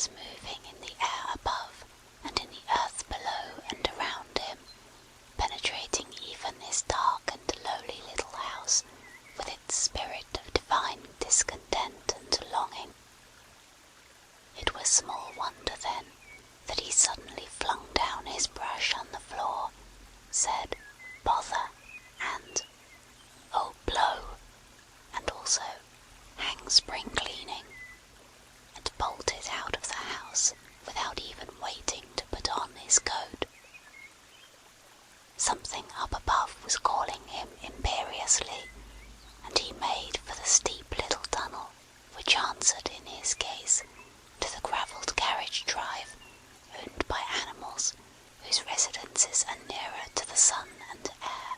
was moving in the air above and in the earth below and around him, penetrating even his dark and lowly little house with its spirit of divine discontent and longing. It was small wonder, then, that he suddenly flung down his brush on the floor, said "bother" and "oh, blow," and also "hang spring cleaning," and bolted out of the house without even waiting to put on his coat. Something up above was calling him imperiously, and he made for the steep little tunnel which answered in his case to the gravelled carriage drive owned by animals whose residences are nearer to the sun and air.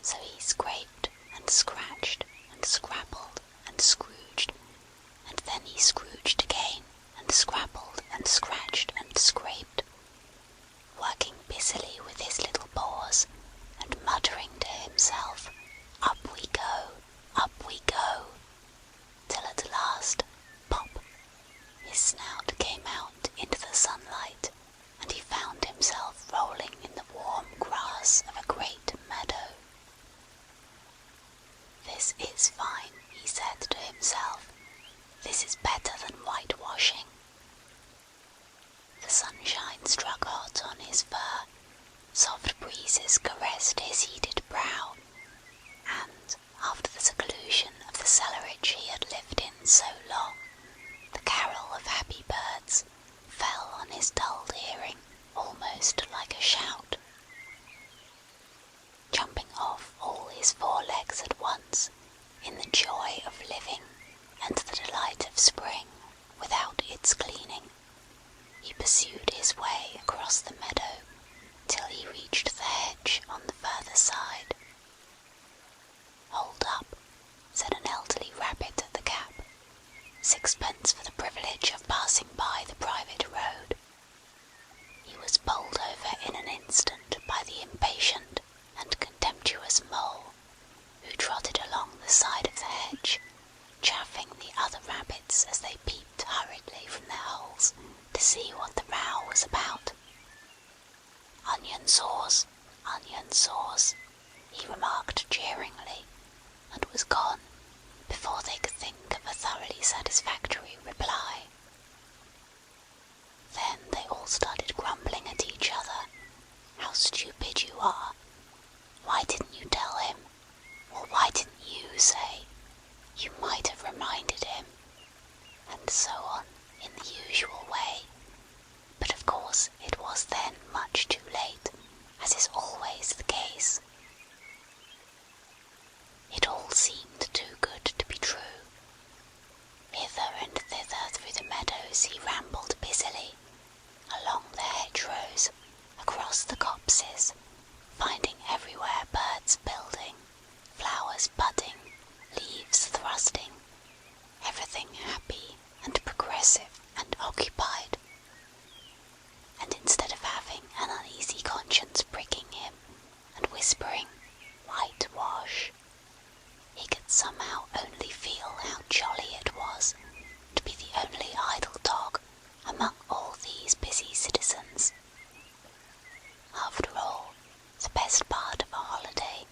So he scraped and scratched and scrabbled and scrooged, and then he scrooged again and scrabbled and scratched and scraped, working busily with his little paws and muttering to himself, "Up we go," till at last, pop, his snout came out into the sunlight, and he found himself rolling in the warm grass of a great meadow. "This is fine," he said to himself. "This is better than whitewashing." The sunshine struck hot on his fur, soft breezes caressed his heated brow, and, after the seclusion of the cellarage he had lived in so long, the carol of happy birds fell on his dulled hearing almost like a shout. Jumping off all his 4 legs at once, in the joy of living and the delight of spring without its cleaning, he pursued his way across the meadow till he reached the hedge on the further side. "Hold up," said an elderly rabbit at the gap. "Sixpence for the privilege of passing by the private road." He was bowled over in an instant by the impatient and contemptuous mole, who trotted along the side of the hedge, chaffing the other rabbits as they peeped hurriedly from their holes to see what the row was about. "Onion sauce, he remarked jeeringly, and was gone before they could think of a thoroughly satisfactory reply. Then they all started grumbling at each other. "How stupid you are! Why didn't you tell him? Or why didn't you say? You might have reminded him," and so on in the usual way. But of course it was then much too late, as is always the case. It all seemed too good to be true. Hither and thither through the meadows he rambled busily, along the hedgerows, across the copses, finding everywhere birds building, flowers budding, leaves thrusting, everything happy and progressive and occupied. And instead of having an uneasy conscience pricking him and whispering "whitewash," he could somehow only feel how jolly it was to be the only idle dog among all these busy citizens. After all, the best part of a holiday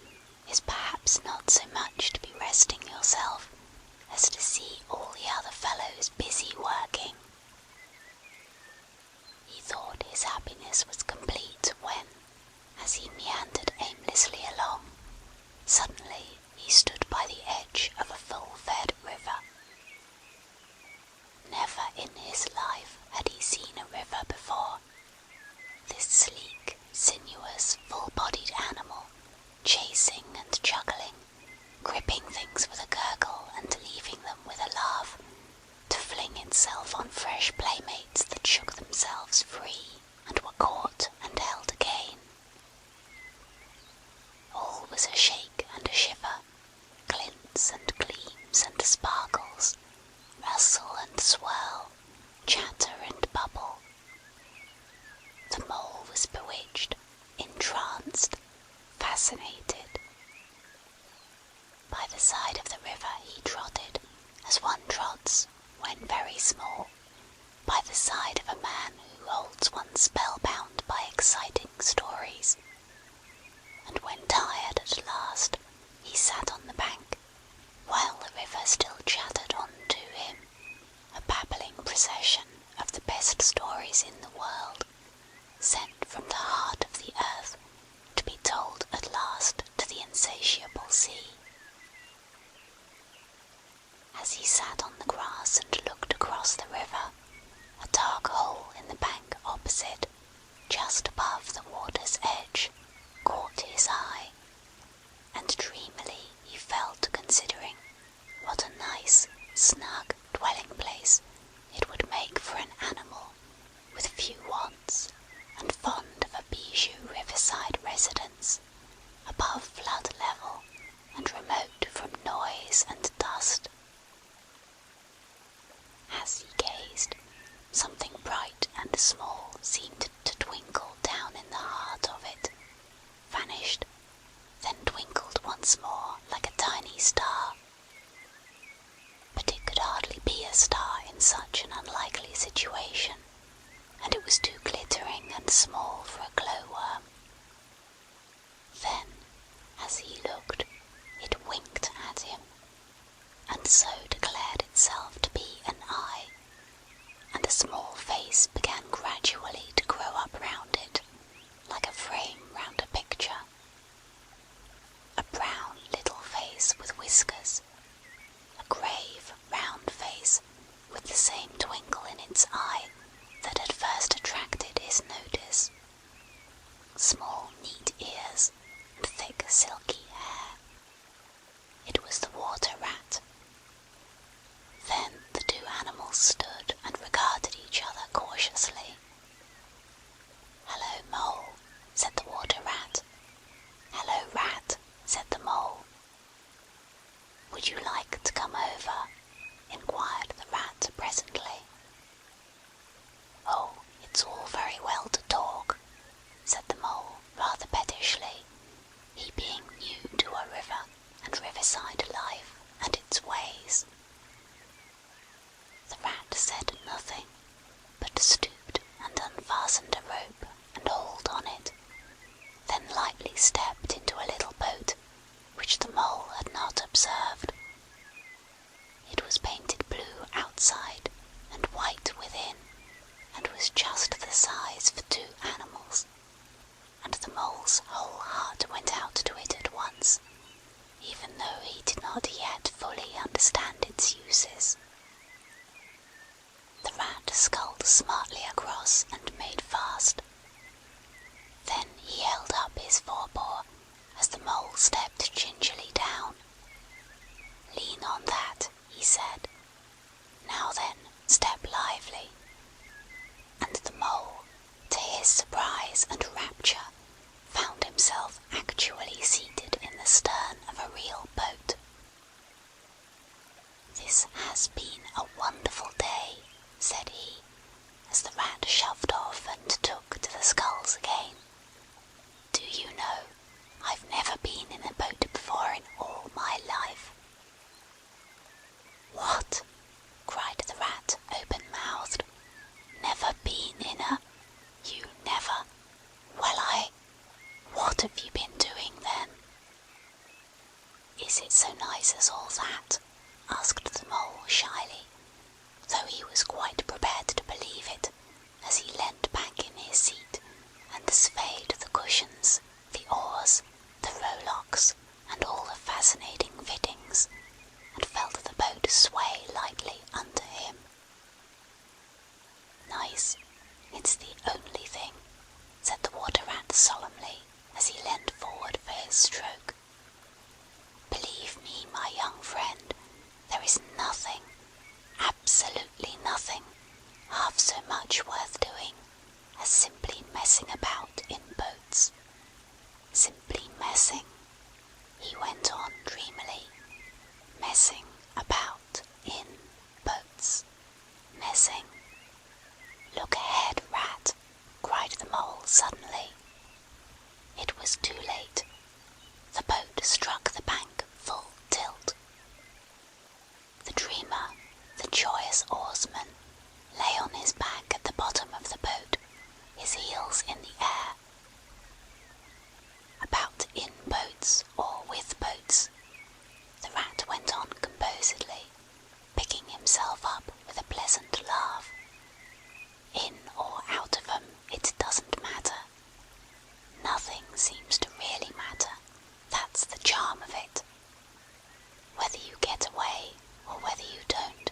is perhaps not so much to be resting yourself as to see all the other fellows busy working. He thought his happiness was complete when, as he meandered aimlessly along, suddenly he stood by the edge of a full-fed river. Never in his life had he seen a river before. This sleek, sinuous, full-bodied animal, chasing and juggling, gripping things with a gurgle and leaving them with a laugh, to fling itself on fresh playmates that shook themselves free and were caught and held again. All was a shake and a shiver, glints and gleams and sparkles, rustle and swirl, chatter and bubble. The mole was bewitched, entranced, fascinated. By the side of the river he trotted, as one trots when very small, by the side of a man who holds one spellbound by exciting stories, and when tired at last, he sat on the bank, while the river still chattered on to him, a babbling procession of the best stories in the world, sent from the heart of the earth to be told at last to the insatiable sea. As he sat on the grass and looked across the river, a dark hole in the bank opposite, just above the water's edge, caught his eye, and dreamily he fell to considering what a nice, snug dwelling place it would make for an animal with few wants and fond of a bijou riverside residence, above flood level and remote from noise and dust. As he gazed, something bright and small seemed to twinkle down in the heart of it, vanished, then twinkled once more like a tiny star. But it could hardly be a star in such an unlikely situation, and it was too glittering and small for a glowworm. Then, as he looked, it winked at him, and so declared itself to be an eye, and a small face began gradually to grow up round it, like a frame round a picture. A brown little face with whiskers, a grave, round face with the same twinkle in its eye that had first attracted his notice, small neat ears, and thick silky hair. It was the water rat. Then the two animals stood and regarded each other cautiously. "Hello, Mole," said the water rat. "Hello, Rat," said the Mole. "Would you like to come over?" inquired the rat presently. "Oh, it's all very well to talk," said the Mole rather pettishly, he being new to a river and riverside life and its ways. The rat said nothing, but stooped and unfastened a rope and hauled on it, then lightly stepped into a little boat which the Mole had not observed. It was painted blue outside and white within, and was just the size for two animals, and the Mole's whole heart went out to it at once, even though he did not yet fully understand its uses. The rat sculled smartly across and made fast. Then he held up his forepaw as the Mole stepped gingerly down. "Lean on that," he said. "Now then, step lively." And the Mole, to his surprise and rapture, found himself actually seated in the stern of a real boat. "This has been a wonderful day," said he, as the rat shoved off and took to the sculls again. "Do you know, I've never been in a boat before in all my life." "What?" cried the rat, open-mouthed. "Never been in a... You never... Well, What have you been doing then?" "Is it so nice as all that?" asked the Mole shyly, though he was quite prepared to believe it, as he his heels in the air. About in boats or with boats, the rat went on composedly, picking himself up with a pleasant laugh. In or out of 'em, it doesn't matter. Nothing seems to really matter. That's the charm of it. Whether you get away or whether you don't,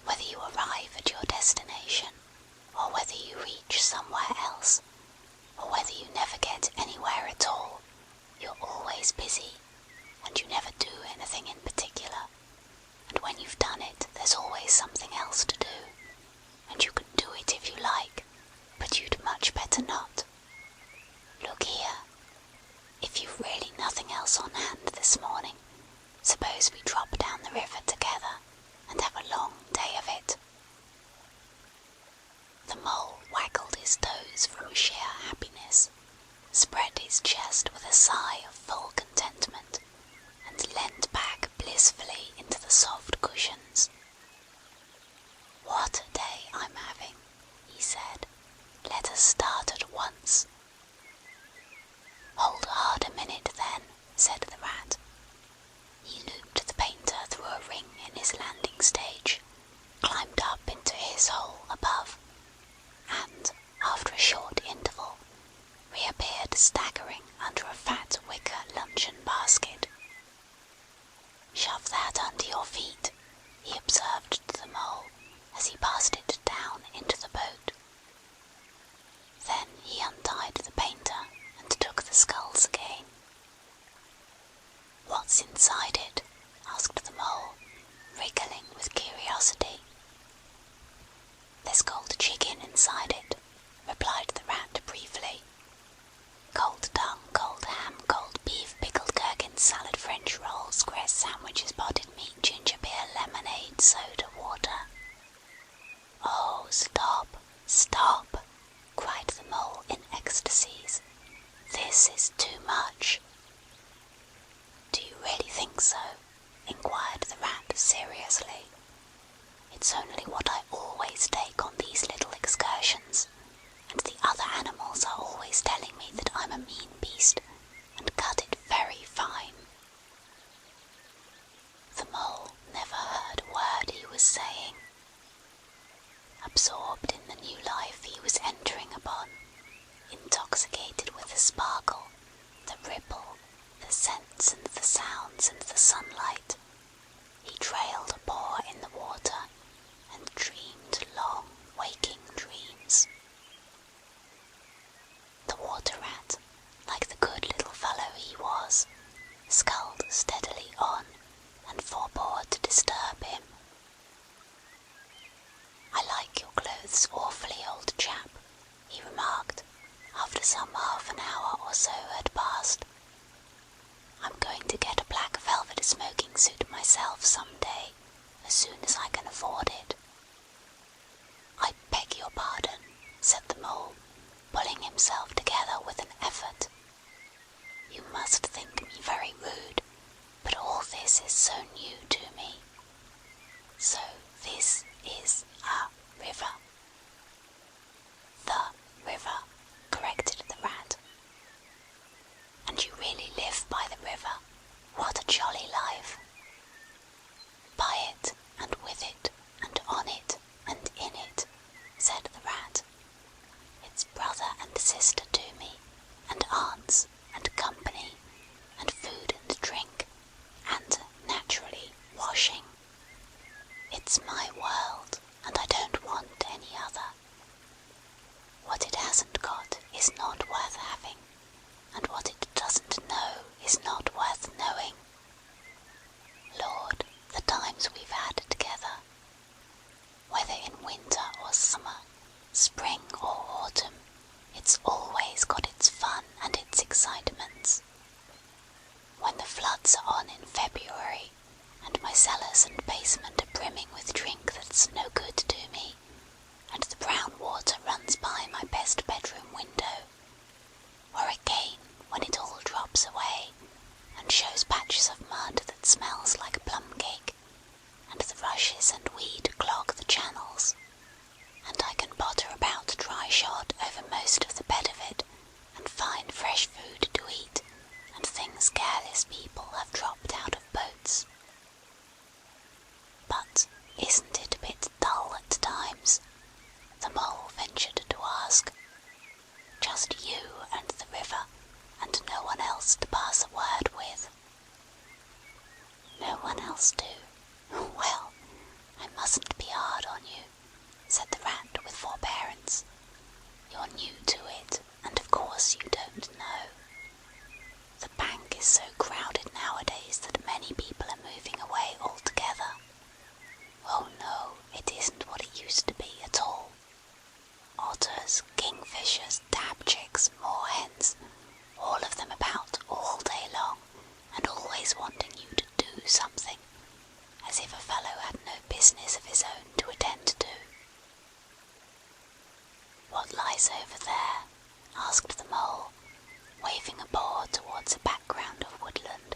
whether you arrive at your destination or whether you reach somewhere else, or whether you never get anywhere at all, you're always busy, and you never do anything in particular, and when you've done it, there's always something else to do, and you can do it if you like, but you'd much better not. Look here, if you've really nothing else on hand this morning, suppose we drop down the river together and have a long day of it. The mole waggled his toes from sheer happiness, spread his chest with a sigh of full contentment, and leant back blissfully into the soft cushions. "What a day I'm having," he said. "Let us start at once." "Hold hard a minute then," said the rat. He looped the painter through a ring in his landing stage, climbed up into his hole above, and, after a short interval, reappeared staggering under a fat wicker luncheon basket. "Shove that under your feet," he observed to the mole as he passed it down into the boat. Then he untied the painter and took the sculls again. "What's inside it?" asked the mole, wriggling with curiosity. "There's cold chicken inside it," replied the rat briefly. "Cold tongue, cold ham, cold beef, pickled gherkins, salad, French rolls, square sandwiches, potted meat, ginger beer, lemonade, soda, water." "Oh, stop, stop!" cried the mole in ecstasies. "This is too much." "Do you really think so?" inquired the rat seriously. "It's only what I always take on these little excursions, and the other animals are always telling me that I'm a mean beast, and cut it very fine." The mole never heard a word he was saying. Absorbed in the new life he was entering upon, intoxicated with the sparkle, the ripple, the scents and the sounds and the sunlight, he trailed a paw in the water and dreamed long waking dreams. The water rat, like the good little fellow he was, sculled steadily on and forbore to disturb him. "I like your clothes awfully, old chap," he remarked, after some half an hour or so had passed. "I'm going to get a black velvet smoking suit myself some day, as soon as I can afford it." "I beg your pardon," said the mole, pulling himself together with an effort. "You must think me very rude, but all this is so new to me. So this is a river." "The river," corrected the rat. "And you really live by the river? What a jolly life!" "By it, and with it, and on it, and in it," said the rat. "It's brother and sister to me, and aunts, and company, and food and drink, and, naturally, washing. It's my world, and I don't want any other. What it hasn't got is not worth having, and what it doesn't know is not worth knowing. Lord, the times we've had together! Whether in winter or summer, spring or autumn, it's always got its fun and its excitements. When the floods are on in February, and my cellars and basement are brimming with drink that's no good to me, and the brown water runs by my best bedroom window, or again when it all drops away and shows patches of mud that smells like a plum cake, and the mustn't be hard on you," said the Rat with forbearance. "You're new to it, and of course you don't know. The bank is so crowded nowadays that many people are moving away altogether. Oh no, it isn't what it used to be at all. Otters, kingfishers, dabchicks, moorhens, all of them about all day long, and always wanting you to do something, as if a fellow had no business of his own to attend to." "What lies over there?" asked the Mole, waving a paw towards a background of woodland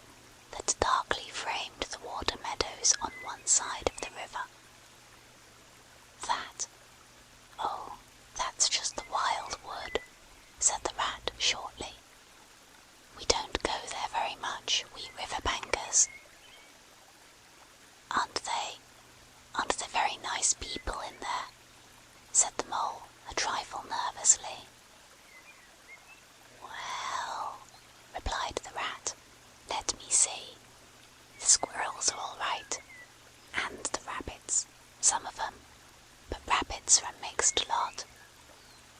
that darkly framed the water meadows on one side of the river. "That? Oh, that's just the wild wood," said the Rat shortly. "We don't go there very much, we river bankers." Aren't they very nice people in there?" said the Mole, a trifle nervously. "Well," replied the Rat, "let me see. The squirrels are all right, and the rabbits, some of 'em, but rabbits are a mixed lot.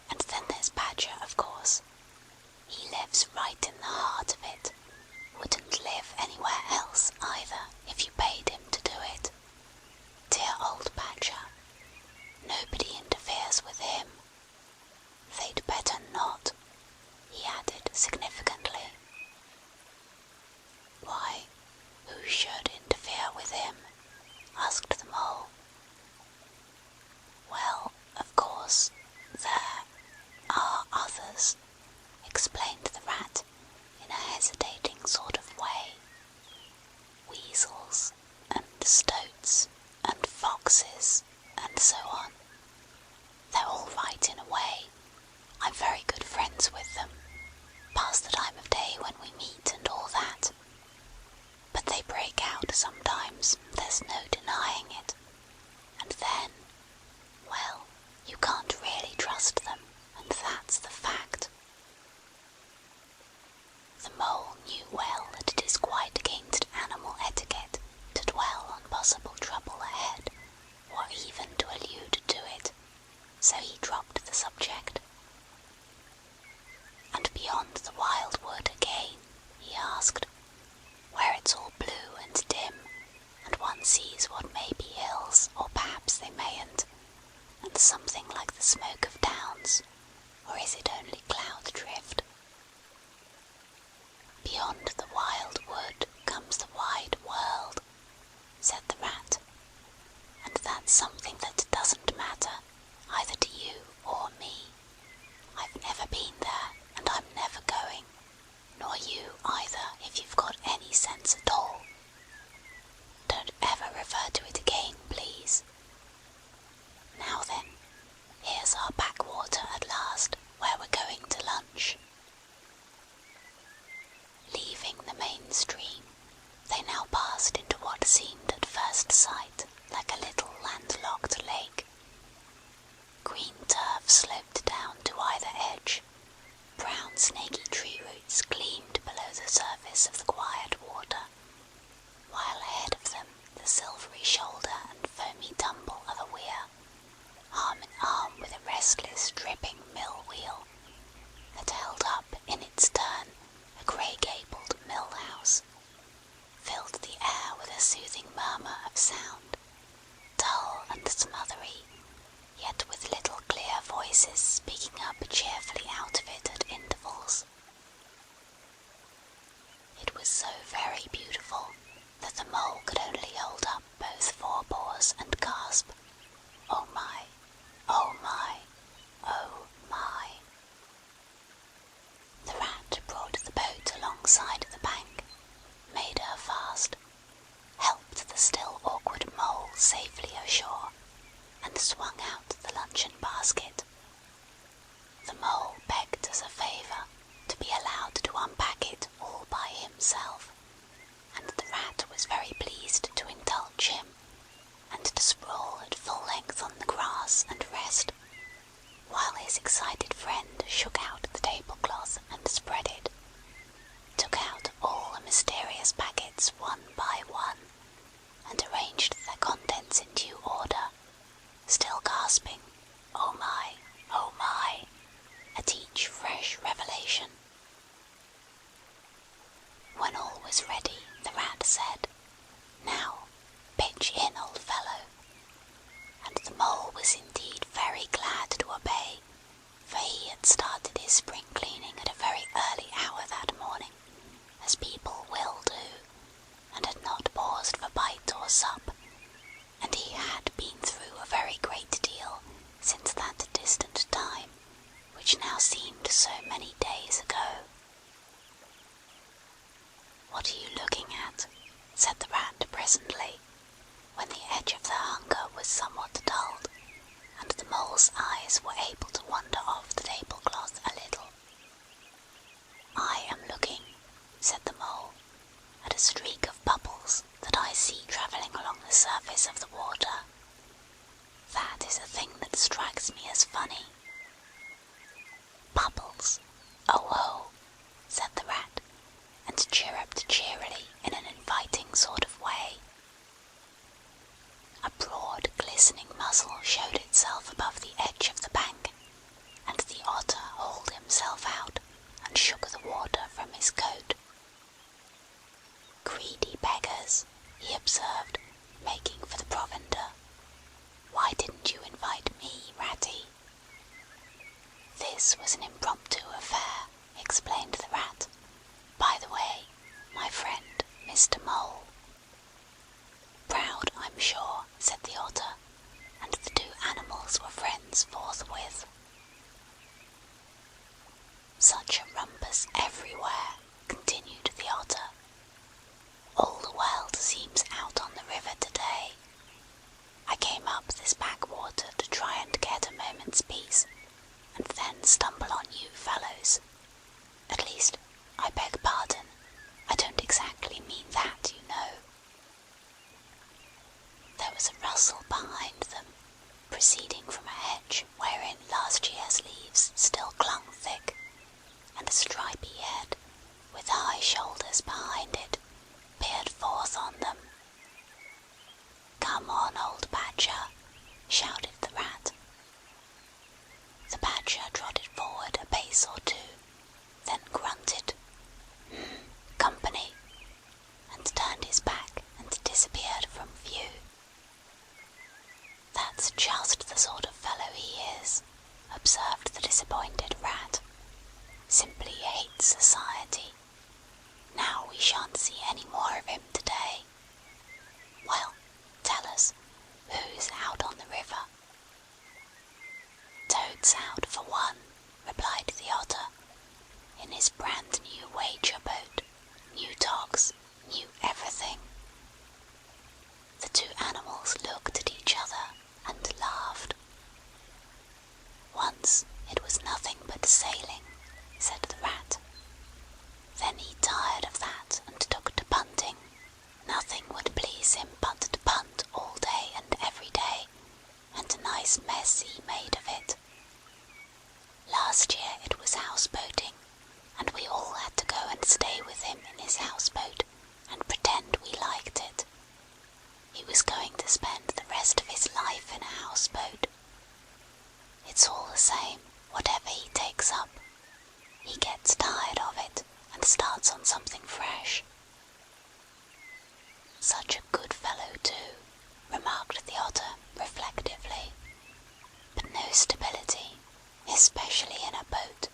And then there's Badger, of course. He lives right in the heart of it. Wouldn't live anywhere else either if you paid him to do it. Dear old Badger. Nobody interferes with him. They'd better not," he added significantly. "Why, who should interfere with him?" asked the Mole. "Well, of course, there are others," explained the Rat in a hesitating sort of way. "Weasels, and stoats, and foxes, and so on. They're all right in a way. I'm very good friends with them, past the time of day when we meet and all that. But they break out sometimes, there's no denying it. And then, well, you can't really trust them, and that's the fact." The Mole knew well that it is quite against animal etiquette to dwell on possible trouble ahead, or even to allude to it, so he dropped the subject. "And beyond the wild wood again," he asked, "where it's all blue and dim, and one sees what may be hills, or perhaps they mayn't, and something like the smoke of towns, or is it only cloud drift?" "Beyond the wild wood comes the wide world," said the Rat, "and that's something that doesn't matter either to you or me. I've never been there, and I'm never going, nor you either if you've got any sense at all. Don't ever refer to it again, please. Now then, here's our backwater at last, where we're going to lunch." Leaving the main stream, they now passed into what seemed at first sight like a little landlocked lake. Green turf sloped down to either edge, brown snaky tree roots gleamed below the surface of the quiet water, while ahead of them the silvery shoulder and foamy tumble of a weir, arm in arm with a restless dripping mill wheel, that held up in its turn a grey-gabled mill house, filled the air with a soothing murmur of sound, dull and smothery, yet with little clear voices speaking up cheerfully out of it at intervals. It was so very beautiful that the Mole could only hold up both forepaws and gasp, "Oh my, oh my, oh my." The Rat brought the boat alongside the bank, made her fast, helped the still awkward Mole safely ashore, and swung out the luncheon basket. The Mole begged as a favour to be allowed to unpack it all by himself, and the Rat was very pleased to indulge him, and to sprawl at full length on the grass and rest, while his excited friend shook out the tablecloth and spread it, took out all the mysterious packets one by one, and arranged their contents in due order his spring cleaning at a very early hour that morning, as people will do, and had not paused for bite or sup, and he had been through a very great deal since that distant time, which now seemed so many days ago. "What are you looking at?" said the rat presently, when the edge of their hunger was somewhat dulled, and the mole's eyes were able to wander off the tablecloth a little. "I am looking," said the mole, "at a streak of bubbles that I see travelling along the surface of the water. That is a thing that strikes me as funny." "Bubbles? Oh ho!" said the rat, and chirruped cheerily in an inviting sort of way. A broad glistening muzzle showed itself above the edge of the bank, and the otter hauled himself out and shook the water from his coat. "Greedy beggars," he observed, making for the provender. "Why didn't you invite me, Ratty?" "This was an impromptu affair," explained the rat. "By the way, my friend, Mr. Mole." "Proud, I'm sure," said the otter, and the two animals were friends forthwith. "Such a rumpus everywhere," continued the otter. "All the world seems out on the river today. I came up this backwater to try and get a moment's peace, and then stumble on you fellows. At least, I beg pardon, I don't exactly mean that, you know." There was a rustle behind them, proceeding from a hedge wherein last year's leaves still clung thick, and a stripy head, with high shoulders behind it, peered forth on them. "Come on, old badger," shouted the rat. The badger trotted forward a pace or two, then grunted, "Company," and turned his back and disappeared from view. "That's just the sort of fellow he is," observed the disappointed rat. "Simply hates society. Now we shan't see any more of him today. Well, tell us, who's out on the river?" "Toad's out for one," replied the otter, "in his brand new wager boat, new dogs, new everything." The two animals looked at each other and laughed. "Once it was nothing but sailing," said the rat. "Then he tired of that and took to punting. Nothing would please him but to punt all day and every day, and a nice mess he made of it. Last year it was houseboating, and we all had to go and stay with him in his houseboat and pretend we liked it. He was going to spend the rest of his life in a houseboat. It's all the same, whatever he takes up. He gets tired of it and starts on something fresh." "Such a good fellow too," remarked the otter reflectively. "But no stability, especially in a boat."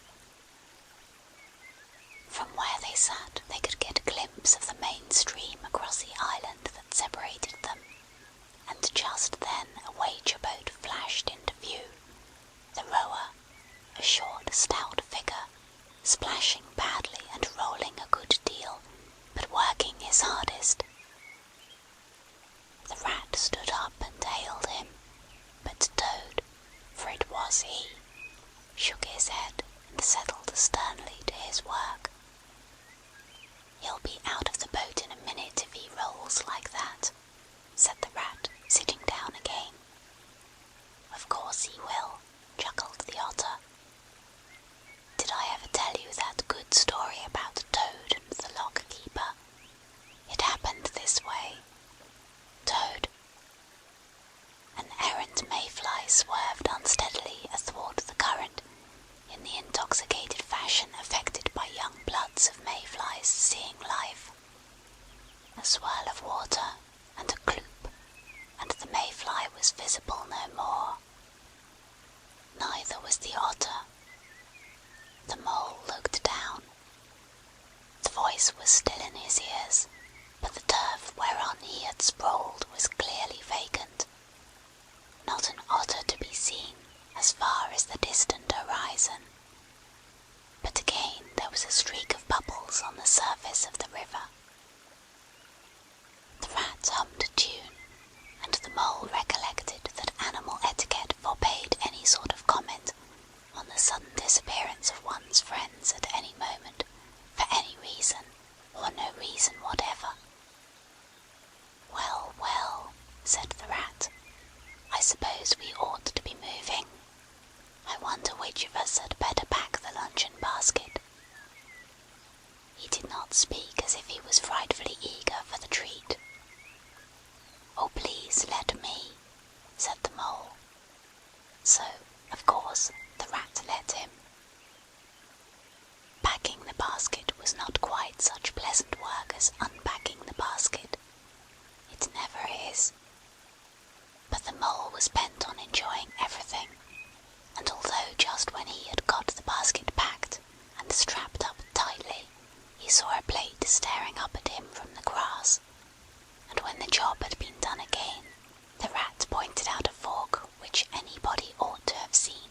From where they sat they could get a glimpse of the main stream across the island that separated them, and just then a wager boat flashed into view, the rower, a short stout figure, splashing badly and rolling a good deal, but working his hardest. The rat stood up and hailed him, but Toad, for it was he, shook his head and settled sternly to his work. "He'll be out of the boat in a minute if he rolls like that," said the rat, sitting down again. "Of course he will," chuckled the otter. "Did I ever tell you that good story about Toad and the lock-keeper? It happened this way. Toad—" An errant mayfly swerved unsteadily athwart the current, in the intoxicated fashion affected by young bloods of mayflies seeing life. A swirl of water, and a cloop, and the mayfly was visible no more. Neither was the otter. The mole looked down. The voice was still in his ears, but the turf whereon he had sprawled was clearly vacant. Not an otter to be seen as far as the distant horizon. But again there was a streak of bubbles on the surface of the river. The rat hummed a tune, and the mole recollected that animal etiquette forbade any sort of comment on the sudden disappearance of one's friends at any moment, for any reason, or no reason whatever. "Well, well," said the rat, "I suppose we ought to be moving. I wonder which of us had better pack the luncheon basket." He did not speak as if he was frightfully eager for the treat. "Oh, please let me," said the mole. So, of course, the rat let him. Packing the basket was not quite such pleasant work as unpacking the basket. It never is. But the mole was bent on enjoying everything, and although just when he had got the basket packed and strapped up tightly, he saw a blade staring up at him from the grass, and when the job had been done again, the rat pointed out a fork which anybody ought to have seen,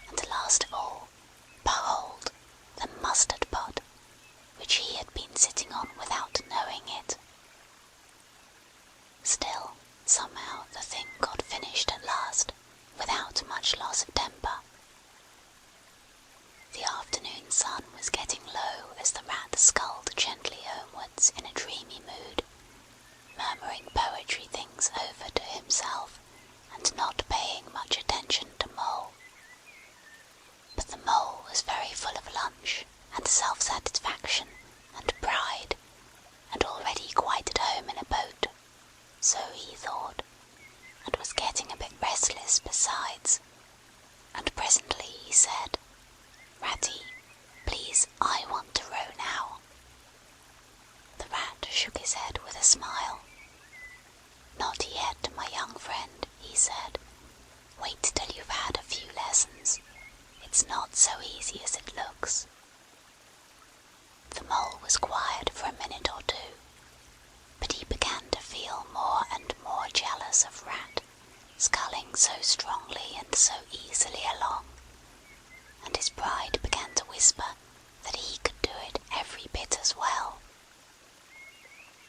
and last of all, behold, the mustard pot, which he had been sitting on without knowing it. Still, somehow the thing got finished at last, without much loss of temper. The afternoon sun was getting low as the rat sculled gently homewards in a dreamy mood, murmuring poetry things over to himself and not paying much attention to Mole. But the mole was very full of lunch and self-satisfaction and pride, and already quite at home in a boat, so he thought, and was getting a bit restless besides, and presently he said, "Ratty, please, I want to row now." The rat shook his head with a smile. "Not yet, my young friend," he said. "Wait till you've had a few lessons. It's not so easy as it looks." The mole was quiet for a minute or two, but he began to feel more and more jealous of Rat, sculling so strongly and so easily along, and his pride began to whisper that he could do it every bit as well.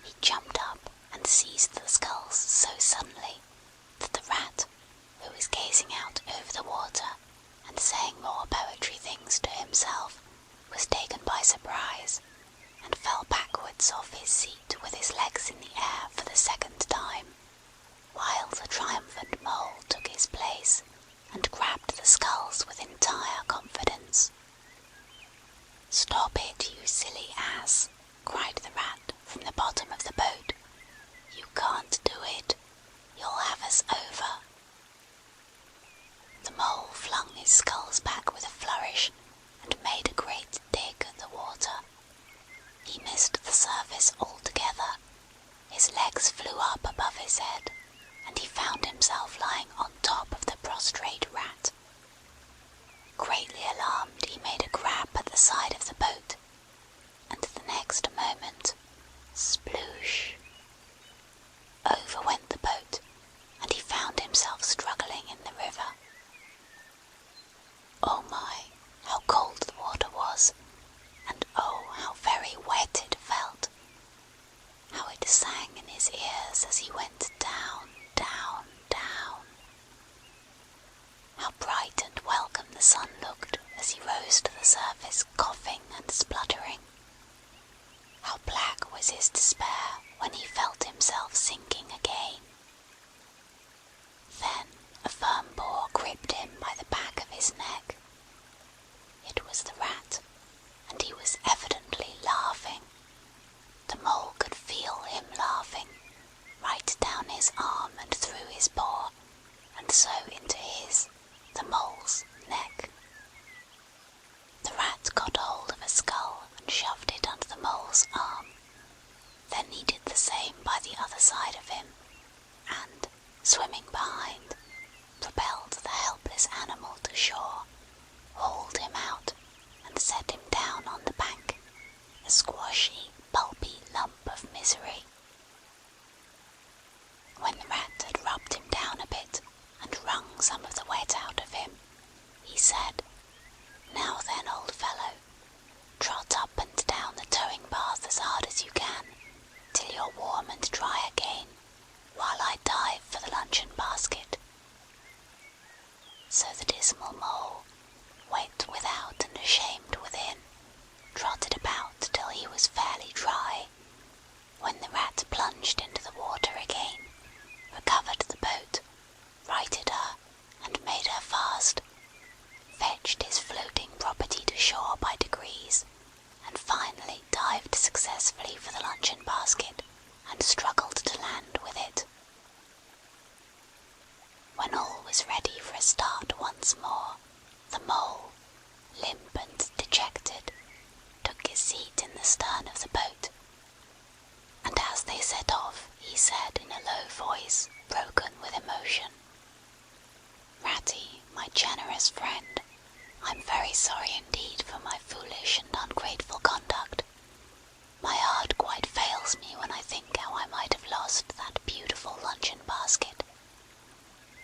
He jumped up and seized the sculls so suddenly that the rat, who was gazing out over the water and saying more poetry things to himself, was taken by surprise, and fell backwards off his seat with his legs in the air for the second time, while the triumphant mole took his place and grabbed the sculls with entire confidence. "Stop it, you silly ass!" cried the rat from the bottom of the boat. "You can't do it. You'll have us over." The mole flung his sculls back with a flourish and made a great dig at the water. He missed the surface altogether. His legs flew up above his head, and he found himself lying on top of the prostrate rat. Greatly alarmed, he made a grab at the side of the boat, and the next moment, sploosh! Over went the boat, and he found himself struggling in the river. Oh my, how cold the water was, and oh, how very wet it felt! How it sang in his ears as he went down, down, down! How bright and welcome the sun looked as he rose to the surface, coughing and spluttering! How black was his despair when he felt himself sinking again! Then a firm paw gripped him by the back of his neck. It was the rat, and he was evidently laughing. The mole could feel him laughing, right down his arm and through his paw, and so into his, the mole's, neck. The rat got hold of a skull and shoved it under the mole's arm. Then he did the same by the other side of him, and, swimming behind, propelled the helpless animal to shore, hauled him out, was ready for a start once more, the Mole, limp and dejected, took his seat in the stern of the boat, and as they set off, he said in a low voice, broken with emotion, "Ratty, my generous friend, I'm very sorry indeed for my foolish and ungrateful conduct. My heart quite fails me when I think how I might have lost that beautiful luncheon basket.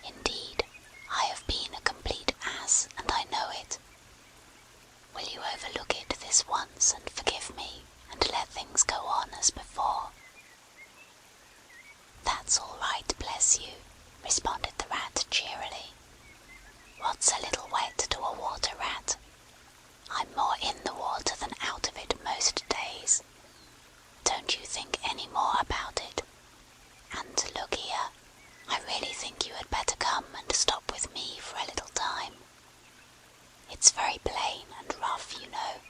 Indeed, I have been a complete ass, and I know it. Will you overlook it this once and forgive me, and let things go on as before?" "That's all right, bless you," responded the Rat cheerily. "What's a little wet to a water rat? I'm more in the water than out of it most days. Don't you think any more about it? And look here, I really think you had better come and stop with me for a little time. It's very plain and rough, you know,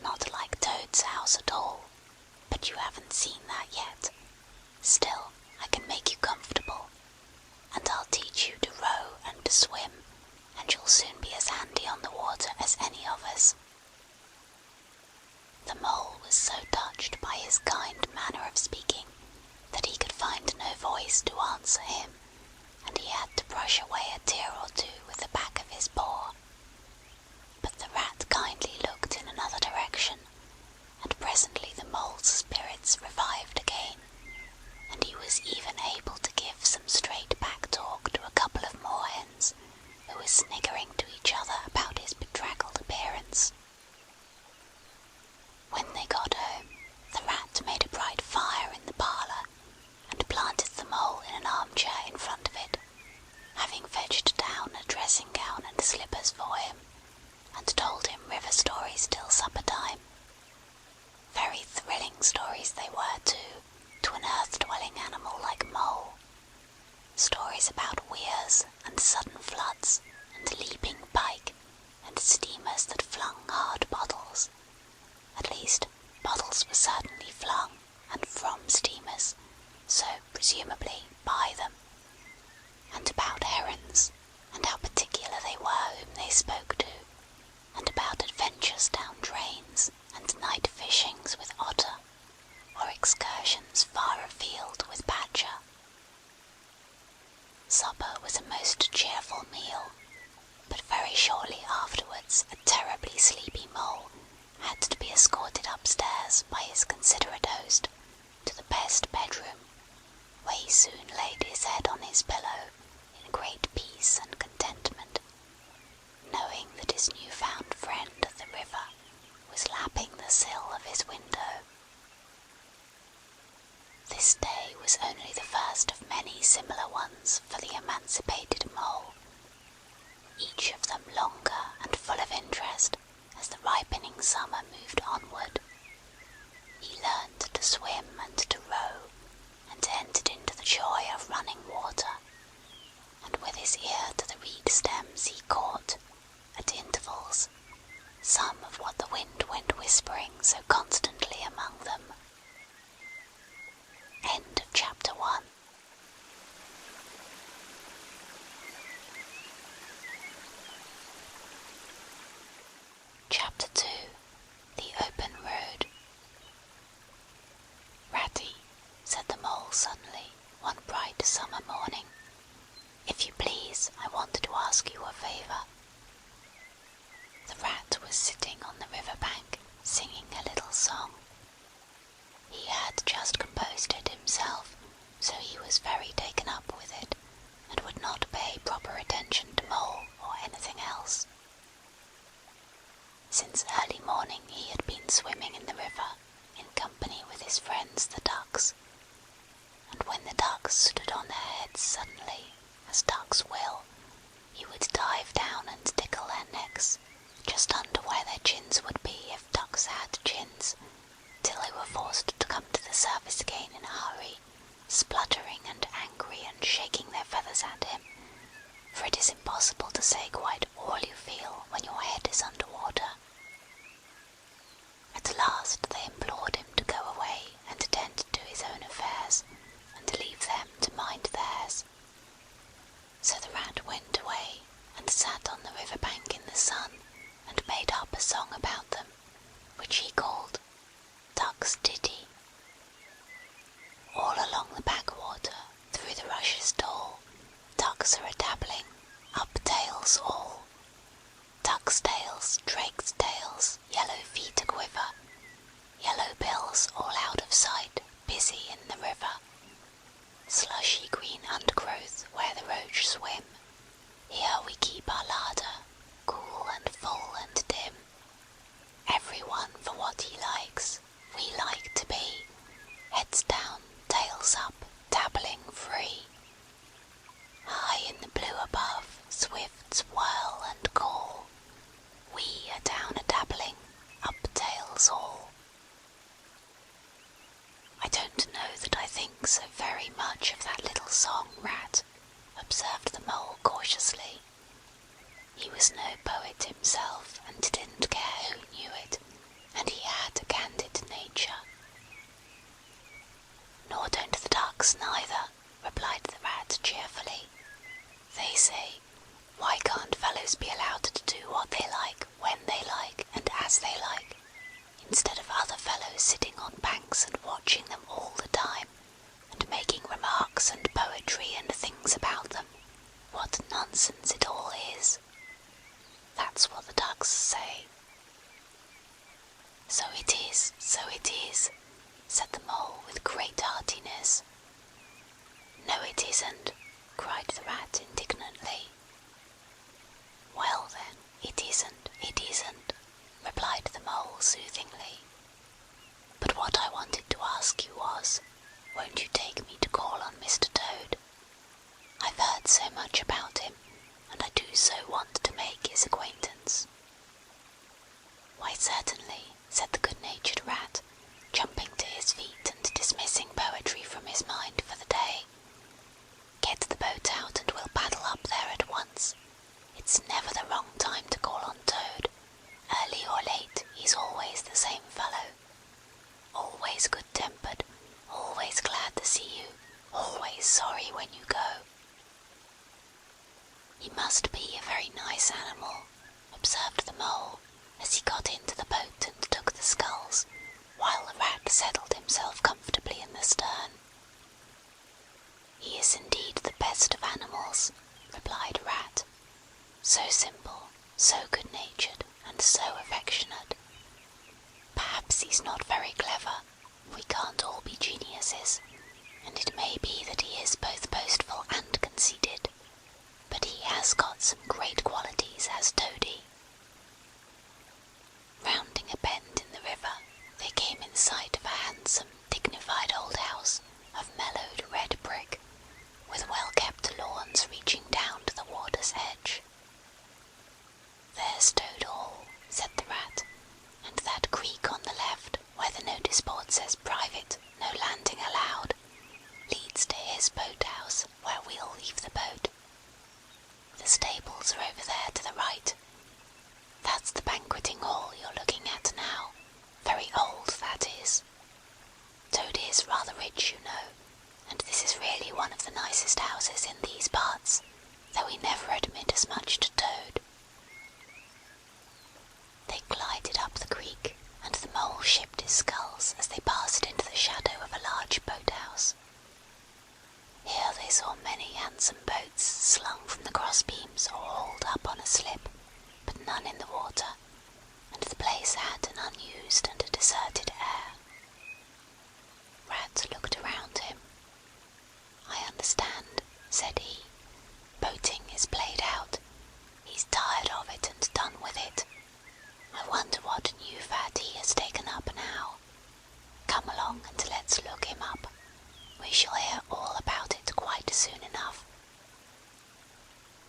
not like Toad's house at all, but you haven't seen that yet. Still, I can make you comfortable, and I'll teach you to row and to swim, and you'll soon be as handy on the water as any of us." The Mole was so touched by his kind manner of speaking that he could find no voice to answer him, and he had to brush away a tear or two with the back of his paw. But the Rat kindly looked in another direction, and presently the Mole's spirits revived again, and he was even able to give some straight back talk to a couple of moorhens who were sniggering to each other about his bedraggled appearance. When they got home, the Rat made a bright fire in the parlour, and planted the Mole in an armchair in front of it, having fetched down a dressing gown and slippers for him, and told him river stories till supper time. Very thrilling stories they were too, to an earth-dwelling animal like Mole. Stories about weirs and sudden floods, and leaping pike, and steamers that flung hard bottles. At least, bottles were certainly flung, and from steamers, so presumably by them. And about herons, and how particular they were whom they spoke to, and about adventures down drains, and night fishings with otter, or excursions far afield with badger. Supper was a most cheerful meal, but very shortly afterwards a terribly sleepy Mole had to be escorted upstairs by his considerate host to the best bedroom, where he soon laid his head on his pillow in great peace and contentment, knowing that his new-found friend of the river was lapping the sill of his window. This day was only the first of many similar ones for the emancipated Mole, each of them longer and full of interest as the ripening summer moved onward. He learned to swim and to row, and entered into the joy of running water, and with his ear to the reed stems he caught, at intervals, some of what the wind went whispering so constantly among them. End of chapter 1. Chapter 2. The Open Road. "Ratty," said the Mole suddenly, one bright summer morning, "if you please, I wanted to ask you a favour." The Rat was sitting on the river bank, singing a little song. He had just composed it himself, so he was very taken up with it, and would not pay proper attention to Mole or anything else. Since early morning he had been swimming in the river, in company with his friends the ducks, and when the ducks stood on their heads suddenly, as ducks will, he would dive down and tickle their necks, just under where their chins would be if ducks had chins, till they were forced to come to the surface again in a hurry, spluttering and angry and shaking their feathers at him, for it is impossible to say quite all you feel when your head is under water. At last they implored him to go away and attend to his own affairs, and leave them to mind theirs. So the Rat went away and sat on the river bank in the sun and made up a song about them, which he called Duck's Ditty. All along the backwater, through the rushes tall, ducks are a-dabbling, up tails all. Ducks' tails, drakes' tails, yellow feet a-quiver, yellow bills all out of sight, busy in the river. Slushy green undergrowth where the roach swim, here we keep our larder, cool and full and dim. Every one for what he likes, we like to be, heads down, tails up, dabbling free. High in the blue above, swifts whirl and call, we are down a-dabbling, up tails all. I don't know that I think so very much of that little song, Rat, observed the Mole cautiously. He was no poet himself, and didn't care who knew it, and he had a candid nature. Nor don't the ducks neither, replied the Rat cheerfully. They say, why can't fellows be allowed to do what they like, when they like, and as they like, instead of other fellows sitting on banks and watching them all the time, and making remarks and poetry and things about them? What nonsense it all is. That's what the ducks say. So it is, said the Mole with great heartiness. No, it isn't, cried the Rat indignantly. Well then, it isn't, replied the Mole soothingly. But what I wanted to ask you was, won't you take me to call on Mr. Toad? I've heard so much about him, and I do so want to make his acquaintance. Why certainly, said the good-natured Rat, jumping to his feet and dismissing poetry from his mind for the day. Get the boat out and we'll paddle up there at once. It's never the wrong time to call on Toad. Early or late, he's always the same fellow. Always good-tempered, always glad to see you, always sorry when you go. He must be a very nice animal, observed the Mole, as he got into the boat and took the sculls, while the Rat settled himself comfortably in the stern. He is indeed the best of animals, replied Rat. So simple, so good-natured, and so affectionate. Perhaps he's not very clever, we can't all be geniuses, and it may be that he is both boastful and conceited, but he has got some great qualities, has Toady. Rounding a bend in the river, they came in sight of a handsome, dignified old house of mellowed red brick, with well-kept lawns reaching down to the water's edge. There's Toad Hall, said the Rat, and that creek on the left, where the notice board says private, no landing allowed, leads to his boathouse, where we'll leave the boat. The stables are over there to the right. That's the banqueting hall you're looking at now. Very old, that is. Toad is rather rich, you know, and this is really one of the nicest houses in these parts, though we never admit as much to Toad. They glided up the creek, and the Mole shipped his sculls as they passed into the shadow of a large boathouse. Here they saw many handsome boats slung from the crossbeams or hauled up on a slip, but none in the water, and the place had an unused and a deserted air. Rat looked around him. I understand, said he. Boating is played out. He's tired of it and done with it. I wonder what new fad he has taken up now. Come along and let's look him up. We shall hear all about it quite soon enough.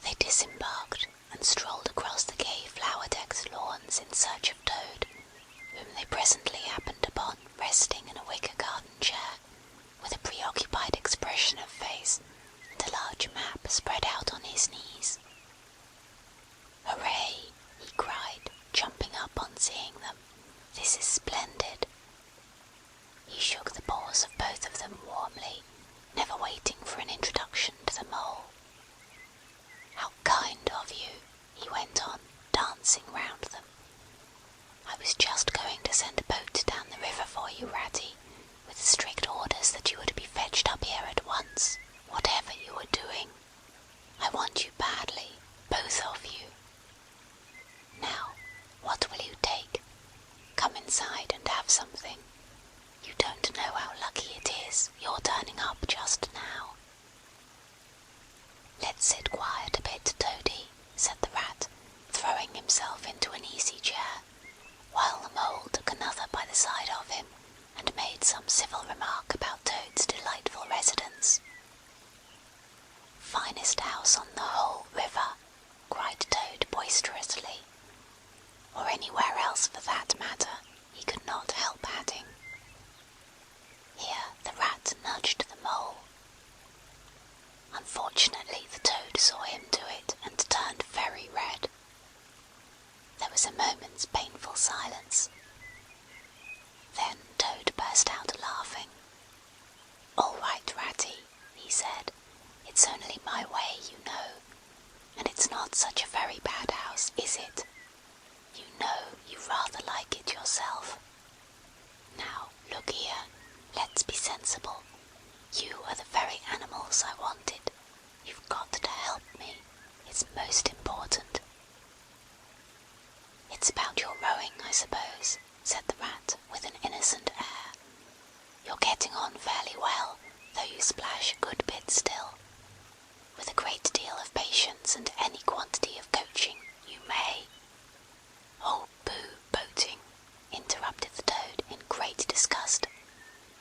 They disembarked and strolled across the gay flower-decked lawns in search of Toad, whom they presently happened upon resting in a wicker garden chair, with a preoccupied expression of face and a large map spread out on his knees. Hooray! He cried, jumping up on seeing them. This is splendid. He shook the paws of both of them warmly, never waiting for an introduction to the Mole. How silence. Then Toad burst out laughing. "All right, Ratty," he said. "It's only my way, you know. And it's not such a very bad house, is it? You know you rather like it yourself. Now, look here, let's be sensible. You are the very animals I wanted. You've got to help me. It's most important." "It's about your rowing, I suppose," said the Rat with an innocent air. "You're getting on fairly well, though you splash a good bit still. With a great deal of patience and any quantity of coaching, you may—" "Oh, boo, boating," interrupted the Toad in great disgust.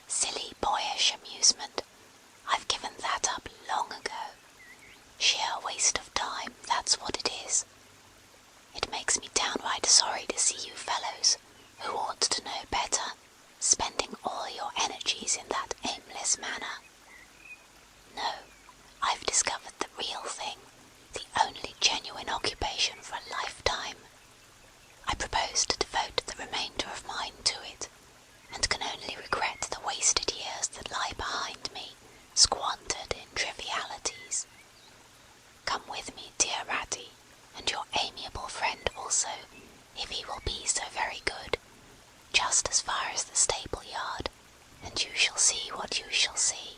"Silly boyish amusement. I've given that up long ago. Sheer waste of time, that's what it is. It makes me downright sorry to see you fellows, who ought to know better, spending all your energies in that aimless manner. No, I've discovered the real thing, the only genuine occupation for a lifetime. I propose to devote the remainder of mine to it, and can only regret the wasted years that lie behind me, squandered in trivialities. Come with me, dear Ratty, and your amiable friend also, if he will be so very good, just as far as the stable yard, and you shall see what you shall see."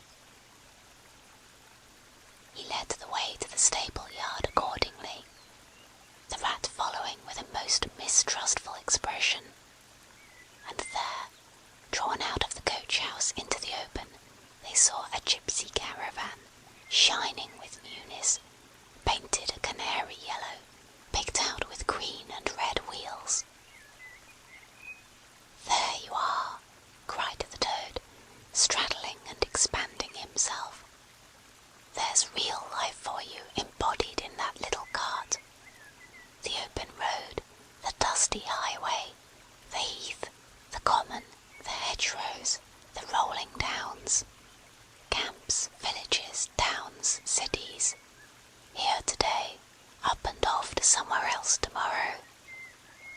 He led the way to the stable yard accordingly, the Rat following with a most mistrustful expression, and there, drawn out of the coach-house into the open, they saw a gypsy caravan, shining with newness, painted a canary yellow, picked out with green and red wheels. "There you are," cried the Toad, straddling and expanding himself. "There's real life for you embodied in that little cart. The open road, the dusty highway, the heath, the common, the hedgerows, the rolling downs. Camps, villages, towns, cities. Here today, up and off to somewhere else tomorrow.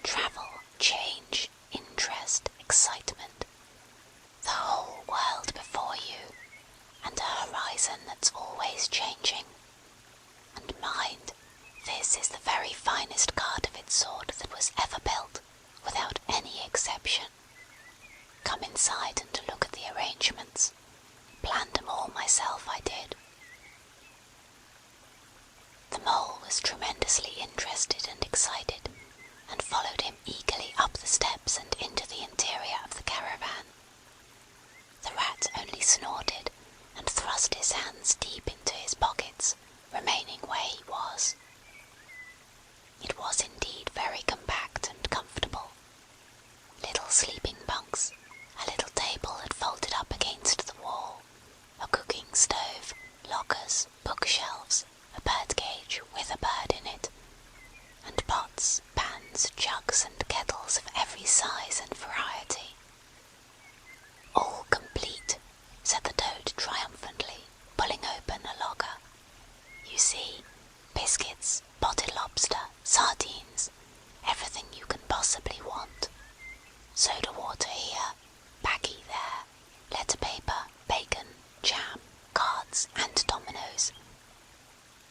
Travel, change, interest, excitement. The whole world before you, and a horizon that's always changing. And mind, this is the very finest cart of its sort that was ever built, without any exception. Come inside and look at the arrangements. Planned 'em all myself, I did." The Mole was tremendously interested and excited, and followed him eagerly up the steps and into the interior of the caravan. The Rat only snorted, and thrust his hands deep into his pockets, remaining where he was. It was indeed very compact and comfortable. Little sleeping bunks, a little table had folded up against the wall, a cooking stove, lockers, bookshelves, a birdcage with a bird in it, and pots, pans, jugs, and kettles of every size and variety. "All complete," said the Toad triumphantly, pulling open a locker. "You see, biscuits, potted lobster, sardines, everything you can possibly want. Soda water here, baccy there, letter paper, bacon, jam, cards, and dominoes.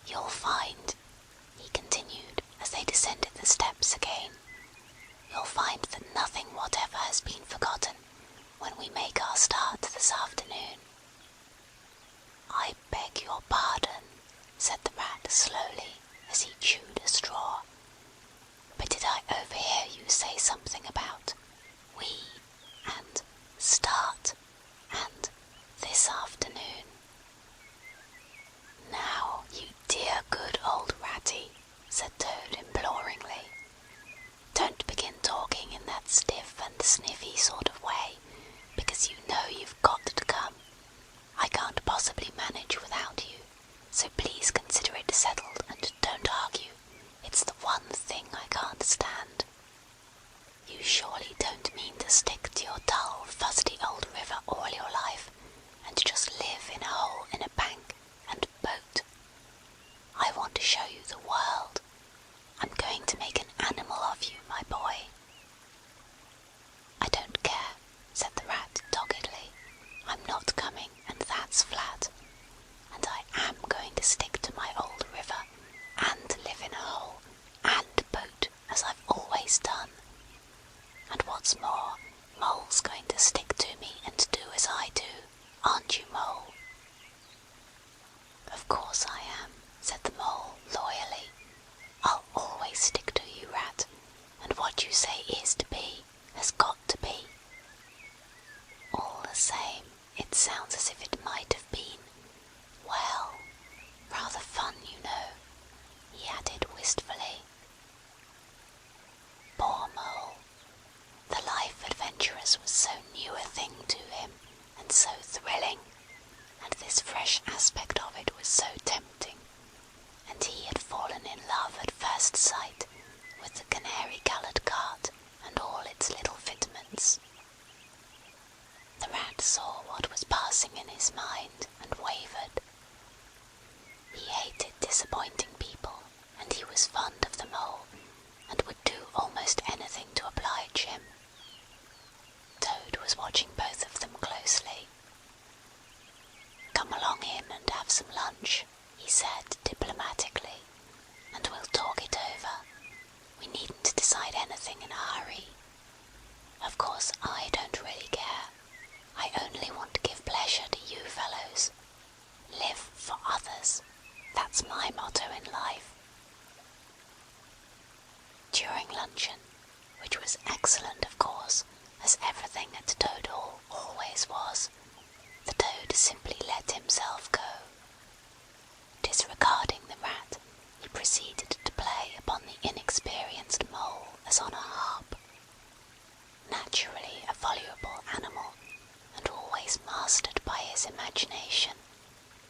You'll find," he continued as they descended the steps again, "you'll find that nothing whatever has been forgotten when we make our start this afternoon." "I beg your pardon," said the Rat slowly, as he chewed a straw. "But did I overhear you say something about we and start and this afternoon? Now, you dear good old luncheon, which was excellent of course, as everything at Toad Hall always was, the Toad simply let himself go. Disregarding the rat, he proceeded to play upon the inexperienced Mole as on a harp. Naturally a voluble animal, and always mastered by his imagination,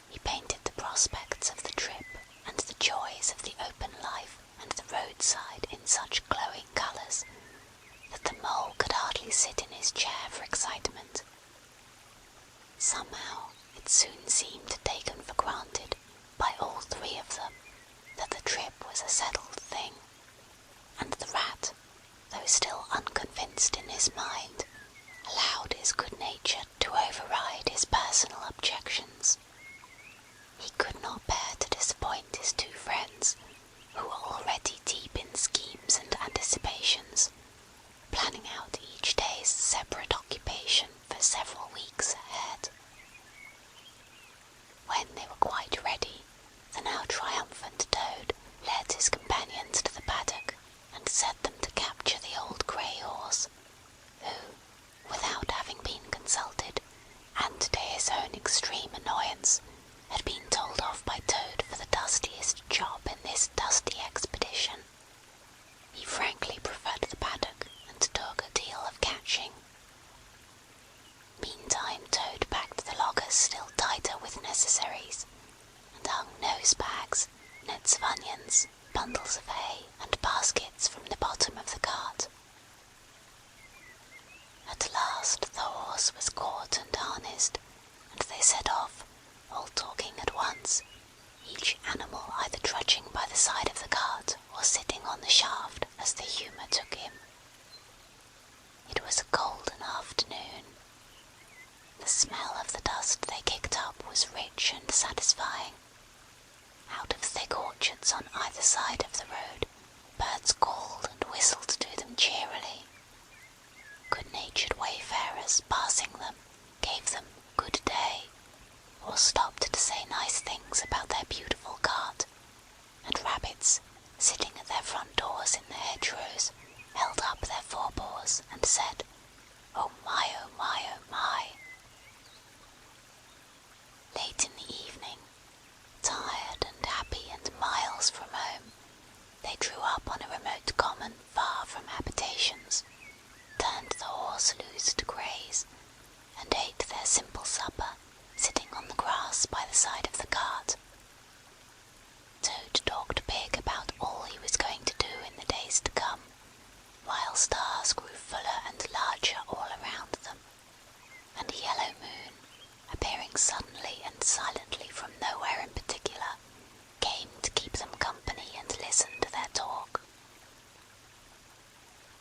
he painted the prospects of the trip and the joys of the open life and the roadside in such glowing colours that the Mole could hardly sit in his chair for excitement. Somehow it soon seemed taken for granted by all three of them that the trip was a settled thing, and the rat, though still unconvinced in his mind, allowed his good nature to override his personal objections. He could not bear to disappoint his two friends, who were already deep in schemes and anticipations, planning out each day's separate occupation for several weeks ahead. When they were quite ready, the now triumphant Toad led his companions to the paddock and set them to capture the old grey horse, who, without having been consulted, and to his own extreme annoyance, had been told off by Toad for the dustiest job in this dusty expedition. He frankly preferred the paddock and took a deal of catching. Meantime Toad packed the loggers still tighter with necessaries, and hung nose bags, nets of onions, bundles of hay, and baskets from the bottom of the cart. At last the horse was caught and harnessed, and they set off, all talking at once, each animal either trudging by the side of the cart or sitting on the shaft as the humour took him. It was a golden afternoon. The smell of the dust they kicked up was rich and satisfying. Out of thick orchards on either side of the road, birds called and whistled to them cheerily. Good-natured wayfarers passing them gave them good day, or stopped to say nice things about their beautiful cart, and rabbits, sitting at their front doors in the hedgerows, held up their forepaws and said, "Oh my, oh my, oh my." Late in the evening, tired and happy and miles from home, they drew up on a remote common far from habitations, turned the horse loose to graze, and ate their simple supper, sitting on the grass by the side of the cart. Toad talked big about all he was going to do in the days to come, while stars grew fuller and larger all around them, and a yellow moon, appearing suddenly and silently from nowhere in particular, came to keep them company and listen to their talk.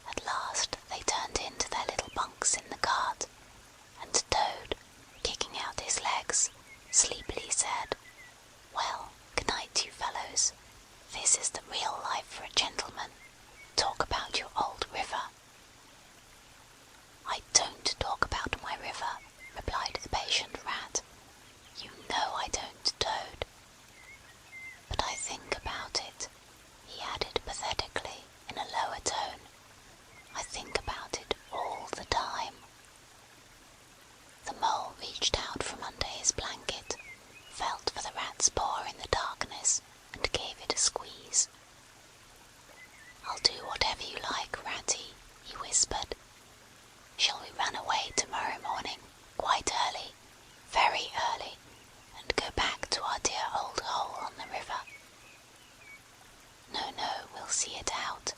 At last they turned into their little bunks in the cart, and Toad, kicking out his legs, sleepily said, "Well, good night, you fellows. This is the real life for a gentleman. Talk about your old river." "I don't talk about my river," replied the patient rat. "You know I don't, Toad." "But I think about it," he added pathetically in a lower tone. "I think about it all the time." The Mole reached out from under his blanket, felt for the rat's paw in the darkness, and gave it a squeeze. "I'll do whatever you like, Ratty," he whispered. "Shall we run away tomorrow morning, quite early, very early, and go back to our dear old hole on the river?" "No, no, we'll see it out,"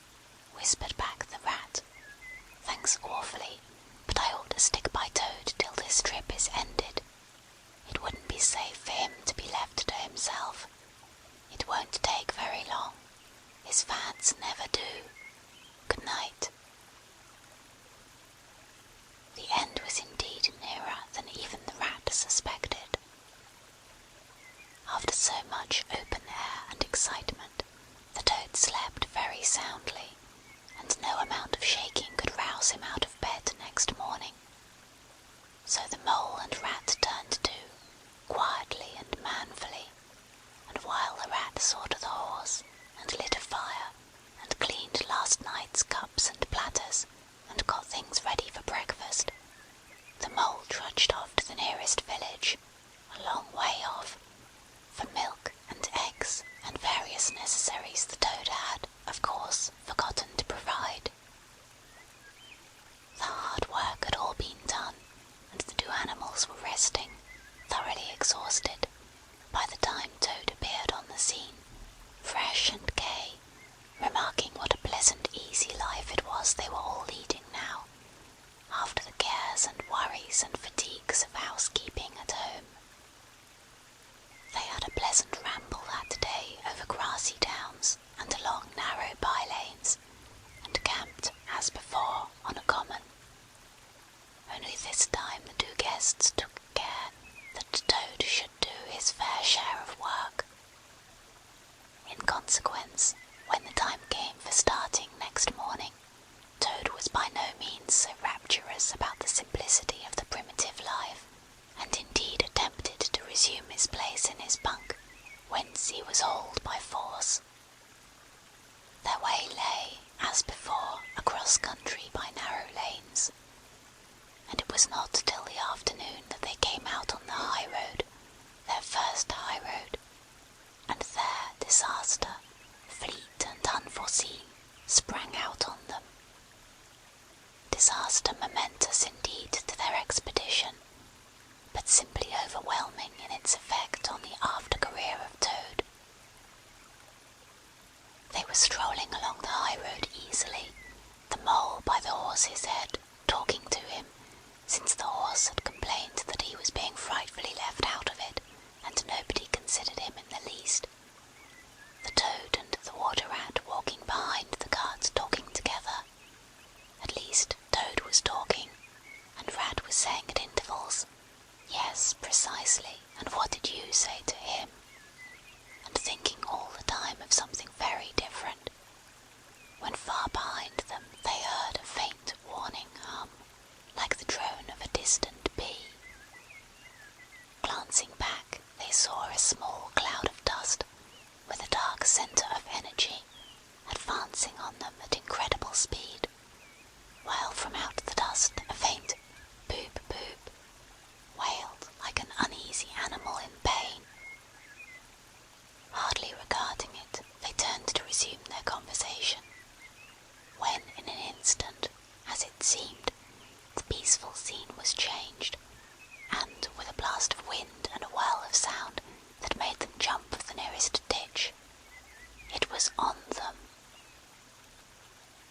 whispered back the rat. "Thanks awfully, but I ought to stick by Toad till this trip is ended. It wouldn't be safe for him to be left to himself. It won't take very long. His fads never do. Good night." The end was indeed nearer than even the rat suspected. After so much open air and excitement, the Toad slept very soundly, and no amount of shaking could rouse him out of bed next morning. So the Mole and rat turned to, quietly and manfully, and while the rat saw to the horse, and lit a fire, and cleaned last night's starting next morning, Toad was by no means so rapturous about the simplicity of the primitive life, and indeed attempted to resume his place in his bunk, whence he was hauled by force. Their way lay, as before, across country by narrow lanes, and it was not till the afternoon that they came out on the high road, their first high road, and there disaster, fleet and unforeseen, sprang out on them. Disaster momentous indeed to their expedition, but simply overwhelming in its effect on the after-career of Toad. They were strolling along the high road easily, the Mole by the horse's head, talking to him, since the horse had complained that he was being frightfully left out of it, and nobody considered him in the least. The Toad and the Water Rat walking behind the cart talking together. At least, Toad was talking, and Rat was saying at intervals, "Yes, precisely, and what did you say to him?" and thinking all the time of something very different, when far behind them they heard a faint warning hum, like the drone of a distant bee. Glancing back, they saw a small cloud of dust, with a dark centre of energy, advancing on them at incredible speed, while from out the dust a faint boop boop wailed like an uneasy animal in pain. Hardly regarding it, they turned to resume their conversation, when in an instant, as it seemed, the peaceful scene was changed, and with a blast of wind and a whirl of sound that made them jump for the nearest ditch, it was on them.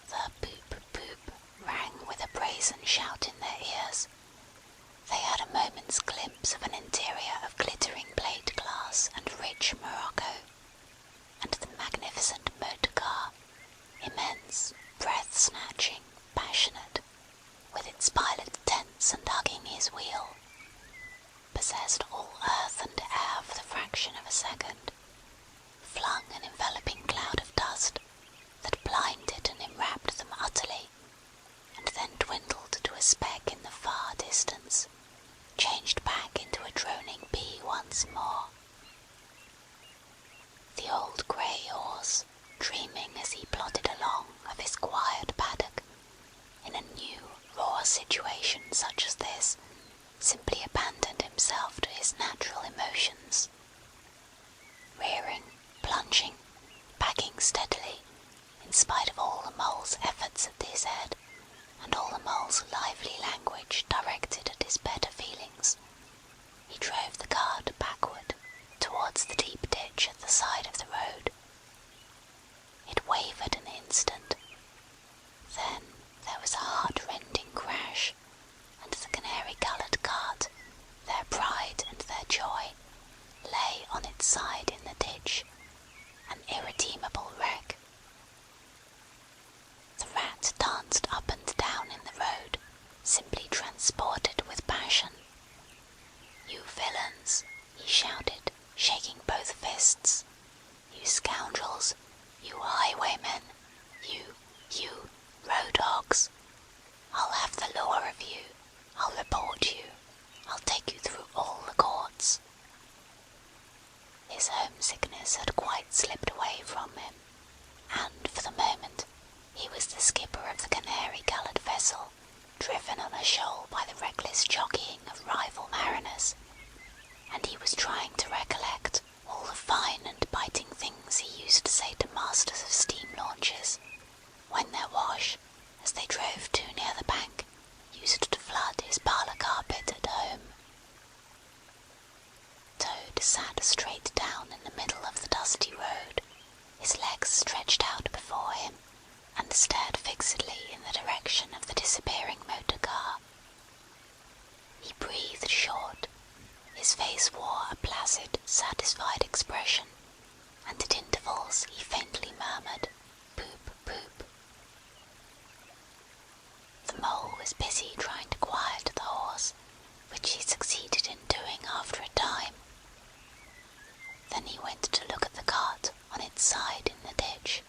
The boop boop rang with a brazen shout in their ears. They had a moment's glimpse of an interior of glittering plate glass and rich morocco, and the magnificent motor car, immense, breath-snatching, passionate, with its pilot tense and hugging his wheel, possessed all earth and air for the fraction of a second, flung an enveloping cloud of dust that blinded and enwrapped them utterly, and then dwindled to a speck in the far distance, changed back into a droning bee once more. The old grey horse, dreaming as he plodded along of his quiet paddock, in a new, raw situation such as this, simply abandoned himself to his natural emotions. Rearing, plunging, backing steadily, in spite of all the Mole's efforts at his head, and all the Mole's lively language directed at his better feelings, he drove the cart backward towards the deep ditch at the side of the road. It wavered an instant. Then there was a heart-rending crash, and the canary-coloured cart, their pride and their joy, lay on its side in the ditch, an irredeemable wreck. The Rat danced up and down in the road, simply transported with passion. "You villains!" he shouted, shaking both fists. "You scoundrels! You highwaymen! You road hogs! I'll have the law of you! I'll report you! I'll take you through all the courts!" His homesickness had quite slipped away from him, and for the moment he was the skipper of the canary-coloured vessel, driven on a shoal by the reckless jockeying of rival mariners, and he was trying to recollect all the fine and biting things he used to say to masters of steam launches, when their wash, as they drove too near the bank, used to flood his parlour carpet at home. Toad sat straight down in the middle of the dusty road, his legs stretched out before him, and stared fixedly in the direction of the disappearing motor car. He breathed short. His face wore a placid, satisfied expression, and at intervals he faintly murmured, "Boop, boop." The Mole was busy trying to quiet the horse, which he succeeded in doing after a time. Then he went to look at the cart on its side in the ditch.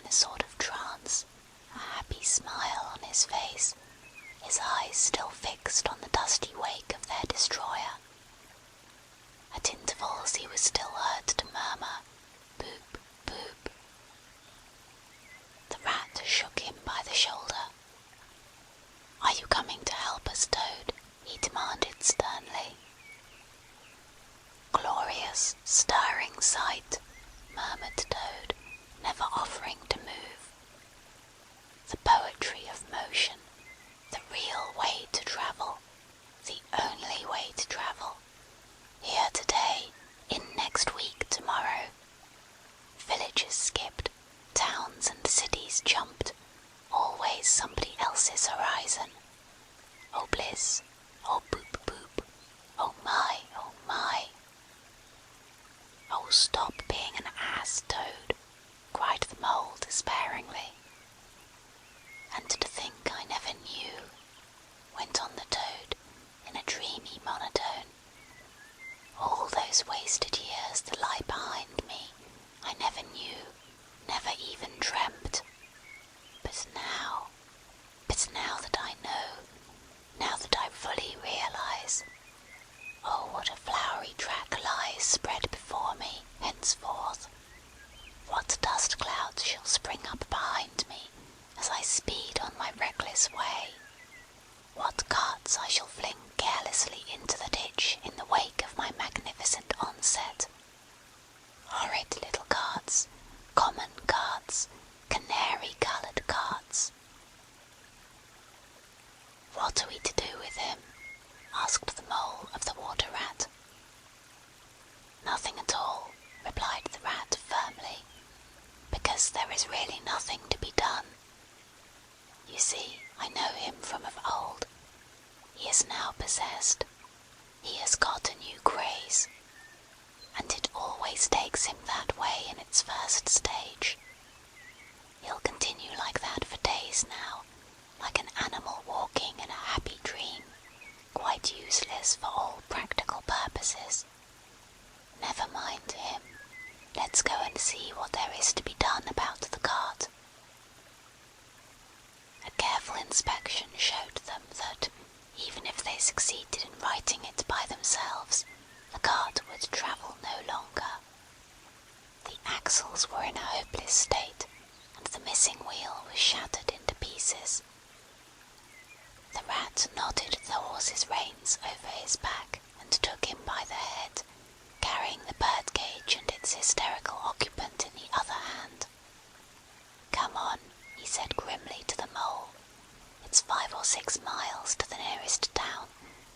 in a sort of trance, a happy smile on his face, his eyes still fixed on the dusty wake of their destroyer. At intervals he was still heard to murmur, "Boop, boop." The rat shook him by the shoulder. "Are you coming to help us, Toad?" he demanded sternly. "Glorious, stirring sight," murmured Toad, never offering to move. "The poetry of motion, the real way to travel, the only way to travel. Here today, in next week tomorrow. Villages skipped, towns and cities jumped, always somebody else's horizon. Oh bliss, oh boop boop, oh my, oh my." "Oh, stop being an ass, Toad," cried the Mole despairingly. "And to think I never knew," went on the Toad in a dreamy monotone. "All those wasted years that lie behind me, I never knew, never even dreamt. But now that I know, now that I fully realize, oh, what a flowery track lies spread before me henceforth. What dust clouds shall spring up behind me as I speed on my reckless way. What carts I shall fling carelessly into the ditch in the wake of my magnificent onset. Horrid little carts, common carts, canary-coloured carts." "What are we to do with him?" asked the Mole of the Water Rat. "Nothing at all," replied the Rat firmly, "because there is really nothing to be done. You see, I know him from of old. He is now possessed. He has got a new craze, and it always takes him that way in its first stage. He'll continue like that for days now, like an animal walking in a happy dream, quite useless for all practical purposes. Never mind him. Let's go and see what there is to be done about the cart." A careful inspection showed them that, even if they succeeded in righting it by themselves, the cart would travel no longer. The axles were in a hopeless state, and the missing wheel was shattered into pieces. The Rat knotted the horse's reins over his back and took him by the head, carrying the birdcage and its hysterical occupant in the other hand. "Come on," he said grimly to the Mole. "It's 5 or 6 miles to the nearest town,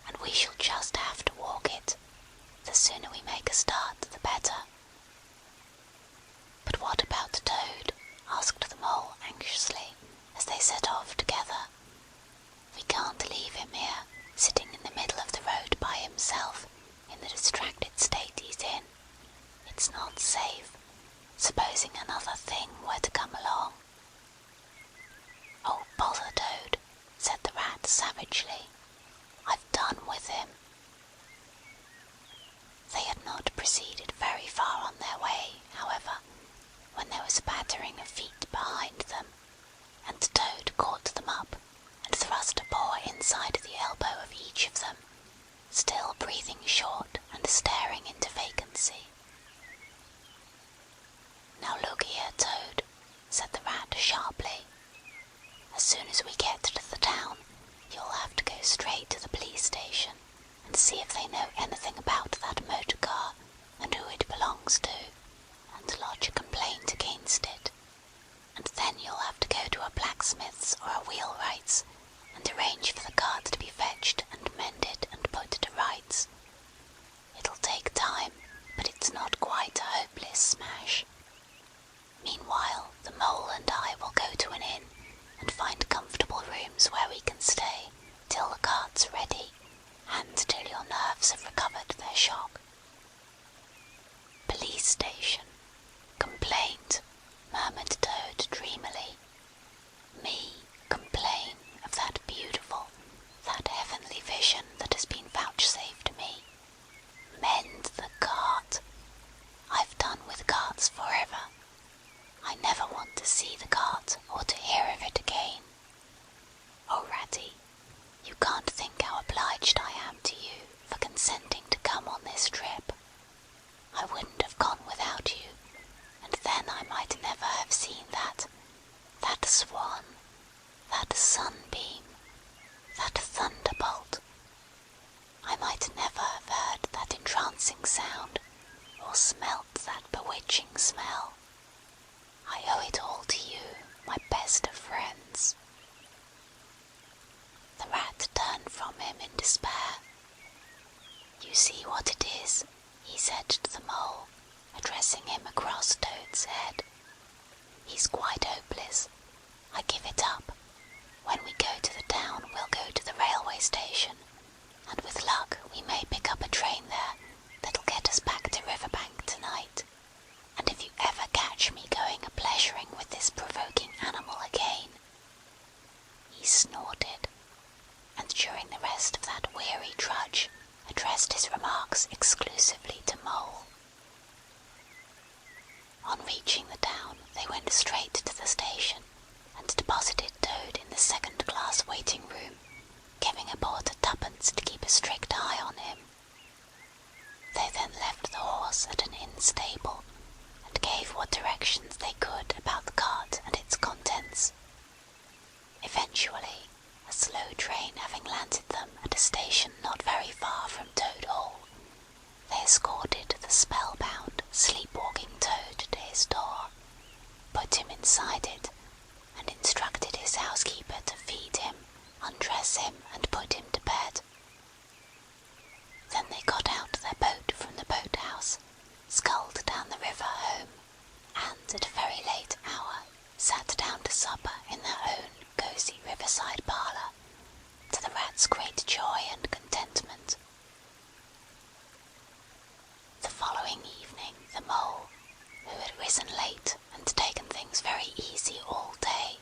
and we shall just have to walk it. The sooner we make a start, the better." "But what about Toad?" asked the Mole anxiously, as they set off together. "We can't leave him here, sitting in the middle of the road by himself, in the distracted state he's in. It's not safe. Supposing another thing were to come along." "Oh, bother Toad," said the Rat savagely. "I've done with him." They had not proceeded very far on their way, however, when there was a pattering of feet behind them, and Toad caught them up and thrust a paw inside the elbow of each of them, still breathing short and staring into vacancy. "Now look here, Toad," said the Rat sharply. "As soon as we get to the town, you'll have to go straight to the police station and see if they know anything about that motor car and who it belongs to, and lodge a complaint against it. And then you'll have to go to a blacksmith's or a wheelwright's and arrange for the cart to be fetched and mended and put to rights. It'll take time, but it's not quite a hopeless smash. Meanwhile, the Mole and I will go to an inn and find comfortable rooms where we can stay till the cart's ready, and till your nerves have recovered their shock." "Police station. Complaint," murmured Toad dreamily. "Me complain of that beautiful, that heavenly vision that has been vouchsafed me. Mend the cart. I've done with carts forever. I never want to see the beside it, and instructed his housekeeper to feed him, undress him, and put him to bed. Then they got out their boat from the boathouse, sculled down the river home, and at a very late hour sat down to supper in their own cosy riverside parlour, to the Rat's great joy and contentment. The following evening the Mole, who had risen late and taken things very easy all day,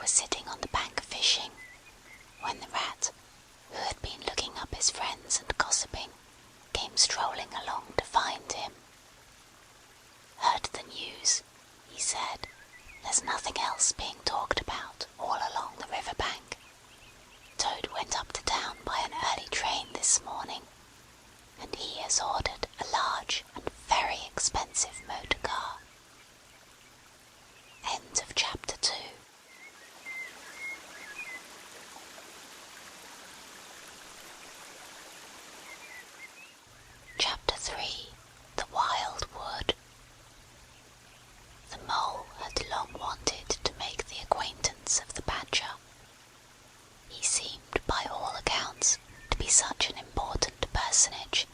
was sitting on the bank fishing, when the Rat, who had been looking up his friends and gossiping, came strolling along to find him. "Heard the news?" he said. "There's nothing else being talked about all along the river bank. Toad went up to town by an early train this morning, and he has ordered a large and very expensive motor car." End of chapter 2. Chapter 3. The Wild Wood. The Mole had long wanted to make the acquaintance of the Badger. He seemed, by all accounts, to be such an important personage,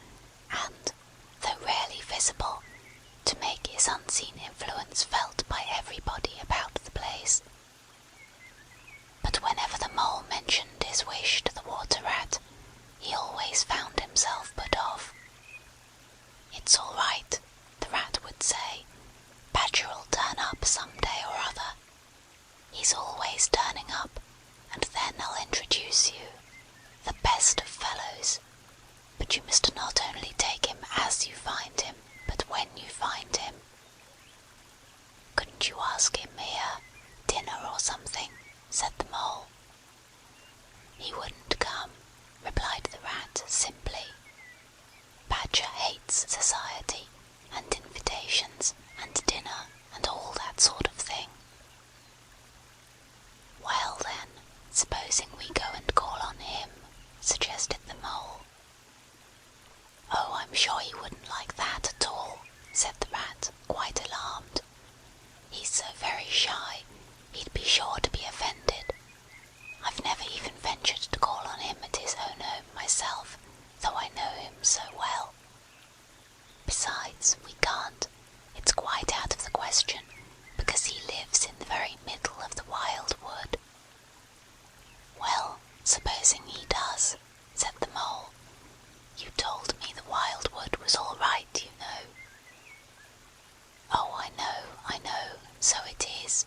and, though rarely visible, to make his unseen influence felt by everybody about the place. But whenever the Mole mentioned his wish to the Water Rat, he always found himself put off. "It's all right," the Rat would say. "Badger'll turn up some day or other. He's always turning up, and then I'll introduce you. The best of fellows. But you must not only take him as you find him, but when you find him. Couldn't you ask him here, dinner or something?" said the Mole. "He wouldn't come," replied the Rat simply. "Badger hates society, and invitations, and dinner, and all that sort of thing." "Well then, supposing we go and call on him," suggested the Mole. "Oh, I'm sure he wouldn't like that at all," said the Rat, quite alarmed. "He's so very shy, he'd be sure to be offended. I've never even ventured to call on him at his own home myself, though I know him so well. Besides, we can't. It's quite out of the question, because he lives in the very middle of the Wild Wood." "Well, supposing he does," said the Mole. "You told me the Wild Wood was all right, you know." "Oh, I know, so it is,"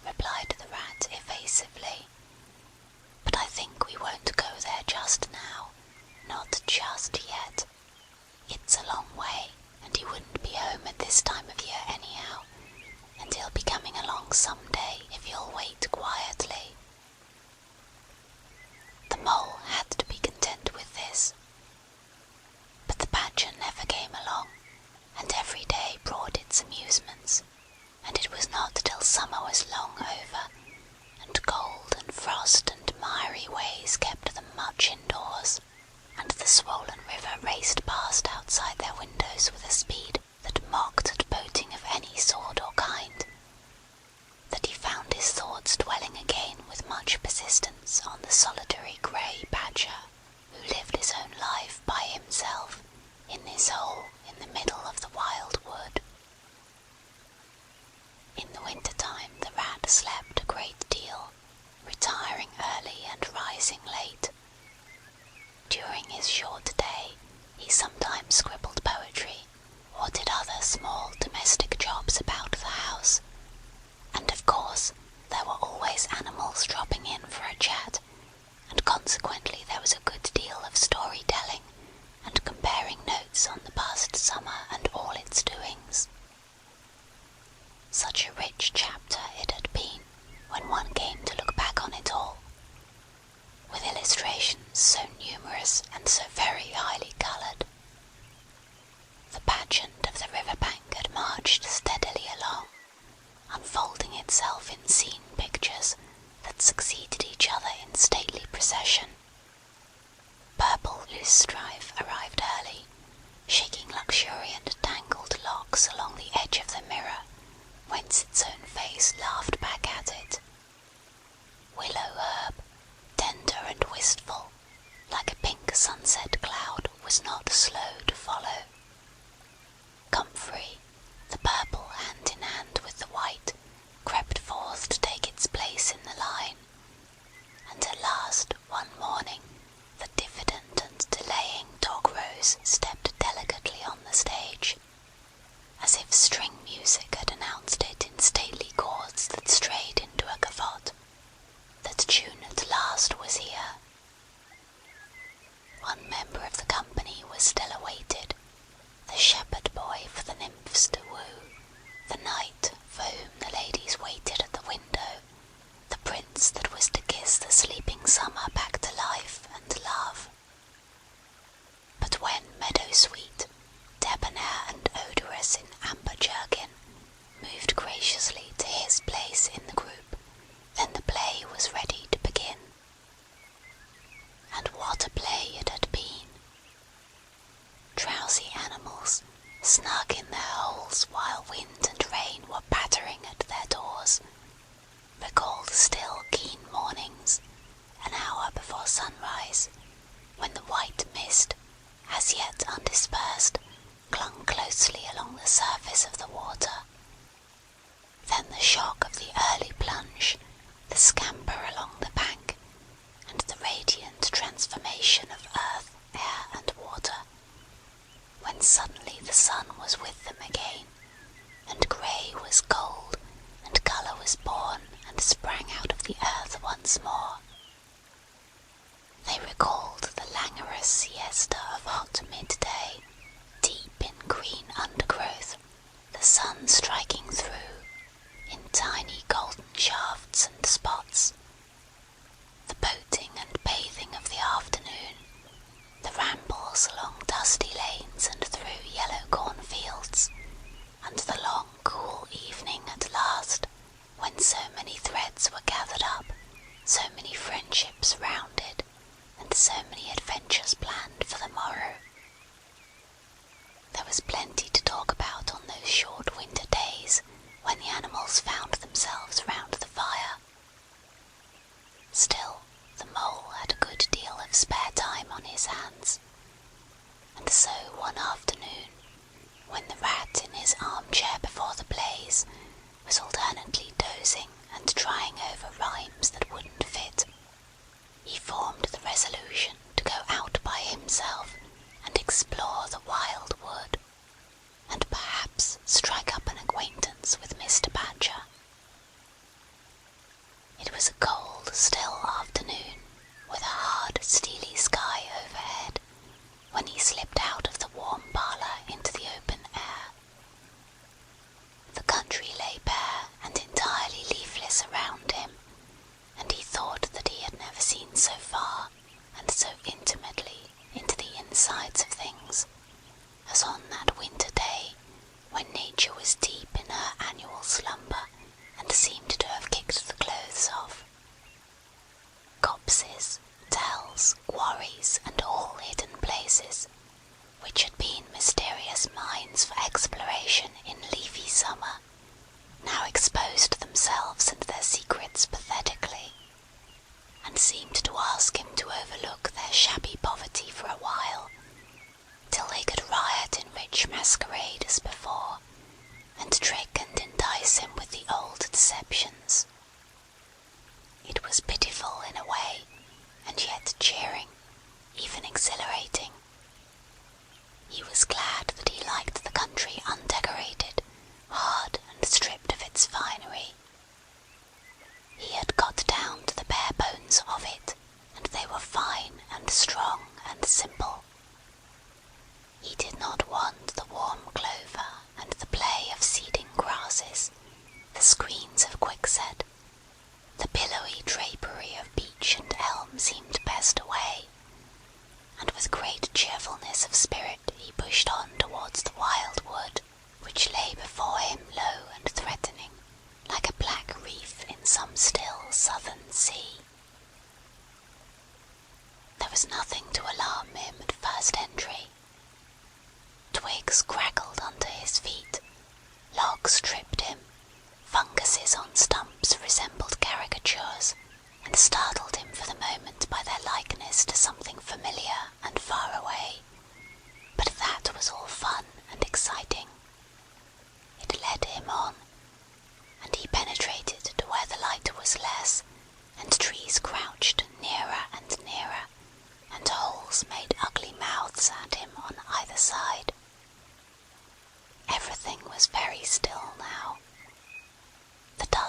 replied the Rat evasively. "But I think we won't go there just now. Not just yet. It's a long way, and he wouldn't be home at this time of year anyhow, and he'll be coming along some day if you'll wait quietly." The Mole had to be content with this. But the Badger never came along, and every day brought its amusements, and it was not till summer was long over, and cold and frost and miry ways kept them much indoors, and the swollen river raced past outside their windows with a speed that mocked at boating of any sort or kind, that he found his thoughts dwelling again with much persistence on the solitary grey Badger, who lived his own life by himself in this hole in the middle of the Wild Wood. In the winter-time the Rat slept a great deal, retiring early and rising late. During his short day he sometimes scribbled poetry, or did other small domestic jobs about the house, and of course there were always animals dropping in for a chat, and consequently there was a good deal of story-telling, and comparing notes on the past summer and all its doings. Such a rich chapter it had been when one came to look back on it all, with illustrations so numerous and so very highly coloured. The pageant of the river bank had marched steadily along, unfolding itself in scene pictures that succeeded each other in stately procession. Purple Loosestrife arrived early, shaking luxuriant tangled locks along the edge of the mirror, whence its own face laughed back at it. Willow herb, tender and wistful, like a pink sunset cloud, was not slow to follow. Comfrey, the purple hand in hand with the white, crept forth to take its place in the line, and at last, one morning, the diffident and delaying Dog-Rose stepped delicately on the stage, as if string music had announced it in stately chords that strayed into a gavotte. That tune at last was here. One member of the company was still awaited, the shepherd boy for the nymphs to woo, the knight for whom the ladies waited at the window, the prince that was to kiss the sleeping summer back to life and love. But when Meadowsweet, debonair and odorous in amber jerkin, moved graciously to his place in the group, then the play was ready to begin. And what a play it had been! Drowsy animals, snug in their holes while wind and rain were battering at their doors, recalled still keen mornings, an hour before sunrise, when the white mist, as yet undispersed, clung closely along the surface of the water. Then the shock of the early plunge, the scamper along the bank, and the radiant transformation of earth, air, and water, when suddenly the sun was with them again, and grey was gold, and colour was born and sprang out of the earth once more. They recalled the languorous siesta of hot midday, deep in green undergrowth, the sun striking through, in tiny golden shafts and spots, the boating and bathing of the afternoon, the rambles along dusty lanes and through yellow cornfields, and the long cool evening at last, when so many threads were gathered up, so many friendships rounded, and so many adventures planned for the morrow. There was plenty to talk about on those short winter days when the animals found themselves round the fire. Still, the mole had a good deal of spare time on his hands, and so one afternoon, when the rat in his armchair before the blaze was alternately dozing and trying over rhymes that wouldn't fit, he formed the resolution to go out by himself and explore the wild wood, and perhaps strike up an acquaintance with Mr. Badger. It was a cold, still afternoon, with a hard, steely sky overhead, when he slipped out of the warm parlour into the open air. The country lay bare and entirely leafless around him, and he thought that he had never seen so far and so intimately into the insides of things as on that winter day when nature was deep in her annual slumber and seemed to have kicked the clothes off. Copses, dells, quarries, and all hidden places, which had been mysterious mines for exploration in leafy summer, now exposed themselves and their secrets pathetically, and seemed to ask him to overlook their shabby poverty for a while, till they could riot in rich masquerade as before, and trick and entice him with the old deceptions. It was pitiful in a way, and yet cheering, even exhilarating. He was glad that he liked the country undecorated, hard and stripped of its finery. He had got down to the bare bones of it, and they were fine and strong and simple. He did not want the warm clover and the play of seeding grasses, the screens of quickset. The pillowy drapery of beech and elm seemed best away, and with great cheerfulness of spirit he pushed on towards the wild wood, which lay before him low and threatening, like a black reef in some still southern sea. There was nothing to alarm him at first entry. Twigs crackled under his feet, logs tripped him,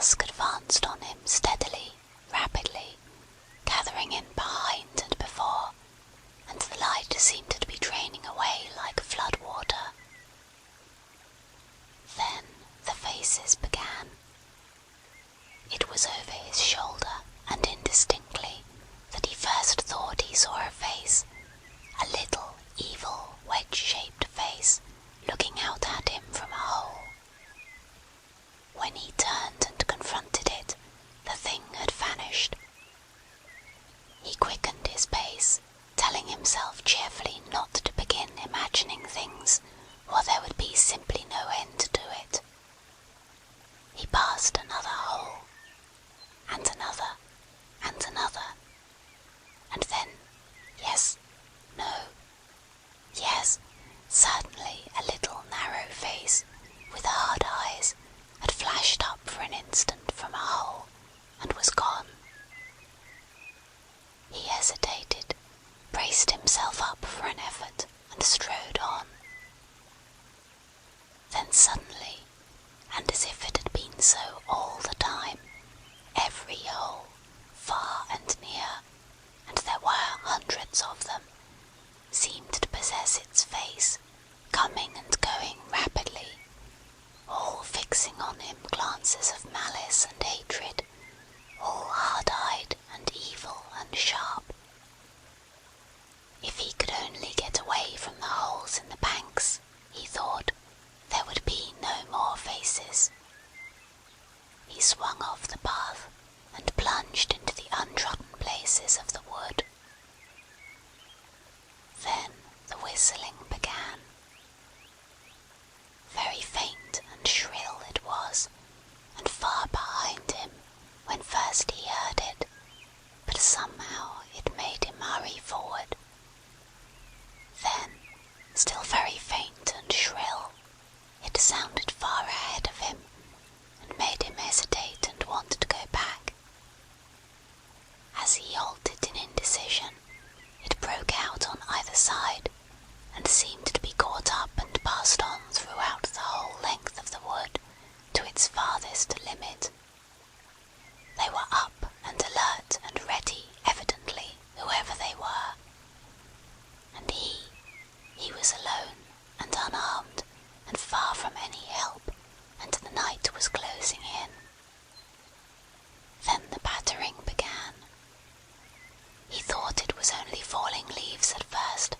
dusk advanced on him steadily, rapidly, gathering in behind and before, and the light seemed to be draining away like flood water. Then the faces began. It was over his shoulder, and indistinctly, that he first thought he saw a face, a little, evil, wedge-shaped face, looking out at him from a hole. When he turned and confronted it, the thing had vanished. He quickened his pace, telling himself cheerfully not to begin imagining things, or there would be simply no end to it. He passed another hole, and another, and another, and then, yes, no, yes, certainly a little narrow face with hard eyes had flashed up for an instant from a hole and was gone. He hesitated, braced himself up for an effort, and strode on. Then suddenly, and as if it had been so all the time, every hole, far and near, and there were hundreds of them, seemed to possess its face, coming and going rapidly, all fixing on him glances of malice and hatred, all hard-eyed and evil and sharp. If he could only get away from the holes in the banks, he thought, there would be no more faces. He swung off the path and plunged into the untrodden places of the wood. Then the whistling began. Very faint and shrill it was, and far behind him when first he heard it, but somehow it made him hurry forward. Then, still very faint and shrill, it sounded far ahead of him, and made him hesitate and want to go back. As he halted in indecision, it broke out on either side, and seemed to be caught up and passed on throughout the whole length of the wood to its farthest limit. They were up and alert and ready, evidently, whoever they were. And he was alone and unarmed, and far from any help, and the night was closing in. Then the battering began. He thought it was only falling leaves at first,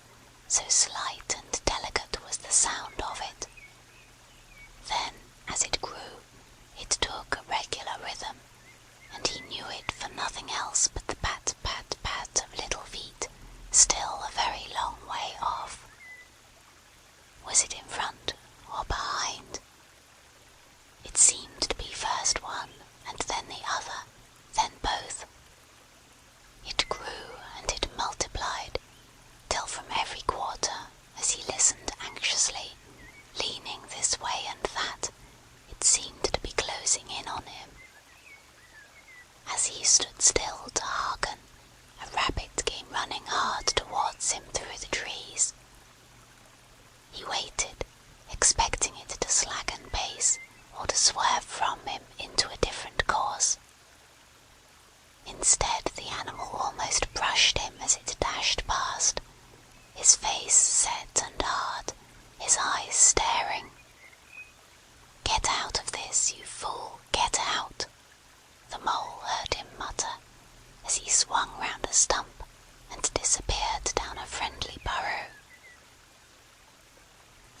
so slight and delicate was the sound of it. Then, as it grew, it took a regular rhythm, and he knew it for nothing else but the pat, pat, pat of little feet, still a very long way off. Was it in front or behind? It seemed to be first one, and then the other, then both. It grew and it multiplied, till from every quarter, as he listened anxiously, leaning this way and that, it seemed to be closing in on him. As he stood still to hearken, a rabbit came running hard towards him through the trees. He waited, expecting it to slacken pace, or to swerve from him into a different course. Instead, the animal almost brushed him as it dashed past, his face set and hard, his eyes staring. "Get out of this, you fool, get out!" the mole heard him mutter, as he swung round a stump and disappeared down a friendly burrow.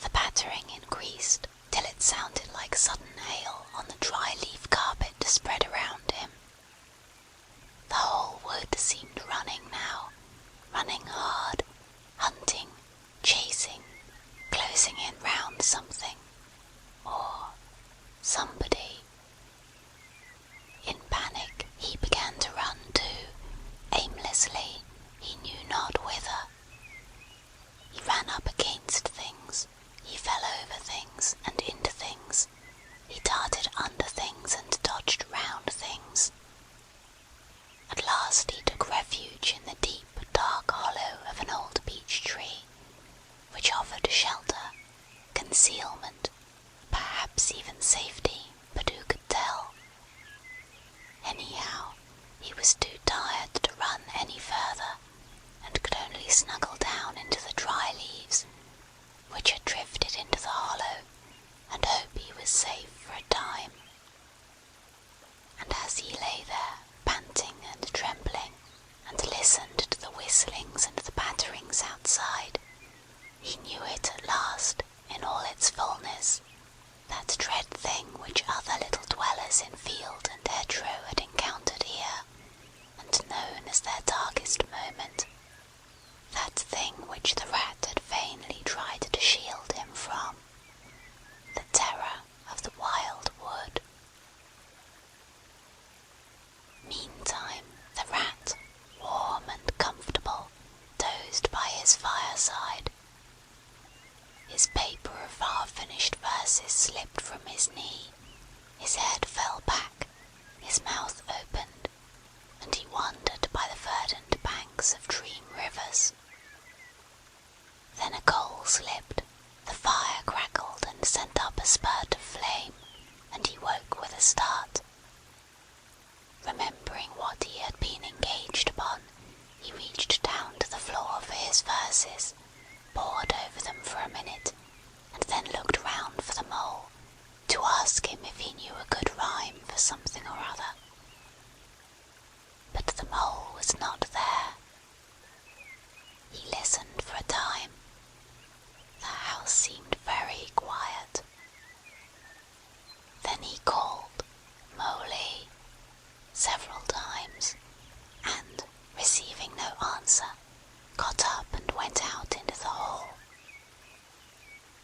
The battering increased till it sounded like sudden hail on the dry leaf carpet He was too tired to run any further, and could only snuggle down into the dry leaves, which had drifted into the hollow, and hope he was safe for a time. And as he lay there, panting and trembling, and listened to the whistlings and the patterings outside, he knew it at last, in all its fullness, that dread thing which other little dwellers in field and hedgerow had encountered here, and known as their darkest moment, that thing which the rat had vainly tried to shield him from, the terror of the wild wood. Meantime, the rat, warm and comfortable, dozed by his fireside. His paper of half-finished verses slipped from his knee, his head fell back, his mouth opened, and he wandered by the verdant banks of dream rivers. Then a coal slipped, the fire crackled and sent up a spurt of flame, and he woke with a start. Remembering what he had been engaged upon, he reached down to the floor for his verses, pored over them for a minute, and then looked round for the mole, to ask him if he knew a good rhyme for something or other. But the mole was not there. He listened for a time. The house seemed very quiet. Then he called, "Moly," several times, and, receiving no answer, got up and went out into the hall.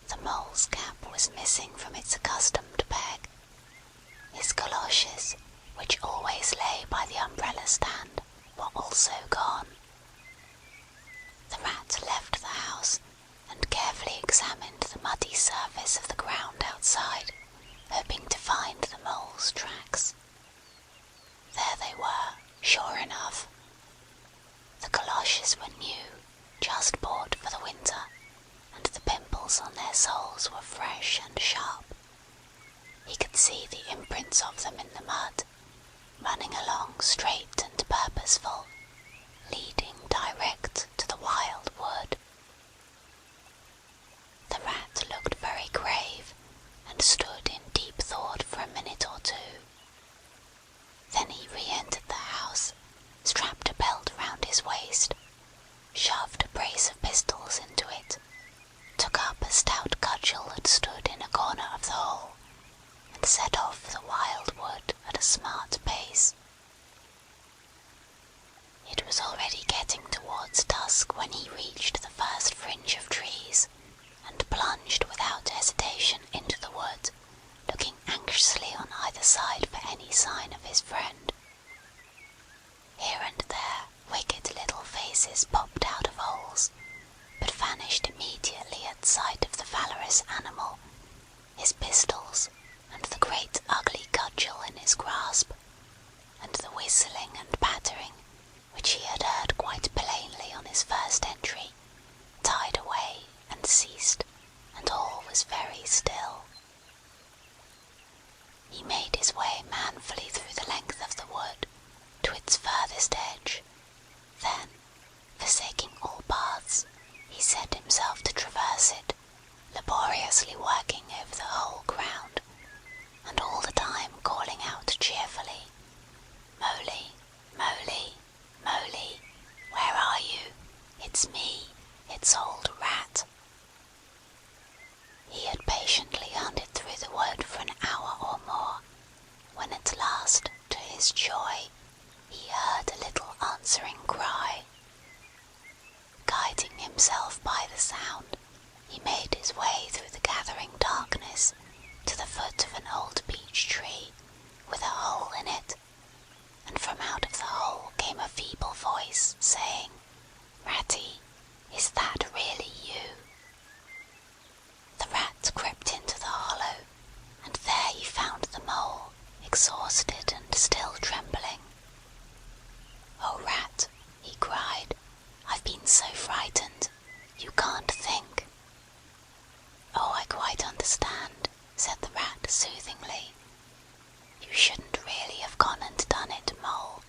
The mole's cap was missing from its accustomed peg. His goloshes, which always lay by the umbrella stand, were also gone. The rat left the house and carefully examined the muddy surface of the ground outside, hoping to find the mole's tracks. There they were, sure enough. The goloshes were new, just bought for the winter, and the pimples on their soles were fresh and sharp. He could see the imprints of them in the mud, running along straight and purposeful, leading direct to the wild wood. The rat looked very grave, and stood in deep thought for a minute or two. Then he re-entered the house, strapped a belt round his waist, shoved a brace of pistols into it, took up a stout cudgel that stood in a corner of the hole, and set off for the wild wood at a smart pace. It was already getting towards dusk when he reached the first fringe of trees, and plunged without hesitation into the wood, looking anxiously on either side for any sign of his friend. Here and there wicked little faces popped out of holes, but vanished immediately at sight of the valorous animal, his pistols, and the great ugly cudgel in his grasp, and the whistling and pattering, which he had heard quite plainly on his first entry, died away and ceased, and all was very still. He made his way manfully through the length of the wood, to its furthest edge. Then, forsaking all paths, he set himself to traverse it, laboriously working over the whole ground, and all the time calling out cheerfully, "Moly, Moly, Moly, where are you? It's me, it's old Rat." He had patiently hunted through the wood for an hour or more, when at last, to his joy, he heard a little answering cry. Guiding himself by the sound, he made his way through the gathering darkness to the foot of an old beech tree with a hole in it, and from out of the hole came a feeble voice saying, "Ratty, is that really you?" The rat crept into the hollow, and there he found the mole, exhausted and still trembling. "Oh, Rat," he cried, "I've been so frightened, you can't think." "Oh, I quite understand," said the rat soothingly. "You shouldn't really have gone and done it, Mole.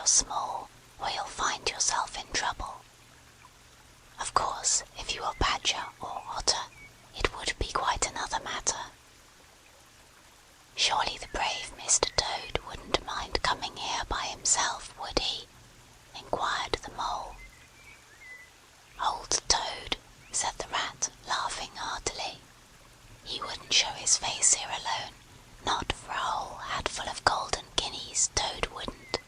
you're small, or you'll find yourself in trouble. Of course, if you were badger or otter, it would be quite another matter. Surely the brave Mr. Toad wouldn't mind coming here by himself, would he? Inquired the Mole. Old Toad, said the Rat, laughing heartily. He wouldn't show his face here alone, not for a whole hatful of golden guineas, Toad wouldn't.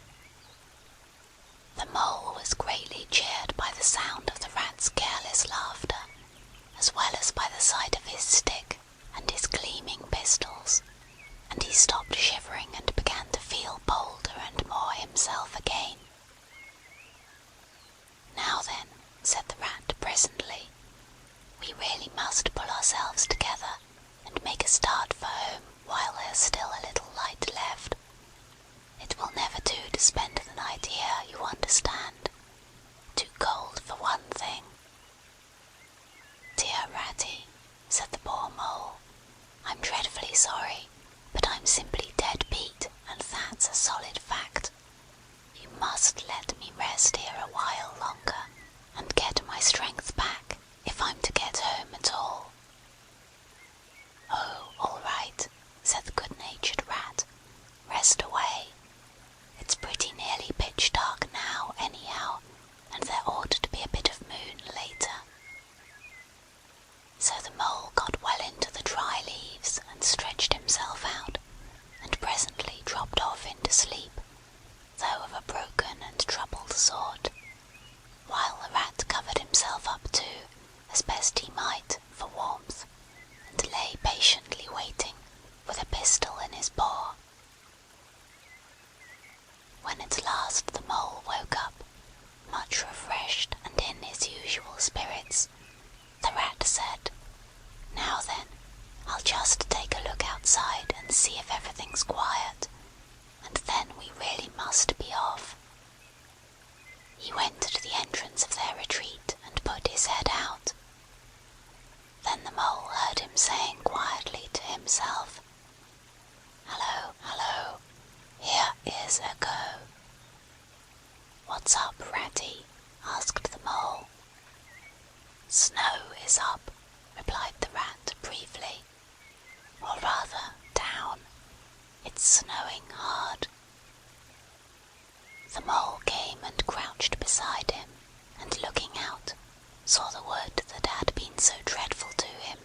The Mole was greatly cheered by the sound of the Rat's careless laughter, as well as by the sight of his stick and his gleaming pistols, and he stopped shivering and began to feel bolder and more himself again. Now then, said the Rat presently, we really must pull ourselves together and make a start for home while there's still a little light left. It will never do to spend the night here, you understand. Too cold for one thing. Dear Ratty, said the poor Mole, I'm dreadfully sorry, but I'm simply dead beat, and that's a solid fact. You must let me rest here a while longer, and get my strength back, if I'm to get home at all. Oh, all right, said the good-natured Rat. Rest away. It's pretty nearly pitch dark now, anyhow, and there ought to be a bit of moon later. So the Mole got well into the dry leaves and stretched himself out, and presently dropped off into sleep, though of a broken and troubled sort, while the Rat covered himself up too, as best he might, for warmth, and lay patiently waiting, with a pistol in his paw. When at last the Mole woke up, much refreshed and in his usual spirits, the Rat said, Now then, I'll just take a look outside and see if everything's quiet, and then we really must be off. He went to the entrance of their retreat and put his head out. Then the Mole heard him saying quietly to himself, Hello, hello, here is a go. What's up, Ratty? Asked the Mole. Snow is up, replied the Rat briefly. Or rather, down. It's snowing hard. The Mole came and crouched beside him, and looking out, saw the wood that had been so dreadful to him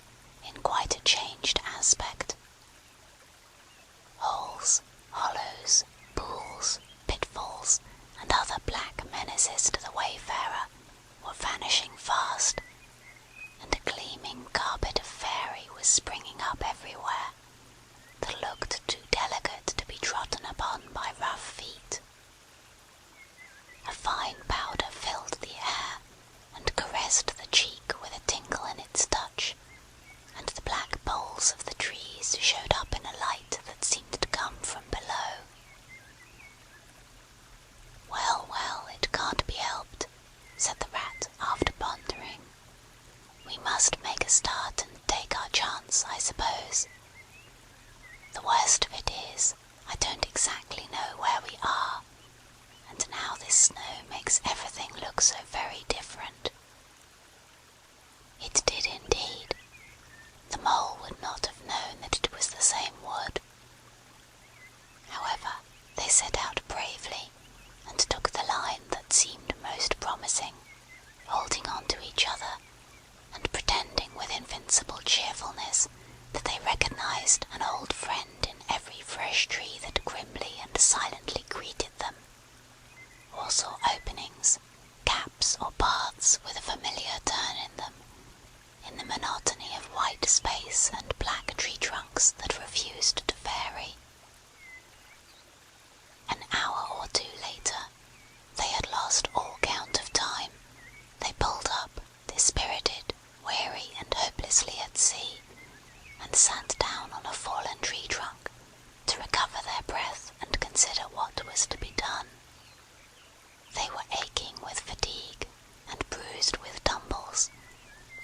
in quite a changed aspect. Holes, hollows, pools, pitfalls, and other black menaces to the wayfarer were vanishing fast, and a gleaming carpet of fairy was springing up everywhere, that looked too delicate to be trodden upon by rough feet. A fine powder filled the air, and caressed the cheek with a tinkle in its touch, and the black boles of the trees showed up in a light that seemed to come from below. Well, well, it can't be helped, said the Rat after pondering. We must make a start and take our chance, I suppose. The worst of it is, I don't exactly know where we are, and now this snow makes everything look so very different. It did indeed. The Mole would not have known that it was the same wood. However, they set out bravely, and took the line that seemed most promising, holding on to each other, and pretending with invincible cheerfulness that they recognized an old friend in every fresh tree that grimly and silently greeted them, or saw openings, gaps or paths with a familiar turn in them, in the monotony of white space and black tree trunks that refused to vary. An hour or two later, they had lost all count of time. They pulled up, dispirited, weary, and hopelessly at sea, and sat down on a fallen tree trunk to recover their breath and consider what was to be done. They were aching with fatigue and bruised with tumbles.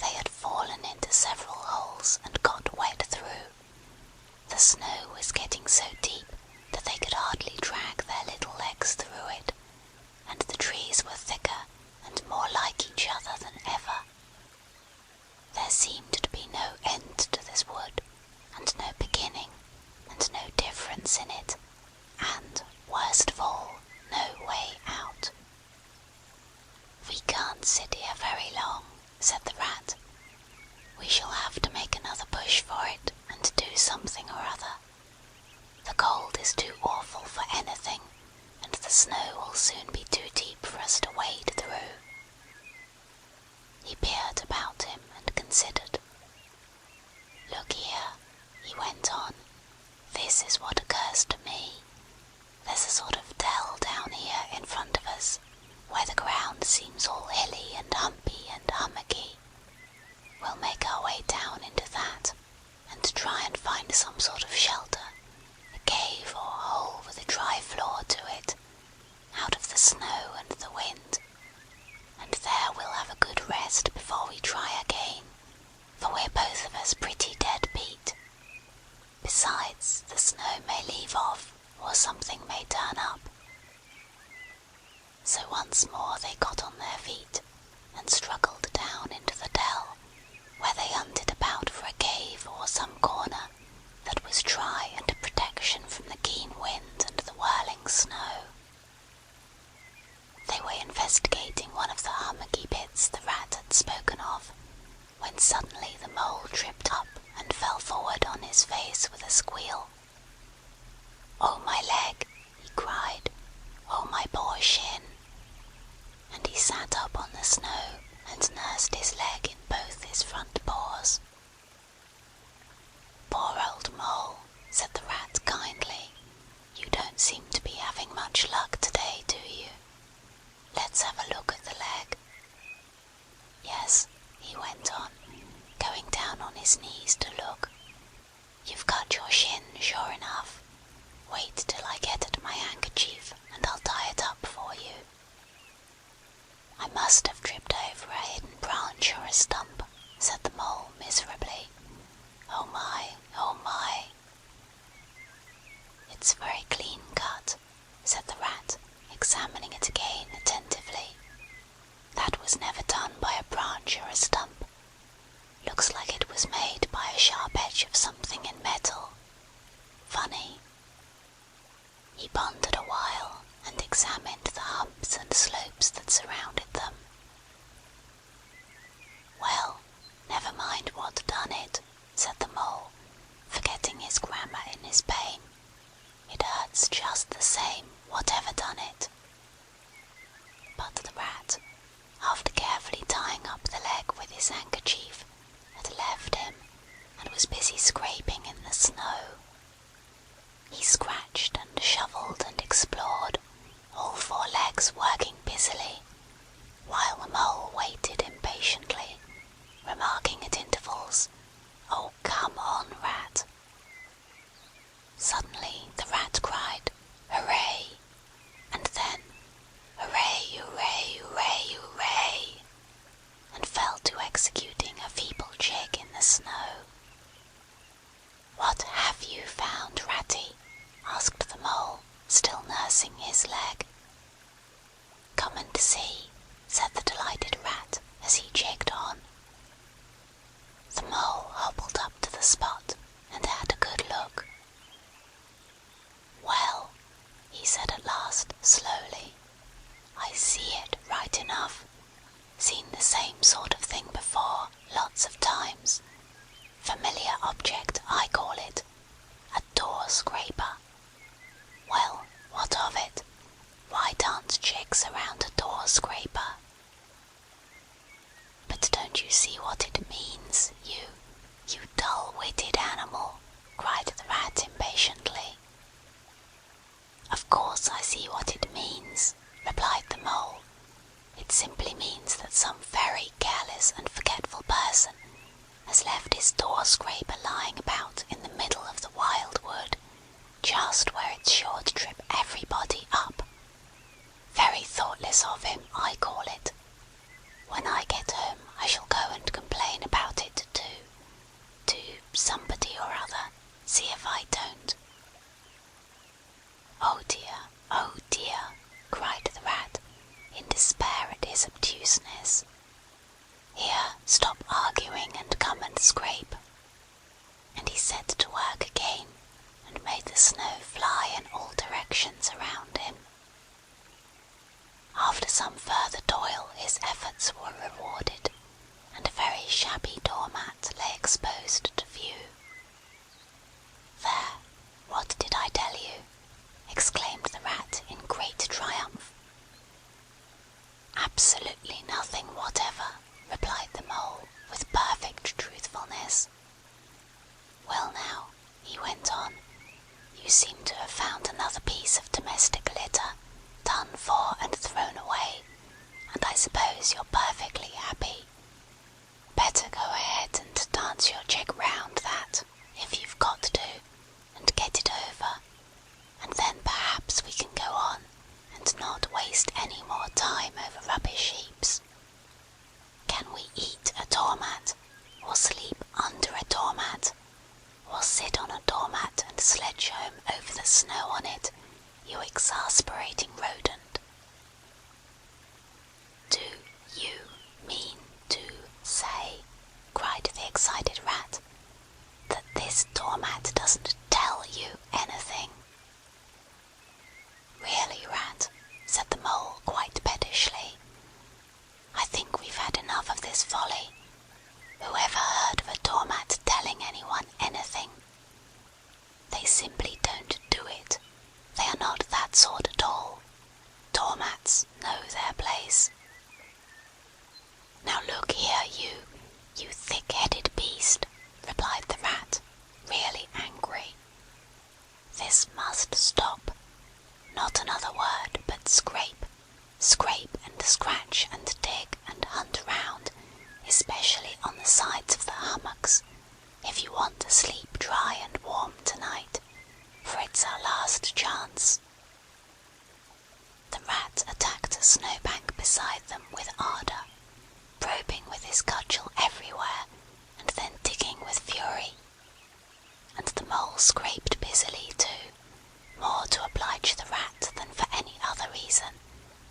They had fallen into several holes and got wet through. The snow was getting so said the rat. "We shall have to make another push for it, and do something or other. The cold is too awful for anything, and the snow will soon be too deep for us to wade through." He peered about him and considered. "Look here," he went on. "This is what occurs to me. There's a sort of dell down here in front of us, where the ground seems all hilly and humpy and hummocky. We'll make our way down into that, and try and find some sort of shelter, a cave or a hole with a dry floor to it, out of the snow and the wind, and there we'll have a good rest before we try again, for we're both of us pretty dead beat. Besides, the snow may leave off, or something may turn up." So once more they got on their feet, and struggled down into the dell, where they hunted about for a cave or some corner that was dry and a protection from the keen wind and the whirling snow. They were investigating one of the hummocky bits the rat had spoken of, when suddenly the mole tripped up and fell forward on his face with a squeal. "Oh, my leg!" he cried. "Oh, my poor shin!" And he sat up on the snow and nursed his leg in both his front paws. "Poor old mole," said the rat kindly. "You don't seem to be having much luck today, do you? Let's have a look at the leg." "Yes," he went on, going down on his knees to look. "You've cut your shin, sure enough. Wait till I get at my handkerchief, and I'll tie it up for you." "I must have tripped over a hidden branch or a stump," said the mole miserably. "Oh my, oh my!" "It's very clean cut," said the rat, examining it again attentively. "That was never done by a branch or a stump. Looks like it was made by a sharp edge of something in metal. Funny." He pondered a while and examined the humps and slopes that surrounded them. "Well, never mind what done it," said the mole, forgetting his grammar in his pain. "It hurts just the same, whatever done it." But the rat, after carefully tying up the leg with his handkerchief, had left him and was busy scraping in the snow. He scratched and shovelled and explored, all four legs working busily, while the mole waited impatiently, remarking at intervals, "Oh, come on, rat." Suddenly the rat cried, "Hooray!" and then, "Hooray, hooray, hooray, hooray!" and fell to executing a feeble jig in the snow. "What have you found, Ratty?" asked the mole, still nursing his leg. "Come and see," said the delighted rat as he jigged on. The mole hobbled up to the spot and had a good look. "Well," he said at last, slowly, "I see it right enough. Seen the same sort of thing before, lots of times. Familiar object, I call it. A door scraper. Well, what of it? Why dance jigs around a door scraper?" "But don't you see what it means, you dull-witted animal?" cried the rat impatiently. "Of course I see what it means," replied the mole. "It simply means that some very careless and forgetful person has left his door scraper lying about in the middle of the wild wood, just where it's sure to trip everybody up. Very thoughtless of him, I call it. When I get home I shall go and complain about it to somebody or other, see if I don't." "Oh dear," cried the rat, in despair at his obtuseness. "Here, stop arguing and come and scrape." And he set to work again and made the snow fly in all directions around him. After some further toil his efforts were rewarded, and a very shabby doormat lay exposed to view. "There, what did I tell you?" exclaimed the Rat in great triumph. "Absolutely nothing whatever," replied the Mole with perfect truthfulness. "Well now," he went on, "you seem to have found another piece of domestic litter, done for and thrown away, and I suppose you're perfectly happy. Better go ahead and dance your jig round that, if you've got to, and get it over, and then perhaps we can go on and not waste any more time over rubbish heaps. Can we eat a doormat, or sleep under a doormat, or sit on a doormat and sledge home over the snow on it, you exasperating rodent?" "Do you mean to say," cried the excited Rat, "that this doormat doesn't tell you anything?" "Really, Rat," said the Mole quite pettishly, "I think we've had enough of this folly. Who ever heard of a doormat telling anyone anything? They simply don't do it. They are not that sort at all. Doormats know their place." "Now look here, you thick-headed beast," replied the Rat, really angry. "This must stop. Not another word, but scrape, scrape and scratch and dig and hunt round, especially on the sides of the hummocks, if you want to sleep dry and warm tonight, for it's our last chance." The Rat attacked a snowbank beside them with ardour, probing with his cudgel everywhere, and then digging with fury. And the Mole scraped busily too, more to oblige the Rat than for any other reason,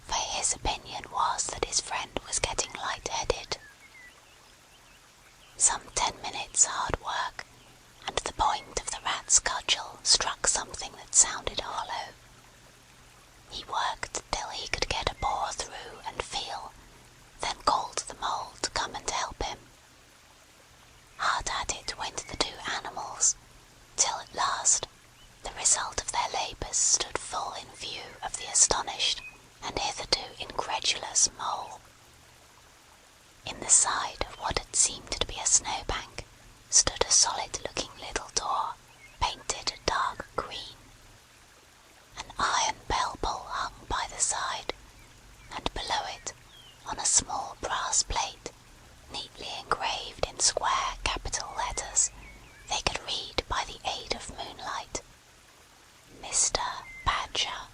for his opinion was that his friend was getting light-headed. Some 10 minutes' hard work, and the point of the Rat's cudgel struck something that sounded hollow. He worked till he could get a bore through and feel, then called the Mole to come and help him. Hard at it went the two animals, till at last the result of their labours stood full in view of the astonished and hitherto incredulous Mole. In the side of what had seemed to be a snowbank stood a solid-looking little door, painted a dark green. An iron bell-pull hung by the side, and below it, on a small brass plate, neatly engraved in square capital letters, they could read by the aid of moonlight, "Mr. Badger."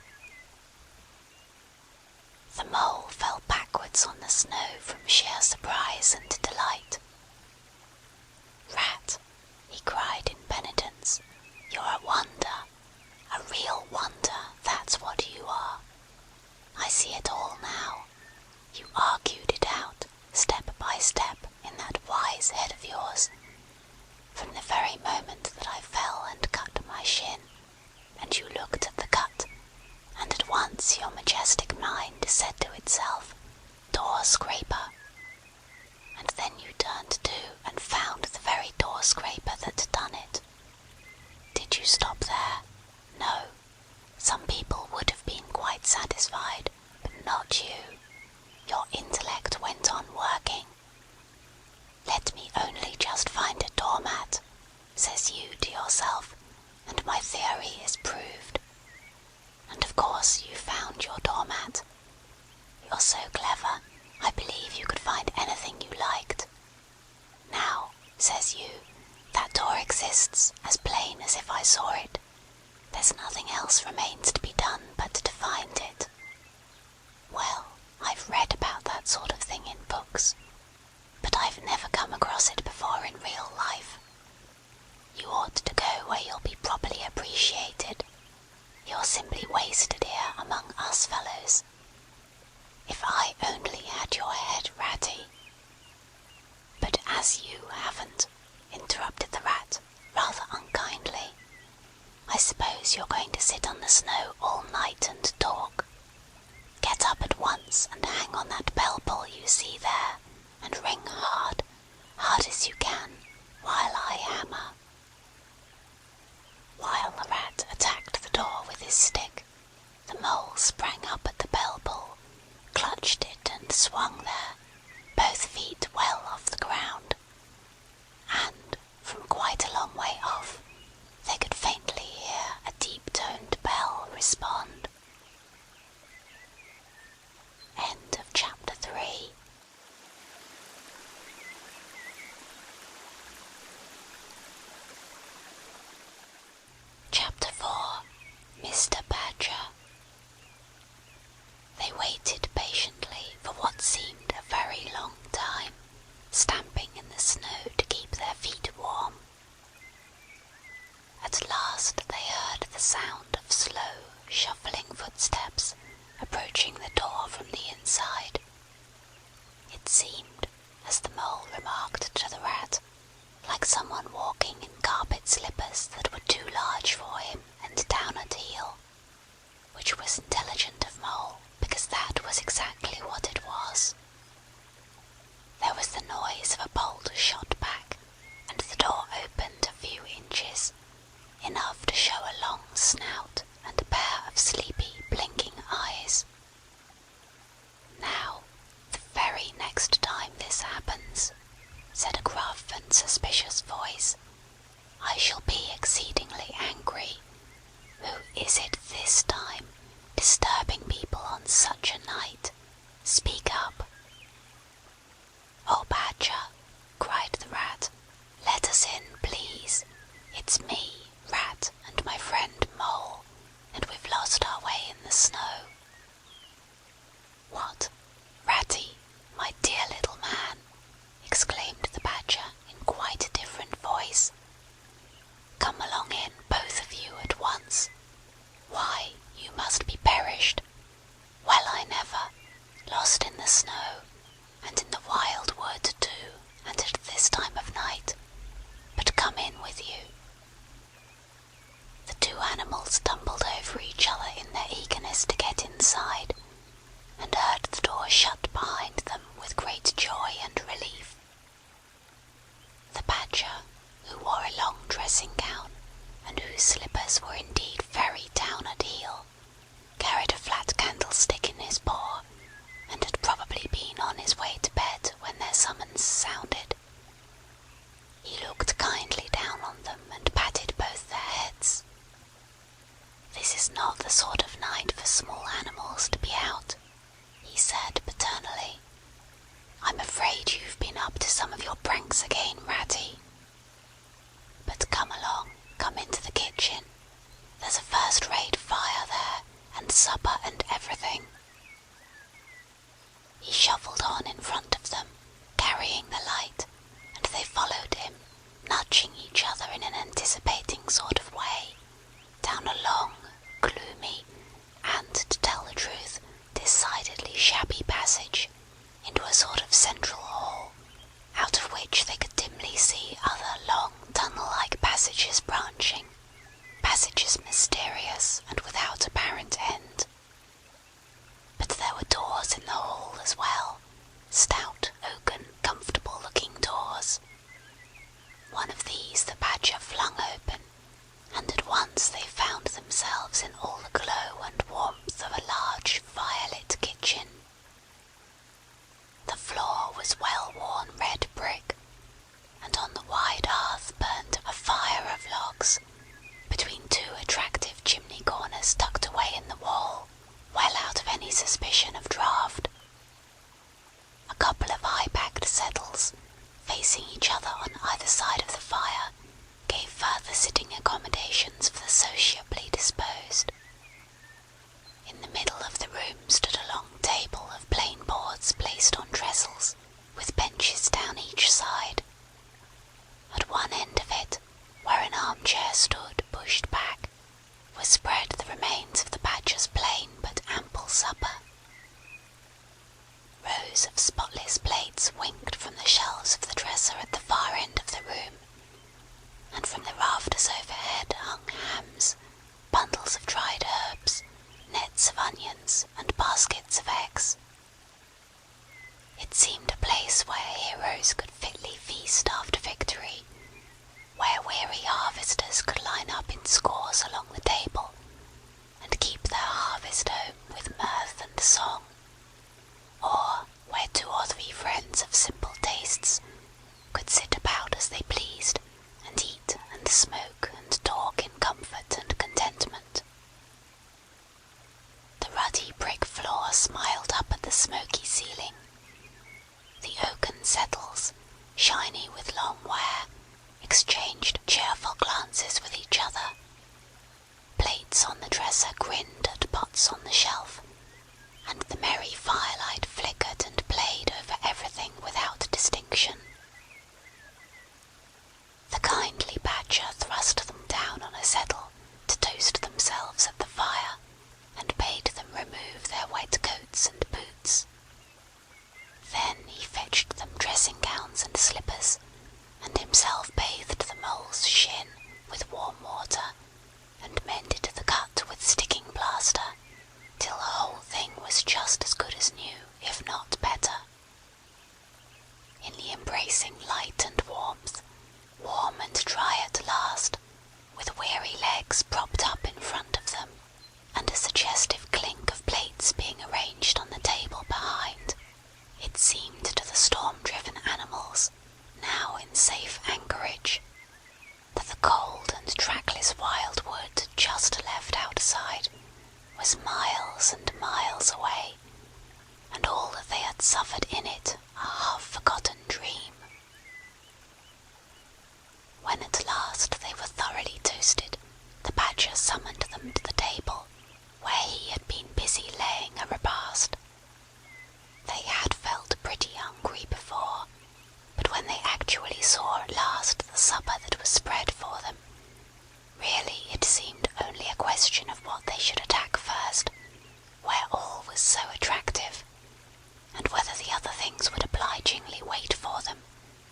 The Mole fell backwards on the snow from sheer surprise and delight. "Rat," he cried in penitence, "you're a wonder, a real wonder, that's what you are. I see it all now. You argued it out, step by step, in that wise head of yours, from the very moment that I fell and cut my shin, and you looked at the cut, and at once your majestic mind said to itself, 'Door-scraper,' and then you turned to and found the very door-scraper that had done it. Did you stop there? No. Some people would have been quite satisfied, but not you. Your intellect went on working. 'Let me only just find a doormat,' says you to yourself, 'and my theory is proved.' And of course you found your doormat. You're so clever, I believe you could find anything you liked. 'Now,' says you, 'that door exists, as plain as if I saw it. There's nothing else remains to be done but to find it.' Well, I've read about that sort of thing in books, but I've never come across it before in real life. You ought to go where you'll be properly appreciated. You're simply wasted here among us fellows. If I only had your head, Ratty—" "But as you haven't," interrupted the Rat, rather unkindly, "I suppose you're going to sit on the snow all night and talk. Get up at once and hang on that bell-pull you see there, and ring hard, touched it and swung there, both feet well off the ground, and from quite a long way off they could faintly hear a deep-toned bell respond. End of chapter 3. Chapter 4. Mr. Badger. They waited patiently for what seemed a very long time, stamping in the snow to keep their feet warm. At last they heard the sound of slow, shuffling footsteps approaching the door from the inside. It seemed, as the Mole remarked to the Rat, like someone walking in carpet slippers that were too large for him and down at heel, which was intelligent of Mole, because that was exactly what it was. There was the noise of a bolt shot back, and the door opened a few inches, enough to show a long snout and a pair of sleepy, blinking eyes. "Now, the very next time this happens," said a gruff and suspicious voice, "I shall be exceedingly angry. Who is it this time, disturbing people on such a night? Speak up." "Oh, Badger," cried the Rat, "let us in, please. It's me, Rat, and my friend Mole, and we've lost our way in the snow." "What, Ratty, my dear little man," exclaimed the Badger in quite a different voice. "Come along in, both of you, at once. Why, you must be perished. Well, I never. Lost in the snow, and in the wild wood too, and at this time of night. But come in with you." The two animals stumbled over each other in their eagerness to get inside, and heard the door shut behind them with great joy and relief. The Badger, who wore a long dressing gown, and whose slippers were indeed very down at heel, carried a flat candlestick in his paw, and had probably been on his way to bed when their summons sounded. He looked kindly down on them and patted both their heads. "This is not the sort of night for small animals to be out," he said paternally. "I'm afraid you've been up to some of your pranks again, Ratty. But come along, come into the kitchen. There's a first-rate fire there, and supper and everything." He shuffled on in front of them, carrying the light, and they followed him, nudging each other in an anticipating sort of way, down a long, gloomy, and, to tell the truth, decidedly shabby passage, into a sort of central hall, out of which they could dimly see other long tunnel-like passages branching, passages mysterious and without apparent end. But there were doors in the hall as well, stout, oaken, comfortable-looking doors. One of these the Badger flung open, and at once they found themselves in all the glow and warmth of a large firelit kitchen. The floor was well-worn red brick, and on the wide hearth burnt a fire of logs, between two attractive chimney corners tucked away in the wall, well out of any suspicion of draught. A couple of high-backed settles, facing each other on either side of the fire, gave further sitting accommodations for the sociably disposed. In the middle of the room stood a long table of plain boards placed on trestles, with benches down each side. At one end of it, where an armchair stood pushed back, were spread the remains of the Badger's plain but ample supper. Rows of spotless plates winked from the shelves of the dresser at the far end of the room, and from the rafters overhead hung hams, bundles of dried herbs, nets of onions, and baskets of eggs. It seemed a place where heroes could fitly feast after victory, where weary harvesters could line up in scores along the table, and keep their harvest home with mirth and song, shiny with long wear, exchanged cheerful glances with each other. Plates on the dresser grinned at pots on the shelf, and the merry firelight flickered and played over everything without distinction. The kindly badger thrust them down on a settle to toast themselves at the fire, and bade them remove their wet coats and boots. Then he fetched them dressing gowns and slippers, and himself bathed the mole's shin with warm water, and mended the cut with sticking plaster, till the whole thing was just as good as new, if not better. In the embracing light and warmth, warm and dry at last, with weary legs propped up in front of them, and a suggestive clink of plates being arranged on the table behind, it seemed to the storm-driven animals, now in safe anchorage, that the cold and trackless wild wood just left outside was miles and miles away, and all that they had suffered in it a half-forgotten dream. When at last they were thoroughly toasted, the badger summoned them to the table, where he had been busy laying a repast. They had felt pretty hungry before, but when they actually saw at last the supper that was spread for them, really it seemed only a question of what they should attack first, where all was so attractive, and whether the other things would obligingly wait for them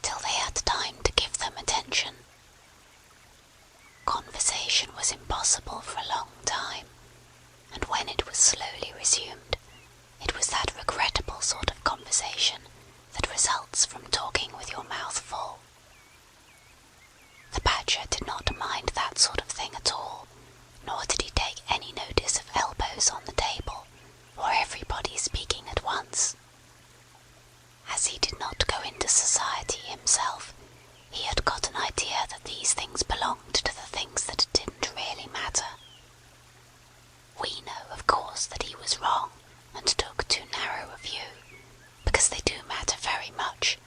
till they had time to give them attention. Conversation was impossible for a long time, and when it was slowly resumed, it was that regrettable sort of conversation that results from talking with your mouth full. The badger did not mind that sort of thing at all, nor did he take any notice of elbows on the table, or everybody speaking at once. As he did not go into society himself, he had got an idea that these things belonged to the things that didn't really matter. We know, of course, that he was wrong, and took too narrow a view, because they do matter very much,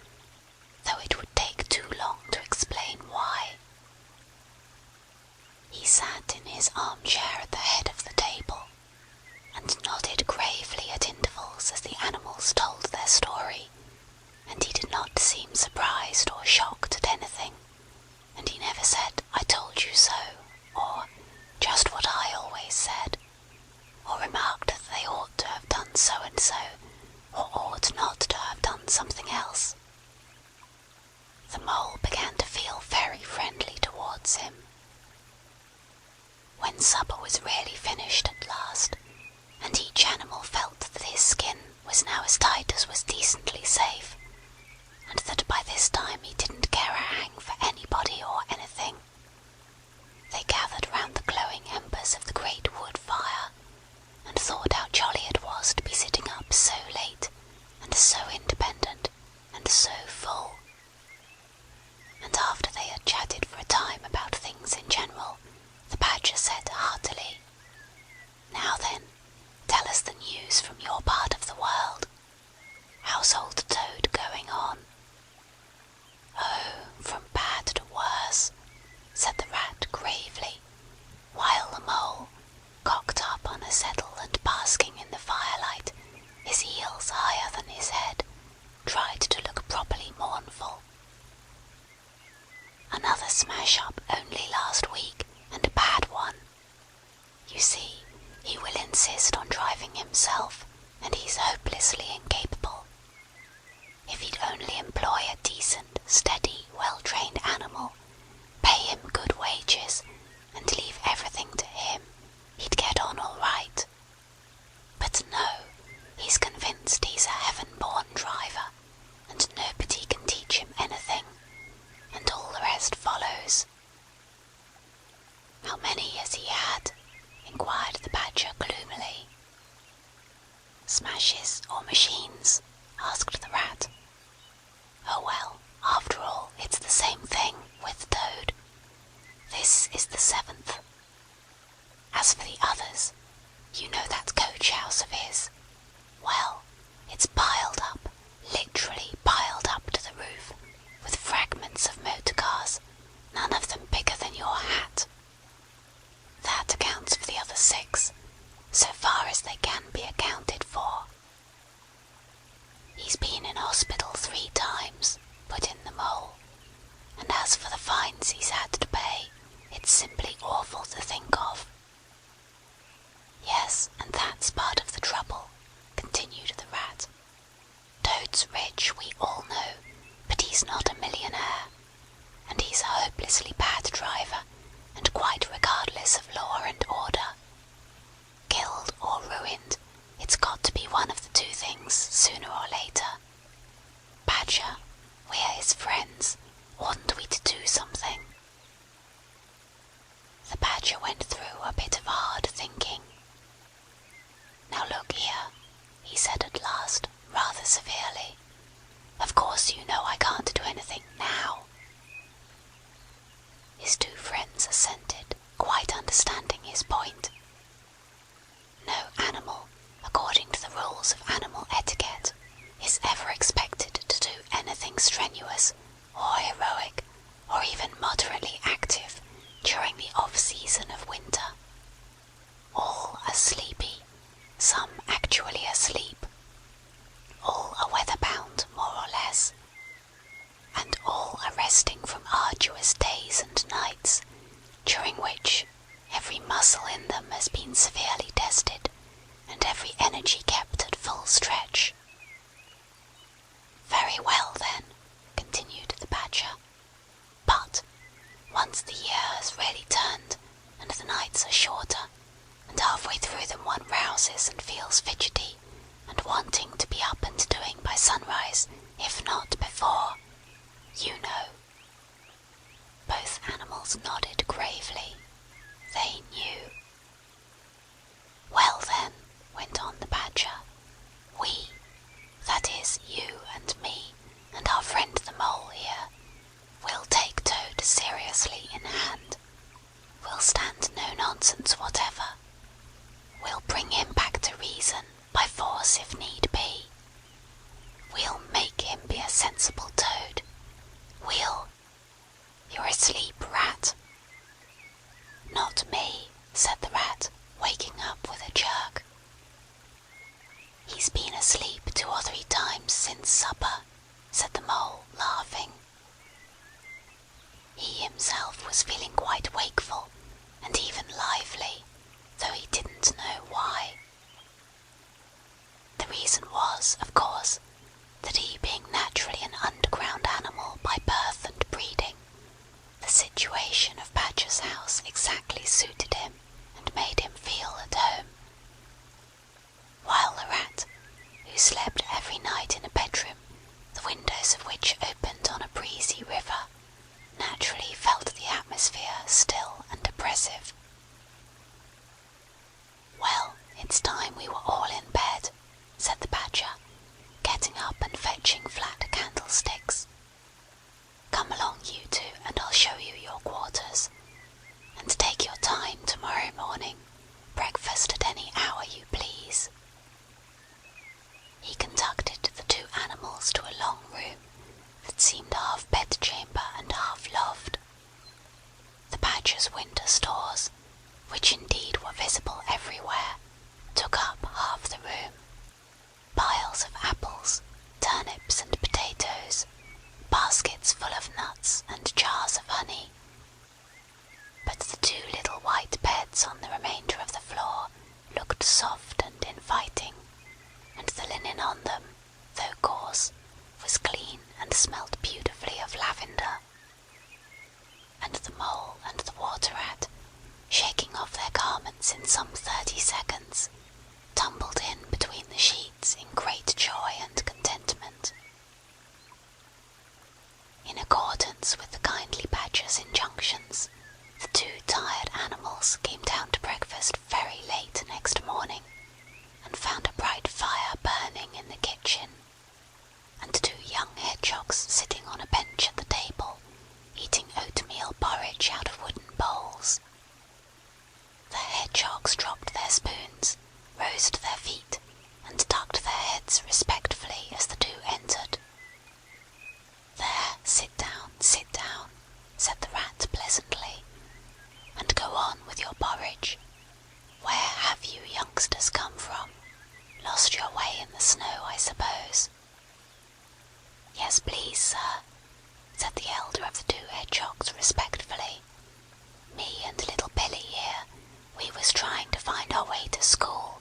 though it would take too long to explain why. He sat in his armchair at the head of the table, and nodded gravely at intervals as the animals told their story, and he did not seem surprised or shocked at anything, and he never said, "I told you so," or "just what I always said," or remarked that they ought to have done so and so, or ought not to have done something else. The mole began to feel very friendly towards him. When supper was really finished at last, and each animal felt that his skin was now as tight as was decently safe, and that by this time he didn't care a hang for anybody or anything, they gathered round the glowing embers of the great wood fire, and thought how jolly it was to be sitting up so late, and so independent, and so full. And after they had chatted for a time about things in general, the badger said heartily, "Now then, tell us the news from your part of the world. How's old Toad going on?" "Oh, from bad to worse," said the rat gravely, while the mole, cocked up on a settle and basking in the firelight, his heels higher than his head, tried to look properly mournful. "Another smash-up only last week, and a bad one. You see, he will insist on driving himself, and he's hopelessly incapable. If he'd only employ a decent, steady, well-trained animal, pay him good wages, and leave everything to him, he'd get on all right. But no, he's convinced he's a heaven-born driver, and nobody can teach him anything, and all the rest follows." "How many has he had?" inquired the badger gloomily. "Smashes or machines?" asked the rat. "Oh well, after all, it's the same thing with Toad. This is the 7th. As for the others, you know that coach-house of his? Well, it's piled up, literally piled up to the roof, with supper," said the Mole, laughing. He himself was feeling quite wakeful and even lively, though he didn't know why. The reason was, of course, that he being naturally an underground animal by birth and breeding, the situation of Badger's house exactly suited him and made him feel at home. While the Rat, who slept every night in a bedroom, the windows of which opened on a breezy river, naturally felt the atmosphere still and oppressive. "Well, it's time we were all in bed," said the Badger, getting up and fetching flat candlesticks. "Come along, you two, and I'll show you your quarters. And take your time tomorrow morning. Breakfast at any hour you please." He conducted the two animals to a long room that seemed half bedchamber and half loft. The Badger's winter stores, which indeed were visible everywhere, took up half the room. Piles of apples, turnips and potatoes, baskets full of nuts and jars of honey. But the two little white beds on the remainder of the floor looked soft and inviting, and the linen on them, though coarse, was clean and smelt beautifully of lavender. And the Mole and the Water Rat, shaking off their garments in some 30 seconds, tumbled in between the sheets in great joy and contentment. In accordance with the kindly Badger's injunctions, the two tired animals came down to breakfast very late next morning, and found a bright fire burning in the kitchen, and two young hedgehogs sitting on a bench at the table, eating oatmeal porridge out of wooden bowls. The hedgehogs dropped their spoons, rose to their feet, and ducked their heads respectfully as the two entered. "There, sit down," said the Rat pleasantly, "and go on with your porridge. Where have you youngsters come from? Lost your way in the snow, I suppose?" "Yes, please, sir," said the elder of the two hedgehogs respectfully. "Me and little Billy here, we was trying to find our way to school.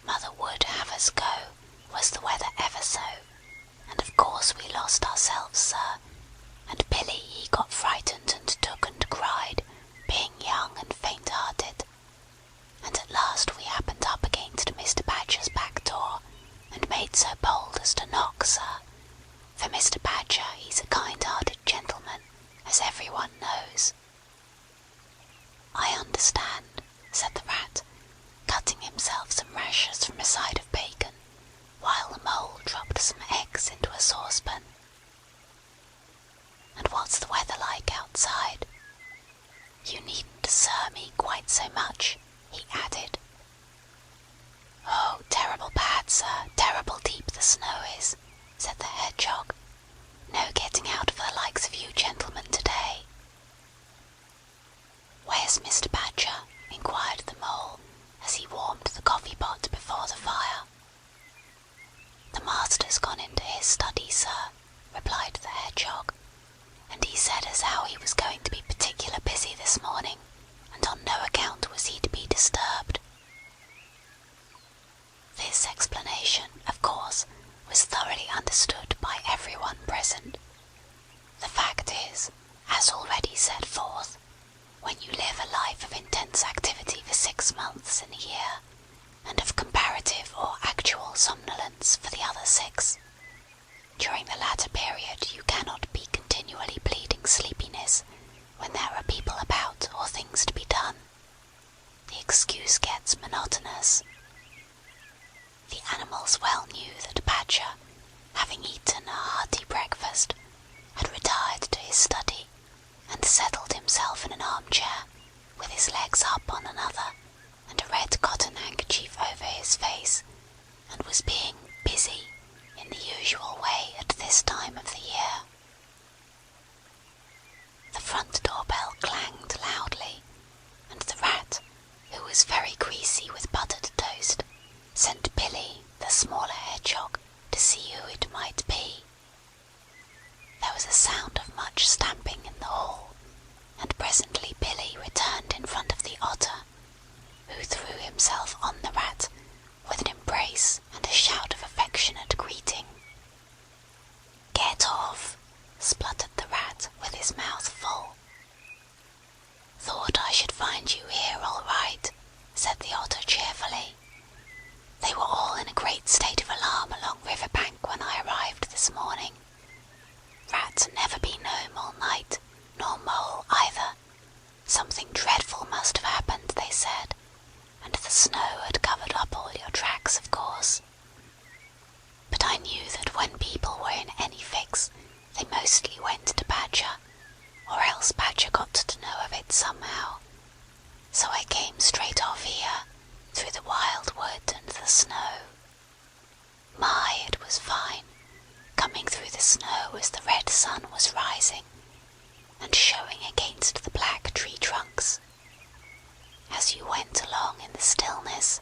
Mother would have us go, was the weather ever so, and of course we lost ourselves, sir, and Billy he got frightened and took and cried, being young and faint-hearted. And at last we happened up against Mr. Badger's back door, and made so bold as to knock, sir, for Mr. Badger he's a kind-hearted gentleman, as everyone knows." "I understand," said the Rat, cutting himself some rashers from a side of bacon, while the Mole dropped some eggs into a saucepan. "And what's the weather like outside? You needn't desir me quite so much," he added. "Oh, terrible bad, sir, terrible deep the snow is," said the hedgehog. "No getting out for the likes of you gentlemen today." "Where's Mr. Badger?" inquired the Mole, as he warmed the coffee pot before the fire. "The master's gone into his study, sir," replied the hedgehog, "and he said as how he was going to be particular busy this morning, and on no account was he to be disturbed." This explanation, of course, was thoroughly understood by everyone present. The fact is, as already set forth, when you live a life of intense activity for 6 months in a year, and of comparative or actual somnolence for the other 6, during the latter period you cannot be continually pleading sleepiness when there are people about or things to be done. The excuse gets monotonous. The animals well knew that Badger, having eaten a hearty breakfast, had retired to his study, and settled himself in an armchair, with his legs up on another, and a red cotton handkerchief over his face, and was being busy in the usual way at this time of the year. The front door bell clanged loudly, and the Rat, who was very greasy with buttered toast, sent Billy, the smaller hedgehog, to see who it might be. mostly went to Badger, or else Badger got to know of it somehow. So I came straight off here, through the wild wood and the snow. My, it was fine, coming through the snow as the red sun was rising, and showing against the black tree trunks. As you went along in the stillness,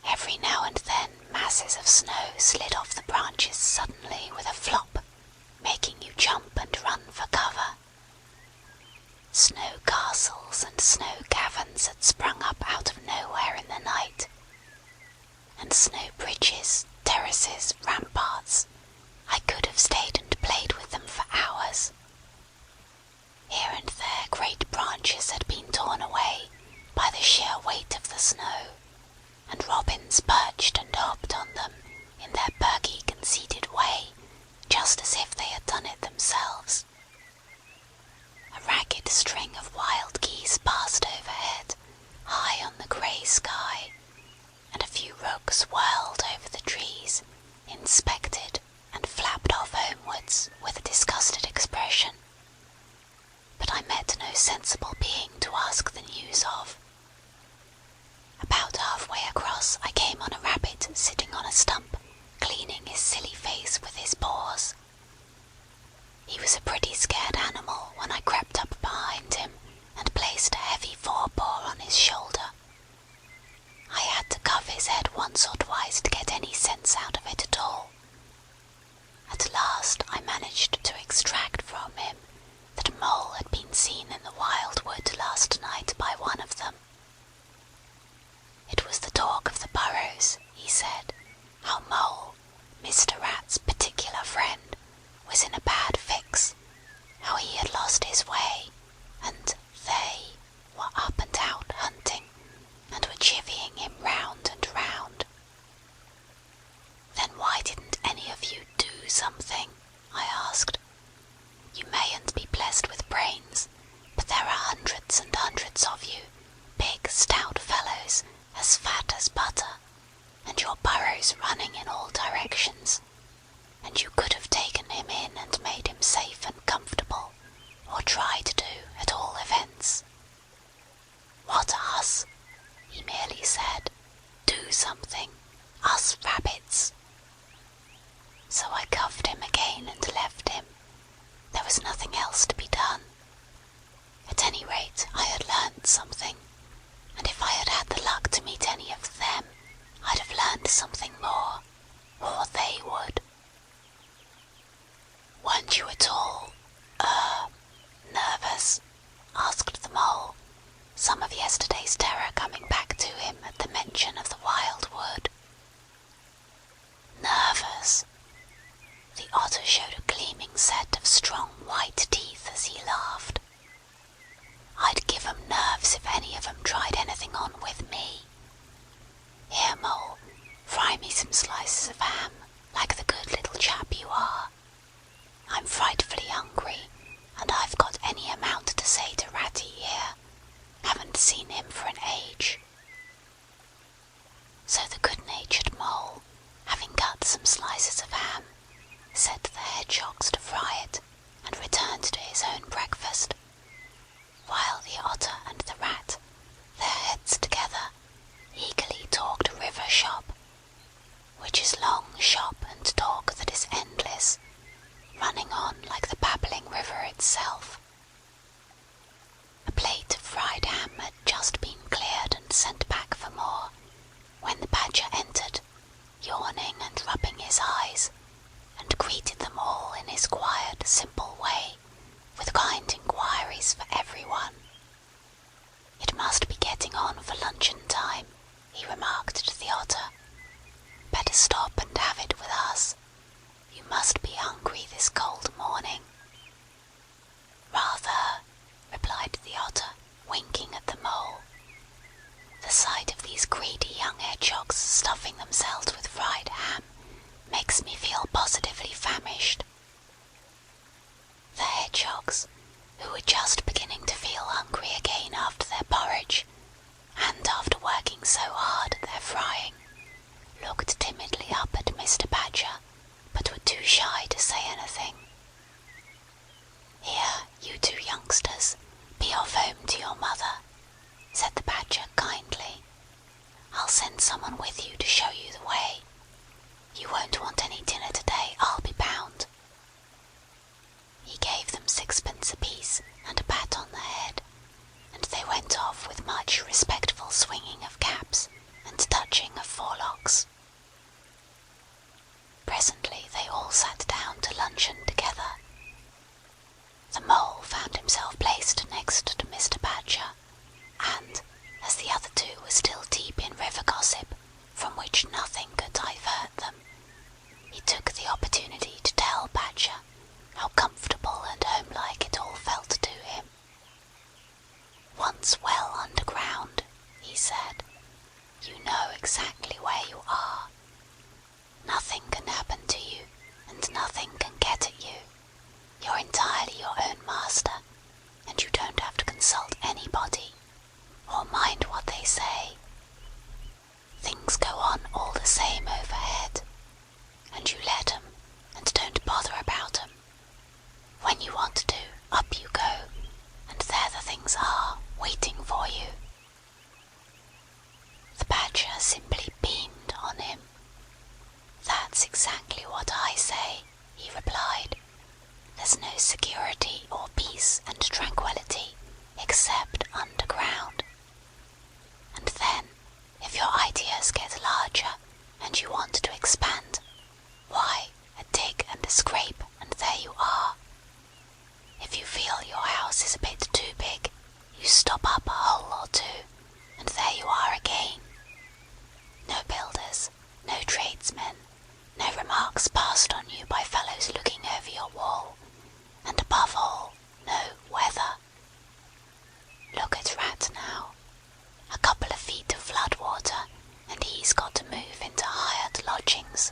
every now and then masses of snow slid off the branches suddenly with a flop, making you jump and run for cover. Snow castles and snow caverns had sprung up out of nowhere in the night, and snow bridges, terraces, ramparts. I could have stayed and played with them for hours. Here and there great branches had been torn away by the sheer weight of the snow, and robins perched and hopped on them in their perky, conceited way, just as if they had done it themselves. A ragged string of wild geese passed overhead, high on the grey sky, and a few rooks whirled over the trees, inspected, and flapped off homewards with a disgusted expression. But I met no sensible being to ask the news of. About halfway across I came on a rabbit sitting on a stump, cleaning his silly face with his paws. He was a pretty scared animal when I crept up behind him and placed a heavy forepaw on his shoulder. I had to cuff his head once or twice to get any sense out of it at all. At last I managed to extract from him that a mole had been seen in the wild wood last night by one of them. It was the talk of the burrows, he said, how Mole, Mr. Rat's particular friend, was in a bad fix, how he had lost his way, and they were up and out hunting, and were chivvying him round and round. Then why didn't any of you do something? I asked. You mayn't be blessed with brains, but there are hundreds and hundreds of you, big stout fellows, as fat as butter, and your burrows running in all directions, and you could have taken him in and made him safe and comfortable, or tried to do at all events. What us? He merely said, do something, us rabbits. So I cuffed him again and left him. There was nothing else to be done. At any rate, I had learned something, and if I had had the luck to meet any of them, I'd have learned something more, or they would. Weren't you at all, nervous? Asked the mole, some of yesterday's terror coming back to him at the mention of the wild wood. Nervous? The otter showed a gleaming set of strong white teeth as he laughed. I'd give 'em nerves if any of 'em tried anything on with me. Here, Mole, fry me some slices of ham, like the good little chap you are. I'm frightfully hungry, and I've got any amount to say to Ratty here. Haven't seen him for an age. So the good-natured mole, having cut some slices of ham, set the hedgehogs to fry it, and returned to his own breakfast, while the otter and the rat, their heads together, eagerly talked river shop, which is long shop and talk that is endless, running on like the babbling river itself. A plate of fried ham had just been cleared and sent back for more, when the badger entered, yawning and rubbing his eyes, and greeted them all in his quiet, simple way, with kind inquiries for everyone. It must be getting on for luncheon time, he remarked to the otter. Better stop and have it with us. You must be hungry this cold morning. Rather, replied the otter, winking at the mole. The sight of these greedy young hedgehogs stuffing themselves with fried ham makes me feel positively famished. The hedgehogs, who were just beginning to feel hungry again after their porridge, and after working so hard at their frying, looked timidly up at Mr. Badger, but were too shy to say anything. "You two youngsters, be off home to your mother," said the Badger kindly. "I'll send someone with you to show you the way. You won't want any dinner today, I'll be bound." He gave them sixpence apiece and a pat on the head, and they went off with much respectful swinging of caps and touching of forelocks. Presently they all sat down to luncheon together. The Mole found himself placed next to Mr. Badger, and, as the other two were still deep in river gossip, from which nothing could divert them, he took the opportunity to tell Badger how comfortable and homelike it all felt to him. "Once well underground," he said, "you know exactly where you are. Nothing can happen to you, and nothing can get at you. You're entirely your own master, and you don't have to consult anybody, or mind what they say. Things go on all the same overhead, and you let 'em, and don't bother about 'em. When you want to, up you go, and there the things are, waiting for you." The Badger simply beamed on him. "That's exactly what I say," he replied. "There's no security or peace and tranquillity except underground. And then, if your ideas get larger and you want to expand, why, a dig and a scrape and there you are. If you feel your house is a bit too big, you stop up a hole or two, and there you are again. No builders, no tradesmen, no remarks passed on you by fellows looking over your wall, and above all, no weather. Look at Rat now. A couple of feet of flood water, and he's got to move into hired lodgings.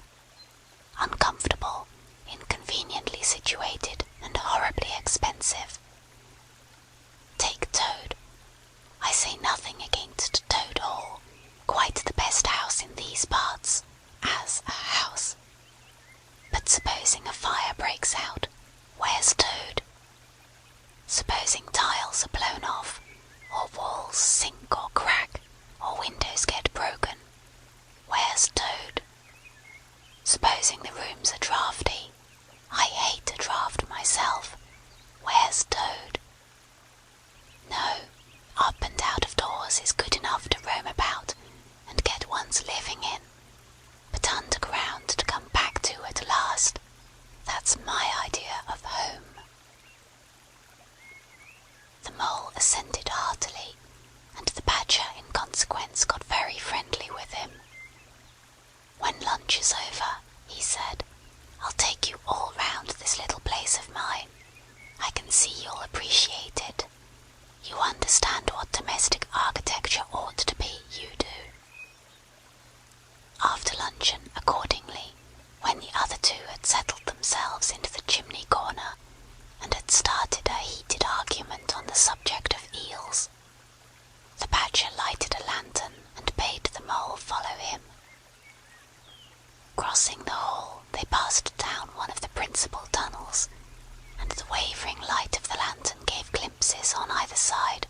Uncomfortable, inconveniently situated, and horribly expensive. Take Toad. I say nothing against Toad Hall, quite the best house in these parts, as a house. But supposing a fire breaks out, where's Toad? Supposing tiles are blown off, or walls sink or crack, or windows get broken, where's Toad? Supposing the rooms are draughty, I hate a draught myself, where's Toad? No, up and out of doors is good enough to roam about and get one's living in, but underground to come back to at last, that's my idea of home." The Mole assented heartily, and the Badger in consequence got very friendly with him. "When lunch is over," he said, "I'll take you all round this little place of mine. I can see you'll appreciate it. You understand what domestic architecture ought to be, you do." After luncheon, accordingly, when the other two had settled themselves into the chimney corner, and had started a heated argument on the subject of eels, the Badger lighted a lantern and bade the Mole follow him. Crossing the hall, they passed down one of the principal tunnels, and the wavering light of the lantern gave glimpses on either side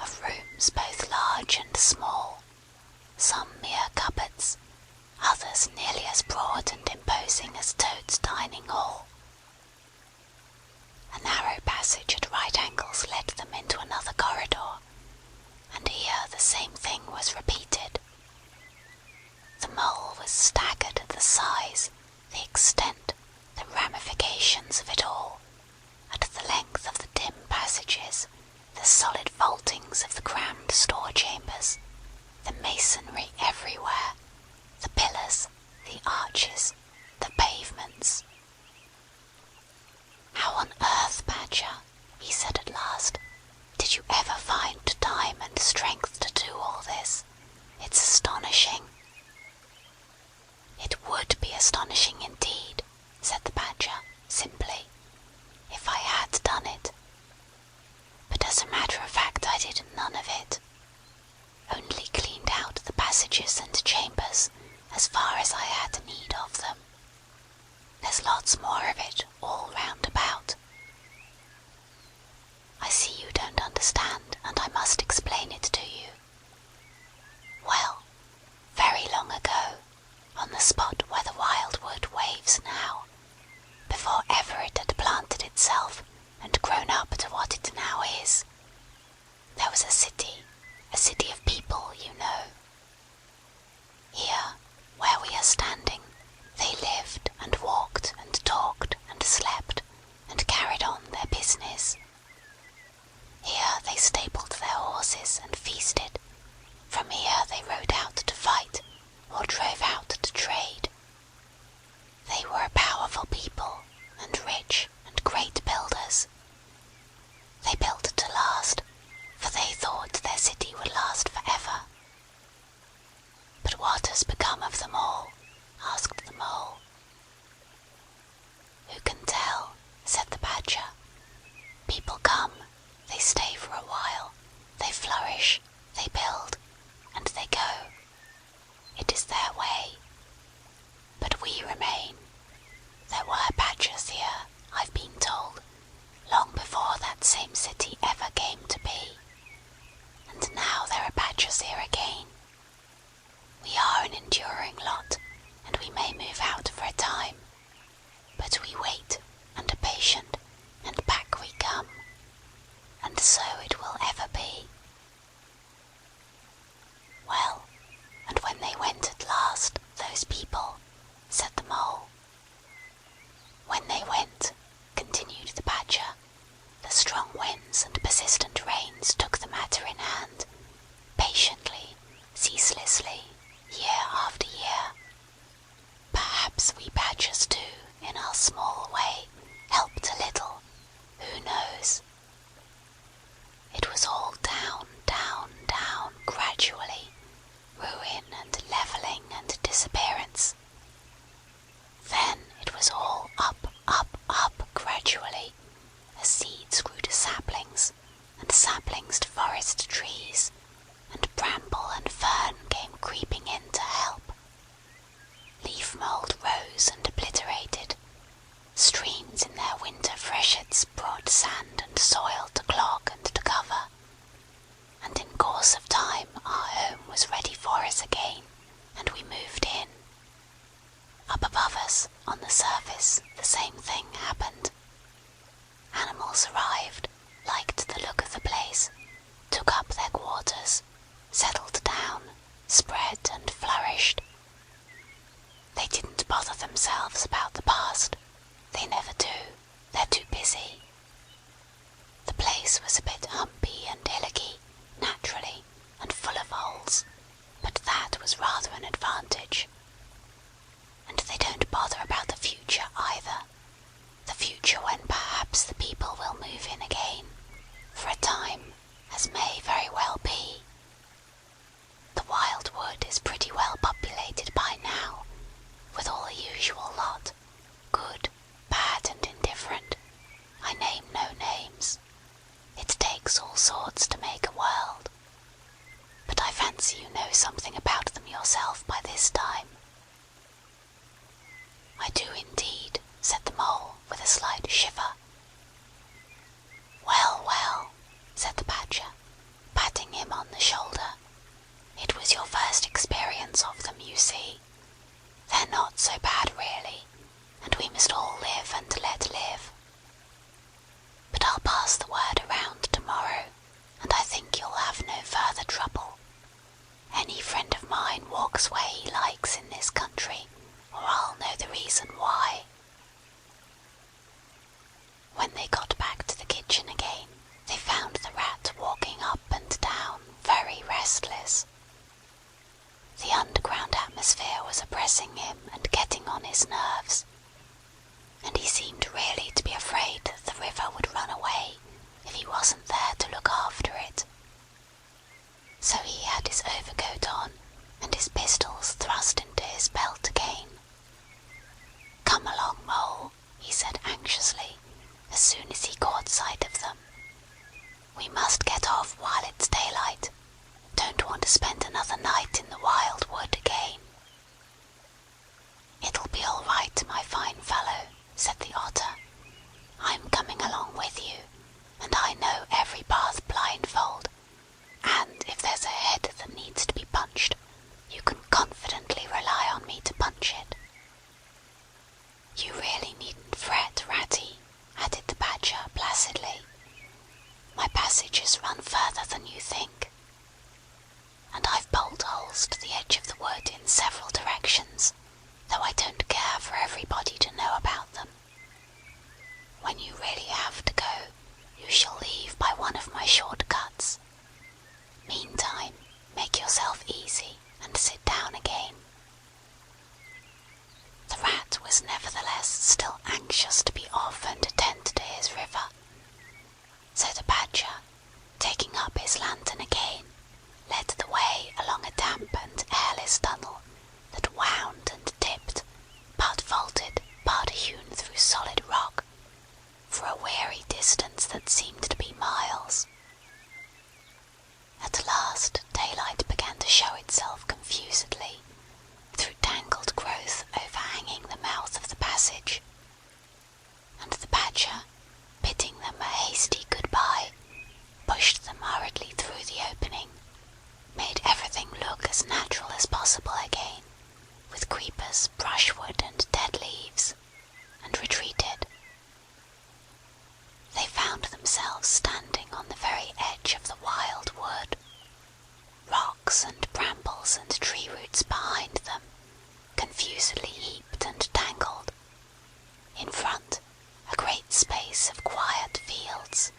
of rooms both large and small, some mere cupboards, others nearly as broad and imposing as Toad's dining hall. A narrow passage at right angles led them into another corridor, and here the same thing was repeated. The Mole was staggered at the size, the extent, the ramifications of it all, at the length of the dim passages, the solid vaultings of the crammed store chambers, the masonry everywhere, the pillars, the arches, the pavements. "How on earth, Badger," he said at last, "did you ever find time and strength to do all this? It's astonishing." "It would be astonishing indeed," said the Badger, simply, "if I had done it. But as a matter of fact I did none of it. Only cleaned out the passages and chambers as far as I had need of them. There's lots more of it all round about. understand, and I must explain it to you. Well, very long ago, on the spot where the wildwood waves now, before ever it had planted itself and grown up to what it now is, there was a city of people, you know. Here, where we are standing, they lived and walked and talked and slept and carried on their business. Here they stabled their horses and feasted. From here they rode out to fight or drove out to trade. They were a powerful people and rich and great builders. They built to last, for they thought their city would last forever. But what has become of them all? Asked the Mole. Who can tell? Said the Badger. People come, they stay for a while, they flourish, they build, and they go. It is their way. But we remain. There were badgers here, I've been told, long before that same city ever came to be. And now there are badgers here again. We are an enduring lot, and we may move out for a time. But we wait, and are patient, and back we come. And so it will ever be. Well, and when they went at last, those people, said the Mole. When they went, continued the Badger, the strong winds and persistent rains took the matter in hand, patiently, ceaselessly, year after year. Perhaps we badgers too, in our small way, helped a little, who knows? It was all down, down, down, gradually, ruin and levelling and disappearance. Then it was all up, up, up, gradually, as seeds grew to saplings, and saplings to forest trees, and bramble and fern came creeping in to help. Leaf mould rose and obliterated. Streams in their winter freshets brought sand and soil to clog and to cover. And in course of time our home was ready for us again, and we moved in. Up above us, on the surface, the same thing happened. Animals arrived, liked the look of the place, took up their quarters, settled down, spread and flourished. They didn't bother themselves about the past. They never do. They're too busy. The place was a bit humpy and hillocky, naturally, and full of holes, but that was rather an advantage. And they don't bother about the future either. The future when perhaps the people will move in again, for a time, as may very well be. The wildwood is pretty well populated by now, with all the usual lot, good, bad and indifferent. I name no names. It takes all sorts to make a world. But I fancy you know something about them yourself by this time. I do indeed, said the Mole with a slight shiver. Well, well, said the Badger, patting him on the shoulder. It was your first experience of them, you see. They're not so bad really, and we must all live and let live. But I'll pass the word around tomorrow, and I think you'll have no further trouble. Any friend of mine walks where he likes in this country, or I'll know the reason why. When they got back to the kitchen again, they found the rat walking up and down, very restless. The underground atmosphere was oppressing him and getting on his nerves, and he seemed really to be afraid that the river would run away if he wasn't there to look after it. So he had his overcoat on and his pistols thrust into his belt again. "Come along, Mole," he said anxiously, as soon as he caught sight of them. "We must get off while it's daylight. Don't want to spend another night in the wild wood again." "It'll be all right, my fine fellow," said the Otter. "I'm coming along with you, and I know every path blind and the Badger, bidding them a hasty good-bye, pushed them hurriedly through the opening, made everything look as natural as possible again, with creepers, brushwood, and dead leaves, and retreated. They found themselves standing on the very edge of the wild wood, rocks and brambles and tree roots behind them, confusedly heaped and tangled. In front, a great space of quiet fields,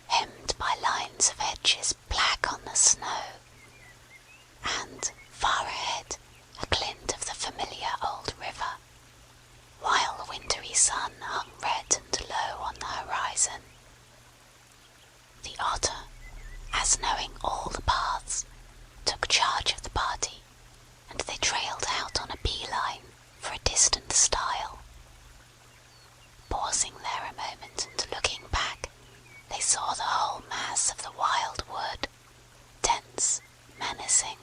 hemmed by lines of hedges black on the snow, and, far ahead, a glint of the familiar old river, while the wintry sun hung red and low on the horizon. The Otter, as knowing all the paths, took charge of the party, and they trailed out on a bee-line for a distant stile. Pausing there a moment and looking back, they saw the whole mass of the wild wood, dense, menacing,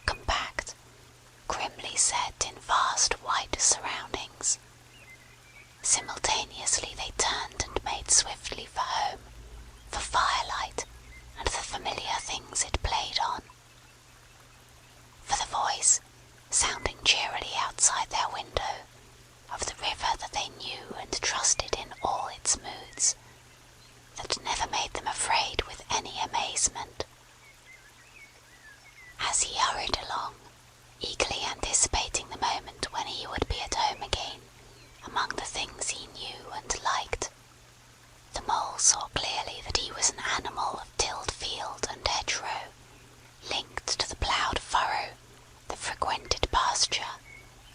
compact, grimly set in vast white surroundings. Simultaneously they turned and made swiftly for home, for firelight and the familiar things it played on. For the voice, sounding cheerily outside their window, of the river that they knew and trusted in all its moods, that never made them afraid with any amazement. As he hurried along, eagerly anticipating the moment when he would be at home again, among the things he knew and liked, the Mole saw clearly that he was an animal of tilled field and hedgerow, linked to the ploughed furrow, the frequented pasture,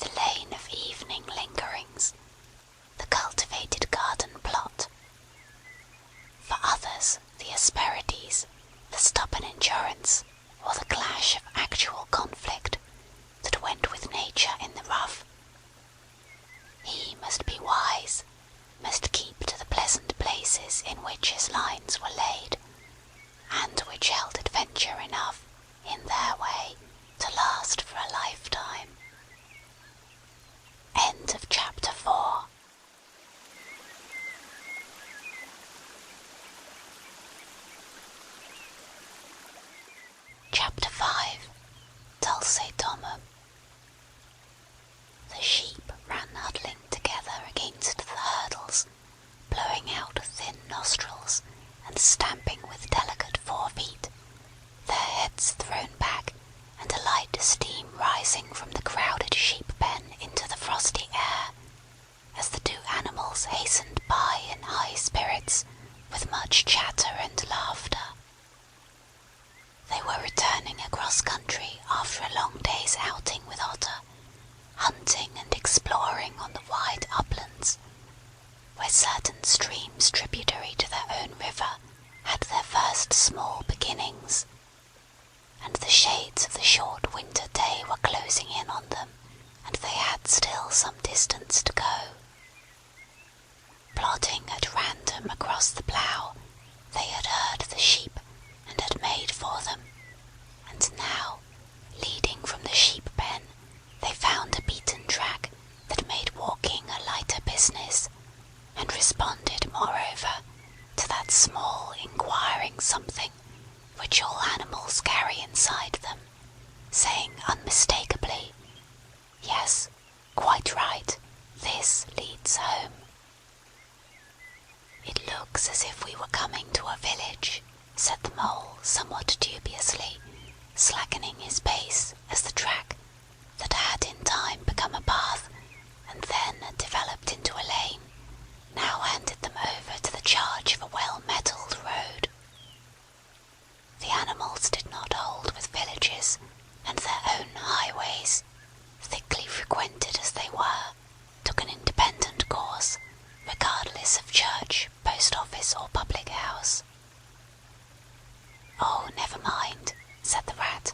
the lane of evening lingerings, the cultivated garden plot. For others, the asperities, the stubborn endurance, or the clash of actual conflict that went with nature in the rough. He must be wise, must keep to the pleasant places in which his lines were laid, and which held adventure enough, in their way, to last for a lifetime. End of chapter 4. Chapter 5. Dulce Domum. The sheep ran huddling together against the hurdles, blowing out thin nostrils and stamping with delicate forefeet, their heads thrown back and a light steam rising from the crowded sheep pen into the frosty air, as the two animals hastened by in high spirits, with much chatter and laughter. They were returning across country after a long day's outing with Otter, hunting and exploring on the wide uplands, where certain streams tributary to their own river had their first small beginnings, and the shades of the short winter day were closing in on them, and they had still some distance to go. Plodding at random across the plough, they had heard the sheep and had made for them, and now, leading from the sheep pen, they found a beaten track that made walking a lighter business, and responded, moreover, to that small inquiring something which all animals carry inside them, saying unmistakably, "Yes, quite right, this leads home." "It looks as if we were coming to a village," said the Mole somewhat dubiously, slackening his pace as the track, that had in time become a path and then had developed into a lane, now handed them over to the charge of a well-metalled road. The animals did not hold with villages, and their own highways, thickly frequented as they were, took an independent course, regardless of church, post office, or public house. "Oh, never mind," said the Rat.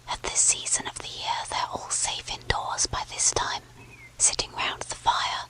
"At this season of the year they're all safe indoors by this time, sitting round the fire.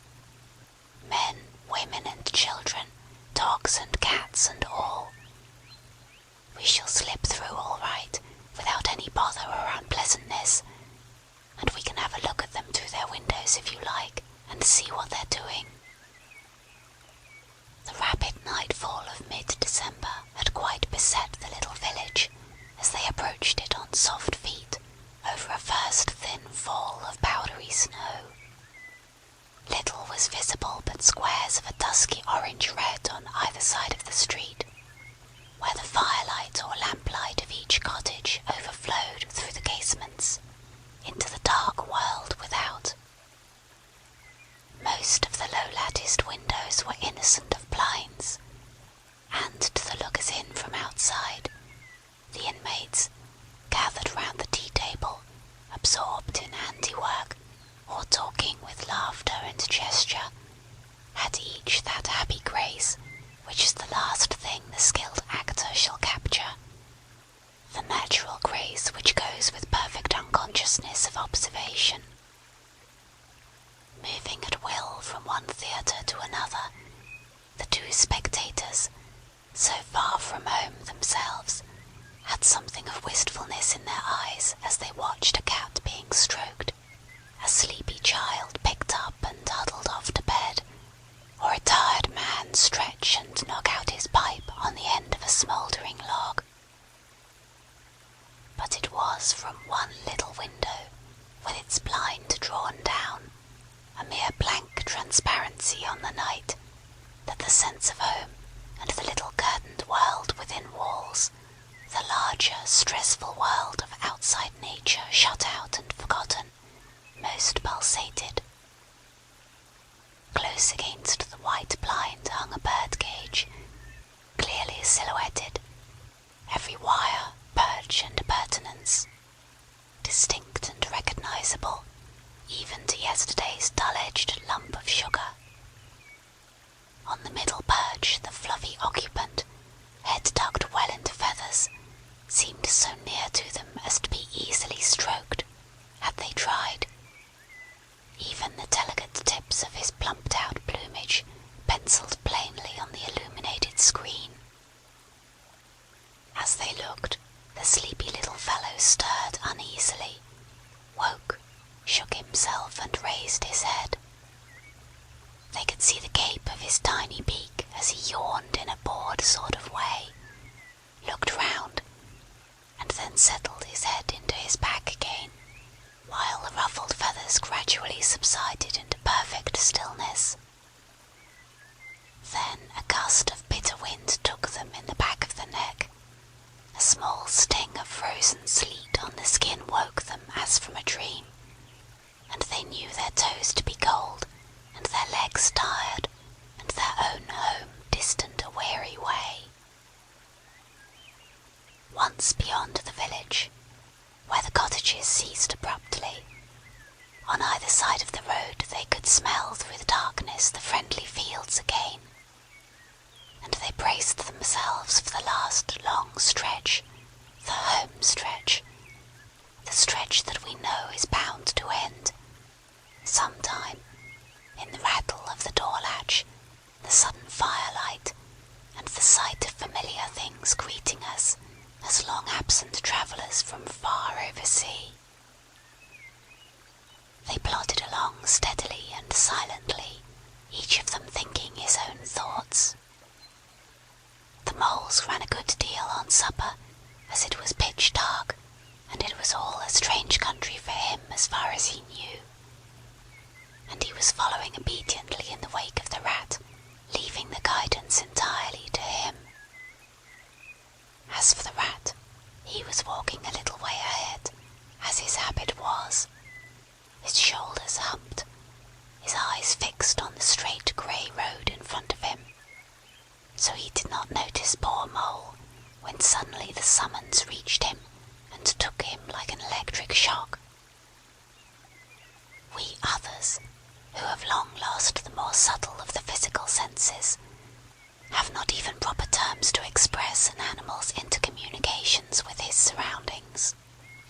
side of the street, where the firelight or lamplight of each cottage overflowed through the casements into the dark world without. Most of the low-latticed windows were innocent of blinds, and to the lookers in from outside, the inmates, gathered round the tea-table, absorbed in handiwork, or talking with laughter and gesture, had each that happy grace which is the last thing the skilled actor shall capture, the natural grace which goes with perfect unconsciousness of observation. Moving at will from one theatre to another, the two spectators, so far from home themselves, had something of wistfulness in their eyes as they watched a cat being stroked, a sleepy child picked up and huddled off to bed, or a tired man stretch and knock out his pipe on the end of a smouldering log. But it was from one little window, with its blind drawn down, a mere blank transparency on the night, that the sense of home and the little curtained world within walls, the larger, stressful world of outside nature shut out and forgotten, most pulsated. Close against the white blind hung a bird-cage, clearly silhouetted, every wire, perch and appurtenance, distinct and recognizable, even to yesterday's dull-edged lump of sugar. On the middle perch the fluffy occupant, head tucked well into feathers, seemed so near to them as to be easily stroked, had they tried. Even the delicate tips of his plumped-out plumage pencilled plainly on the illuminated screen. As they looked, the sleepy little fellow stirred uneasily, woke, shook himself and raised his head. They could see the gape of his tiny beak as he yawned in a bored sort of way, looked round, and then settled his head into his pack again, while the ruffled feathers gradually subsided into perfect stillness. Then a gust of bitter wind took them in the back of the neck. A small sting of frozen sleet on the skin woke them as from a dream, and they knew their toes to be cold, and their legs tired, and their own home distant a weary way. Once beyond the village, where the cottages ceased abruptly, on either side of the road they could smell through the darkness the friendly fields again, and they braced themselves for the last long stretch, the home stretch, the stretch that we know is bound to end, sometime, in the rattle of the door latch, the sudden firelight, and the sight of familiar things greeting us as long-absent travellers from far over sea. They plodded along steadily and silently, each of them thinking his own thoughts. The moles ran a good deal on supper, as it was pitch dark, and it was all a strange country for him as far as he knew, and he was following obediently in the wake of the rat, leaving the guidance entirely to him. As for the rat, he was walking a little way ahead, as his habit was, his shoulders humped, his eyes fixed on the straight grey road in front of him, so he did not notice poor Mole when suddenly the summons reached him and took him like an electric shock. We others, who have long lost the more subtle of the physical senses, have not even proper terms to express an animal's intercommunications with his surroundings,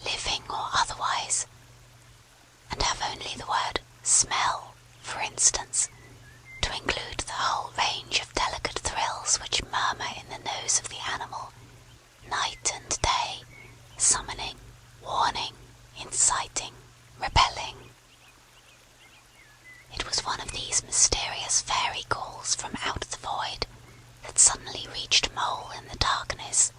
living or otherwise, and have only the word smell, for instance, to include the whole range of delicate thrills which murmur in the nose of the animal, night and day, summoning, warning, inciting, repelling. It was one of these mysterious fairy calls from out the void that suddenly reached Mole in the darkness,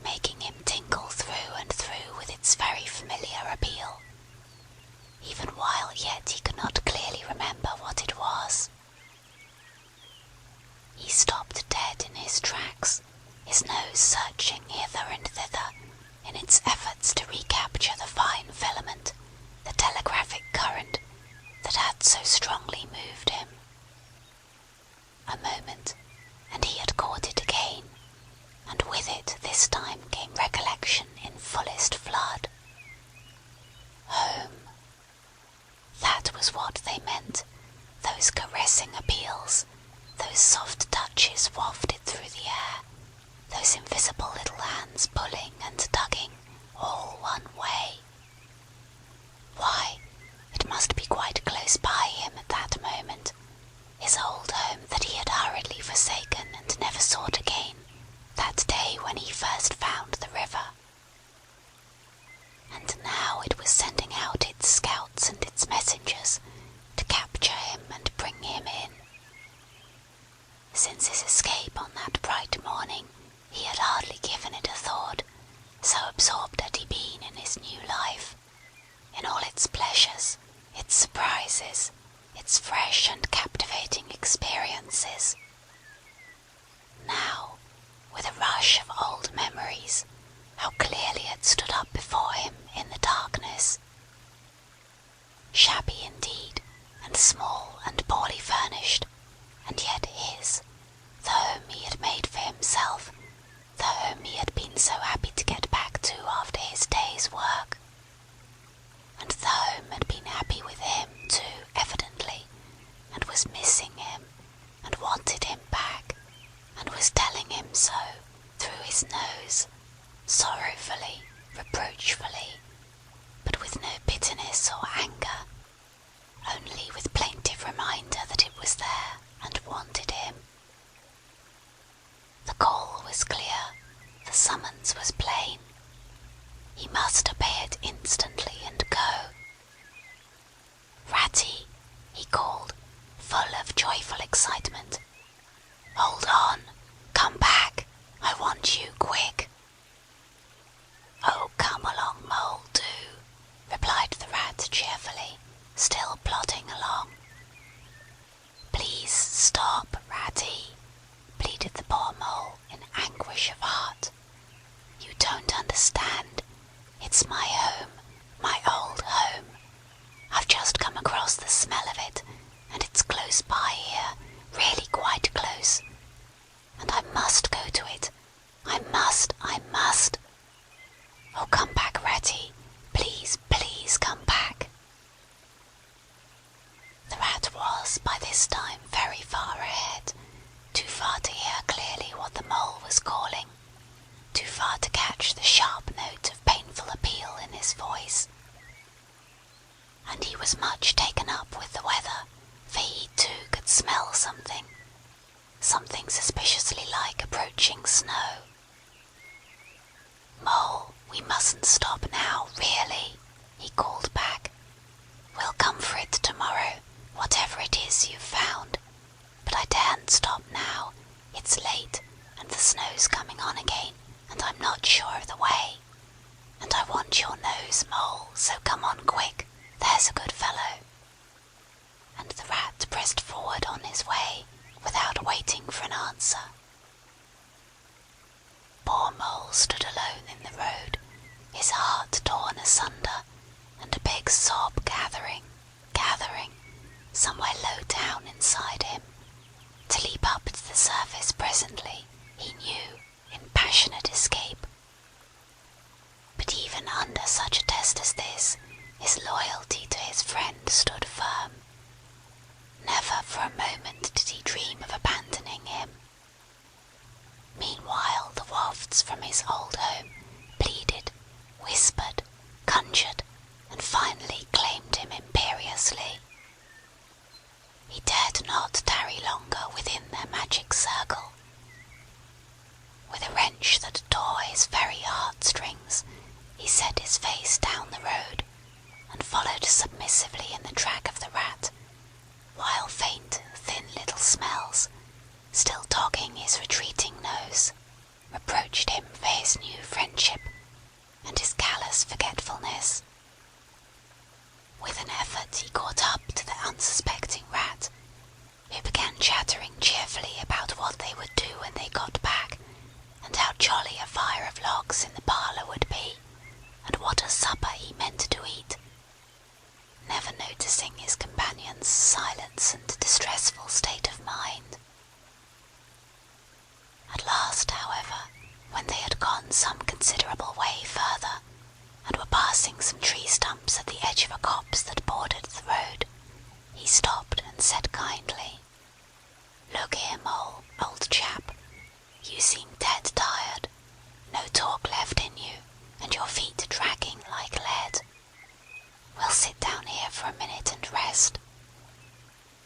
making him tingle through and through with its very familiar appeal, even while yet he could not clearly remember what it was. He stopped his tracks, his nose searching hither and thither in its efforts to recapture the fine filament, the telegraphic current that had so strongly moved him. A moment, and he had caught it again, and with it this time came recollection in fullest flood. Home. That was what they meant, those caressing appeals, those soft touches wafted through the air, those invisible little hands pulling and tugging, all one way. Why, it must be quite close by him at that moment, his old home that he had hurriedly forsaken and never sought again, that day when he first found the river. And now it was sending out its scouts and its messengers to capture him and bring him in. Since his escape on that bright morning, he had hardly given it a thought, so absorbed had he been in his new life, in all its pleasures, its surprises, its fresh and captivating experiences. Now, with a rush of old memories, how clearly it stood up before him in the darkness. Shabby indeed, and small and poorly furnished, and yet his, the home he had made for himself, the home he had been so happy to get back to after his day's work. And the home had been happy with him too, evidently, and was missing him, and wanted him back, and was telling him so through his nose, sorrowfully, reproachfully, but with no bitterness or anger, only with plaintive reminder that it was there and wanted him. The call was clear, the summons was plain. He must obey it instantly and go. "Ratty," he called, full of joyful excitement. "Hold on! Come back! I want you quick!" "Oh, come along, Mole, do," replied the rat cheerfully, still plodding along. "Please stop, Ratty," pleaded the poor mole in anguish of heart. "You don't understand. It's my home, my old home. I've just come across the smell of it, and it's close by here, really quite close. And I must go to it. I must. Oh, come back, Ratty. Please, please come back." The rat was by this time very far ahead, too far to hear clearly what the mole was calling, too far to catch the sharp note of painful appeal in his voice. And he was much taken up with the weather, for he too could smell something suspiciously like approaching snow. "Mole, we mustn't stop now, really," he called back. "We'll come for it tomorrow, whatever it is you've found. But I daren't stop now. It's late, and the snow's coming on again, and I'm not sure of the way. And I want your nose, Mole, so come on quick, there's a good fellow." And the rat pressed forward on his way, without waiting for an answer. Poor Mole stood alone in the road, his heart torn asunder, and a big sob gathering, somewhere low down inside him, to leap up to the surface presently, he knew, in passionate escape. But even under such a test as this, his loyalty to his friend stood firm. Never for a moment did he dream of abandoning him. Meanwhile the wafts from his old home pleaded, whispered, conjured, and finally claimed him imperiously. He dared not tarry longer within their magic circle. With a wrench that tore his very heartstrings, he set his face down the road, and followed submissively in the track of the rat, while faint, thin little smells, still dogging his retreating nose, reproached him for his new friendship and his callous forgetfulness. With an effort he caught up to the unsuspecting rat, who began chattering cheerfully about what they would do when they got jolly a fire of logs in the parlour would be, and what a supper he meant to eat, never noticing his companion's silence and distressful state of mind. At last, however, when they had gone some considerable way further, and were passing some tree stumps at the edge of a copse that bordered the road, he stopped and said kindly, "Look here, Mole, old chap, you seem dead tired, no talk left in you, and your feet dragging like lead. We'll sit down here for a minute and rest.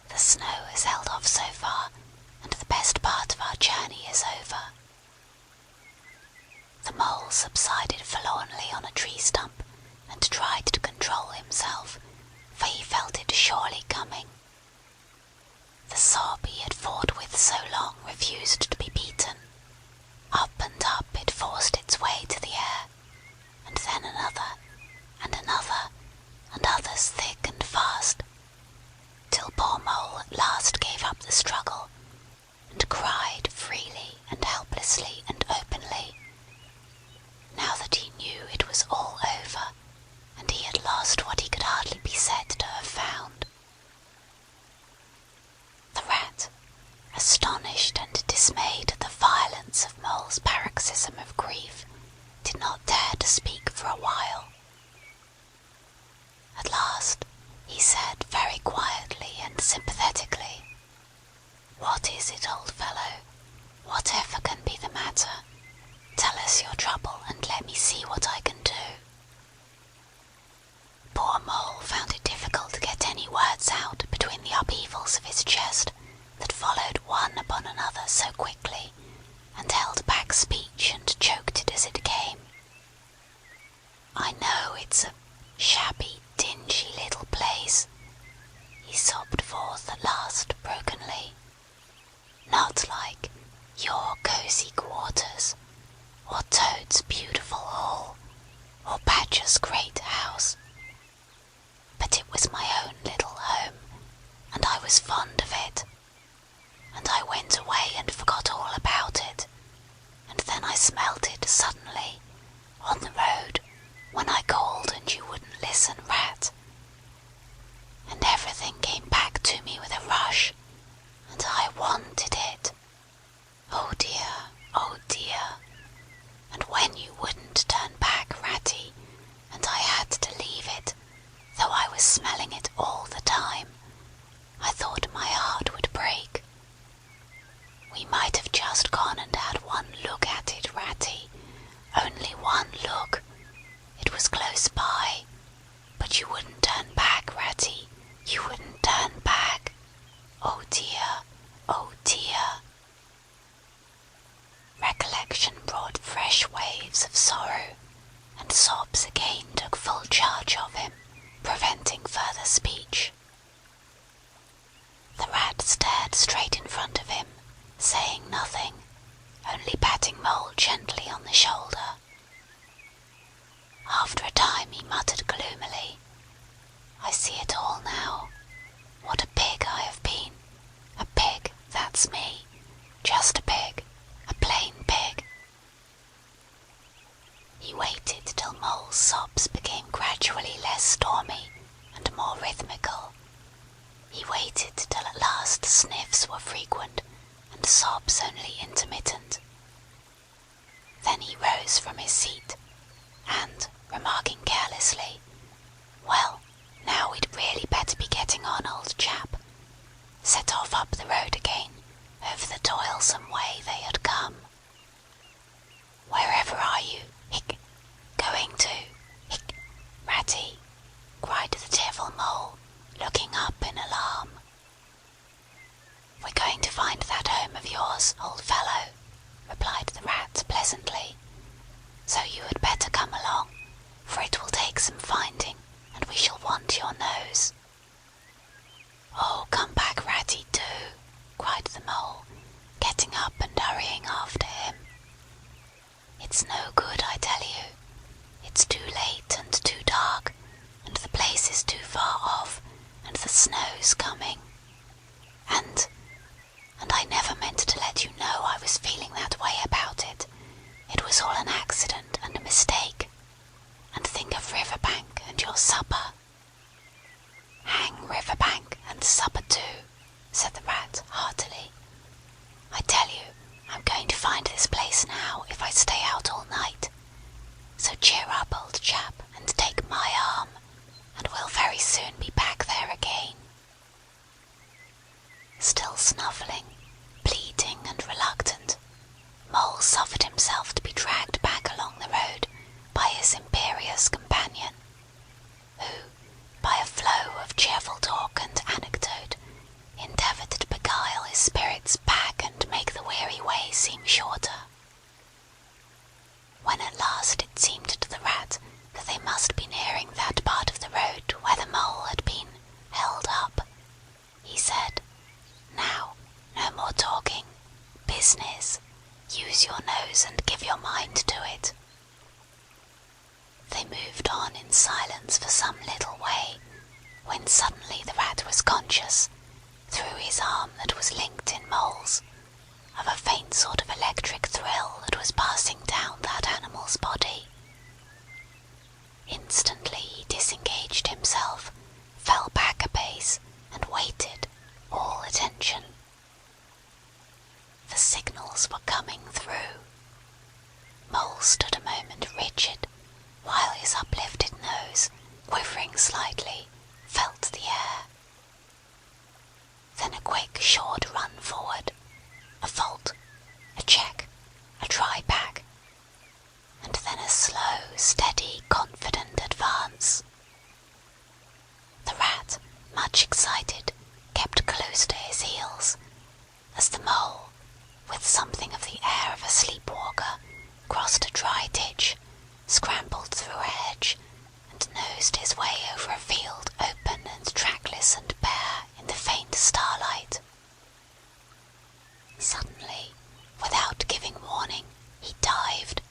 The snow has held off so far, and the best part of our journey is over." The Mole subsided forlornly on a tree stump, and tried to control himself, for he felt it surely coming. The sob he had fought with so long refused to be beaten. Up and up it forced its way to the air, and then another, and another, and others thick and fast, till poor Mole at last gave up the struggle, and cried freely and helplessly and openly, now that he knew it was all over, and he had lost what he could hardly be said to have found. The Rat, astonished and dismayed at the violence of Mole's paroxysm of grief, did not dare to speak for a while. At last he said very quietly and sympathetically, "What is it, old fellow? Whatever can be the matter? Tell us your trouble, and let me see what I can do." Poor Mole found it difficult to get any words out between the upheavals of his chest that followed one upon another so quickly, and held back speech and choked it as it came. "I know it's a shabby, dingy little place," he sobbed forth at last brokenly. "Not like your cosy quarters, or Toad's beautiful hall, or Badger's great house. But it was my own little home, and I was fond of it. And I went away and forgot all about it, and then I smelt it suddenly, on the road, when I called and you wouldn't listen, Rat. And everything came back to me with a rush, and I wanted it. Oh dear, oh dear. And when you wouldn't turn back, Ratty, and I had to leave it, though I was smelling it all the time, I thought my heart would break. We might have just gone and had one look at it, Ratty, only one look. It was close by, but you wouldn't turn back, Ratty, you wouldn't turn back. Oh dear, oh dear." Recollection brought fresh waves of sorrow, and sobs again took full charge of him, preventing further speech. The Rat stared straight in front of him, saying nothing, only patting Mole gently on the shoulder. After a time he muttered gloomily, "I see it all now. What a pig I have been. A pig, that's me. Just a pig. A plain pig." He waited till Mole's sobs became gradually less stormy and more rhythmical. He waited till at last sniffs were frequent and sobs only intermittent. Then he rose from his seat, and, remarking carelessly, "Well, now we'd really better be getting on, old chap," set off up the road again, over the toilsome way they had come. "Wherever are you, going to, Ratty?" cried the tearful Mole, looking up in alarm. "We're going to find that home of yours, old fellow," replied the Rat pleasantly, "so you had better come along, for it will take some finding, and we shall want your nose." "Oh, come back, Ratty, do!" cried the Mole, getting up and hurrying after him. "It's no good, I tell you. It's too late and too dark, and the place is too far off, and the snow's coming. And I never meant to let you know I was feeling that way about it. suffered himself to be dragged back along the road by his imperious companion, who, by a flow of cheerful talk and anecdote, endeavoured to beguile his spirits back and make the weary way seem shorter. When at last it seemed to the rat that they must be nearing that part of the road where the mole had been held up, he said, "Now, no more talking. Business. Use your nose and give your mind to it." They moved on in silence for some little way, when suddenly the rat was conscious, through his arm that was linked in Mole's, of a faint sort of electric thrill that was passing down that animal's body. Instantly he disengaged himself, fell back a pace, and waited, all attention. The signals were coming through. Mole stood a moment rigid, while his uplifted nose, quivering slightly, felt the air. Then a quick, short run forward, a vault, a check, a try back, and then a slow, steady, confident advance. The rat, much excited, kept close to his heels, as the mole, with something of the air of a sleepwalker, crossed a dry ditch, scrambled through a hedge, and nosed his way over a field open and trackless and bare in the faint starlight. Suddenly, without giving warning, he dived.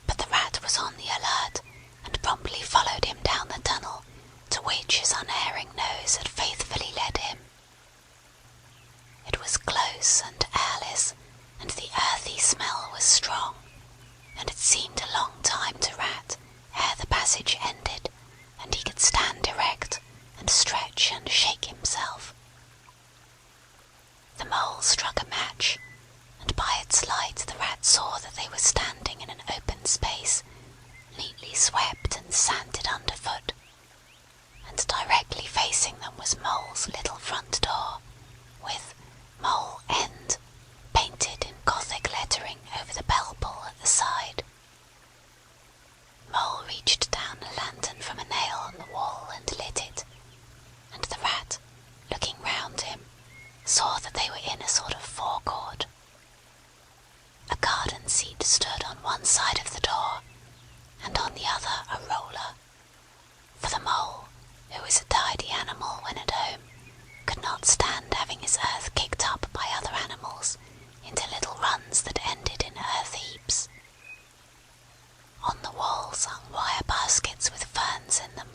But the rat was on the alert, and promptly followed him down the tunnel, to which his unerring nose had faithfully led him. It was close and airless, and the earthy smell was strong, and it seemed a long time to Rat ere the passage ended, and he could stand erect, and stretch and shake himself. The mole struck a match, and by its light the rat saw that they were standing in an open space, neatly swept and sanded underfoot, and directly facing them was Mole's little front door, with Mole End painted in Gothic lettering over the bell pull at the side. Mole reached down a lantern from a nail on the wall and lit it, and the rat, looking round him, saw that they were in a sort of forecourt. A garden seat stood on one side of the door, and on the other a roller, for the mole, who was a tidy animal when at home, could not stand having his earth kicked up by other animals into little runs that ended in earth heaps. On the walls hung wire baskets with ferns in them,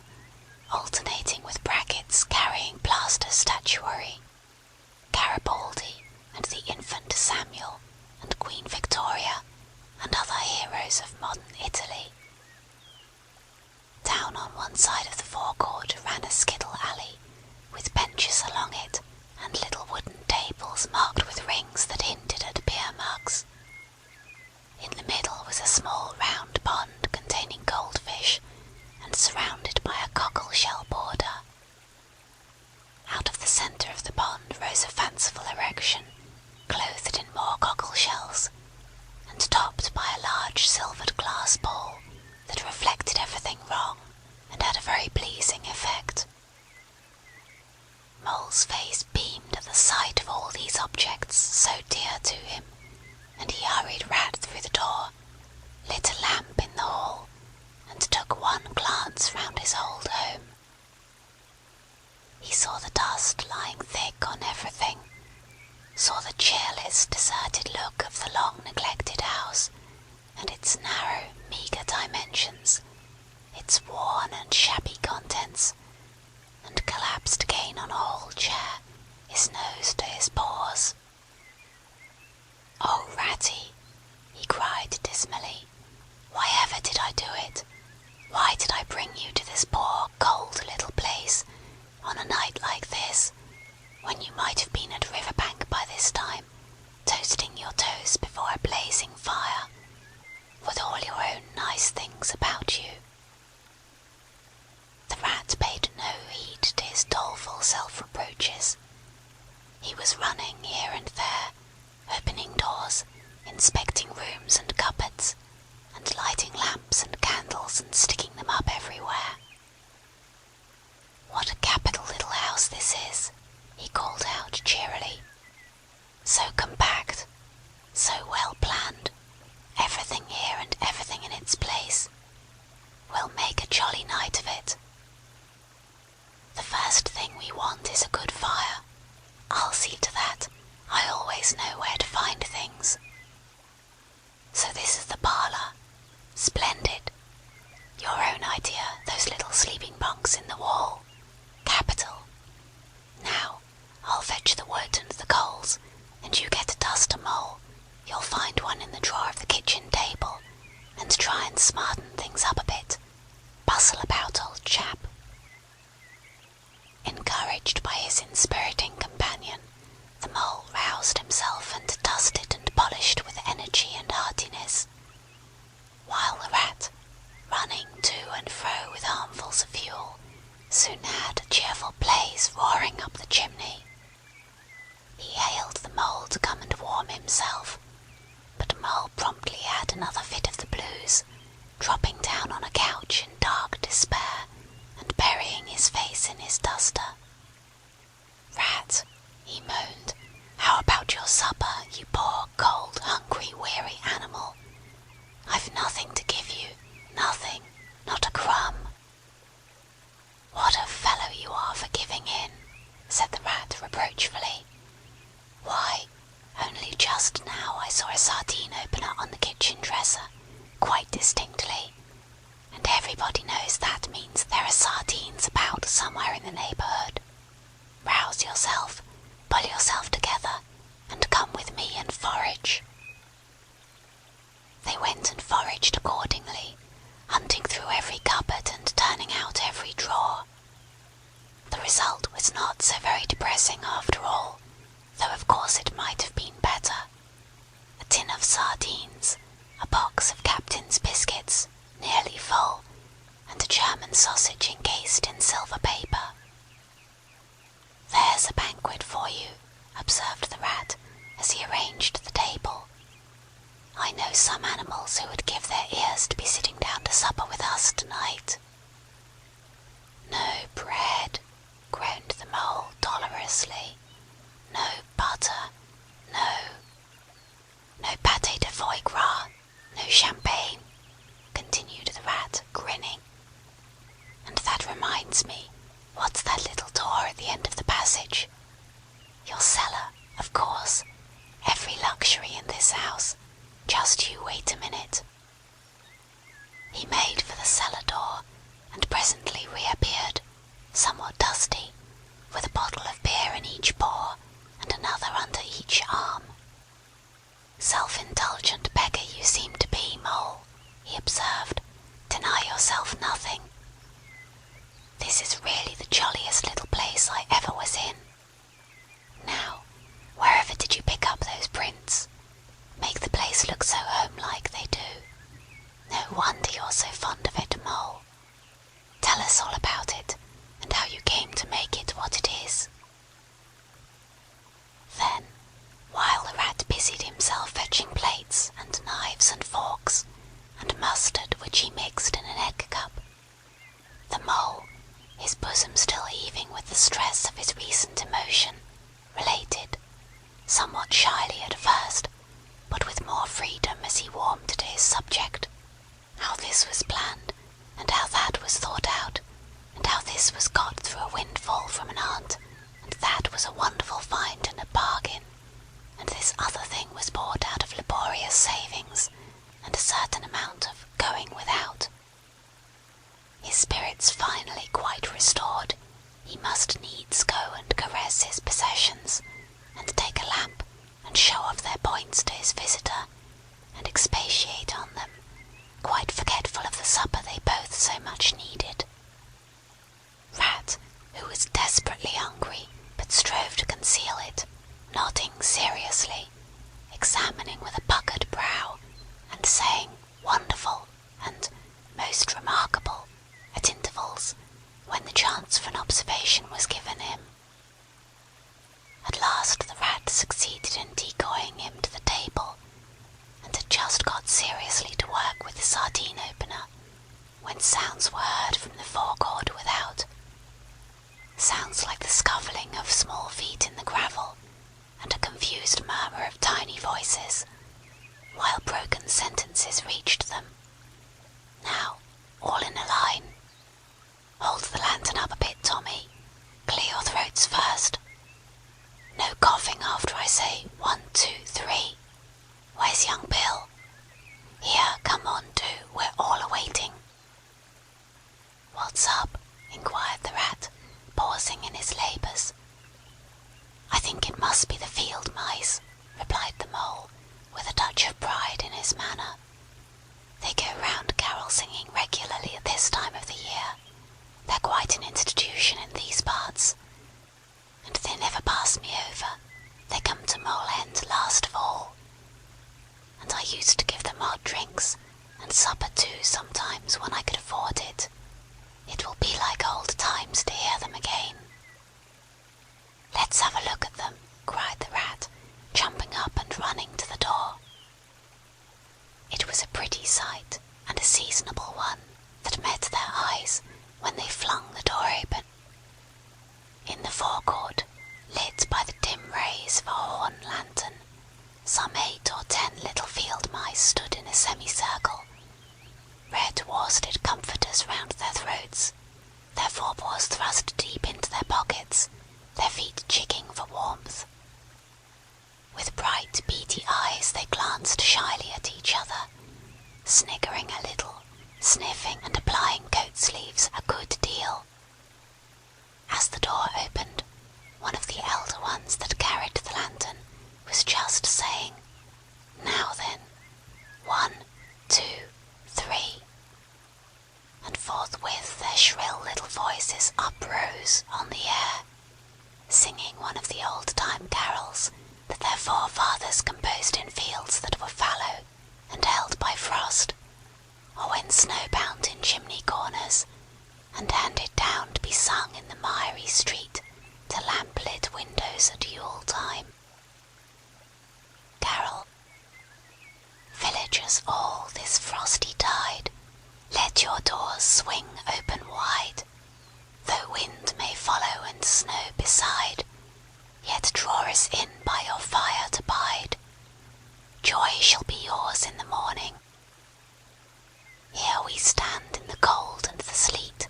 alternating with brackets carrying plaster statuary, Garibaldi and the infant Samuel and Queen Victoria and other heroes of modern Italy. Down on one side of the forecourt ran a skittle alley, with benches along it, and little wooden tables marked with rings that hinted at beer mugs. In the middle was a small round pond containing goldfish, and surrounded by a cockle-shell border. Out of the centre of the pond rose a fanciful erection, clothed in more cockle-shells, and topped by a large silvered glass bowl that reflected everything wrong, and had a very pleasing effect. Mole's face beamed at the sight of all these objects so dear to him, and he hurried Rat through the door, lit a lamp in the hall, and took one glance round his old home. He saw the dust lying thick on everything, saw the cheerless, deserted look of the long-neglected house, and its narrow, meagre dimensions, its worn and shabby contents, and collapsed again on a whole chair, his nose to his paws. "Oh, Ratty," he cried dismally, "why ever did I do it? Why did I bring you to this poor, cold little place, on a night like this, when you might have been at Riverbank by this time, toasting your toes before a blazing fire, with all your own nice things about you?" The rat paid no heed to his doleful self-reproaches. He was running here and there, opening doors, inspecting so compact, so well planned, everything here and everything in its place. We'll make a jolly night of it. The first thing we want is a good fire. I'll see to that. I always know where to find things. So this is the parlour. Splendid. Your own idea, those little sleeping bunks in the wall. Capital. Now, I'll fetch the wood and the coals, and you get a duster, Mole. You'll find one in the drawer of the kitchen table, and try and smarten things up a bit. Bustle about, old chap. Encouraged by his inspiriting companion, the Mole roused himself and dusted and polished with energy and heartiness, while the Rat, running to and fro with armfuls of fuel, soon had a cheerful blaze roaring up the chimney. He hailed the Mole to come and warm himself, but Mole promptly had another fit of the blues, dropping down on a couch in dark despair and burying his face in his duster. "Rat," he moaned, "how about your supper, you poor, cold, hungry, weary animal? I've nothing to give you, nothing, not a crumb." "What a fellow you are for giving in," said the Rat reproachfully. "Why, only just now I saw a sardine opener on the kitchen dresser, quite distinctly, and everybody knows that means there are sardines about somewhere in the neighbourhood. Rouse yourself, pull yourself together, and come with me and forage." They went and foraged accordingly, hunting through every cupboard and turning out every drawer. The result was not so very depressing after all, though of course it might have been better. A tin of sardines, a box of Captain's biscuits, nearly full, and a German sausage encased in silver paper. "There's a banquet for you," observed the Rat, as he arranged the table. "I know some animals who would give their ears to be sitting down to supper with us tonight." "No bread," groaned the Mole dolorously. "No butter, no pâté de foie gras, no champagne," continued the Rat, grinning. "And that reminds me, what's that little door at the end of the passage? Your cellar, of course. Every luxury in this house. Just you wait a minute." He made for the cellar door, and presently reappeared, somewhat dusty, with a bottle of beer in each paw, and another under each arm. "Self-indulgent beggar you seem to be, Mole," he observed. "Deny yourself nothing. This is really the jolliest little place I ever was in. Now, wherever did you pick up those prints? Make the place look so home-like, they do. No wonder you're so fond of it, Mole. Tell us all about it, and how you came to make it what it is." Then, while the Rat busied himself fetching plates and knives and forks, and mustard which he mixed in an egg cup, the Mole, his bosom still heaving with the stress of his recent emotion, related, somewhat shyly at first, but with more freedom as he warmed to his subject, how this was planned, and how that was thought out, and how this was got through a windfall from an aunt, and that was a wonderful find and a bargain, and this other thing was bought out of laborious savings, and a certain amount of going without. His spirits finally quite restored, he must needs go and caress his possessions, and take a lamp, and show off their points to his visitor, and expatiate on them, quite forgetful of the supper they both so much needed. Rat, who was desperately hungry, but strove to conceal it, nodding seriously, examining with a puckered brow, and saying "wonderful" and "most remarkable" at intervals, when the chance for an observation was given him. At last the Rat succeeded in decoying him to the table, and had just got seriously to work with the sardine opener, when sounds were heard from the forecourt without. Sounds like the scuffling of small feet in the gravel, and a confused murmur of tiny voices, while broken sentences reached them. Now, all in a line. Hold the lantern up a bit, Tommy. Clear your throats first. No coughing after I say 1, 2, 3. Where's young Bill? Here, come on, do. We're all awaiting. What's up? Inquired the rat, pausing in his labours. I think it must be the field mice, replied the mole, with a touch of pride in his manner. They go round carol singing regularly at this time of the year. They're quite an institution in these parts. And they never pass me over. They come to Mole End last of all. And I used to give them hot drinks, and supper too sometimes when I could afford it. It will be like old times to hear them again. Let's have a look at them, cried the rat, jumping up and running to the door. It was a pretty sight, and a seasonable one, that met their eyes when they flung the door open. In the forecourt, lit by the dim rays of a horn lantern, some 8 or 10 little field mice stood in a semicircle, red worsted comforters round their throats, their forepaws thrust deep into their pockets, their feet jigging for warmth. With bright, beady eyes they glanced shyly at each other, sniggering a little, sniffing and applying coat sleeves a good deal. As the door opened, one of the elder ones that carried the lantern was just saying, "Now then, 1, 2, 3. And forthwith their shrill little voices uprose on the air, singing one of the old-time carols that their forefathers composed in fields that were fallow and held by frost, or when snow-bound in chimney corners, and handed down to be sung in the miry street to lamp-lit windows at Yule time. Carol. Villagers all this frosty tide, let your doors swing open wide. Though wind may follow and snow beside, yet draw us in by your fire to bide. Joy shall be yours in the morning. Here we stand in the cold and the sleet,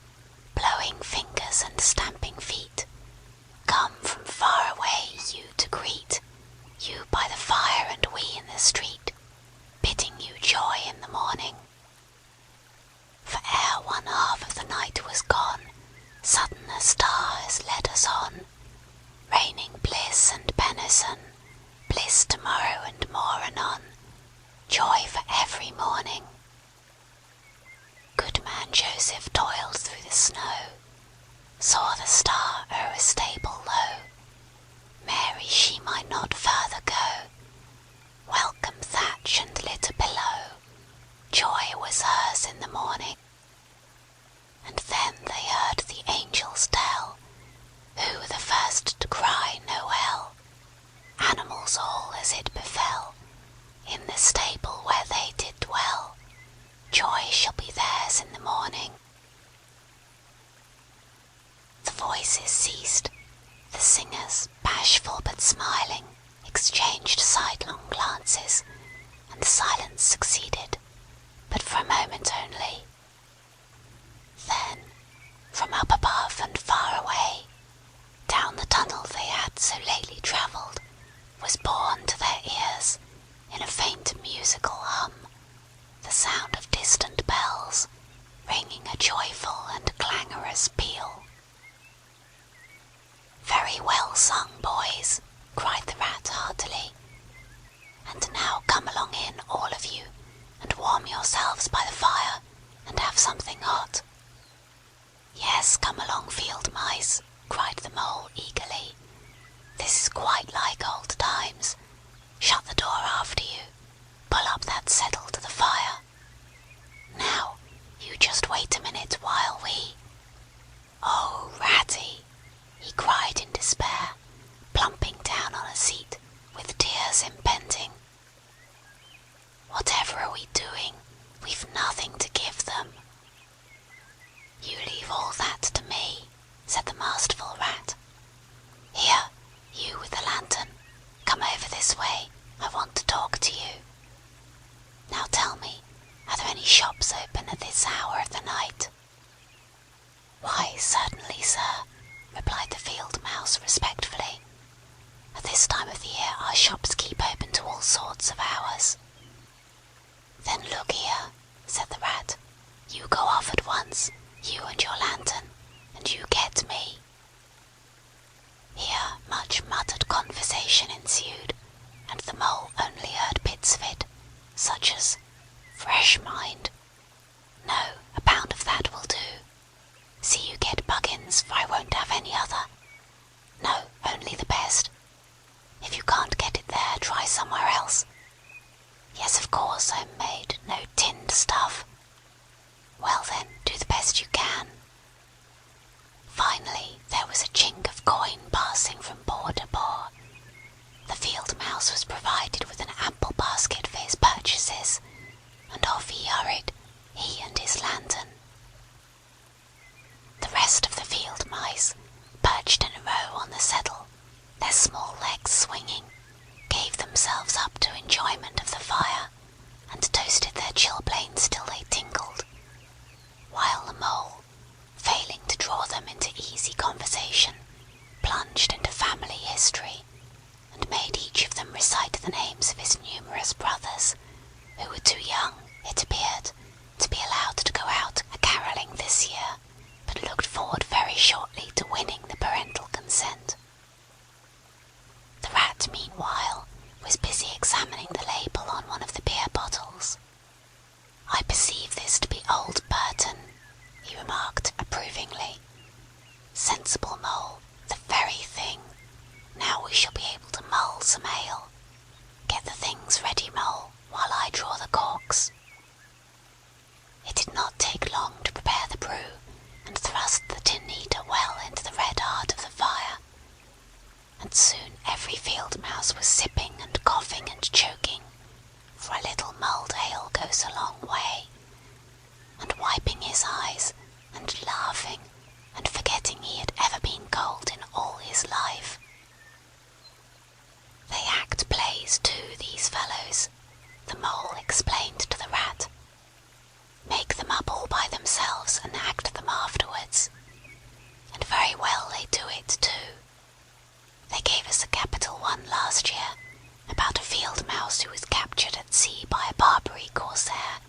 blowing fingers and stamping feet, come from far away you to greet, you by the fire and we in the street, bidding you joy in the morning. For ere one half of the night was gone, sudden a star has led us on, raining bliss and benison, bliss tomorrow and more anon, joy for every morning. Good man Joseph toiled through the snow, saw the star o'er a stable low. Mary she might not further go, welcome thatch and litter below, joy was hers in the morning. And then they heard the angels tell, who were the first to cry Noel, animals all as it befell, in the stable where they did dwell, joy shall be theirs in the morning. The voices ceased. The singers, bashful but smiling, exchanged sidelong glances, and silence succeeded, but for a moment only. Then, from up above and far away, down the tunnel they had so lately travelled, was borne to their ears, in a faint musical hum, the sound of distant bells, ringing a joyful and clangorous peal. Very well sung, boys, cried the rat heartily. And now come along in, all of you, and warm yourselves by the fire, and have something hot. Yes, come along, field mice, cried the mole eagerly. This is quite like old times. Shut the door after you. Pull up that settle to the fire. Now, you just wait a minute while we... Oh, Ratty! He cried in despair, plumping down on a seat, with tears impending. Whatever are we doing? We've nothing to give them. You leave all that to me, said the masterful rat. Here, you with the lantern, I want to talk to you. Now tell me, are there any shops open at this hour of the night?" "Why, certainly, sir," replied the field mouse respectfully. "At this time of the year our shops keep open to all sorts of hours." "Then look here," said the rat. "You go off at once, you and your lantern, and you get me." Here much muttered conversation ensued, and the mole only heard bits of it, such as "fresh mind," "No, a pound of that will do," "See you get Buggins, for I won't have any other," "No, only the best," "If you can't get it there, try somewhere else," "Yes, of course, homemade, no tinned stuff," "Well then, do the best you can." Finally there was a chink of coin passing from paw to paw. The field mouse was provided with an ample basket for his purchases, and off he hurried, he and his lantern. The rest of the field mice, perched in a row on the settle, their small legs swinging, gave themselves up to enjoyment of the fire, and toasted their chilblains till they tingled, while the mole, failing to draw them into easy conversation, plunged into family history, and made each of them recite the names of his numerous brothers, who were too young, it appeared, to be allowed to go out a-carolling this year, but looked forward very shortly to winning the parental consent. The rat, meanwhile, was busy examining the label on one of the beer bottles. "I perceive this to be Old Burton," he remarked approvingly. "Sensible mole, the very thing. Now we shall be able to mull some ale. Get the things ready, mole, while I draw the corks." It did not take long to prepare the brew, and thrust the tin eater well into the red heart of the fire, and soon every field mouse was sipping and coughing and choking, for a little mulled ale goes a long way, and wiping his eyes, and laughing, and forgetting he had ever been cold in all his life. "They act plays too, these fellows," the mole explained to the rat. "Make them up all by themselves and act them afterwards. And very well they do it too. They gave us a capital one last year, about a field mouse who was captured at sea by a Barbary corsair,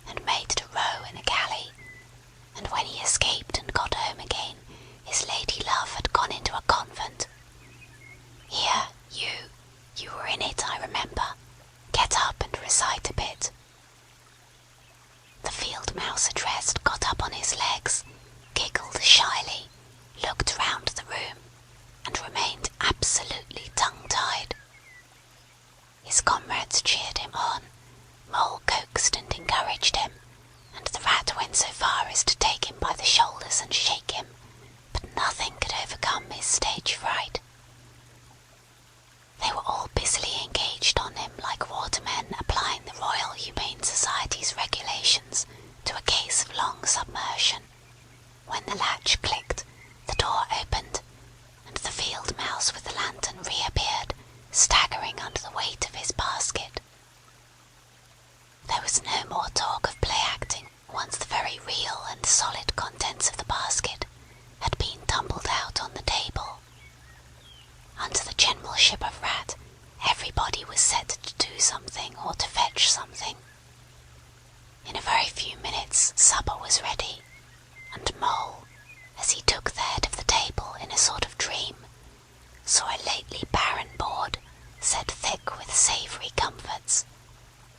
and made to row in a galley, and when he escaped and got home again, his lady love had gone into a convent. Here, you were in it, I remember. Get up and recite a bit." The field mouse addressed got up on his legs, giggled shyly, looked round the room, and remained absolutely tongue-tied. His comrades cheered him on, Mole coaxed and encouraged him, and the rat went so far as to take him by the shoulders and shake him, but nothing could overcome his stage fright. They were all busily engaged on him like watermen applying the Royal Humane Society's regulations to a case of long submersion, when the latch clicked, the door opened, and the field mouse with the lantern reappeared, staggering under the weight of his basket. There was no more talk of play-acting once the very real and solid contents of the basket had been tumbled out on the table. Under the generalship of Rat, everybody was set to do something or to fetch something. In a very few minutes supper was ready, and Mole, as he took the head of the table in a sort of dream, saw a lately barren board set thick with savoury comforts,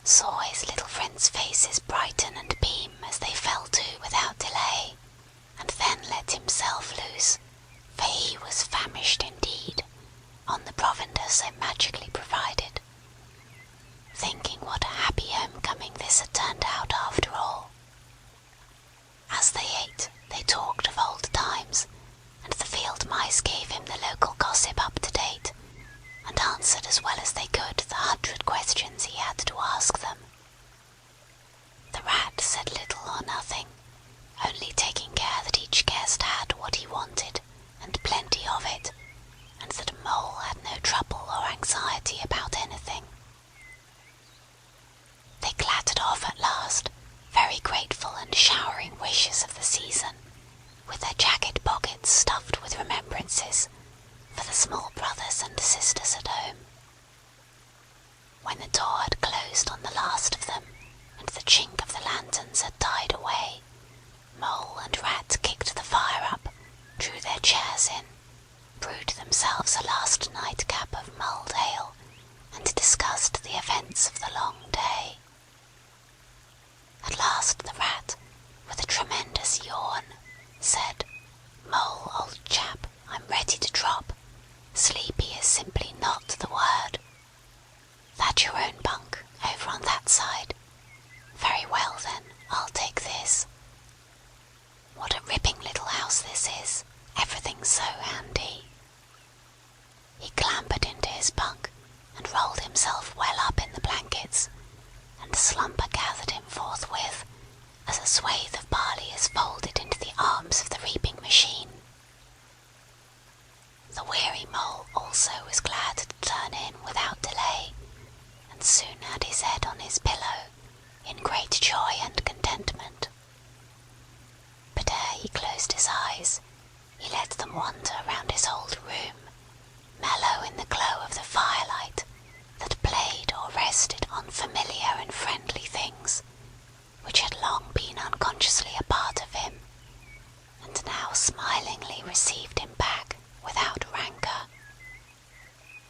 saw his little friends' faces brighten and beam as they fell to without delay, and then let himself loose, for he was famished indeed, on the provender so magically provided, thinking what a happy homecoming this had turned out after all. As they ate, they talked of old times, and the field mice gave him the local gossip up to date, and answered as well as they could the 100 questions he had to ask them. The rat said little or nothing, only taking care that each guest had what he wanted, and plenty of it, and that Mole had no trouble or anxiety about anything. when the door had closed on the last of them, and the chink of the lanterns had died away, Mole and Rat kicked the fire up, drew their chairs in, brewed themselves a last nightcap of mulled ale, and discussed the events of the long day. At last the Rat, with a tremendous yawn, said, "Mole, old chap, I'm ready to drop. Sleepy is simply not the word. That your own bunk, over on that side? Very well then, I'll take this. What a ripping little house this is, everything's so handy." He clambered into his bunk and rolled himself well up in the blankets, and slumber gathered him forthwith, as a swathe of barley is folded into the arms of the reaping machine. The weary Mole also was glad to turn in without delay, and soon had his head on his pillow, in great joy and contentment. But ere he closed his eyes, he let them wander round his old room, mellow in the glow of the firelight that played or rested on familiar and friendly things, which had long been unconsciously a part of him, and now smilingly received him back without rancour.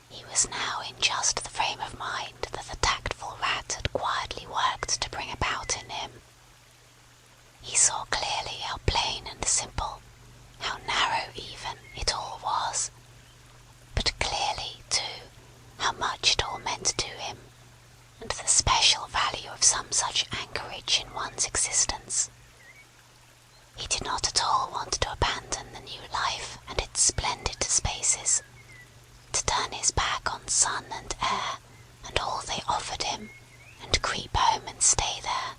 He was now in just the frame of mind that the tactful Rat had quietly worked to bring about in him. He saw clearly how plain and simple, how narrow even, it all was, but clearly, too, how much it all meant to him, and the special value of some such anchorage in one's existence. He did not at all want to abandon the new life and its splendid spaces, to turn his back on sun and air and all they offered him, and creep home and stay there.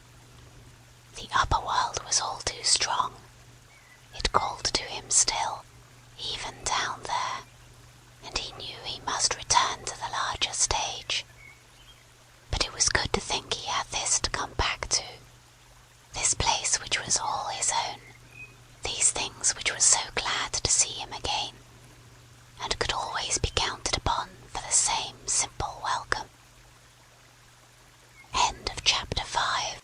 The upper world was all too strong. It called to him still, even down there, and he knew he must return to the larger stage. But it was good to think he had this to come back to, this place which was all his own, these things which were so glad to see him again, and could always be counted upon for the same simple welcome. End of chapter 5.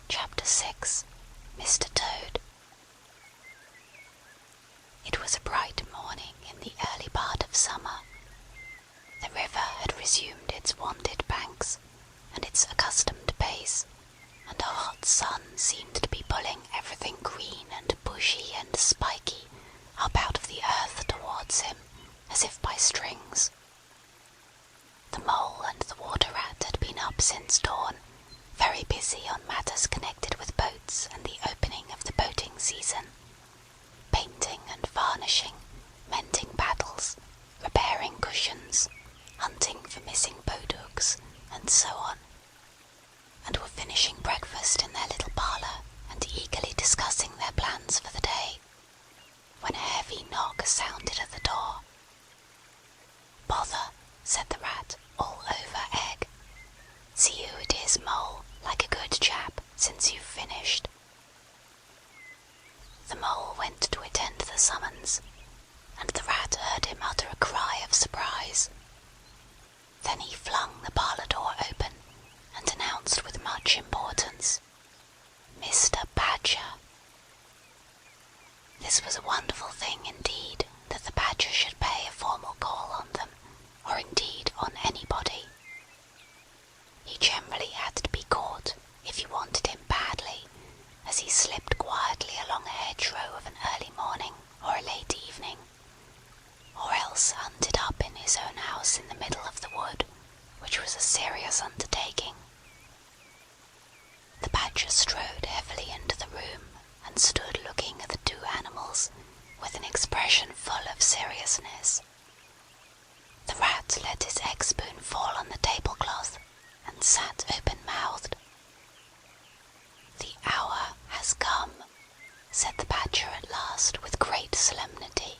Chapter 6. Mr. Toad. It was a bright morning in the early part of summer. The river had resumed its wonted banks and its accustomed pace, and a hot sun seemed to be pulling everything green and bushy and spiky up out of the earth towards him, as if by strings. The Mole and the Water Rat had been up since dawn, very busy on matters connected with boats and the opening of the boating season, painting and varnishing, mending paddles, repairing cushions, hunting for missing boat hooks, and so on, and were finishing breakfast in their little parlour and eagerly discussing their plans for the day, when a heavy knock sounded at the door. "Bother," said the Rat, all over egg. "See who it is, Mole, like a good chap, since you've finished." The Mole went to attend the summons, and the Rat heard him utter a cry of surprise. Then he flung the parlour door open, and announced with much importance, "Mr. Badger." This was a wonderful thing indeed, that the Badger should pay a formal call on them, or indeed on anybody. He generally had to be caught, if you wanted him badly, as he slipped quietly along a hedgerow of an early morning or a late evening, or else hunted up in his own house in the middle of the wood, which was a serious undertaking. The Badger strode heavily into the room, and stood looking at the two animals with an expression full of seriousness. The Rat let his egg spoon fall on the tablecloth, and sat open-mouthed. "The hour has come," said the Badger at last with great solemnity.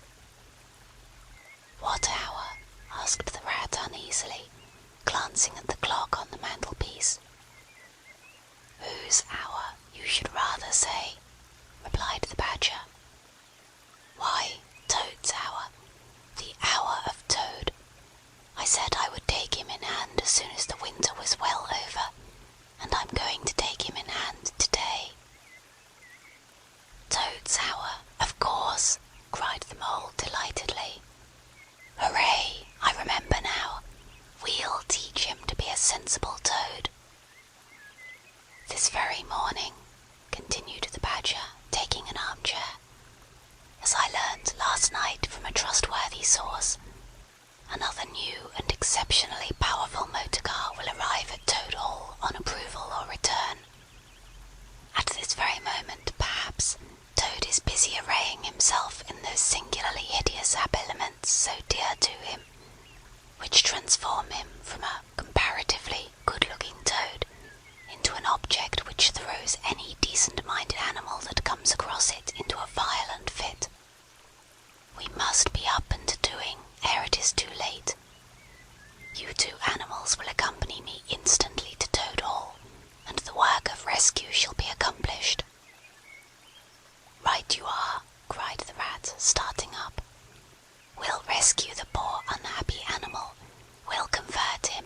"What hour?" asked the Rat uneasily, glancing at the clock on the mantelpiece. "Whose hour, you should rather say," replied the Badger. last night from a trustworthy source. Another new and exceptionally powerful motor car will arrive at Toad Hall on approval or return. At this very moment, perhaps, Toad is busy arraying himself in those singularly hideous habiliments so dear to him, which transform him from a comparatively good-looking toad into an object which throws any decent-minded animal that comes across it into a violent fit. We must be up and doing ere it is too late. You two animals will accompany me instantly to Toad Hall, and the work of rescue shall be accomplished. Right you are, cried the rat, starting up. We'll rescue the poor unhappy animal. We'll convert him.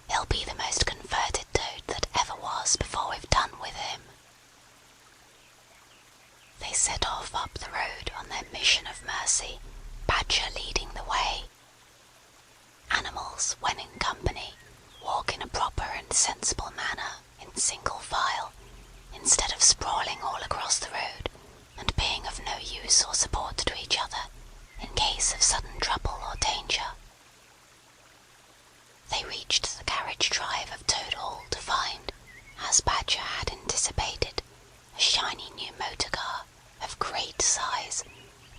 He'll be the most converted toad that ever was before we've done with him. They set off up the road on their mission of mercy, Badger leading the way. Animals, when in company, walk in a proper and sensible manner, in single file, instead of sprawling all across the road, and being of no use or support to each other, in case of sudden trouble or danger. They reached the carriage drive of Toad Hall to find, as Badger had anticipated, a shiny new motor car of great size,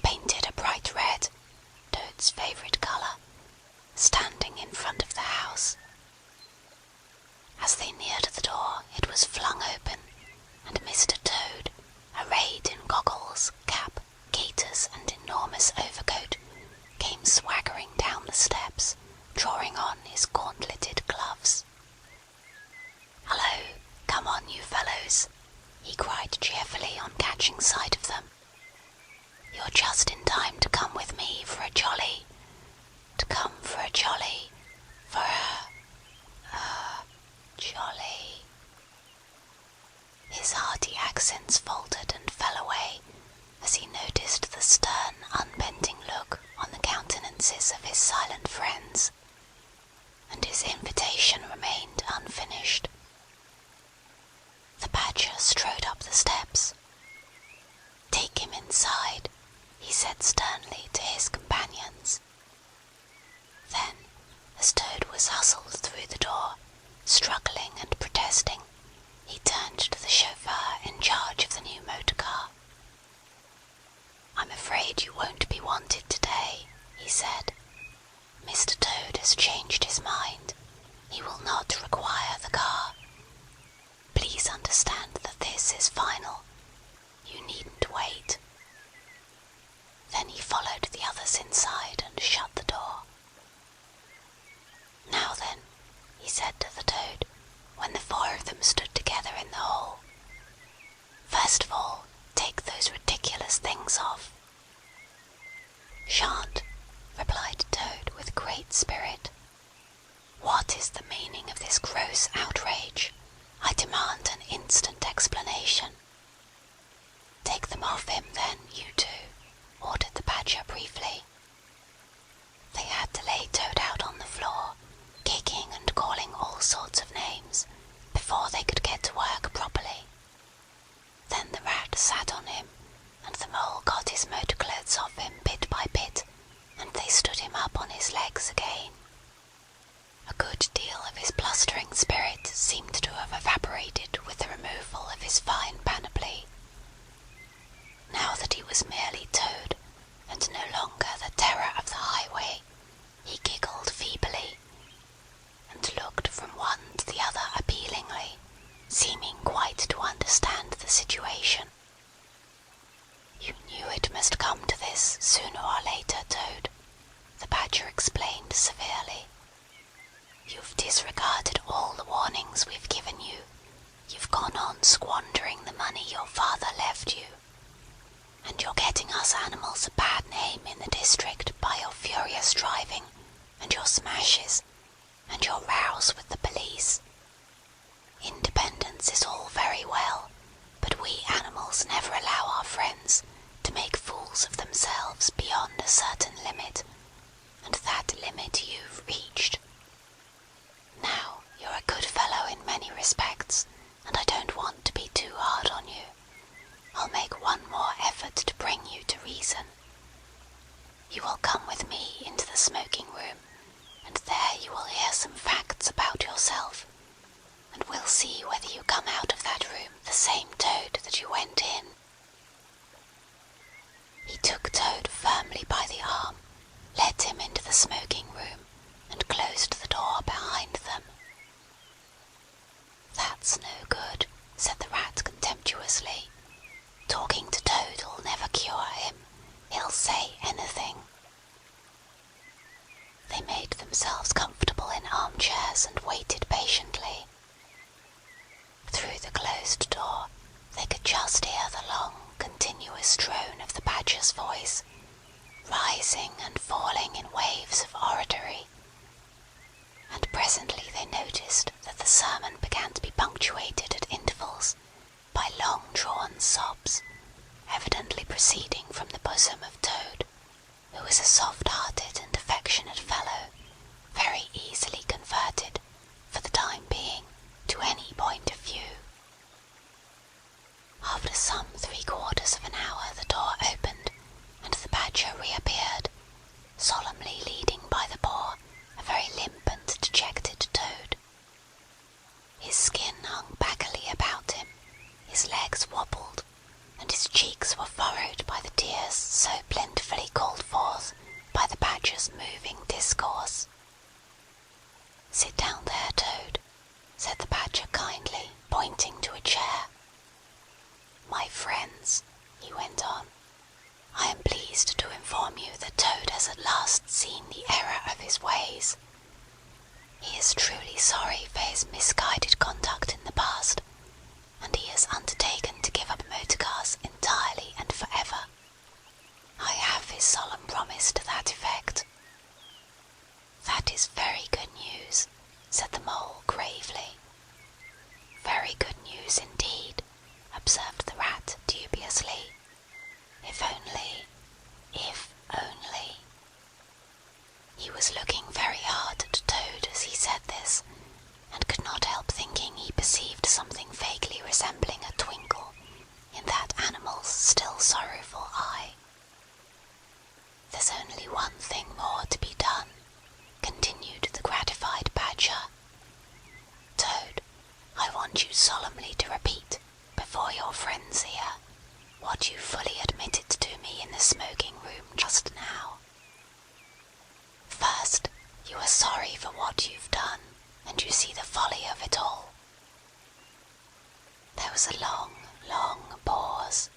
painted a bright red, Toad's favourite colour, standing in front of the house. As they neared the door, it was flung open, and Mr. Toad, arrayed in goggles, cap, gaiters, and enormous overcoat, came swaggering down the steps, drawing on his gauntleted gloves. "Hello, come on, you fellows," he cried cheerfully on catching sight of them. "You're just in time to come with me for a jolly, jolly." His hearty accents faltered and fell away as he noticed the stern, unbending look on the countenances of his silent friends, and his invitation remained unfinished. The Badger strode up the steps. "Take him inside," he said sternly to his companions. Then, as Toad was hustled through the door, struggling and protesting, he turned to the chauffeur in charge of the new motor car. "I'm afraid you won't be wanted today," he said. "Mr. Toad has changed his mind. He will not require the car. Please understand that this is final. You needn't wait." Then he followed the others inside and shut the door. "Now then," he said to the Toad, when the four of them stood together in the hall. "First of all, take those ridiculous things off." "Shan't," replied Toad with great spirit. "What is the meaning of this gross outrage? I demand an instant explanation." "Take them off him then, you two," ordered the Badger briefly. They had to lay Toad out on the floor, kicking and calling all sorts of names, before they could get to work properly. Then the rat sat on him, and the mole got his motor clothes off him bit by bit, and they stood him up on his legs again. A good deal of his blustering spirit seemed to have evaporated with the removal of his fine panoply. Now that he was merely Toad, and no longer the terror of the highway, he giggled feebly, and looked from one to the other appealingly, seeming quite to understand the situation. "You knew it must come to this sooner or later, Toad," the Badger explained severely. "You've disregarded all the warnings we've given you. You've gone on squandering the money your father left you. And you're getting us animals a bad name in the district by your furious driving, and your smashes, and your rows with the police. Independence is all very well, but we animals never allow our friends to make fools of themselves beyond a certain limit, and that limit you've reached. Now, you're a good fellow in many respects, and I don't want to be too hard on you. I'll make one more effort to bring you to reason. You will come with me into the smoking room, and there you will hear some facts about yourself, and we'll see whether you come out of that room the same Toad that you went in." He took Toad firmly by the arm, led him into the smoking room, and closed the door behind them. "That's no good," said the Rat contemptuously. "Talking to Toad'll never cure him. He'll say anything." They made themselves comfortable in armchairs and waited patiently. Through the closed door they could just hear the long, continuous drone of the Badger's voice, rising and falling in waves of oratory, and presently they noticed that the sermon began to be punctuated at intervals by long-drawn sobs, evidently proceeding from the bosom of Toad, who was a soft-hearted and affectionate fellow, very easily converted, for the time being, to any point of view. After some 3/4 of an hour the door opened, and the Badger reappeared, solemnly leading by the paw a very limp and dejected Toad. His skin hung baggily about him, his legs wobbled, and his cheeks were furrowed by the tears so plentifully called forth by the Badger's moving discourse. "Sit down there, Toad," said the Badger kindly, pointing to a chair. "My friends," he went on, "I am pleased to inform you that Toad has at last seen the error of his ways. He is truly sorry for his misguided conduct in the past, and he has undertaken to give up motor cars entirely and forever. I have his solemn promise to that effect." "That is very good news," said the Mole gravely. "Very good news indeed," observed the Rat dubiously. If only. He was looking very hard at Toad as he said this, and could not help thinking he perceived something vaguely resembling a twinkle in that animal's still sorrowful eye. "There's only one thing more to be done," continued the gratified Badger. "Toad, I want you solemnly to repeat, before your friends here, what you fully admitted to me in the smoking room just now. First, you are sorry for what you've done, and you see the folly of it all." There was a long, long pause.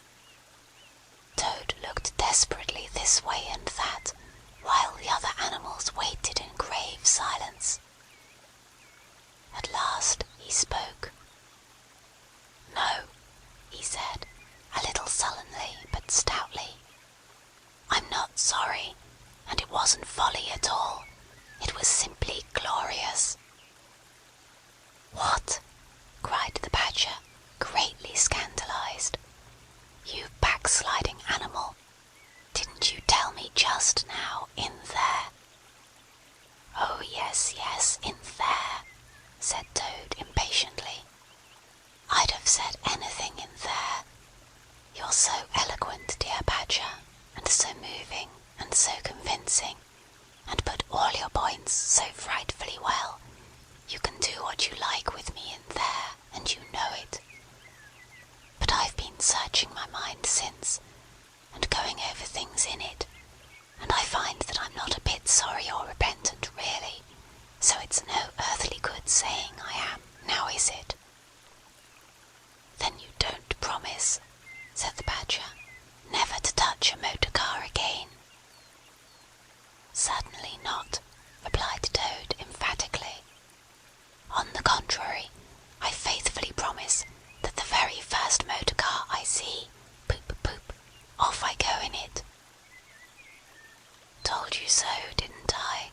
Toad looked desperately this way and that, while the other animals waited in grave silence. At last he spoke. "No," he said, a little sullenly but stoutly. "I'm not sorry, and it wasn't folly at all. It was simply glorious." "What?" cried the Badger, greatly scandalized. "You backsliding animal! Didn't you tell me just now, in there?" "Oh, yes, in there," said Toad impatiently. "I'd have said anything in there. You're so eloquent, dear Badger, and so moving, and so convincing, and put all your points so frightfully well, you can do what you like with me in there, and you know it. But I've been searching my mind since, and going over things in it, and I find that I'm not a bit sorry or repentant really, so it's no earthly good saying I am, now is it?" "Then you don't promise," said the Badger, "never to touch a motor car again?" "Certainly not," replied Toad emphatically. "On the contrary, I faithfully promise that the very first motor car I see, poop poop, off I go in it." "Told you so, didn't I?"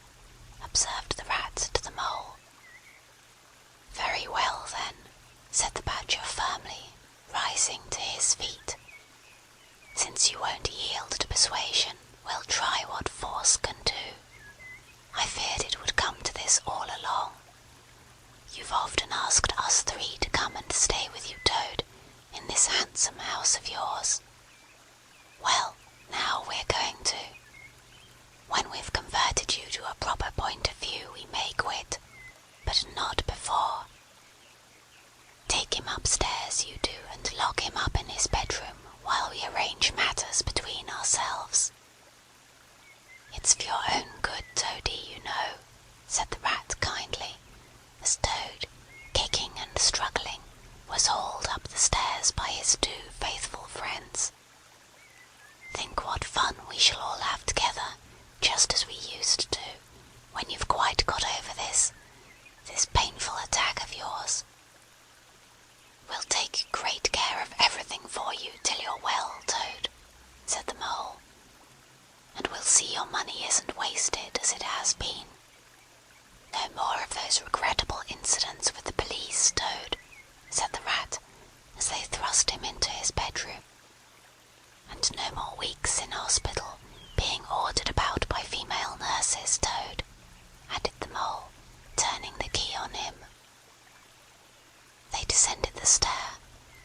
observed the Rat to the Mole. "Very well then," said the Badger firmly, rising to his feet. "Since you won't yield to persuasion, we'll try what force can do. I feared it would come to this all along. You've often asked us three to come and stay with you, Toad, in this handsome house of yours. Well, now we're going to. see your money isn't wasted as it has been. No more of those regrettable incidents with the police, Toad," said the Rat, as they thrust him into his bedroom. "And no more weeks in hospital, being ordered about by female nurses, Toad," added the Mole, turning the key on him. They descended the stair,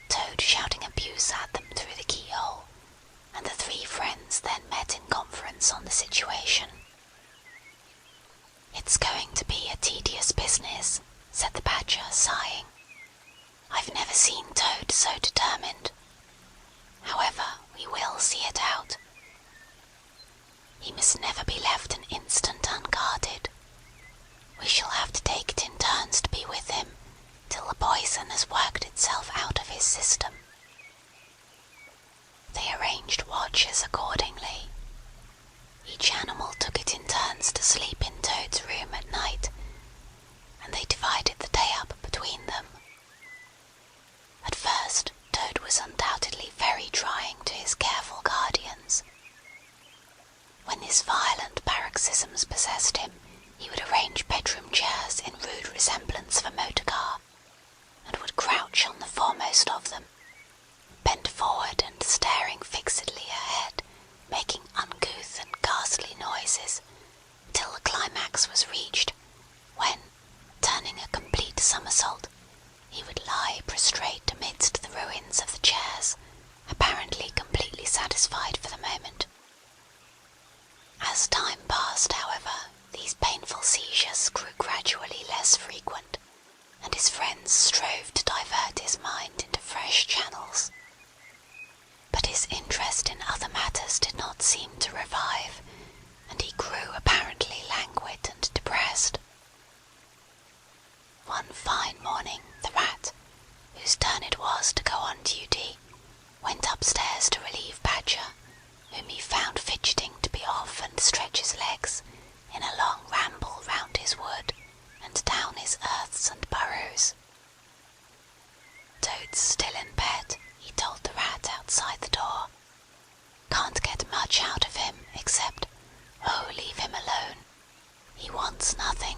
Toad shouting abuse at them through the keyhole, and the three friends then met in conference on the situation. "It's going to be a tedious business," said the Badger, sighing. "I've never seen Toad so determined. However, we will see it out. He must never be left an instant unguarded. We shall have to take it in turns to be with him, till the poison has worked itself out of his system." They arranged watches accordingly. Each animal took it in turns to sleep in Toad's room at night, and they divided the day up between them. At first, Toad was undoubtedly very trying to his careful guardians. When his violent paroxysms possessed him, he would arrange bedroom chairs in rude resemblance of a motor car, and would crouch on the foremost of them, bent forward and staring fixedly ahead, making uncouth and ghastly noises, till the climax was reached, when, turning a complete somersault, he would lie prostrate amidst the ruins of the chairs, apparently completely satisfied for the moment. As time passed, however, these painful seizures grew gradually less frequent, and his friends strove to divert his mind into fresh channels. But his interest in other matters did not seem to revive, and he grew apparently languid and depressed. One fine morning, the Rat, whose turn it was to go on duty, went upstairs to relieve Badger, whom he found fidgeting to be off and stretch his legs in a long ramble round his wood and down his earths and burrows. "Toad's still in bed," he told the Rat outside the door. "Can't get much out of him, except, 'Oh, leave him alone. He wants nothing.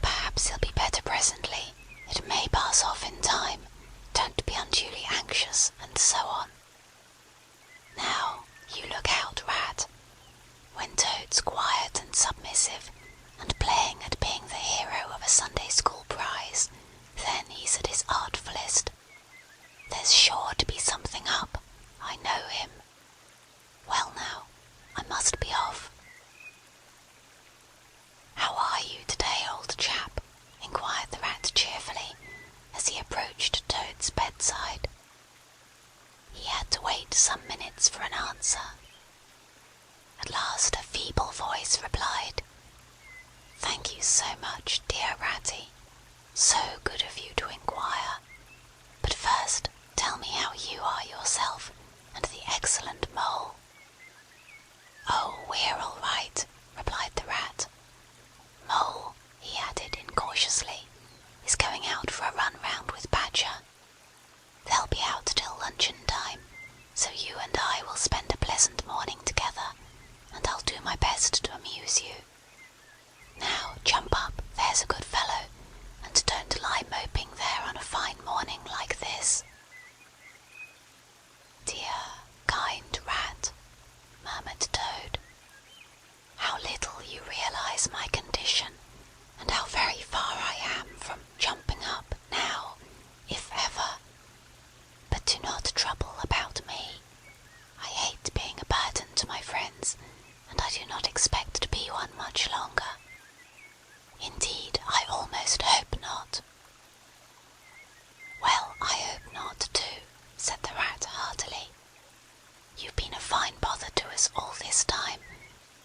Perhaps he'll be better presently. It may pass off in time. Don't be unduly anxious,' and so on. Now, you look out, Rat. When Toad's quiet and submissive, and playing at being the hero of a Sunday school prize, then he's at his artfullest. There's sure to be something up. I know him. Well now, I must be off." "How are you today, old chap?" inquired the Rat cheerfully, as he approached Toad's bedside. He had to wait some minutes for an answer. At last a feeble voice replied, "Thank you so much, dear Ratty. So good of you to inquire. But first, tell me how you are yourself, and the excellent Mole." "Oh, we're all right," replied the Rat. "Mole," he added incautiously, "is going out for a run round with Badger. They'll be out till luncheon time, so you and I will spend a pleasant morning together, and I'll do my best to amuse you. Now jump up, there's a good fellow, and don't lie moping there on a fine morning like this." "Dear, kind Rat," murmured Toad, "how little you realize my condition, and how very far I am from jumping up now, if ever. But do not trouble about me. I hate being a burden to my friends, and I do not expect to be one much longer. Indeed, I almost hope not." "Well, I hope not too," said the Rat heartily. "You've been a fine bother to us all this time,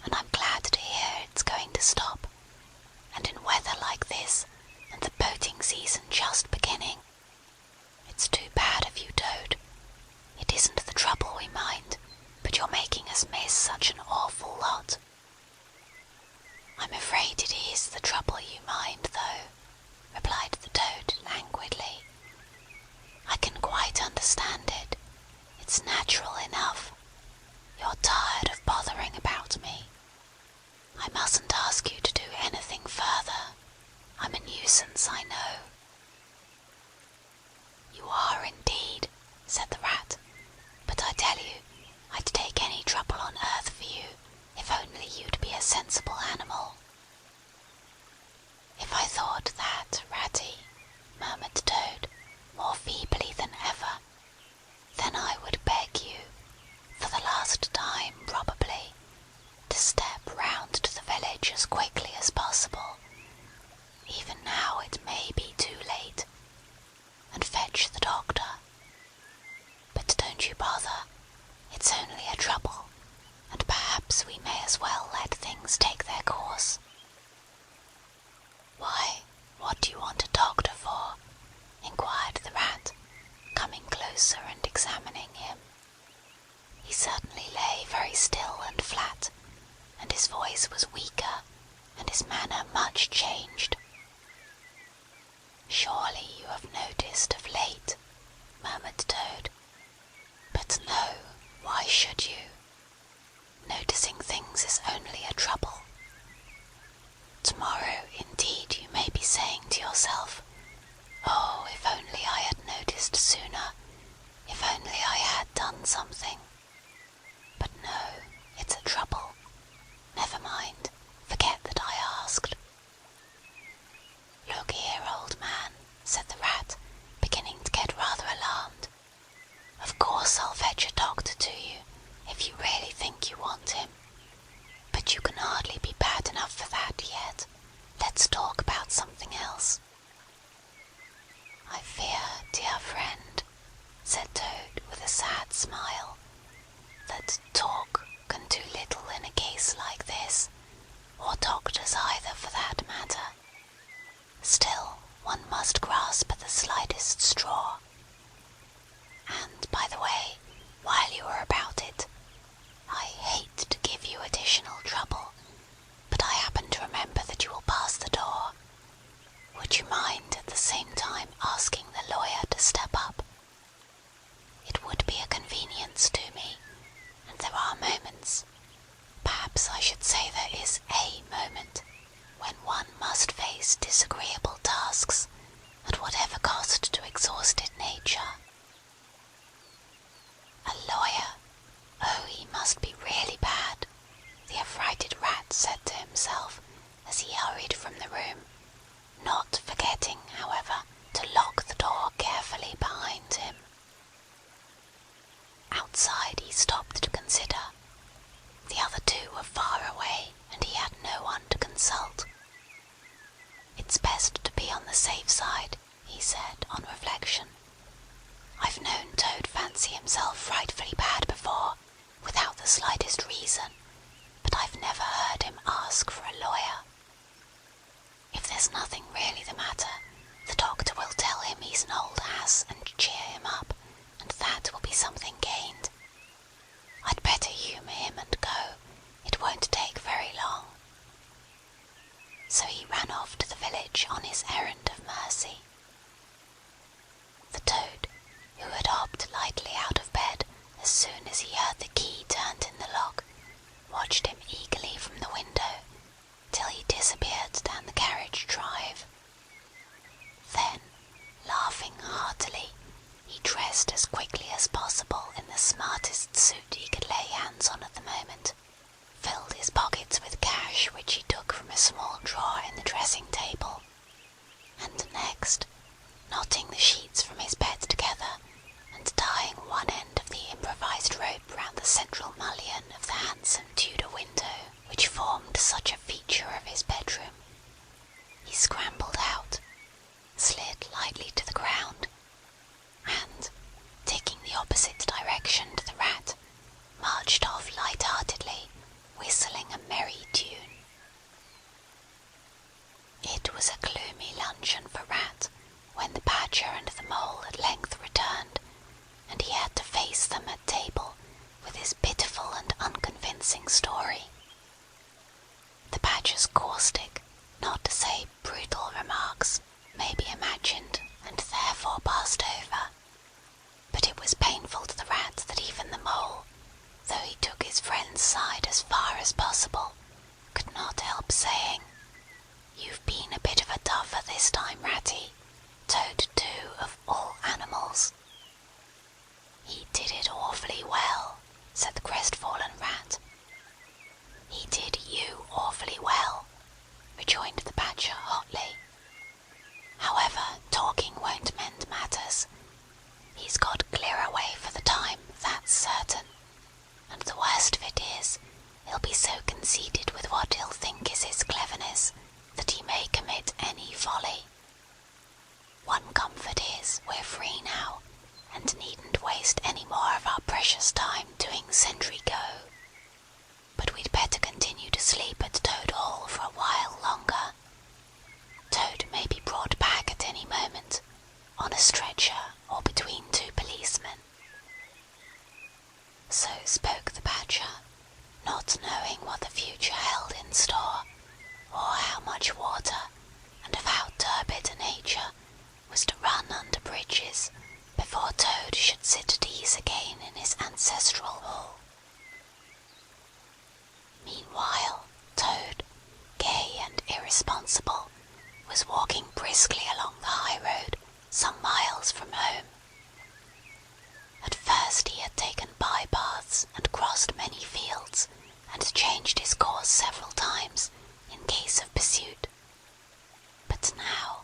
and I'm glad to hear it's going to stop. And in weather like this, and the boating season just beginning. It's too bad of you, Toad. It isn't the trouble we mind, but you're making us miss such an awful lot." "I'm afraid it is the trouble you mind, though," replied the Toad languidly. "I can quite understand it. It's natural enough. You're tired of bothering about well let things take their course. "Why, what do you want a doctor for?" inquired the rat, coming closer and examining him. He certainly lay very still and flat, and his voice was weaker, and his manner much changed. "Surely you have noticed of late," murmured Toad. "But no, why should you? Noticing things is only a trouble. Tomorrow, indeed, you may be saying to yourself, 'Oh, if only I had noticed sooner, if only I had done something.' But no, it's a trouble. Never mind, forget that I asked." "Look here, old man," said the rat, beginning to get rather alarmed. "Of course I'll fetch a doctor to you, if you really think you want him. But you can hardly be bad enough for that yet. Let's talk about something else." "I fear, dear friend," said Toad with a sad smile, "that talk can do little in a case like this, or doctors either for that matter. Still, one must grasp at the slightest straw. And, by the way, while you are about it, I hate to give you additional trouble, but I happen to remember that you will pass the door. Would you mind at the same time asking the lawyer to step up? It would be a convenience to me, and there are moments, perhaps I should say there is a moment, when one must face disagreeable tasks, at whatever cost to exhausted nature." "A lawyer? Oh, he must be really bad," the affrighted rat said to himself as he hurried from the room, not forgetting, however, to lock the door carefully behind him. Outside he stopped to consider. The other two were far away, and he had no one to consult. "It's best to be on the safe side," he said on reflection. "I've known Toad fancy himself frightfully bad before, without the slightest reason, but I've never heard him ask for a lawyer. If there's nothing really the matter, the doctor will tell him he's an old ass and cheer him up, and that will be something gained. I'd better humour him and go. It won't take very long." So he ran off to the village on his errand of mercy. The Toad, who had hopped lightly out of bed as soon as he heard the key turned in the lock, watched him eagerly from the window till he disappeared down the carriage drive. Then, laughing heartily, he dressed as quickly as possible in the smartest suit he could lay hands on at the moment, filled his pockets with cash which he took from a small drawer in the dressing table, and next, knotting the sheets from his bed together, and tying one end of the improvised rope round the central mullion of the handsome Tudor window which formed such a feature of his bedroom, he scrambled out, slid lightly to the ground, and, taking the opposite direction to the rat, marched off light-heartedly, whistling a merry tune. It was a gloomy luncheon for Rat when the Badger and the Mole at length returned, and he had to face them at table with his pitiful and unconvincing story. The Badger's caustic, not to say brutal remarks, may be imagined and therefore passed over, but it was painful to the Rat that even the Mole, though he took his friend's side as far as possible, could not help saying, "You've been a bit of a duffer this time, Ratty. Toad too, of all animals." "He did it awfully well," said the crestfallen Rat. "He did you awfully well," rejoined the Badger hotly. "However, talking won't mend matters. He's got clear away for the time, that's certain. And the worst of it is, he'll be so conceited with what he'll think is his cleverness, that he may commit any folly. One comfort is, we're free now, and needn't waste any more of our precious time doing sentry go. But said we'd better continue to sleep at Toad Hall for a while longer. Toad may be brought back at any moment, on a stretcher or between two policemen. So spoke the Badger, not knowing what the future held in store, or how much water, and of how turbid a nature, was to run under bridges before Toad should sit at ease again in his ancestral hall. Meanwhile, Toad, gay and irresponsible, was walking briskly along the high road some miles from home. At first he had taken by-paths and crossed many fields, and changed his course several times in case of pursuit. But now,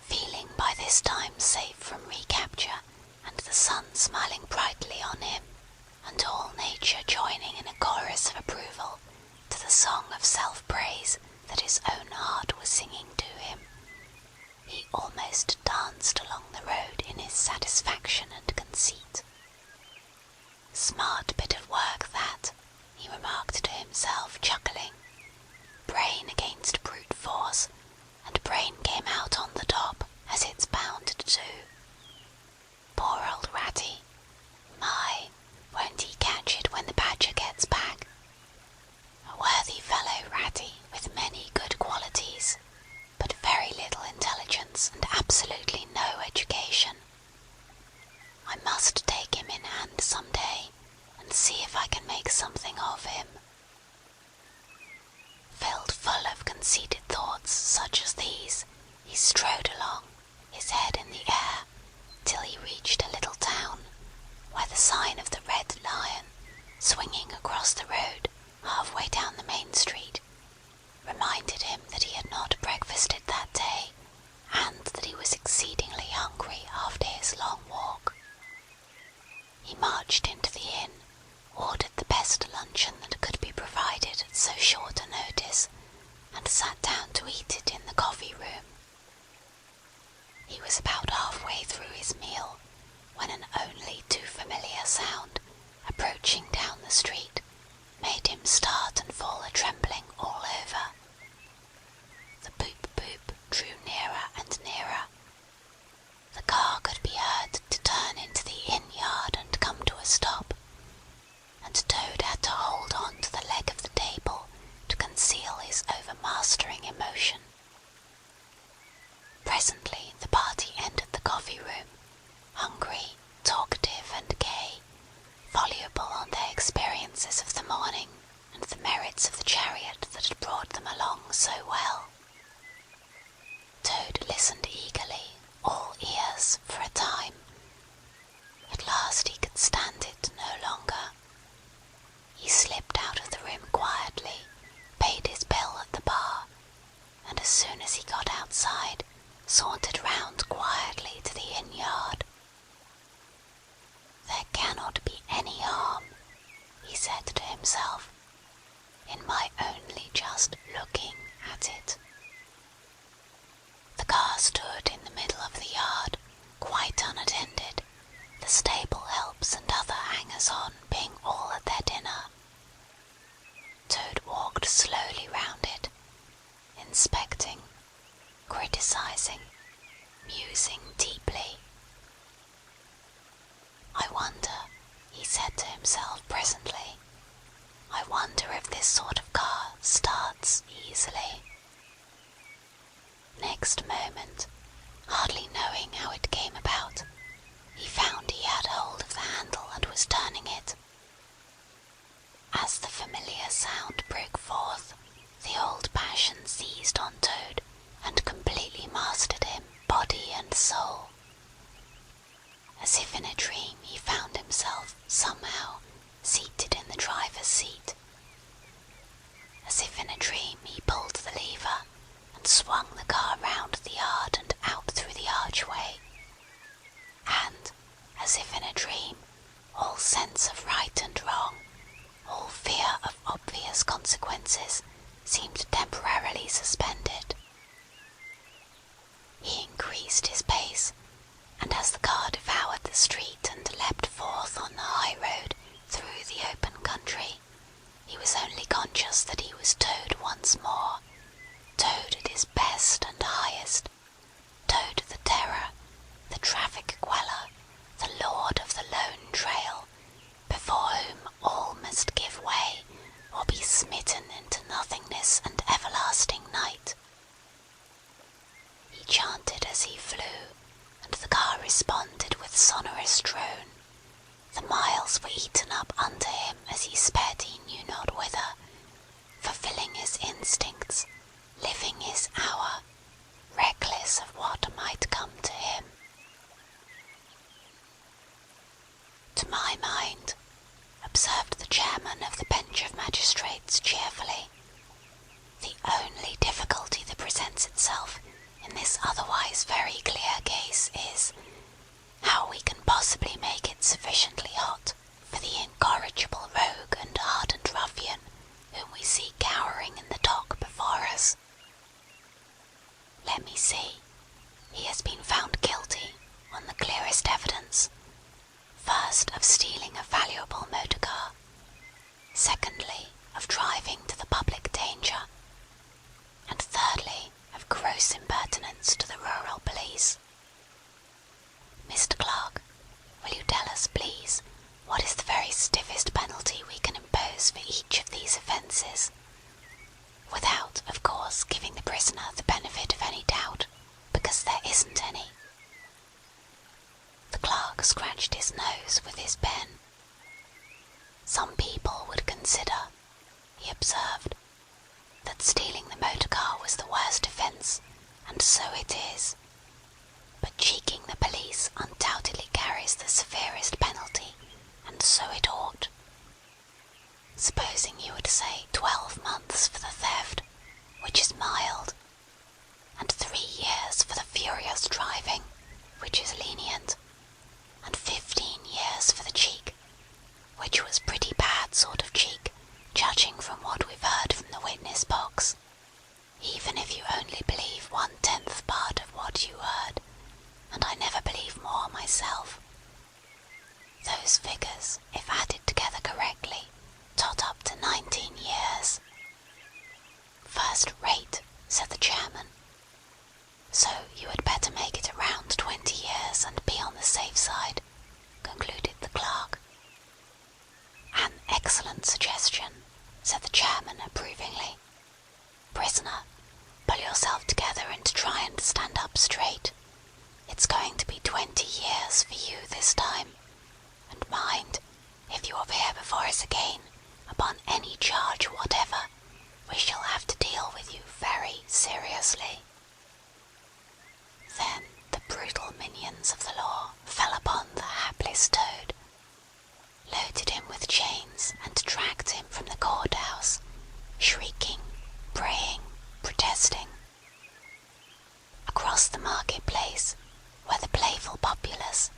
feeling by this time safe from recapture, and the sun smiling brightly on him, and all nature joining in a chorus of approval to the song of self-praise that his own heart was singing to him, he almost danced along the road in his satisfaction and conceit. Smart bit of work that, he remarked to himself, chuckling. Brain against brute force, and brain came out on the top, as it's bound to do. Poor old Ratty. My, won't he catch it when the Badger gets back? A worthy fellow, Ratty, with many good qualities, but very little intelligence and absolutely no education. I must take him in hand some day, and see if I can make something of him. Filled full of conceited thoughts such as these, he strode along, his head in the air, till he reached a little town, where the sign of the Red Lion, swinging across the road halfway down the main street, reminded him that he had not breakfasted that day, and that he was exceedingly hungry after his long walk. He marched into the inn, ordered the best luncheon that could be provided at so short a notice, and sat down to eat it in the coffee-room. He was about halfway through his meal, when an only too familiar sound, approaching down the street, made him start and fall a-trembling all over. The boop-boop drew nearer and nearer. The car could be heard to turn into the inn-yard and come to a stop, and Toad had to hold on to the leg of the table to conceal his overmastering emotion. Presently the party entered the coffee-room, hungry, talkative, and gay, voluble on their experiences of the morning and the merits of the chariot that had brought them along so well. Toad listened eagerly, all ears, for a time. At last he could stand it no longer. He slipped out of the room quietly, paid his bill at the bar, and as soon as he got outside, sauntered round quietly to the inn-yard. There cannot be any harm, he said to himself, in my only just looking at it. The car stood in the middle of the yard, quite unattended, the stable helps and other hangers-on being all at their dinner. Toad walked slowly round it, inspecting, criticizing, musing deeply. I wonder, he said to himself presently, I wonder if this sort of car starts easily. Next moment, hardly knowing how it came about, he found he had hold of the handle and was turning it. As the familiar sound broke forth, the old passion seized on Toad and completely mastered him, body and soul. As if in a dream, he found himself, somehow, seated in the driver's seat. As if in a dream, he pulled the lever and swung the car round the yard and out through the archway. And, as if in a dream, all sense of right and wrong, all fear of obvious consequences, seemed temporarily suspended. He increased his pace, and as the car devoured the street and leapt forth on the high road through the open country, He was only conscious that he was Toad once more, Toad at his best and highest, Toad the terror, the traffic queller, the lord of the lone trail, before whom all must give way or be smitten into nothingness and everlasting night. He chanted as he flew, and the car responded with sonorous drone. The miles were eaten up under him as he sped he knew not whither, fulfilling his instincts, living his hour, reckless of what might come to him. To my mind, observed the chairman of the bench of magistrates cheerfully, the only difficulty that presents itself in this otherwise very clear case is, how we can possibly make it sufficiently hot for the incorrigible rogue and hardened ruffian whom we see cowering in the dock before us. Let me see. He has been found guilty, on the clearest evidence, first of stealing a valuable motor car, secondly of driving to the public danger, and thirdly of gross impertinence to the rural police. Mr. Clerk, will you tell us, please, what is the very stiffest penalty we can impose for each of these offences, without, of course, giving the prisoner the benefit of any doubt, because there isn't any? The clerk scratched his nose with his pen. Some people would consider, he observed, that stealing the motor car was the worst offence, and so it is. But cheeking the police undoubtedly carries the severest penalty, and so it ought. Supposing you were to say 12 months for the theft, which is mild, and 3 years for the furious driving, which is lenient, and 15 years for the cheek, which was pretty bad sort of cheek, judging from what we've heard from the witness box, even if you only believe 1/10 part of what you heard, and I never believe more myself. Those figures, if added together correctly, tot up to 19 years. First rate, said the chairman. So you had better make it around 20 years and be on the safe side, concluded the clerk. An excellent suggestion, said the chairman approvingly. Prisoner, pull yourself together and try and stand up straight. It's going to be 20 years for you this time, and mind, if you appear before us again, upon any charge whatever, we shall have to deal with you very seriously. Then the brutal minions of the law fell upon the hapless Toad, loaded him with chains, and dragged him from the court-house, shrieking, praying, protesting. Across the market-place, where the playful populace,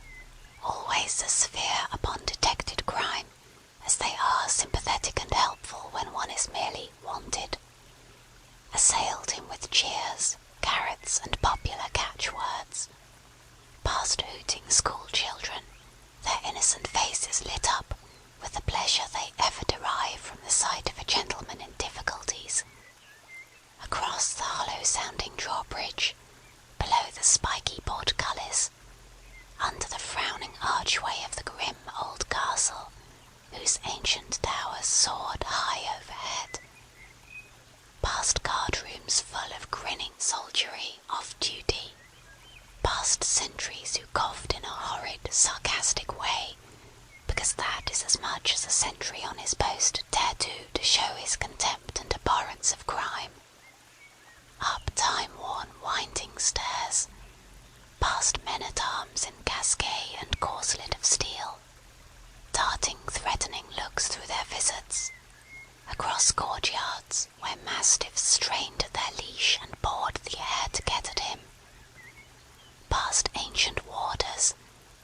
always as severe upon detected crime as they are sympathetic and helpful when one is merely wanted, assailed him with cheers, carrots, and popular catchwords, past hooting school-children, their innocent faces lit up with the pleasure they ever derive from the sight of a gentleman in difficulties, across the hollow-sounding drawbridge, below the spiky portcullis, under the frowning archway of the grim old castle, whose ancient towers soared high overhead, past guard-rooms full of grinning soldiery off duty, past sentries who coughed in a horrid, sarcastic way, because that is as much as a sentry on his post dare do to show his contempt and abhorrence of crime, up time-worn winding stairs, past men-at-arms in casquet and corselet of steel, darting threatening looks through their visards, across courtyards where mastiffs strained at their leash and bored the air to get at him, past ancient warders,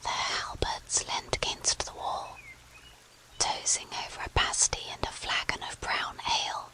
their halberds leant against the wall, dozing over a pasty and a flagon of brown ale,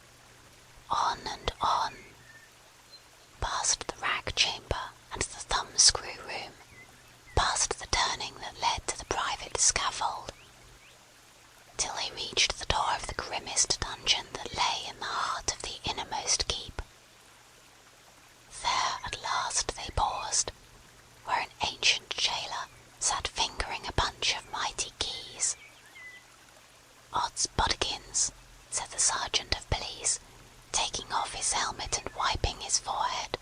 taking off his helmet and wiping his forehead.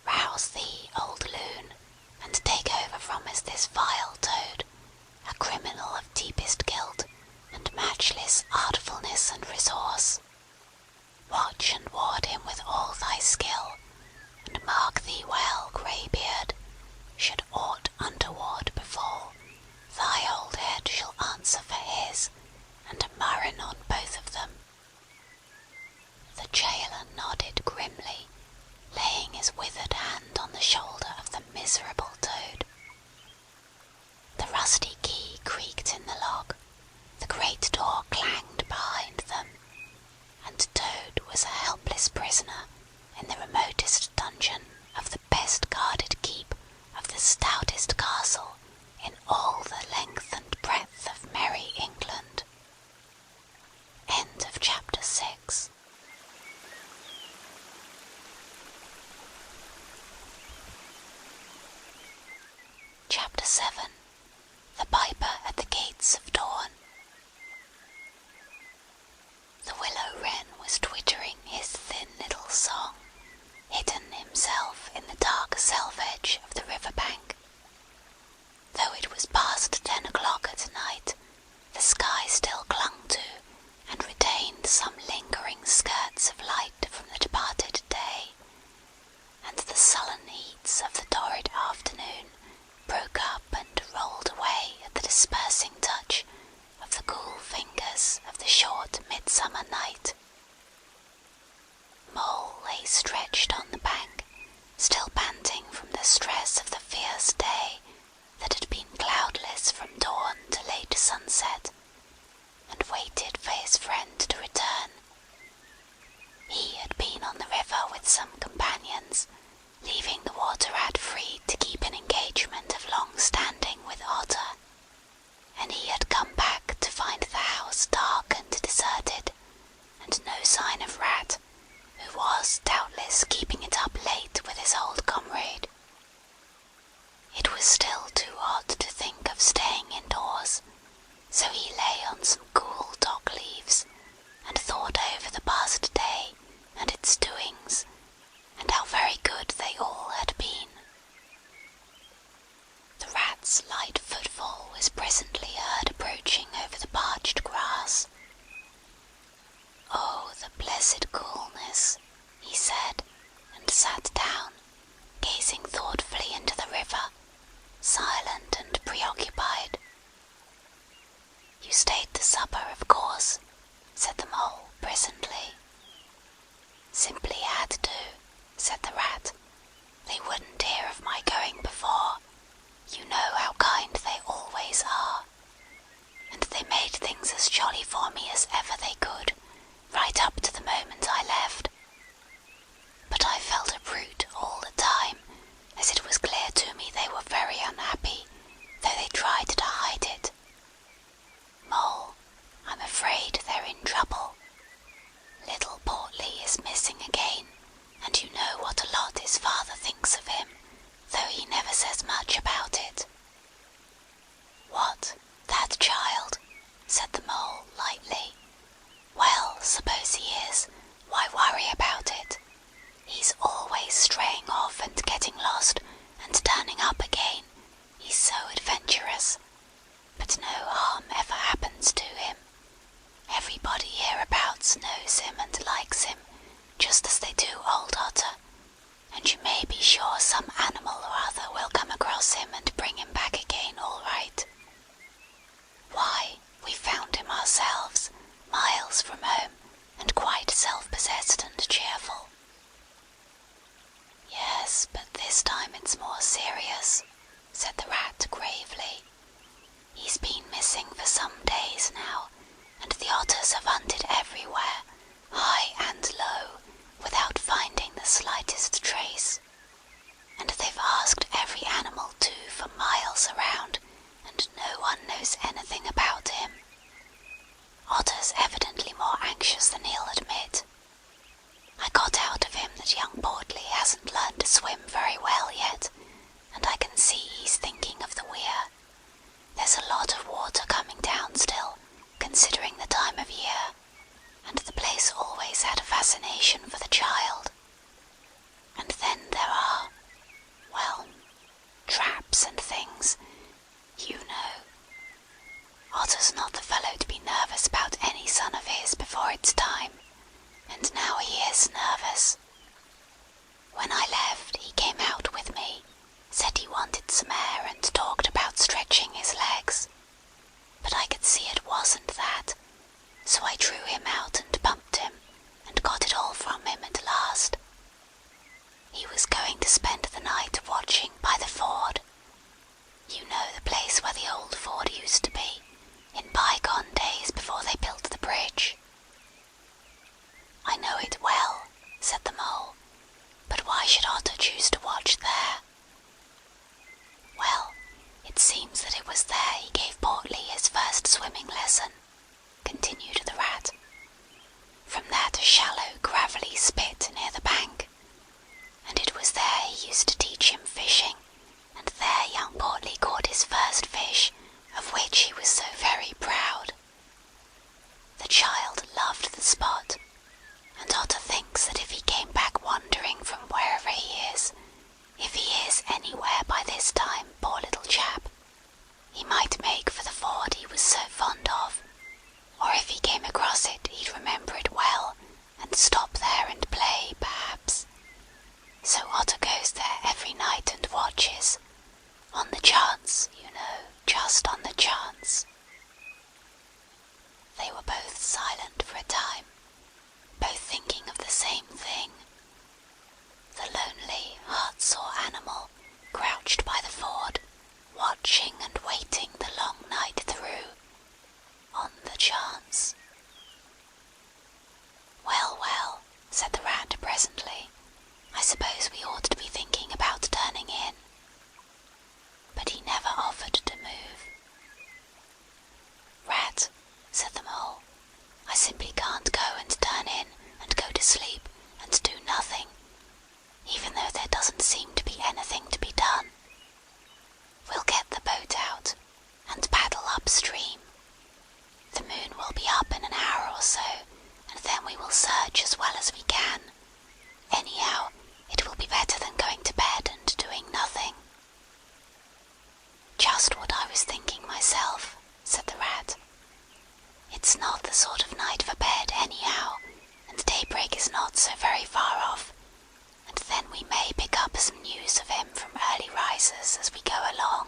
"Rouse thee, old loon, and take over from us this vile toad, a criminal of deepest guilt and matchless artfulness and resource. Watch and ward him with all thy skill, and mark thee well, greybeard, should aught untoward befall, thy old head shall answer for his, and a murrain on both of them." The jailer nodded grimly, laying his withered hand on the shoulder of the miserable toad. The rusty key creaked in the lock, the great door clanged behind them, and Toad was a helpless prisoner in the remotest dungeon of the best guarded keep of the stoutest castle in all the length and breadth of merry England. End of chapter 6. Chapter 7. The Piper at the Gates of Dawn. The willow wren was twittering his thin little song, hidden himself in the dark selvedge of the river bank. Though it was past 10 o'clock at night, the sky still clung to and retained some lingering skirts of light from the departed day, and the sullen heats of the torrid afternoon broke up and rolled away at the dispersing touch of the cool fingers of the short midsummer night. Mole lay stretched on the bank, still panting from the stress of the fierce day that had been cloudless from dawn to late sunset, and waited for his friend to return. He had been on the river with some companions, leaving the water rat free to keep an engagement of long standing with Otter, and he had come back to find the house dark and deserted, and no sign of Rat, who was doubtless keeping it up late with his old comrade. It was still too hot to think of staying indoors, so he lay on some cool dock leaves, and thought over the past day and its doings, and how very good they all had been. The rat's light footfall was presently heard approaching over the parched grass. "Oh, the blessed coolness," he said, and sat down, gazing thoughtfully into the river, silent and preoccupied. "You stayed to supper, of course," said the mole presently. "Simply had to," said the rat. "They wouldn't hear of my going before. You know how kind they always are. And they made things as jolly for me as ever they could, right up to the moment I left. But I felt a brute all the time, as it was clear to me they were very unhappy, though they tried to hide it. Mole, I'm afraid they're in trouble. Little Portly is missing again, and you know what a lot his father thinks of him, though he never says much about it." "What, that child?" said the mole lightly. "Well, suppose he is, why worry about it? He's always straying off and getting lost and turning up again. He's so adventurous. But no harm ever happens to him. Everybody hereabouts knows him and likes him, just as they do old Otter, and you may be sure some animal or other will come across him and bring him back again all right. Why, we found him ourselves, miles from home, and quite self-possessed and cheerful." "Yes, but this time it's more serious," said the rat gravely. "He's been missing for some days now, and the otters have hunted everywhere, high and low, without finding the slightest trace. And they've asked every animal too for miles around, and no one knows anything about him. Otter's evidently more anxious than he'll admit, fascination for the child. And then there are, well, traps and things, you know. Otter's not the fellow to be nervous about any son of his before it's time, and now he is nervous. When I left, he came out with me, said he wanted some air and talked about stretching his legs. But I could see it wasn't that, so I drew him out and pumped him, and got it all from him at last. He was going to spend the night watching by the ford. You know the place where the old ford used to be, in bygone days before they built the bridge. I know it well, said the mole, but why should Otter choose to watch there? Well, it seems that it was there he gave Portly his first swimming lesson, continued the rat. From that a shallow, gravelly spit near the bank, and it was there he used to teach him fishing, and there young Portly caught his first fish, of which he was so very proud. The child loved the spot, and Otter thinks that if he came back wandering from wherever he is, if he is anywhere by this time, poor little chap, he might make for the ford he was so fond of, or if he came across it, he'd remember it well, and stop there and play, perhaps. So Otter goes there every night and watches, on the chance, you know, just on the chance. They were both silent for a time, both thinking of the same thing. The lonely, heart-sore animal crouched by the ford, watching and waiting the long night through, on the chance. Well, well, said the rat presently, I suppose we ought to be thinking about turning in. But he never offered to move. Rat, said the mole, I simply can't go and turn in and go to sleep and do nothing, even though there doesn't seem to be anything to be done. We'll get the boat out and paddle upstream. The moon will be up in an hour or so, and then we will search as well as we can. Anyhow, it will be better than going to bed and doing nothing. Just what I was thinking myself, said the rat. It's not the sort of night for bed anyhow, and daybreak is not so very far off, and then we may pick up some news of him from early risers as we go along.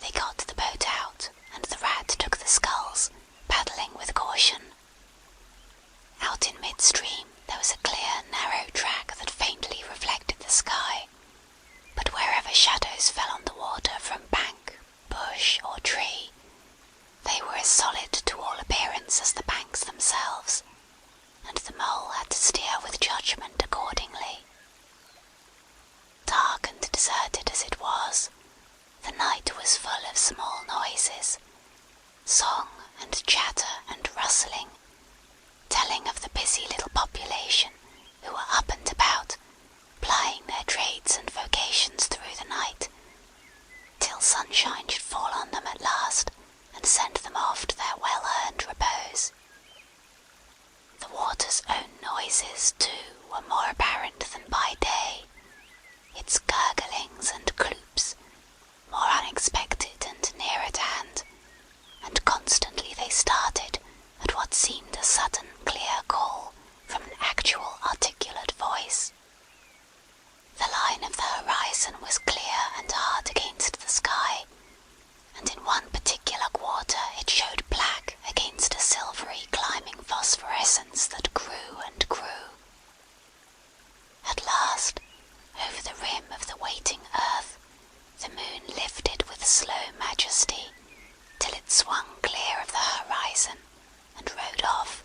They got the boat out, and the rat took the sculls, paddling with caution. Out in midstream there was a clear, narrow track that faintly reflected the sky, but wherever shadows fell on the water from bank, bush, or tree, they were as solid to all appearance as the banks themselves, and the mole had to steer with judgment accordingly. Dark and deserted as it was, the night was full of small noises, song and chatter and rustling, telling of the busy little population who were up and about, plying their trades and vocations through the night, till sunshine should fall on them at last and send them off to their well-earned repose. The water's own noises, too, were more apparent than by day, its gurglings and cloops, more unexpected and near at hand, and constantly they started at what seemed a sudden clear call from an actual articulate voice. The line of the horizon was clear and hard against the sky, and in one particular quarter it showed black against a silvery climbing phosphorescence that grew and grew. At last, over the rim of the waiting earth, the moon lifted with slow majesty, till it swung clear of the horizon, and rode off,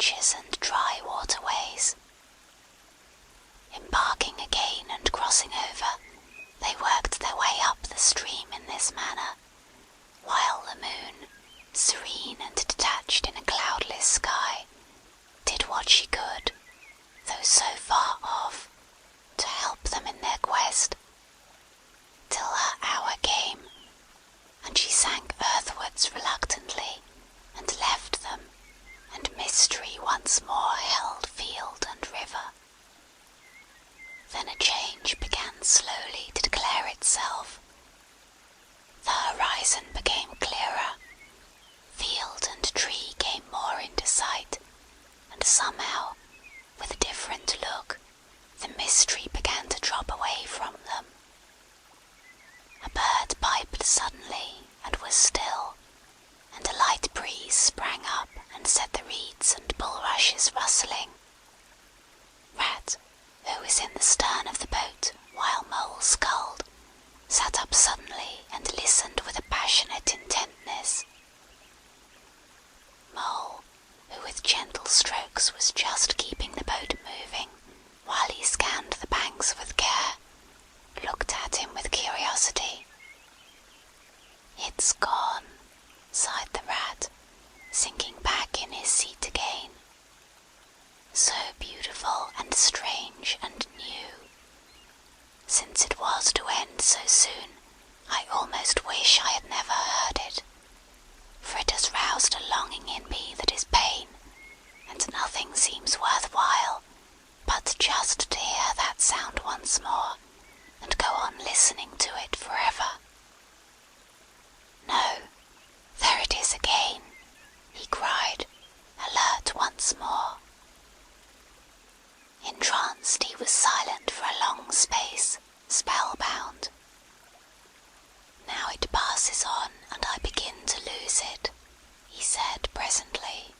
ditches and dry waterways. Embarking again and crossing over, they worked their way up the stream in this manner, while the moon, serene and detached in a cloudless sky, did what she could, though so far off, to help them in their quest, till her hour came, and she sank earthwards reluctantly, and left them, and mystery once more held field and river. Then a change began slowly to declare itself. The horizon became clearer, field and tree came more into sight, and somehow, with a different look, the mystery began to drop away from them. A bird piped suddenly and was still, and a light breeze sprang up and set the reeds and bulrushes rustling. Rat, who was in the stern of the boat while Mole sculled, sat up suddenly and listened with a passionate intentness. Mole, who with gentle strokes was just keeping the boat moving while he scanned the banks with care, looked at him with curiosity. "It's gone," sighed the rat, sinking back in his seat again. "So beautiful and strange and new. Since it was to end so soon, I almost wish I had never heard it, for it has roused a longing in me that is pain, and nothing seems worthwhile but just to hear that sound once more, and go on listening to it forever. No, there it is again," he cried, alert once more. Entranced, he was silent for a long space, spellbound. "Now it passes on, and I begin to lose it," he said presently.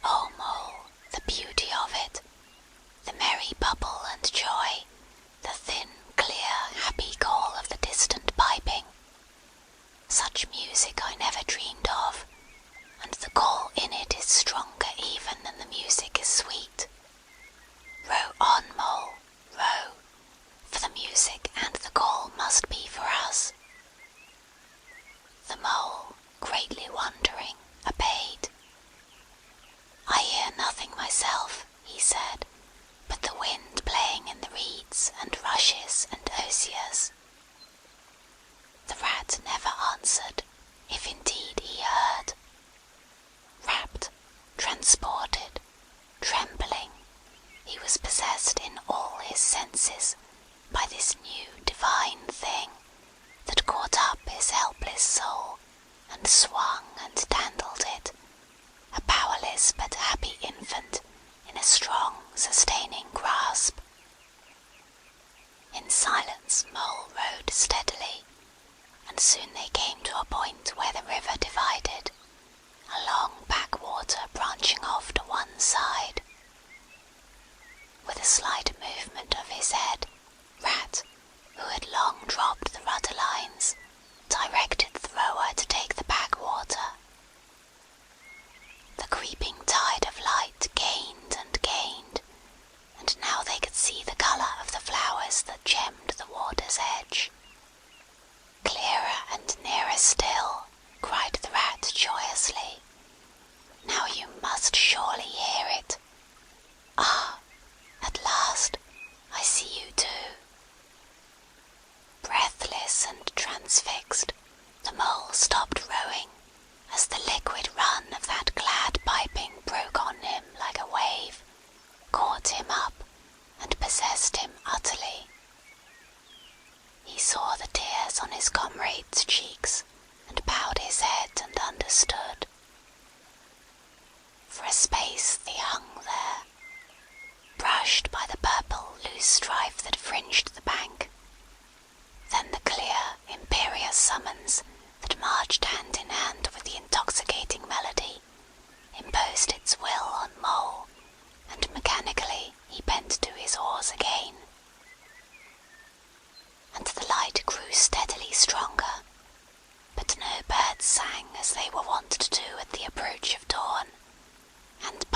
"Oh, Mole, the beauty of it! The merry bubble and joy, the thin, clear, happy call of the distant piping. Such music I never dreamed of, and the call in it is stronger even than the music is sweet. Row on, Mole, row, for the music and the call must be for us." The Mole, greatly wondering, obeyed. "I hear nothing myself," he said, "but the wind playing in the reeds and rushes and osiers." The rat never answered, if indeed he heard. Rapt, transported, trembling, he was possessed in all his senses by this new divine thing that caught up his helpless soul and swung and dandled it, a powerless but happy infant in a strong, sustaining grasp. In silence Mole rowed steadily, and soon they came to a point where the river divided, a long backwater branching off to one side. With a slight movement of his head, Rat, who had long dropped the rudder lines, directed the rower to take the backwater. The creeping tide of light gained and gained, and now they could see the colour of the flowers that gemmed the water's edge. "Clearer and nearer still," cried the rat joyously. "Now you must surely hear it. Ah, at last I see you too." Breathless and transfixed, the Mole stopped rowing, as the liquid run of that glad piping broke on him like a wave, caught him up, and possessed him utterly. He saw the tears on his comrade's cheeks, and bowed his head and understood. For a space they hung there, brushed by the purple loose strife that fringed the bank. Then the clear, imperious summons that marched hand in hand with the intoxicating melody imposed its will on Mole, and mechanically he bent to his oars again. And the light grew steadily stronger, but no birds sang as they were wont to do at the approach of dawn, and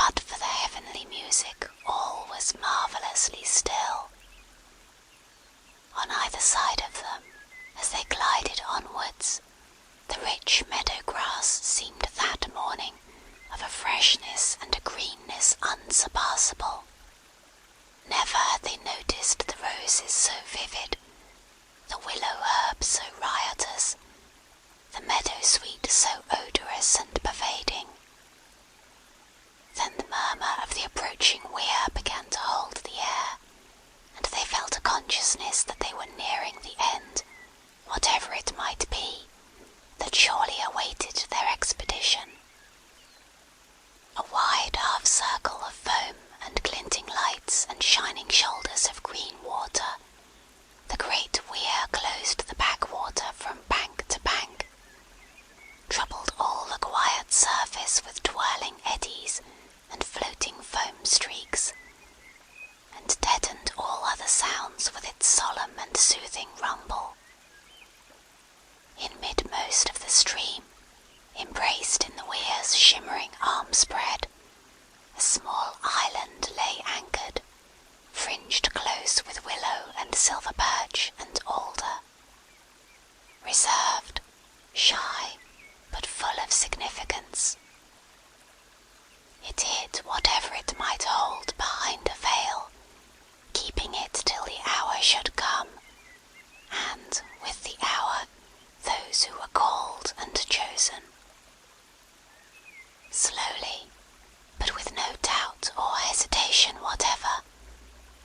freshness and a greenness unsurpassable. Never had they noticed the roses so vivid, the willow herb so riotous, the meadow sweet so odorous and pervading. Then the murmur of the approaching weir began to hold the air, and they felt a consciousness that they were nearing the end, whatever it might be, that surely awaited their expedition. A wide half-circle of foam and glinting lights and shining shoulders of green water, the great weir closed the backwater from bank to bank, troubled all the quiet surface with twirling eddies and floating foam streaks, and deadened all other sounds with its solemn and soothing rumble. In midmost of the stream, embraced in the weir's shimmering arm spread, a small island lay anchored, fringed close with willow and silver birch and alder. Reserved, shy, but full of significance. It hid whatever it might hold behind a veil, keeping it till the hour should come, and with the hour those who were called and chosen. Slowly, but with no doubt or hesitation whatever,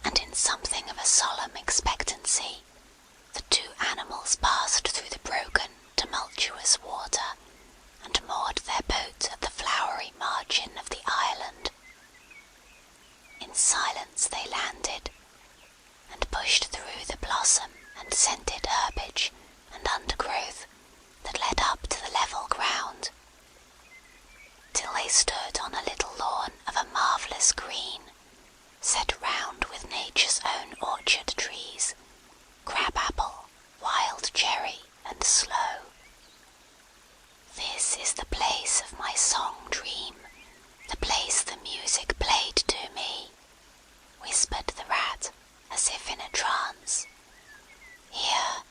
and in something of a solemn expectancy, the two animals passed through the broken, tumultuous water, and moored their boat at the flowery margin of the island. In silence they landed, and pushed through the blossom and scented herbage and undergrowth that led up to the level ground, till they stood on a little lawn of a marvellous green, set round with nature's own orchard trees, crab-apple, wild cherry, and sloe. "This is the place of my song-dream, the place the music played to me," whispered the rat, as if in a trance. "Here,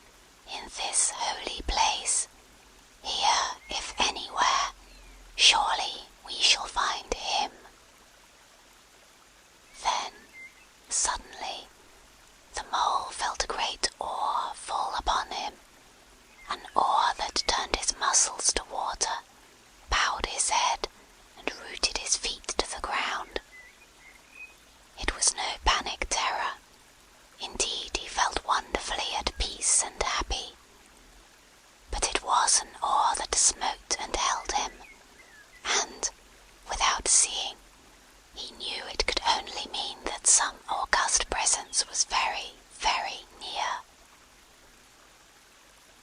in this holy place, here, if anywhere, surely we shall find him." Then, suddenly, the mole felt a great awe fall upon him, an awe that turned his muscles to water, bowed his head, and rooted his feet to the ground. It was no panic terror. Indeed, he felt wonderfully at peace and happy. But it was an awe that smote and held him, and, without seeing, he knew it could only mean that some august presence was very, very near.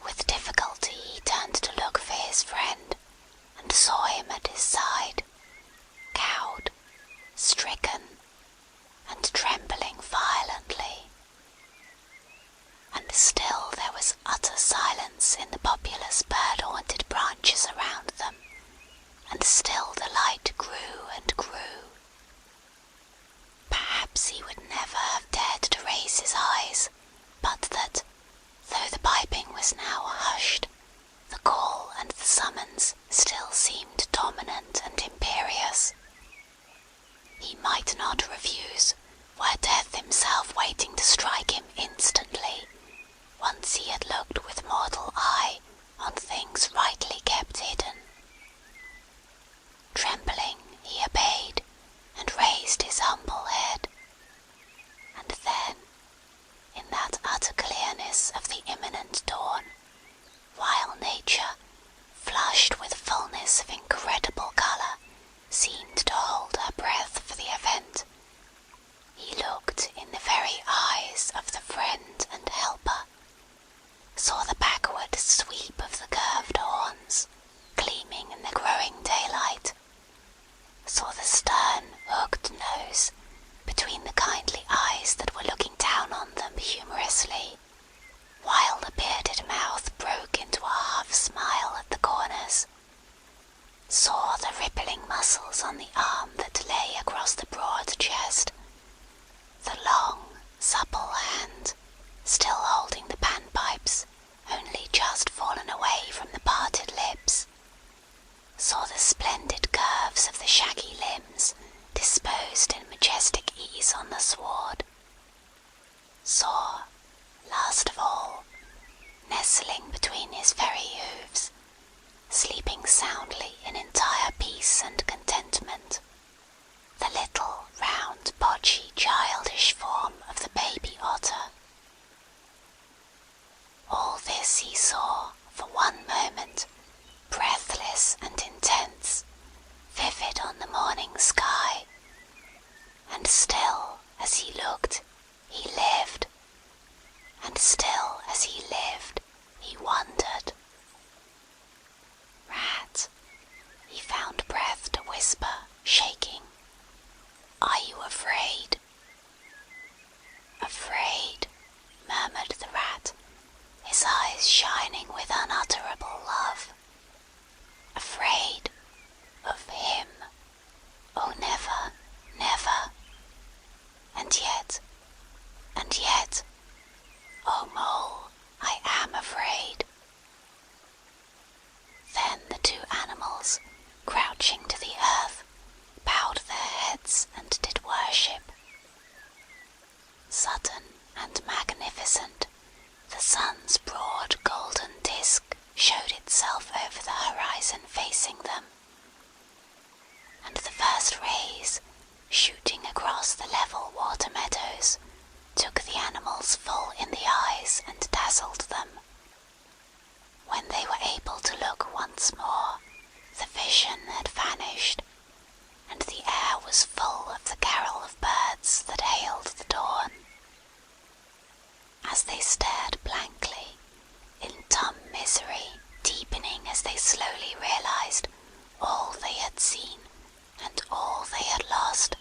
With difficulty he turned to look for his friend, and saw him at his side, cowed, stricken, and trembling violently. And still there was utter silence in the populous bird-haunted branches around them, and still the light grew and grew. Perhaps he would never have dared to raise his eyes, but that, though the piping was now hushed, the call and the summons still seemed dominant and imperious. He might not refuse, were Death himself waiting to strike him instantly, once he had looked with mortal eye on things rightly kept hidden. Trembling, he obeyed, and raised his humble head. And then, in that utter clearness of the imminent dawn, while nature, flushed with fullness of incredible colour, seemed to hold her breath for the event, he looked in the very eyes of the friend and helper, saw the backward sweep of the curved horns, gleaming in the growing daylight, saw the stern, hooked nose between the kindly eyes that were looking down on them humorously, while the bearded mouth broke into a half-smile at the corners, saw the rippling muscles on the arm that lay across the broad chest, the long, supple hand, still holding the panpipes, only just fallen away from the parted lips, saw the splendid curves of the shaggy limb, across the level water meadows took the animals full in the eyes and dazzled them. When they were able to look once more, the vision had vanished, and the air was full of the carol of birds that hailed the dawn. As they stared blankly, in dumb misery, deepening as they slowly realized all they had seen and all they had lost,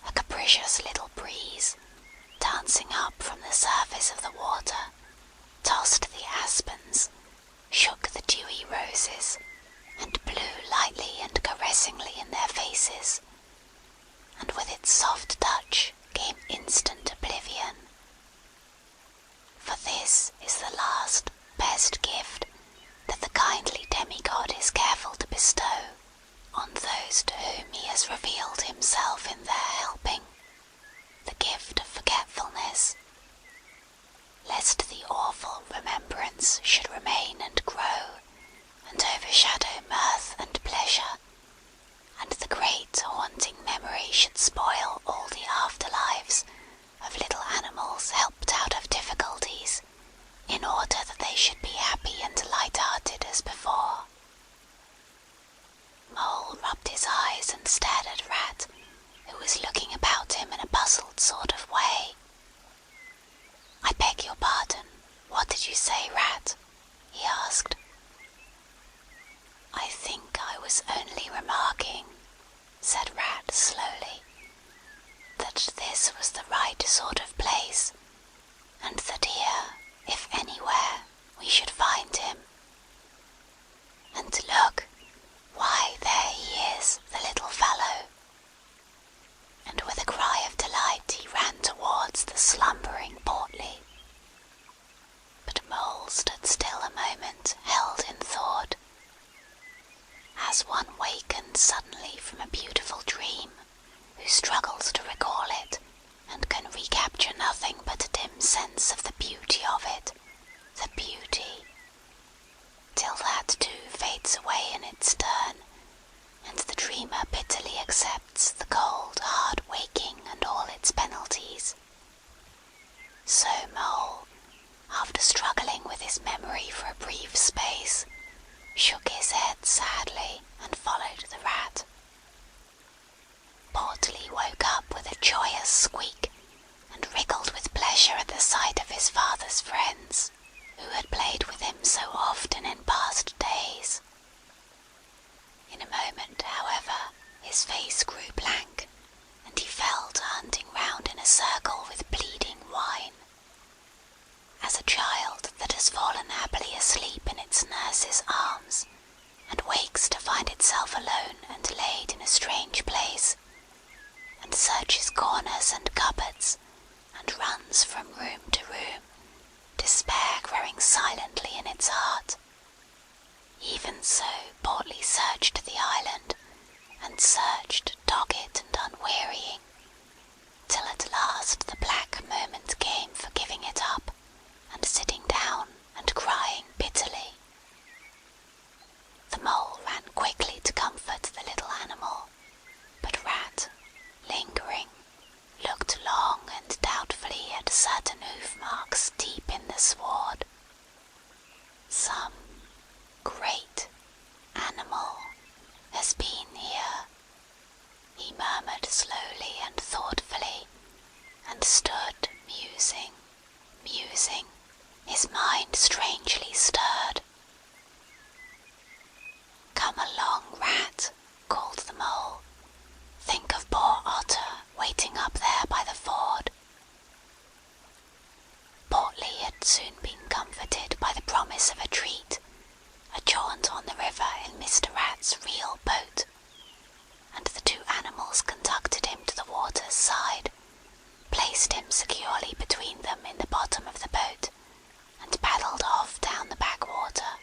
a capricious little breeze, dancing up from the surface of the water, tossed the aspens, shook the dewy roses, and blew lightly and caressingly in their faces, and with its soft touch came instant oblivion. For this is the last, best gift that the kindly demigod is careful to bestow on those to whom he has revealed himself in their helping, the gift of forgetfulness, lest the awful remembrance should remain and grow, and overshadow mirth and pleasure, and the great haunting memory should spoil all the afterlives of little animals helped out of difficulties, in order that they should be happy and light-hearted as before. Mole rubbed his eyes and stared at Rat, who was looking about him in a puzzled sort of way. "I beg your pardon, what did you say, Rat?" he asked. "I think I was only remarking," said Rat slowly, "that this was the right sort of place, and that here, if anywhere, we should find him. And look, why there he is, the little fellow." And with a cry of delight he ran towards the slumbering Portly. But Mole stood still a moment, held in thought. As one wakened suddenly from a beautiful dream, who struggles to recall it, and can recapture nothing but a dim sense of the beauty of it, the beauty, till that too fades away in its turn, and the dreamer bitterly accepts the cold, hard waking and all its penalties. So Mole, after struggling with his memory for a brief space, shook his head sadly and followed the Rat. Portly woke up with a joyous squeak, and wriggled with pleasure at the sight of his father's friends, who had played with him so often in past days. In a moment, however, his face grew blank, and he fell to hunting round in a circle with bleeding wine. As a child that has fallen happily asleep in its nurse's arms, and wakes to find itself alone and laid in a strange place, and searches corners and cupboards, and runs from room to room, despair growing silently in its heart. Even so Portly searched the island, and searched dogged and unwearying, till at last the black moment came for giving it up, and sitting down and crying bitterly. The Mole ran quickly to comfort the little animal, but Rat, lingering, looked long and doubtfully at certain hoof marks deep in the sward. "Some great animal has been here," he murmured slowly and thoughtfully, and stood musing, his mind strangely stirred. "Come along, Rat," called the Mole. "Think of poor Otter waiting up there by the ford." Portly had soon been comforted by the promise of a treat, a jaunt on the river in Mr. Rat's real boat, and the two animals conducted him to the water's side, placed him securely between them in the bottom of the boat, and paddled off down the backwater.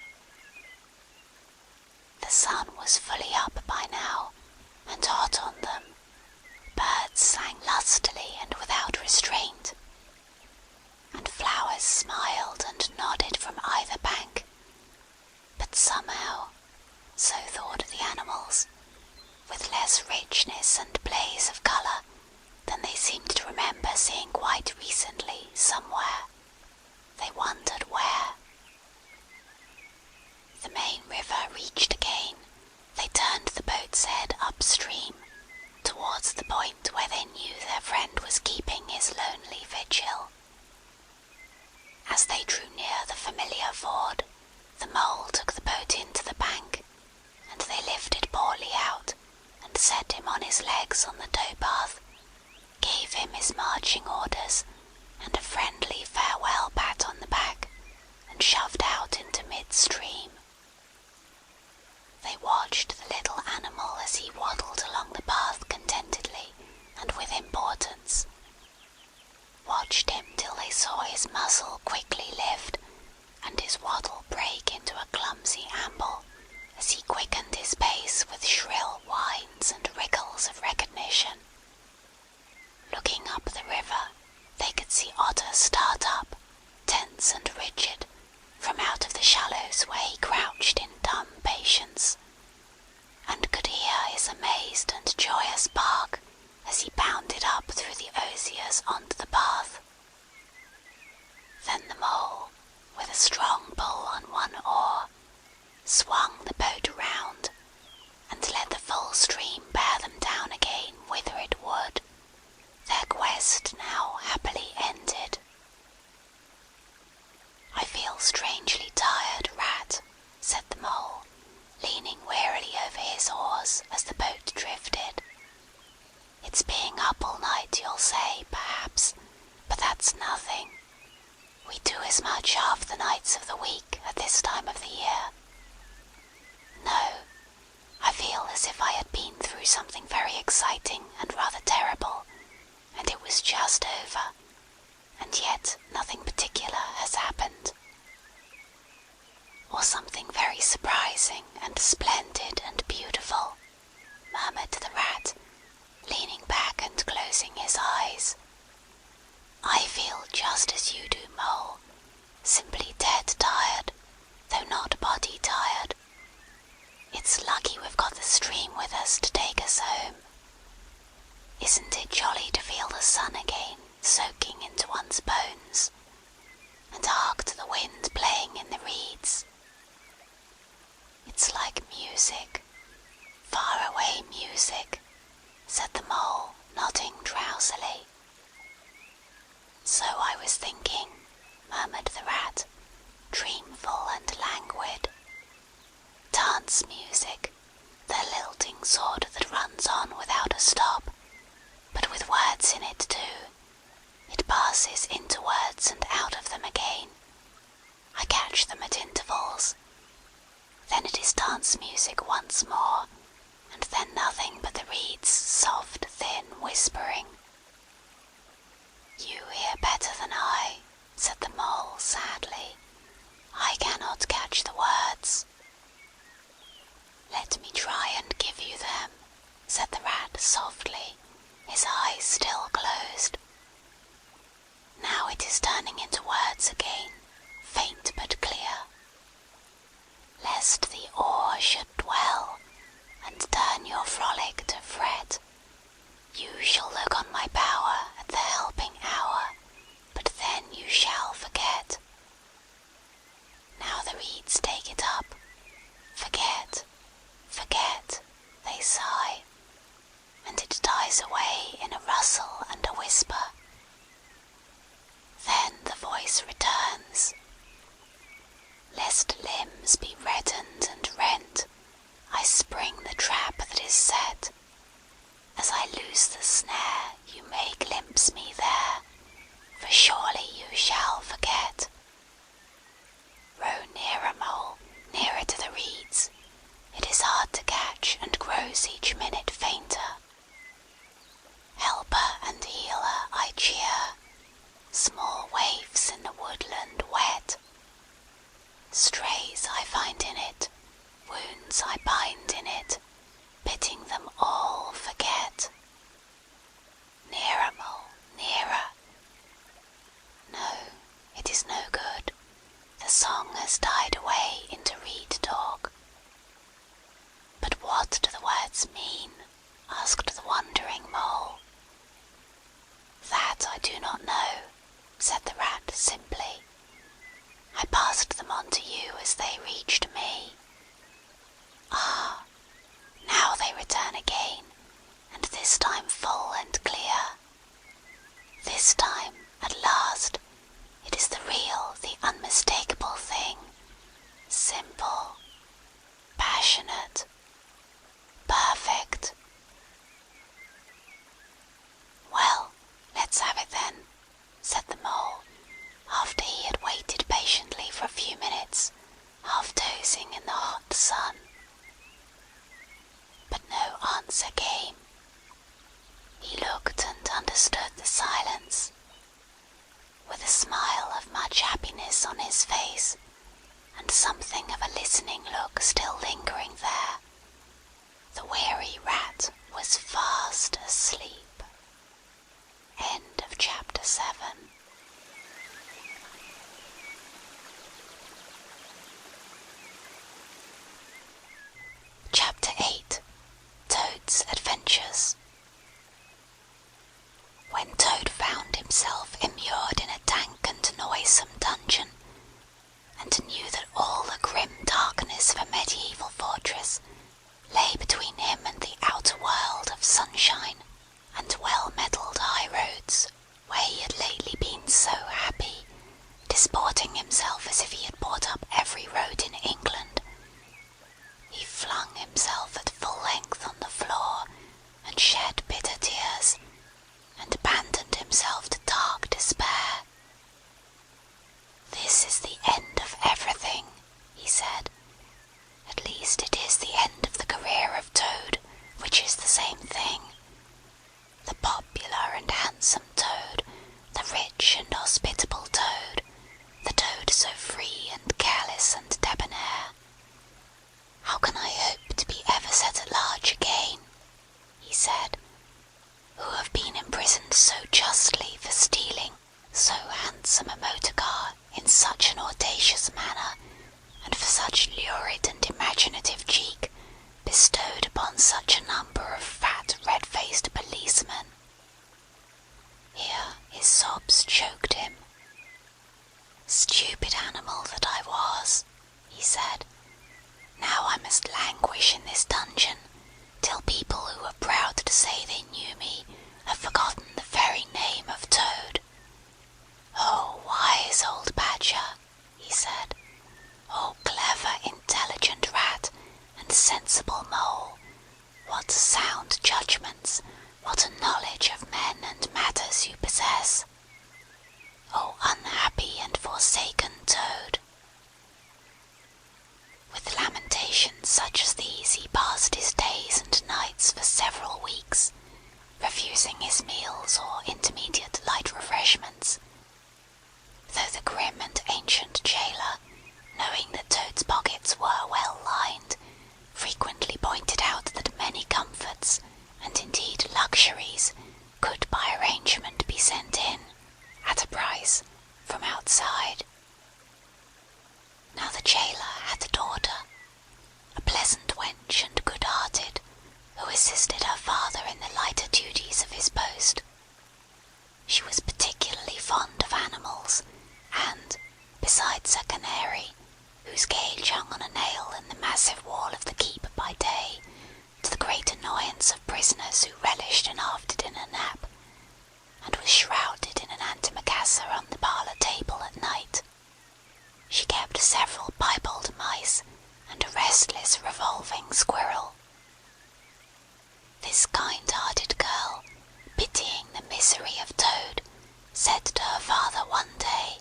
The sun was fully up by now, and hot on them. Birds sang lustily and without restraint, and flowers smiled and nodded from either bank. But somehow, so thought the animals, with less richness and blaze of colour than remember seeing quite recently somewhere. They wondered where. The main river reached again, they turned the boat's head upstream, towards the point where they knew their friend was keeping his lonely vigil. As they drew near the familiar ford, the mole took the boat into the bank, and they lifted Portly out, and set him on his legs on the towpath, gave him his marching orders, and a friendly farewell pat on the back, and shoved out into mid-stream. They watched the little animal as he waddled along the path contentedly and with importance. Watched him till they saw his muzzle quickly lift, and his waddle break into a clumsy amble, as he quickened his pace with shrill whines and wriggles of recognition. Looking up the river, they could see Otter start up, tense and rigid, from out of the shallows where he crouched in dumb patience, and could hear his amazed and joyous bark as he bounded up through the osiers onto the path. Then the mole, with a strong pull on one oar, swung the boat round, and let the full stream bear them down again whither it would, their quest now happily ended. "I feel strangely tired, Rat," said the mole, leaning wearily over his oars as the boat drifted. "It's being up all night, you'll say, perhaps, but that's nothing. We do as much half the nights of the week at this time of the year. No, I feel as if I had been through something very exciting and rather terrible, and it was just over, and yet nothing particular has happened." "Or something very surprising and splendid and beautiful," murmured the Rat, leaning back and closing his eyes. "I feel just as you do, Mole, simply dead tired, though not body tired. It's lucky we've got the stream with us to take us home. Isn't it jolly to feel the sun again soaking into one's bones, and hark to the wind playing in the reeds? It's like music, far-away music," said the Mole, nodding drowsily. "So I was thinking," murmured the Rat, dreamful and languid. "Dance music, the lilting sort that runs on without a stop, but with words in it too. It passes into words and out of them again. I catch them at intervals. Then it is dance music once more, and then nothing but the reeds' soft, thin whispering." "You hear better than I," said the Mole sadly. "I cannot catch the words." "Let me try and give you them," said the Rat softly, his eyes still closed. Now it is turning into words again, faint but clear. "Lest the oar should dwell, and turn your frolic to fret, you shall look on my power at the helping hour, but then you shall forget." Now the reeds take it up. "Forget, forget," they sigh, and it dies away in a rustle and a whisper. Then the voice returns. "Lest limbs be reddened and rent, I spring the trap that is set. As I loose the snare, you may glimpse me there, for surely you shall forget." Row nearer, Mole, nearer to the reeds. It is hard to catch, and grows each minute fainter. Helper and healer I cheer, small waifs in the woodland wet. Strays I find in it, wounds I bind in it, bidding them all forget. Nearer, Mole, nearer. No, it is no good. The song has died away into reed talk. But what do the words mean? on his face, and something of a listening look still lingering there, the weary rat was fast asleep. End of chapter 7. Chapter 8. Toad's Adventures. When Toad found himself immured in a dank and noisome dungeon, and knew that all the grim darkness of a medieval fortress lay between him and the outer world of sunshine and well-metalled high roads, where he had lately been so happy, disporting himself as if he had bought up every road in England, he flung himself at full length on the floor and shed bitter tears, and abandoned himself to dark despair. "This is the end of everything," he said. "At least it is the end of the career of Toad, which is the same thing. The popular and handsome Toad, the rich and hospitable Toad, the Toad so free and careless and debonair. How can I hope to be ever set at large again," he said, "who have been imprisoned so justly for stealing so handsome a motor car in such an audacious manner, and for such lurid and imaginative cheek bestowed upon such a number of fat red-faced policemen?" Here his sobs choked him. "Stupid animal that I was," he said. "Now I must languish in this dungeon, till people who were proud to say they knew me have forgotten the very name of Toad. Oh, wise old badger," he said. "Oh, clever, intelligent rat, and sensible mole, what sound judgments, what a knowledge of men and matters you possess! Oh, unhappy and forsaken Toad!" With lamentations such as these he passed his days and nights for several weeks, refusing his meals or intermediate light refreshments, though the grim and ancient jailer, knowing that Toad's pockets were well lined, frequently pointed out that many comforts, and indeed luxuries, could by arrangement be sent in, at a price, from outside. Now the jailer had a daughter, a pleasant wench and good-hearted, who assisted her father in the lighter duties of his post. She was particularly fond of animals, and, besides her canary, whose cage hung on a nail in the massive wall of the keep by day, to the great annoyance of prisoners who relished an after-dinner nap, and was shrouded in an antimacassar on the parlour table at night, she kept several piebald mice and a restless revolving squirrel. This kind-hearted girl, pitying the misery of Toad, said to her father one day,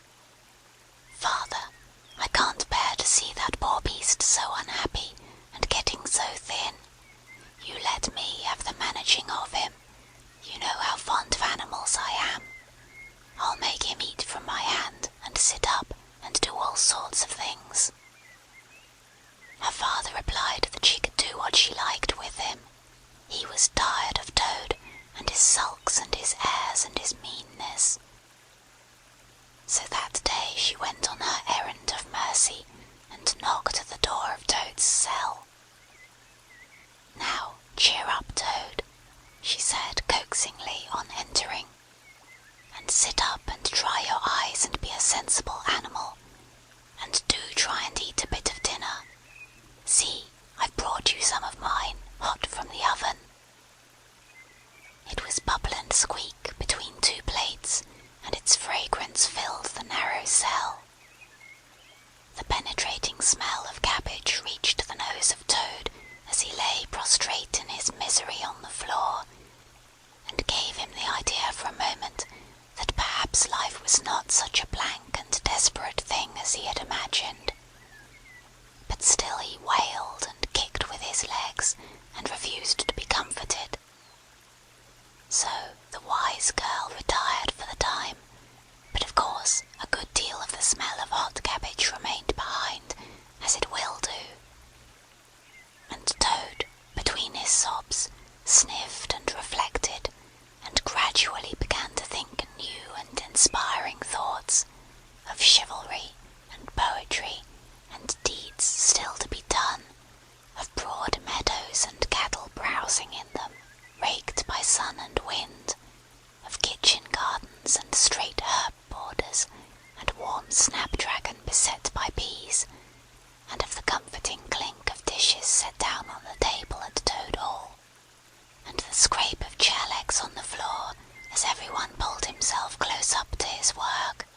"Father, I can't bear to see that poor beast so unhappy and getting so thin. You let me have the managing of him. You know how fond of animals I am. I'll make him eat from my hand and sit up and do all sorts of things." Her father replied that she could do what she liked with him. He was tired of Toad and his sulks and his airs and his meanness. So that day she went on her errand of mercy and knocked at the door of Toad's cell. "Now cheer up, Toad," she said coaxingly on entering, "and sit up and dry your eyes and be a sensible animal, and do try and eat a bit of dinner. See, I've brought you some of mine, hot from the oven." It was bubble and squeak between two plates, and its fragrance filled the narrow cell. The penetrating smell of cabbage reached the nose of Toad as he lay prostrate in his misery on the floor, and gave him the idea for a moment that perhaps life was not such a blank and desperate thing as he had imagined. But still he wailed and kicked with his legs, and refused to be comforted. So the wise girl retired for the time, but of course a good deal of the smell of hot sun and wind, of kitchen gardens and straight herb borders, and warm snapdragon beset by bees, and of the comforting clink of dishes set down on the table at Toad Hall, and the scrape of chair legs on the floor as everyone pulled himself close up to his work.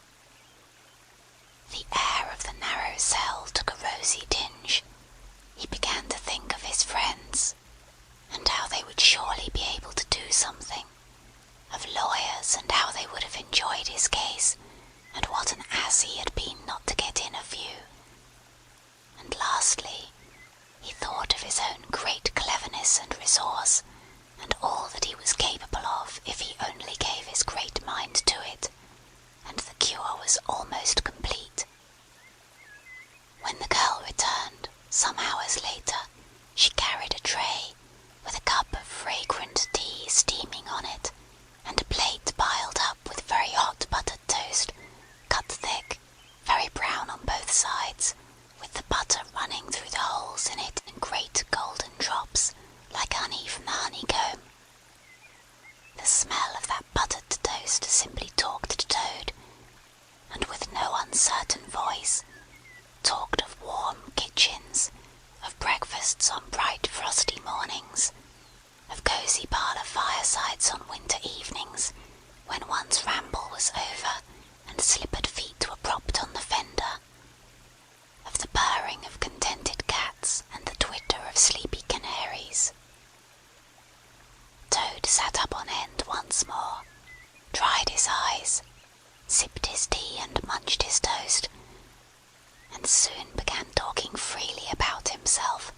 The air of the narrow cell took a rosy tinge. He began to think of his friends, and how they would surely be able to do something, of lawyers and how they would have enjoyed his case, and what an ass he had been not to get in a few. And lastly, he thought of his own great cleverness and resource, and all that he was capable of if he only gave his great mind to it, and the cure was almost complete. When the girl returned, some hours later, she carried a tray, with a cup of fragrant tea steaming on it, and a plate piled up with very hot buttered toast, cut thick, very brown on both sides, with the butter running through the holes in it in great golden drops, like honey from the honeycomb. The smell of that buttered toast simply talked to Toad, and with no uncertain voice, talked of warm kitchens, of breakfasts on bright frosty mornings, of cosy parlour firesides on winter evenings, when one's ramble was over and slippered feet were propped on the fender, of the purring of contented cats and the twitter of sleepy canaries. Toad sat up on end once more, dried his eyes, sipped his tea and munched his toast, and soon began talking freely about himself,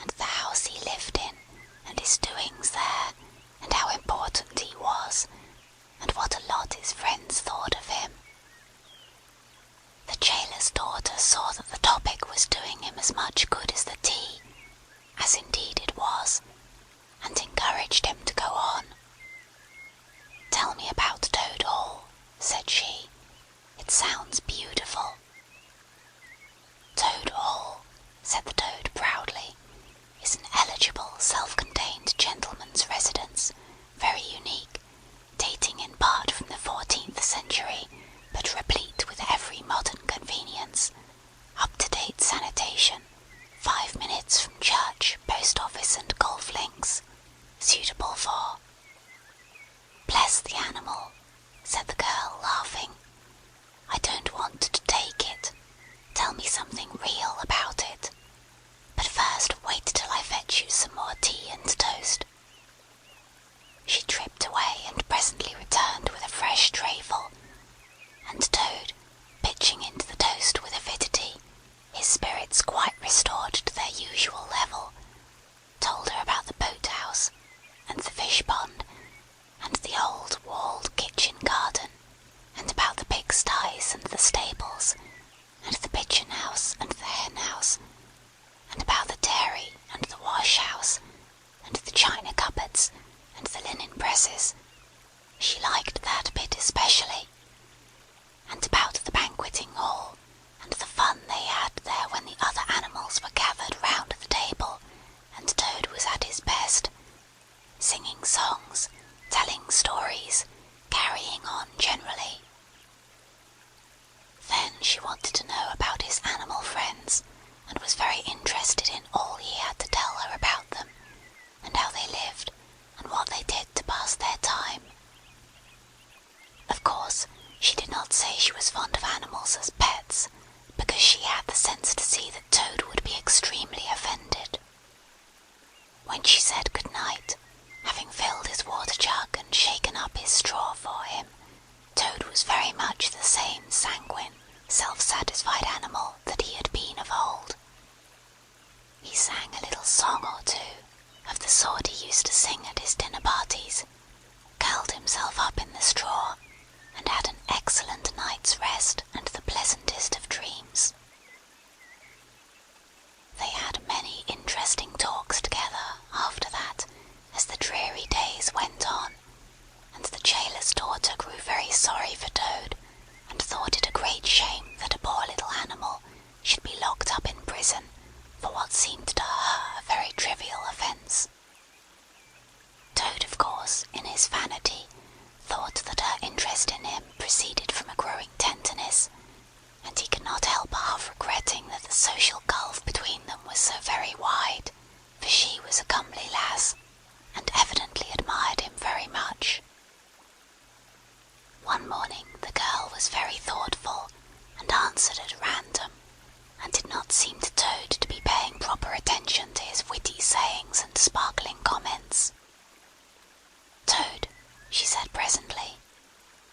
and the house he lived in, and his doings there, and how important he was, and what a lot his friends thought of him. The jailer's daughter saw that the topic was doing him as much good as the tea, as indeed it was, and encouraged him to go on. "Tell me about Toad Hall," said she. "It sounds beautiful." "Toad Hall," said the Toad proudly, "is an eligible, self-contained gentleman's residence, very unique, dating in part from the 14th century, but replete with every modern convenience, up-to-date sanitation, 5 minutes from church, post office and golf links, suitable for—" "Bless the animal," said the girl, laughing. "I don't want to take it. Tell me something real about it. But first wait till I fetch you some more tea and toast." She tripped away and presently returned with a fresh trayful, and Toad, pitching into the toast with avidity, his spirits quite restored to their usual level, told her about the boat-house, and the fish-pond, and the old walled kitchen garden, and about the pigsties and the stables, and the pigeon-house and the hen-house, and about the dairy and the wash-house, and the china cupboards and the linen presses. She liked that bit especially, and about the banqueting hall, and the fun they had there when the other animals were gathered round the table, and Toad was at his best, singing songs, telling stories, carrying on generally. Then she wanted to know about his animal friends, and was very interested in all he had to tell her about them, and how they lived, and what they did to pass their time. Of course, she did not say she was fond of animals as pets, because she had the sense to see that Toad would be extremely offended. When she said good night, having filled his water jug and shaken up his straw for him, Toad was very much the same sanguine, self-satisfied animal that he had been of old. He sang a little song or two, of the sort he used to sing at his dinner parties, curled himself up in the straw, and had an excellent night's rest and the pleasantest of dreams. They had many interesting talks together after that, as the dreary days went on, and the jailer's daughter grew very sorry for Toad, and thought it a great shame that a poor little animal should be locked up in prison for what seemed to her a very trivial offence. Toad, of course, she said presently.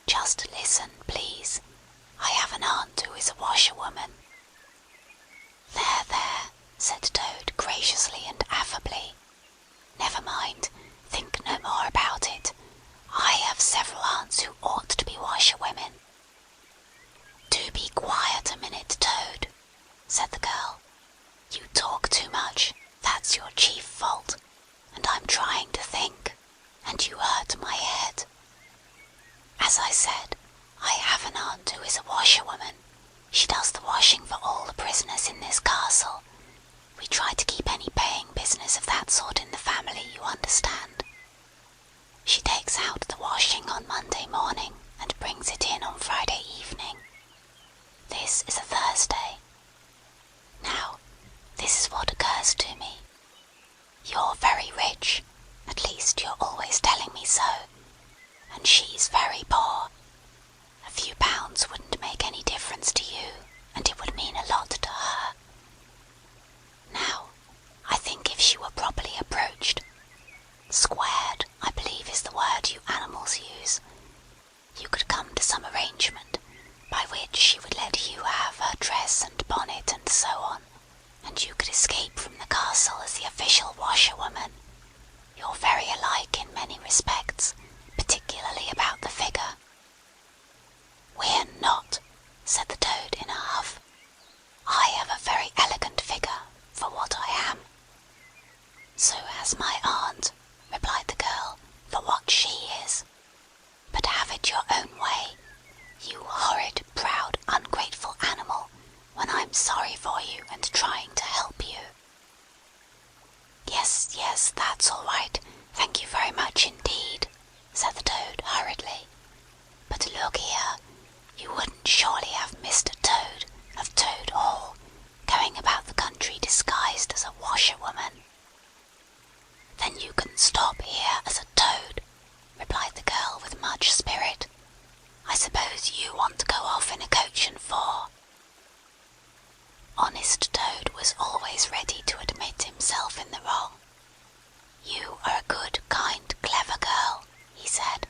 "Just listen, please. I have an aunt who is a washerwoman." "There, there," said Toad graciously and affably. "Never mind. Think no more about it. I have several aunts who ought to be washerwomen." "Do be quiet a minute, Toad," said the girl. "You talk too much, that's your chief fault, and I'm trying to think, and you hurt my head. As I said, I have an aunt who is a washerwoman. She does the washing for all the prisoners in this castle. We try to keep any paying business of that sort in the family, you understand. She takes out the washing on Monday morning and brings it in on Friday evening. This is a Thursday. Now, this is what occurs to me. You're very rich, at least you're always telling me so, and she's very poor. A few pounds wouldn't make any difference to you, and it would mean a lot to her. Now, I think if she were properly approached, squared, I believe is the word you animals use, you could come to some arrangement by which she would let you have her dress and bonnet and so on, and you could escape from the castle as the official washerwoman. You're very alike in many respects, particularly about the figure." "We're not," said the Toad in a huff. "I have a very elegant figure for what I am." "So has my aunt," replied the girl, "for what she is. But have it your own way, you horrid, proud, ungrateful animal, when I'm sorry for you and trying to help you." "Yes, yes, that's all right. Thank you very much indeed," said the Toad hurriedly. "But look here, you wouldn't surely have Mr. Toad, of Toad Hall, going about the country disguised as a washerwoman?" "Then you can stop here as a toad," replied the girl with much spirit. "I suppose you want to go off in a coach and four." Honest Toad was always ready to admit himself in the wrong. "You are a good, kind, clever girl," he said,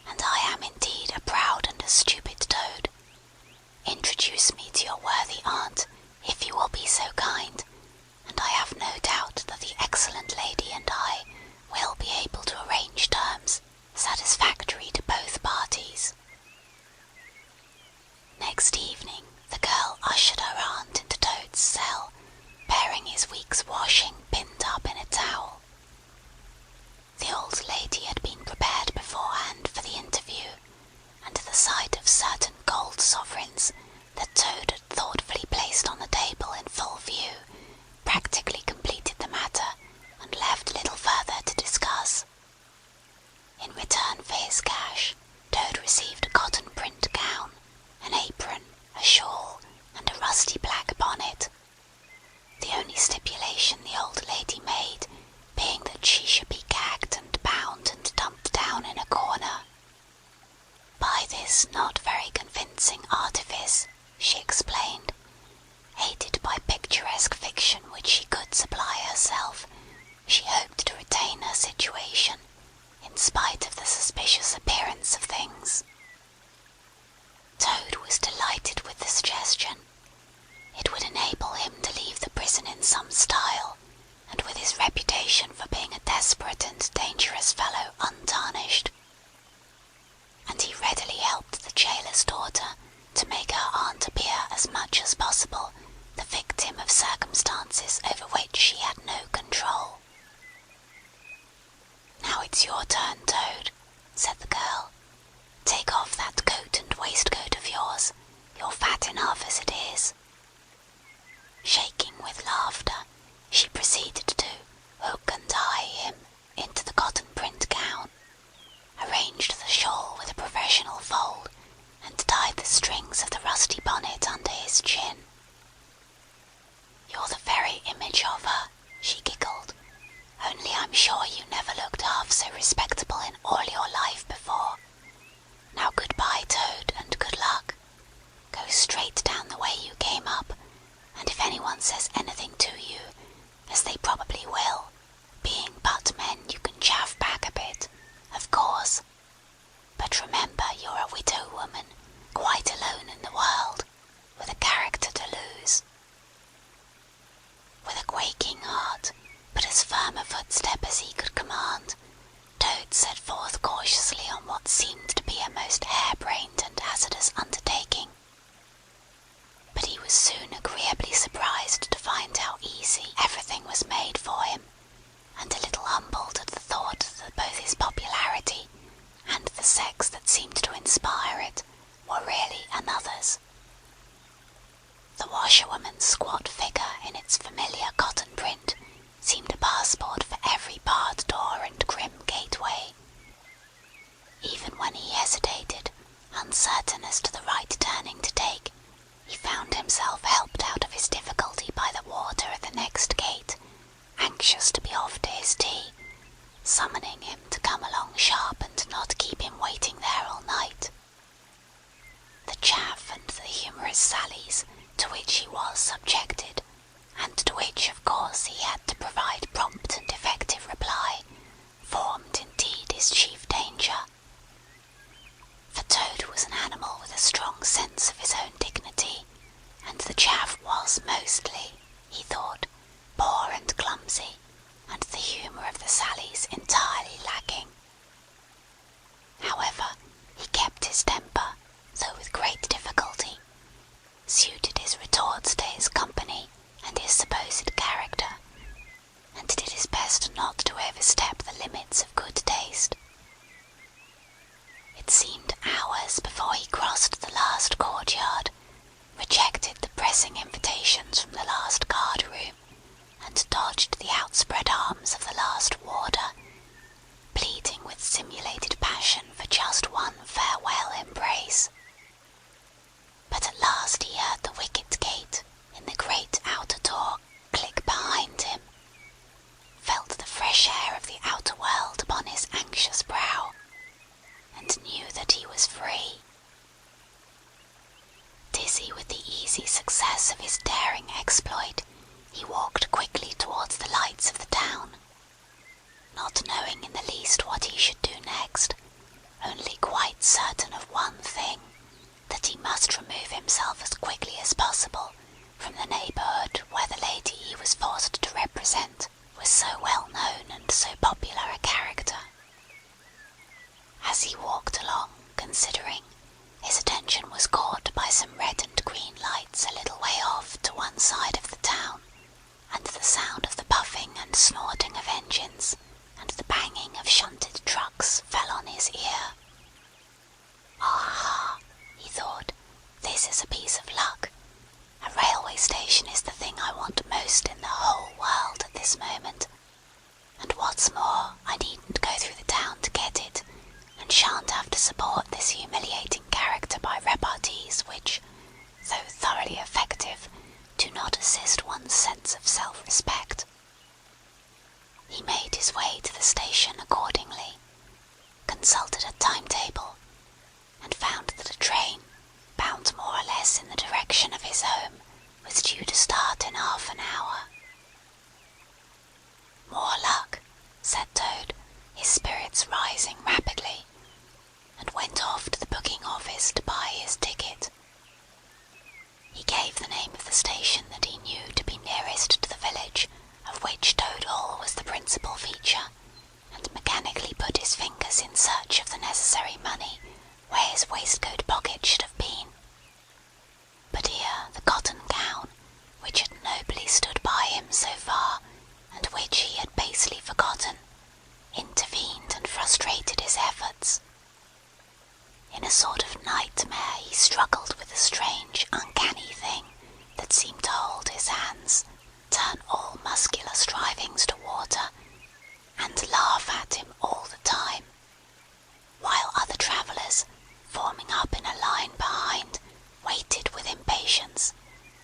"and I am indeed a proud and a stupid Toad. Introduce me to your worthy aunt, if you will be so kind, and I have no doubt that the excellent lady and I will be able to arrange terms satisfactory to both parties." Next evening the girl ushered her aunt into Toad's cell, bearing his week's washing pinned up in a towel. The old lady had been prepared beforehand for the interview, and the sight of certain gold sovereigns that Toad had thoughtfully placed on the table in full view practically completed the matter and left little further to discuss. In return for his cash, Toad received a cotton print gown, an apron, a shawl, and a rusty black bonnet. The only stipulation the old lady made being that she should be gagged and bound and dumped down in a corner. By this not very convincing artifice, she explained, aided by picturesque fiction which she could supply herself, she hoped to retain her situation, in spite of the suspicious appearance of things. Toad was delighted with the suggestion. It would enable him to leave the prison in some style, and with his reputation for being a desperate and dangerous fellow untarnished. And he readily helped the jailer's daughter to make her aunt appear as much as possible the victim of circumstances over which she had no control. "Now it's your turn, Toad," said the girl. "Take off that coat and waistcoat of yours. You're fat enough as it is." Shaking with laughter, she proceeded to hook and tie him into the cotton print gown, arranged the shawl with a professional fold, and tied the strings of the rusty bonnet under his chin. "You're the very image of her," she giggled, "only I'm sure you never looked half so respectable in all your life before. when he hesitated, uncertain as to the right turning to take, he found himself helped out of his difficulty by the warder at the next gate, anxious to be off to his tea, summoning him to come along sharp and not keep him waiting there all night. The chaff and the humorous sallies to which he was subjected, and to which of course he had to provide prompt and effective reply, formed indeed his chief danger. For Toad was an animal with a strong sense of his own dignity, and the chaff was mostly, he thought, poor and clumsy, and the humour of the sallies entirely lacking. However, he kept his temper, though with great difficulty, suited his retorts to his company and his supposed character, and did his best not to overstep the limits of good taste. It seemed hours before he crossed the last courtyard, rejected the pressing invitations from the last guard-room, and dodged the outspread arms of the last warder, pleading with simulated passion for just one farewell embrace. But at last he heard the wicket gate in the great outer door click behind him, felt the fresh air of the outer world upon his anxious brow, and knew that he was free. Dizzy with the easy success of his daring exploit, he walked quickly towards the lights of the town, not knowing in the least what he should do next, only quite certain of one thing, that he must remove himself as quickly as possible from the neighbourhood where the lady he was forced to represent was so well known and so popular a character. As he walked along, considering, his attention was caught by some red and green lights a little way off to one side of the town, and the sound of the puffing and snorting of engines and the banging of shunted trucks fell on his ear. "Aha!" he thought, "this is a piece of luck. A railway station is the thing I want most in the whole world at this moment, and what's more, I needn't go through the town to get it, and shan't have to support this humiliating character by repartees which, though thoroughly effective, do not assist one's sense of self-respect." He made his way to the station accordingly, consulted a timetable, and found that a train, bound more or less in the direction of his home, was due to start in half an hour. "More luck," said Toad, his spirits rising rapidly, and went off to the booking office to buy his ticket. He gave the name of the station that he knew to be nearest to the village, of which Toad Hall was the principal feature, and mechanically put his fingers in search of the necessary money where his waistcoat pocket should have been. But here the cotton gown, which had nobly stood by him so far, and which he had basely forgotten, intervened and frustrated his efforts. In a sort of nightmare he struggled with the strange, uncanny thing that seemed to hold his hands, turn all muscular strivings to water, and laugh at him all the time, while other travellers, forming up in a line behind, waited with impatience,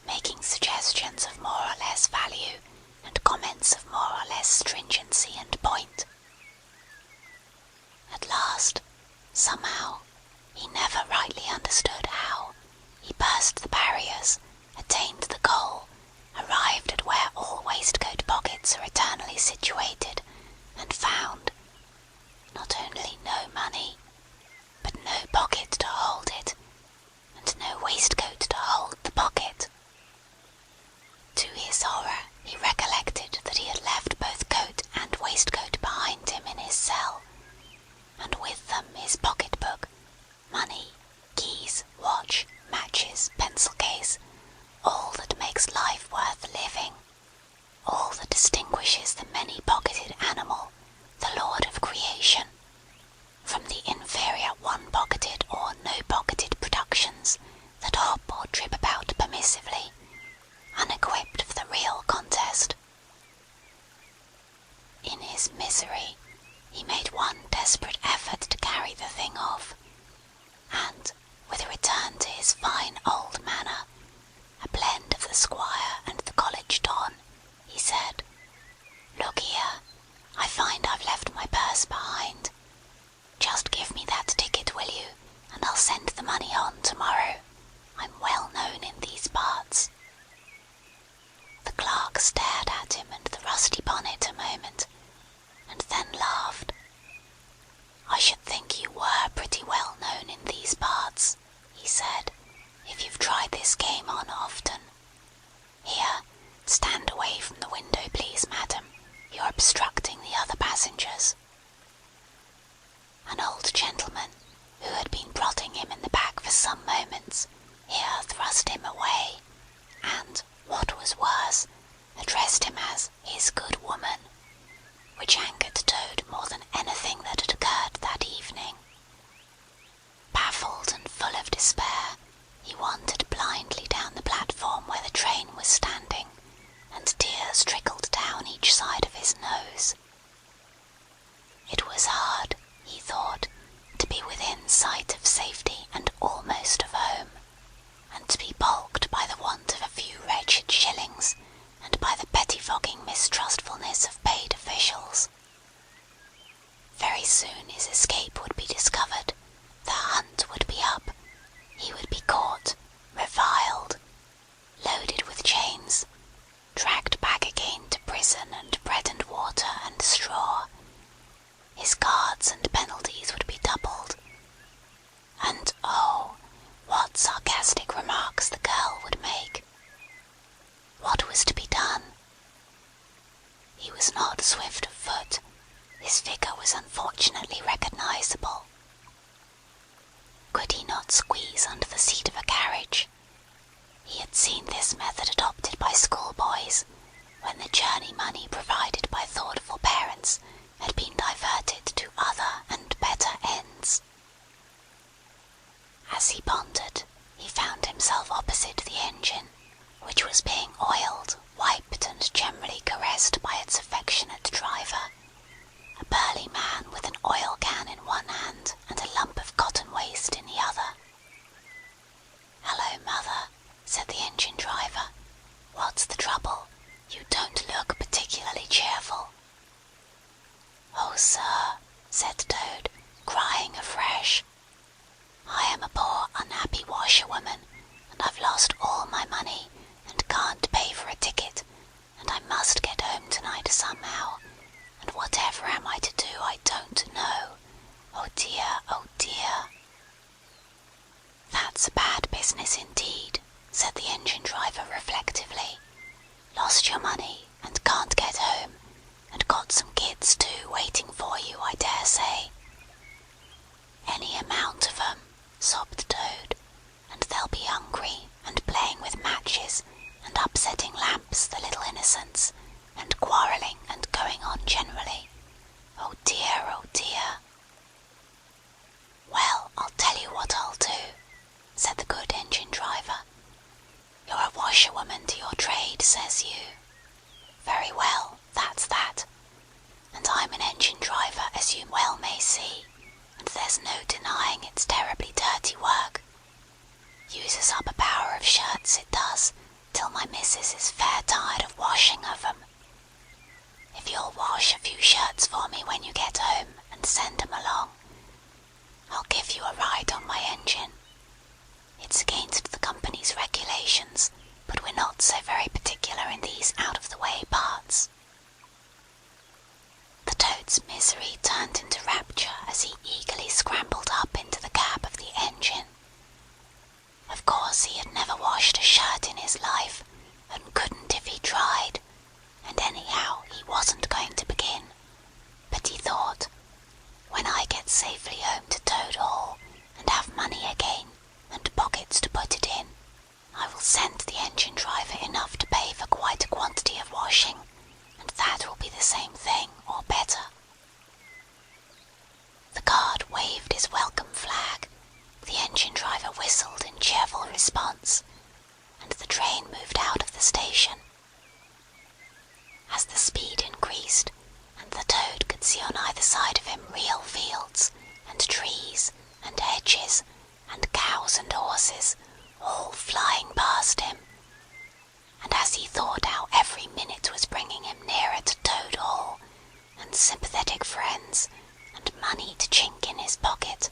making suggestions of more or less value, and comments of more or less stringency and point. At last, somehow, he never gentleman, who had been prodding him in the back for some moments, here thrust him away, and, what was worse, addressed him as his good woman, which angered Toad more than anything that had occurred that evening. Baffled and full of despair, he wandered blindly down the platform where the train was standing, and tears trickled down each side of his nose. It was hard, he thought, to be within sight of safety and almost of home, and to be balked by the want of a few wretched shillings, and by the pettifogging mistrustfulness of paid officials. Very soon his escape would be discovered, the hunt would be up, he would be caught, reviled, loaded with chains, dragged back again to prison and bread and water and straw. His guards and penalties would be doubled. And oh, what sarcastic remarks the girl would make. What was to be done? He was not swift of foot. His figure was unfortunately recognizable. Could he not squeeze under the seat of a carriage? He had seen this method adopted by schoolboys, when the journey money provided by thoughtful parents had been diverted to other and better ends. As he pondered, he found himself opposite the engine, which was being oiled, wiped, and generally caressed by its affectionate driver, a burly man with an oil can in one hand and a lump of cotton waste in the other. "Hello, mother," said the engine driver. "What's the trouble? You don't look particularly cheerful." "Oh, sir," said Toad, crying afresh, "I am a poor unhappy washerwoman, and I've lost all my money, and can't pay for a ticket, and I must get home tonight somehow, and whatever am I to do I don't know. Oh dear, oh dear." "That's a bad business indeed," said the engine driver reflectively. "Lost your money, and can't get home, and got some kids too waiting for you, I dare say." "Any amount of 'em," sobbed Toad, "and they'll be hungry, and playing with matches, and upsetting lamps, the little innocents, and quarrelling, and going on generally. Oh dear, oh dear." "Well, I'll tell you what I'll do," said the good engine driver. "You're a washerwoman to your trade, says you. Very well, that's that. And I'm an engine driver, as you well may see, and there's no denying it's terribly dirty work. Uses up a power of shirts, it does, till my missus is fair tired of washing of 'em. If you'll wash a few shirts for me when you get home, and send 'em along, I'll give you a ride on my engine. It's against the company's regulations, but we're not so very particular in these out-of-the-way parts." The Toad's misery turned into rapture as he eagerly scrambled up into the cab of the engine. Of course he had never washed a shirt in his life, and couldn't if he tried, and anyhow he wasn't going to begin. But he thought, when I get safely home to Toad Hall, and have money again, and pockets to put it in, I will send the engine driver enough to pay for quite a quantity of washing, and that will be the same thing, or better. The guard waved his welcome flag, the engine driver whistled in cheerful response, and the train moved out of the station. As the speed increased, and the Toad could see on either side of him real fields, and trees, and hedges, and cows and horses, all flying past him, and as he thought how every minute was bringing him nearer to Toad Hall, and sympathetic friends, and money to chink in his pocket,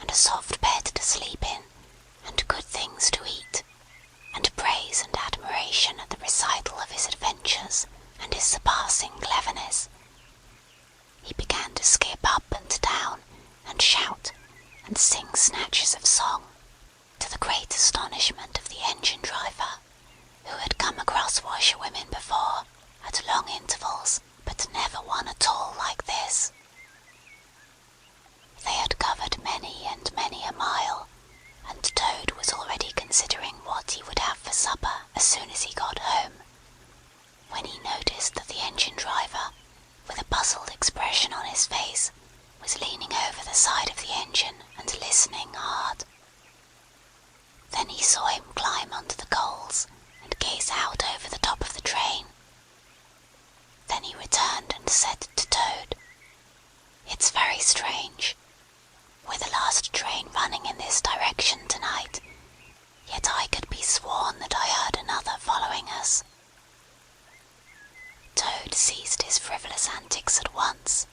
and a soft bed to sleep in, and good things to eat, and praise and admiration at the recital of his adventures and his surpassing cleverness, he began to skip up and down, and shout, and sing snatches of song, to the great astonishment of the engine driver, who had come across washerwomen before, at long intervals, but never one at all like this. They had covered many and many a mile, and Toad was already considering what he would have for supper as soon as he got home, when he noticed that the engine driver, with a puzzled expression on his face, was leaning over the side of the engine and listening hard. Then he saw him climb onto the coals and gaze out over the top of the train. Then he returned and said to Toad, "It's very strange. We're the last train running in this direction tonight, yet I could be sworn that I heard another following us." Toad ceased his frivolous antics at once.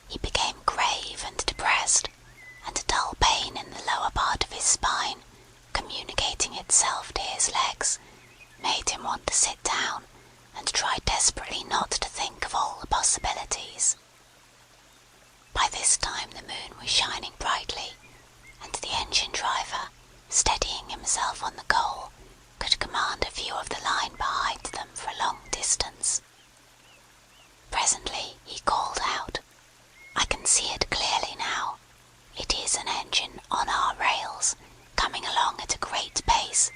He became grave and depressed, and a dull pain in the lower part of his spine, communicating itself to his legs, made him want to sit down and try desperately not to think of all the possibilities. By this time the moon was shining brightly, and the engine driver, steadying himself on the coal, could command a view of the line behind them for a long distance. Presently he called out, "I can see it clearly now. It is an engine on our rails, coming along at a great pace.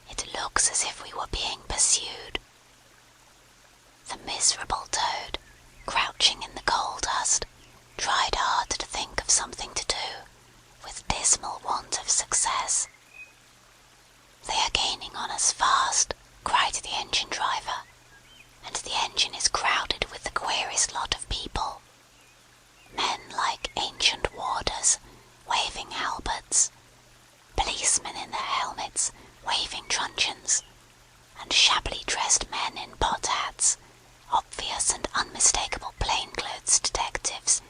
It looks as if we were being pursued." The miserable Toad, crouching in the coal dust, tried hard to think of something to do, with dismal want of success. "They are gaining on us fast," cried the engine driver, "and the engine is crowded with the queerest lot of people. Men like ancient warders, waving halberds, policemen in their helmets, waving truncheons, and shabbily dressed men in pot hats, obvious and unmistakable plainclothes detectives,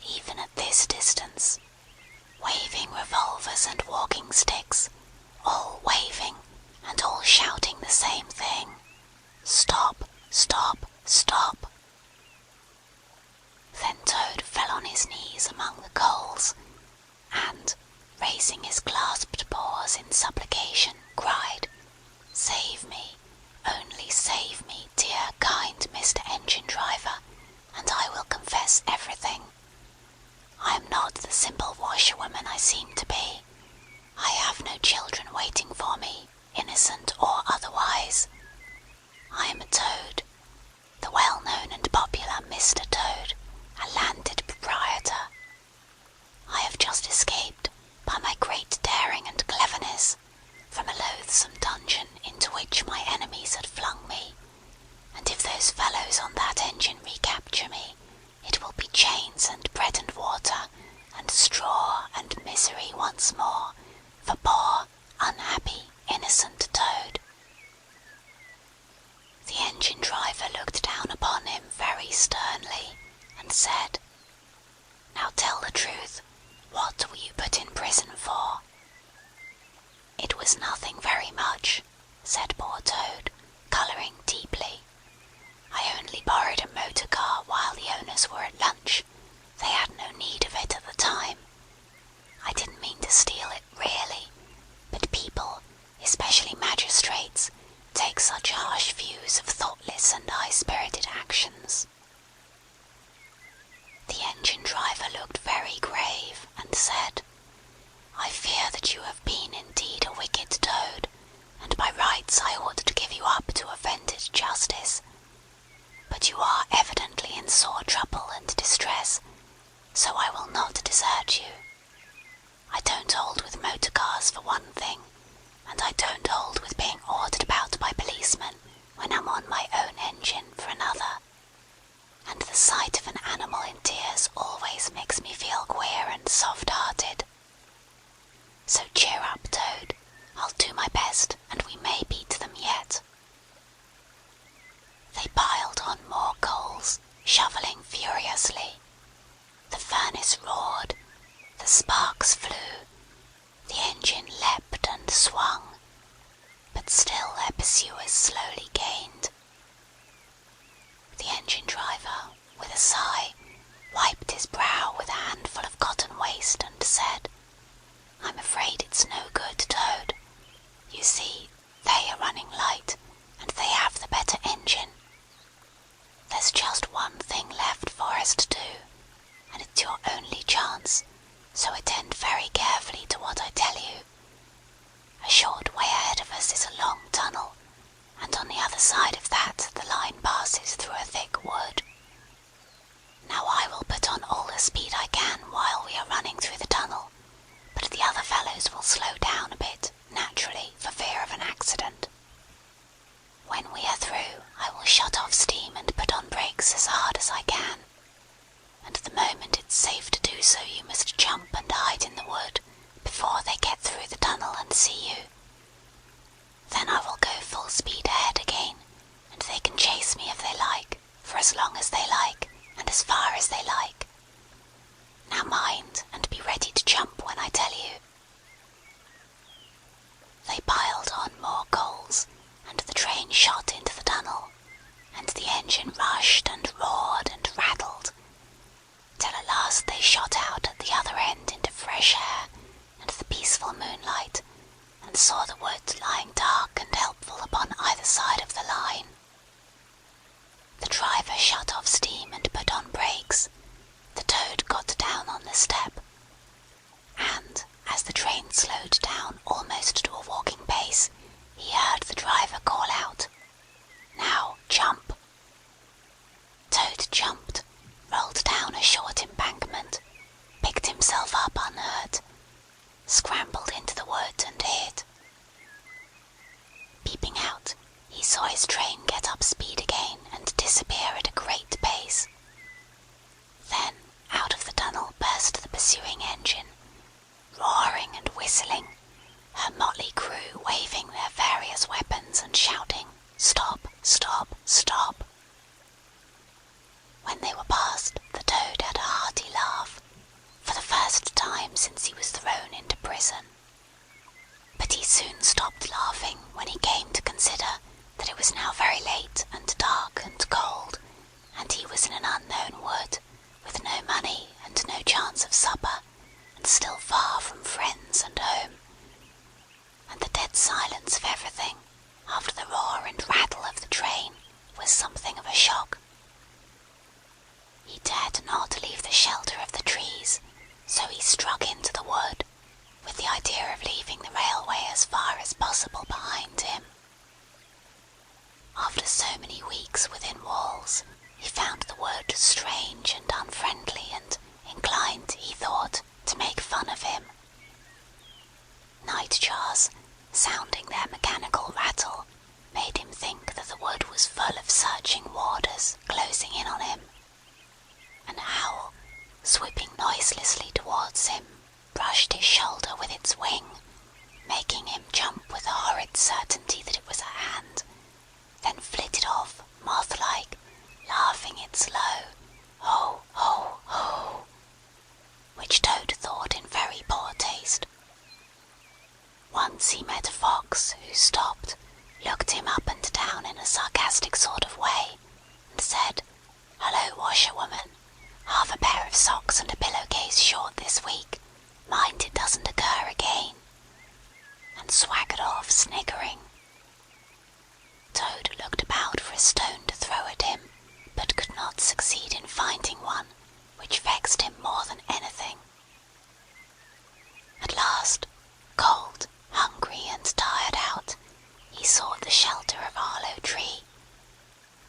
even at this distance, waving revolvers and walking sticks, all waving and all shouting the same thing: 'Stop! Stop! Stop!'" Then Toad fell on his knees among the coals, and, raising his clasped paws in supplication, cried, "Save me, only save me, dear kind Mr. Engine Driver, and I will confess everything. I am not the simple washerwoman I seem to be. I have no children waiting for me, innocent or otherwise. I am a Toad, the well-known and popular Mr. Toad, a landed proprietor. I have just escaped, by my great daring and cleverness, from a loathsome dungeon into which my enemies had flung me, and if those fellows on that engine recapture me, it will be chains and bread and water, and straw and misery once more, for poor, unhappy, innocent Toad." The engine driver looked down upon him very sternly, and said, "Now tell the truth, what were you put in prison for?" "It was nothing very much," said poor Toad, colouring deeply. "I only borrowed a motor car while the owners were at lunch. They had no need of it at the time. I didn't mean to steal it, really, but people, especially magistrates, take such harsh views of thoughtless and high-spirited actions." The engine driver looked very grave, and said, "I fear that you have been indeed a wicked Toad, and by rights I ought to give you up to offended justice. But you are evidently in sore trouble and distress, so I will not desert you. I don't hold with motor cars for one thing, and I don't hold with being ordered about by policemen when I'm on my own engine for another, and the sight of an animal in tears always makes me feel queer and soft-hearted. So cheer up, Toad. I'll do my best, and we may beat them yet." They piled on more coals, shovelling furiously. The furnace roared, the sparks flew, the engine leapt and swung, but still their pursuers slowly gained. The engine driver, with a sigh, wiped his brow with a handful of cotton waste, and said, "I'm afraid it's no good, Toad. You see, they are running light, and they have the better engine. There's just one thing left for us to do, and it's your only so attend very carefully to what I tell you. A short way ahead of us is a long tunnel, and on the other side of that the line passes through a thick wood. Now I will put on all the speed I can while we are running through the tunnel, but the other fellows will slow down a bit, naturally, for fear of an accident. When we are through, I will shut off steam and put on brakes as hard as I can, and the moment it's safe to do so you must jump and hide in the wood before they get through the tunnel and see you. Then I will go full speed ahead again, and they can chase me if they like, for as long as they like, and as far as they like. Now mind, and be ready to jump when I tell you." They piled on more coals, and the train shot into the tunnel, and the engine rushed and roared and rattled, till at last they shot out at the other end into fresh air and the peaceful moonlight, and saw the wood lying dark and helpful upon either side of the line. The driver shut off steam and put on brakes. The Toad got down on the step, and, as the train slowed down almost to a walking pace, he heard the driver call out, "Now, jump!" Toad jumped, rolled down a short embankment, picked himself up unhurt, scrambled into the wood and hid. Peeping out, he saw his train get up speed again and disappear at a great pace. Then, out of the tunnel burst the pursuing engine, roaring and whistling, her motley crew waving their various weapons and shouting, "Stop! Stop! Stop!" When they were past, the Toad had a hearty laugh, for the first time since he was thrown into prison. But he soon stopped laughing when he came to consider that it was now very late and dark and cold, and he was in an unknown wood, with no money and no chance of supper, and still far from friends and home. And the dead silence of everything, after the roar and rattle of the train, was something of a shock. He dared not leave the shelter of the trees, so he struck into the wood, with the idea of leaving the railway as far as possible behind him. After so many weeks within walls, he found the wood strange and unfriendly, and inclined, he thought, to make fun of him. Nightjars, sounding their mechanical rattle, made him think that the wood was full of searching warders closing in on him. An owl, swooping noiselessly towards him, brushed his shoulder with its wing, making him jump with a horrid certainty that it was at hand, then flitted off, moth-like, laughing its low "ho, ho, ho," which Toad thought in very poor taste. Once he met a fox, who stopped, looked him up and down in a sarcastic sort of way, and said, "Hello, washerwoman, half a pair of socks and a pillowcase short this week. Mind it doesn't occur again," and swaggered off sniggering. Toad looked about for a stone to throw at him, but could not succeed in finding one, which vexed him more than anything. At last, cold, hungry, and tired out, he sought the shelter of a hollow tree,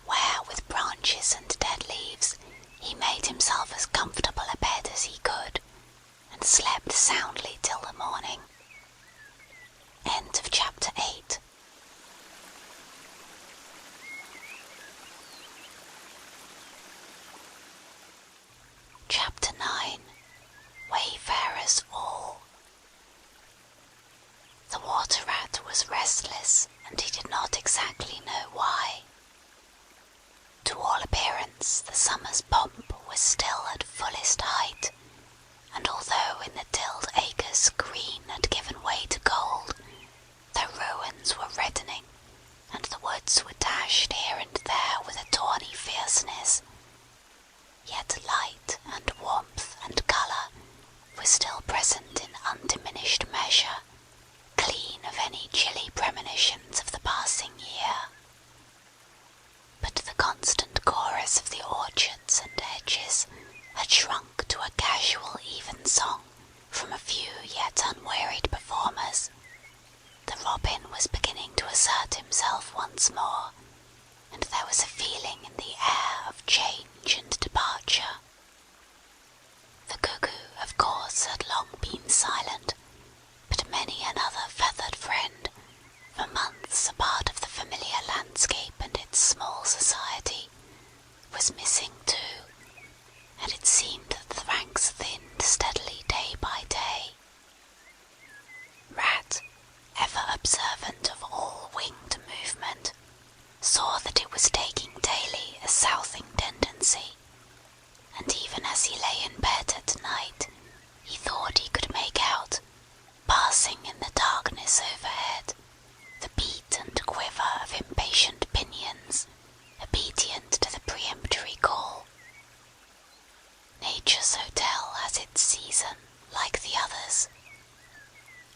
where, with branches and dead leaves, he made himself as comfortable a bed as he could, and slept soundly till the morning. End of chapter 8. Chapter 9. Wayfarers All. The water rat was restless, and he did not exactly know why. To all appearance, the summer's pomp was still at fullest height, and although in the tilled acres green had from a few yet unwearied performers, the robin was beginning to assert himself once more, and there was a feeling in the air of change and departure. The cuckoo, of course, had long been silent, but many another feathered friend, for months a part of the familiar landscape and its small society, was missing too, and it seemed that the ranks thinned steadily day by day. Rat, ever observant of all winged movement, saw that it was taking daily a southing tendency, and even as he lay in bed at night, he thought he could make out, passing in the darkness overhead, the beat and quiver of impatient pinions, obedient to the peremptory call. Nature's hotel has its season, like the others.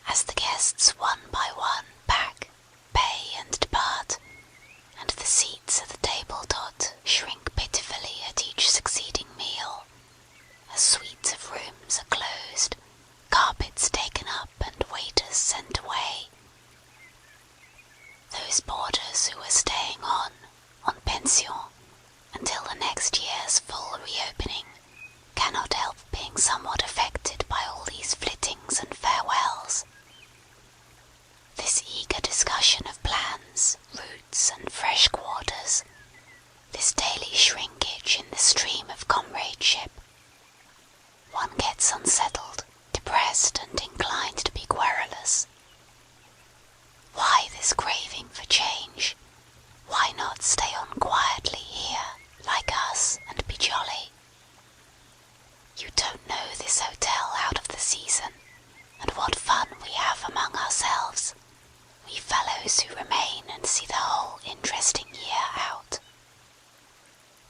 As the guests one by one pack, pay and depart, and the seats at the table-d'hôte shrink pitifully at each succeeding meal, as suites of rooms are closed, carpets taken up, and waiters sent away, those boarders who are staying on pension, until the next year's full reopening, cannot help being somewhat affected by all these flittings and farewells. This eager discussion of plans, routes, and fresh quarters, this daily shrinkage in the stream of comradeship. One gets unsettled, depressed, and inclined to be querulous. Why this craving for change? Why not stay on quietly here, like us, and be jolly? You don't know this hotel out of the season, and what fun we have among ourselves, we fellows who remain and see the whole interesting year out.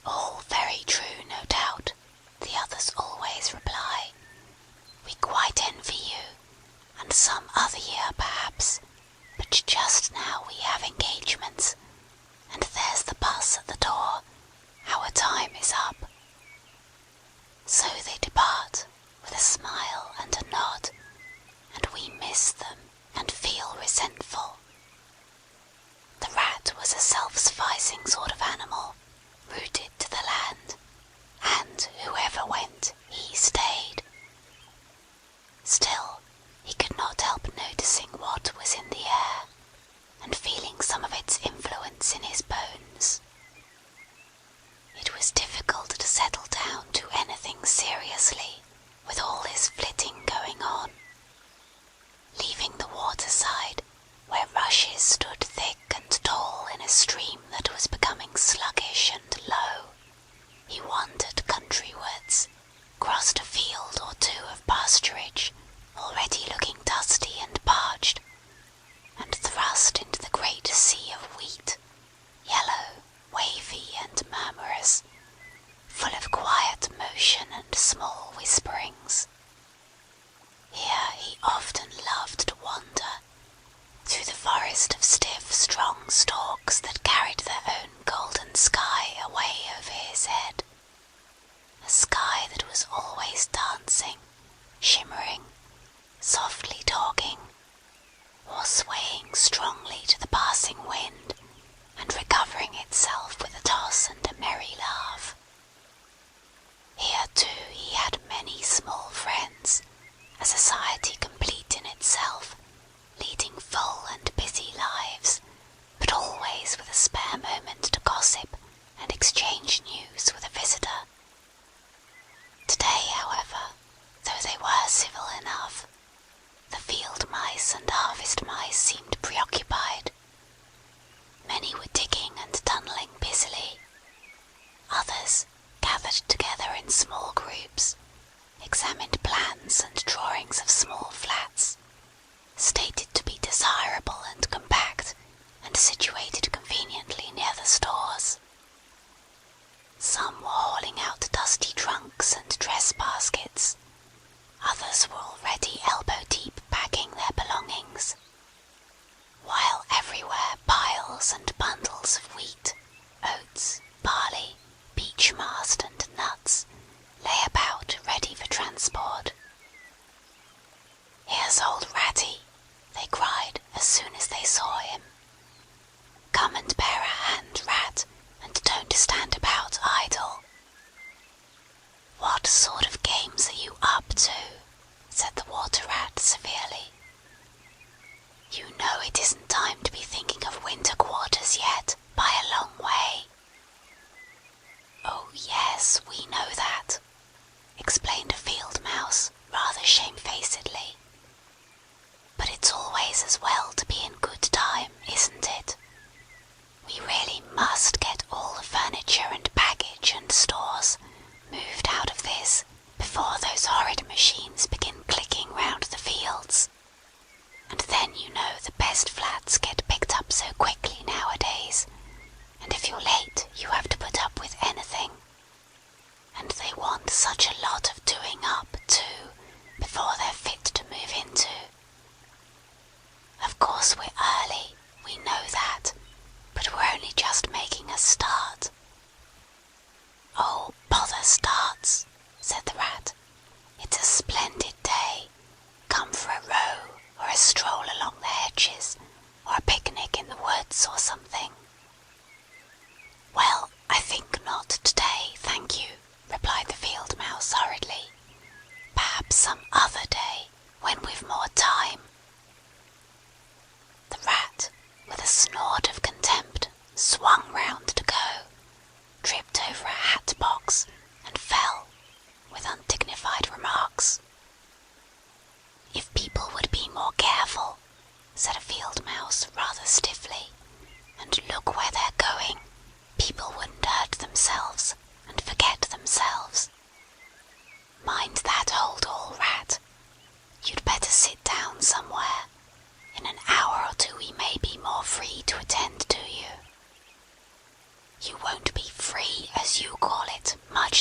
All very true, no doubt, the others always reply. We quite envy you, and some other year perhaps, but just now we have engagements, and there's the bus at the door. Our time is up. So they depart, with a smile and a nod, and we miss them and feel resentful. The rat was a self-sufficing sort of animal, rooted to the land, and whoever went, he stayed. Still, he could not help noticing what was in the air, and feeling some of its influence in his bones. It was difficult to settle down to anything seriously, with all this flitting going on. Leaving the waterside, where rushes stood thick and tall in a stream that was becoming sluggish and low, he wandered countrywards, crossed a field or two of pasturage, already looking dusty and parched, and thrust into the great sea of wheat, yellow, wavy, and murmurous, full of quiet motion and small whisperings. Here he often loved to wander, through the forest of stiff, strong stalks that carried their own golden sky away over his head, a sky that was always dancing, shimmering, softly talking, or swaying strongly to the passing wind, and recovering itself with a toss and a merry laugh. Here too he had many small friends, a society complete in itself, leading full and busy lives, but always with a spare moment to gossip and exchange news with a visitor. Today, however, though they were civil enough, the field mice and harvest mice seemed preoccupied. Many were digging and tunnelling busily. Others, gathered together in small groups, examined plans and drawings of small flats, stated to be desirable and compact, and situated conveniently near the stores. Some were hauling out dusty trunks and dress baskets. Others were already elbow-deep packing their belongings, while everywhere piles and bundles of wheat, oats, barley, beech mast, and nuts lay about ready for transport. us, old Ratty!" they cried as soon as they saw him. "Come and bear a hand, Rat, and don't stand about idle." "What sort of games are you up to?" said the Water Rat severely. "You know it isn't time to be thinking of winter quarters yet, by a long way." "Oh yes, we know that," explained a field mouse rather shamefacedly. "But it's always as well to be in good time, isn't it? We really must get all the furniture and baggage and stores moved out of this before those horrid machines begin clicking round the fields. And then you know the best flats get picked up so quickly nowadays, and if you're late you have to put up with anything. And they want such a lot of doing up, too, before they're fit to move into. Of course we're early, we know that, but we're only just making a start." "Oh, bother starts," said the Rat. "It's a splendid day. Come for a row, or a stroll along the hedges, or a picnic in the woods or something." "Well, I think not today, thank you," replied the field mouse hurriedly. "Perhaps some other day, when we've more time." The Rat, with a snort of contempt, swung round to go, tripped over a hat box, and fell, with undignified remarks. "If people would be more careful," said a field mouse rather stiffly, "and look where they're going, people wouldn't hurt themselves and forget themselves. Mind that hold all, Rat. You'd better sit down somewhere. In an hour or two we may be more free to attend to you." "You won't be free, as you call it, much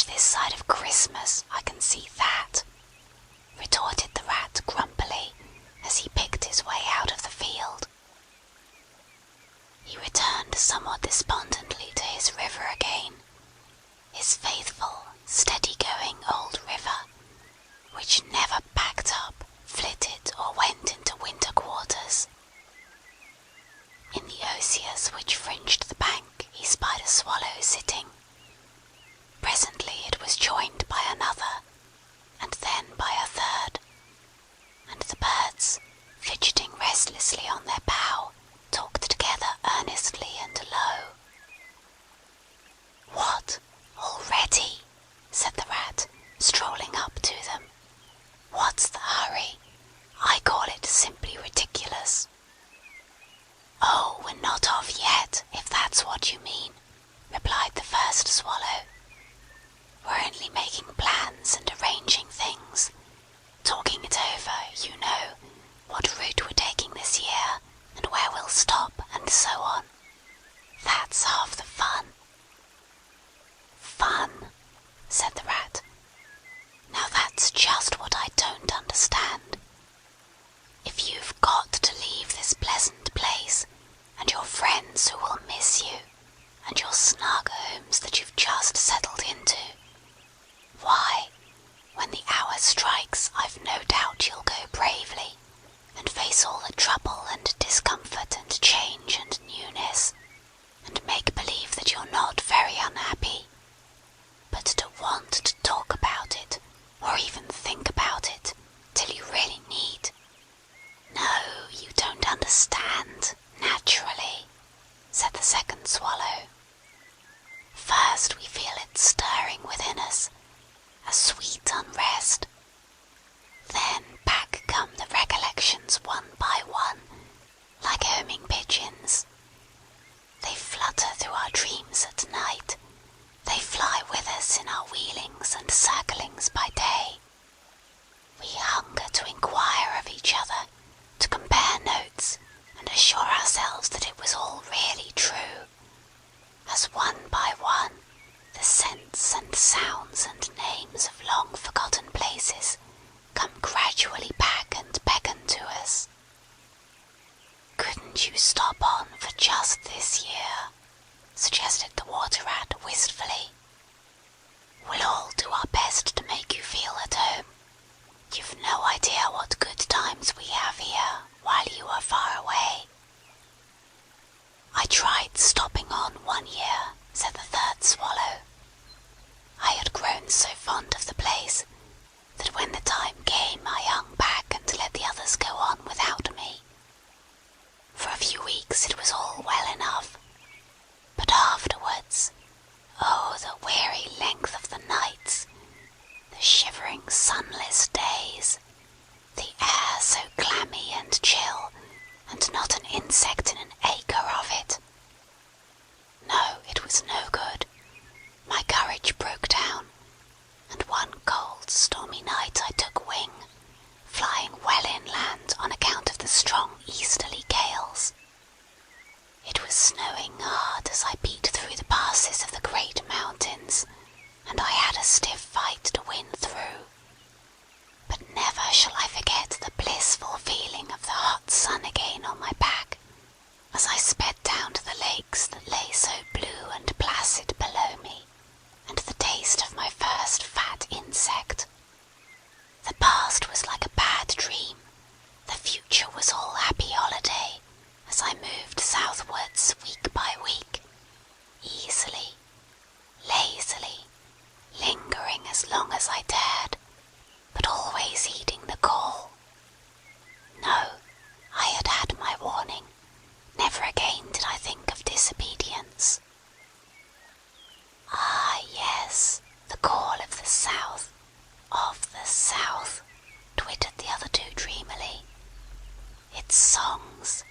its songs,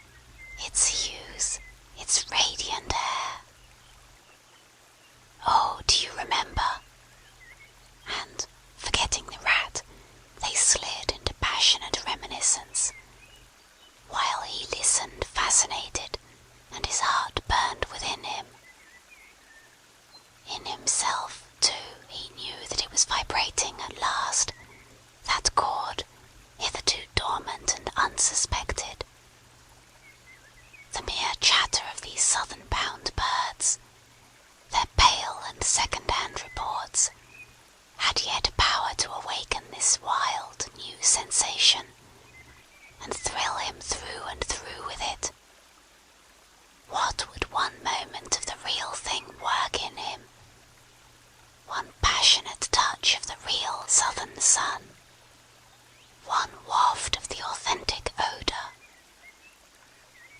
its hues, its radiant air. Oh, do you remember? And, forgetting the rat, they slid into passionate reminiscence, while he listened fascinated, and his heart burned within him. In himself, too, he knew that it was vibrating at last, that chord, hitherto dormant and unsuspected. The mere chatter of these southern-bound birds, their pale and second-hand reports, had yet power to awaken this wild, new sensation, and thrill him through and through with it. What would one moment of the real thing work in him? One passionate touch of the real southern sun, one waft of the authentic odour.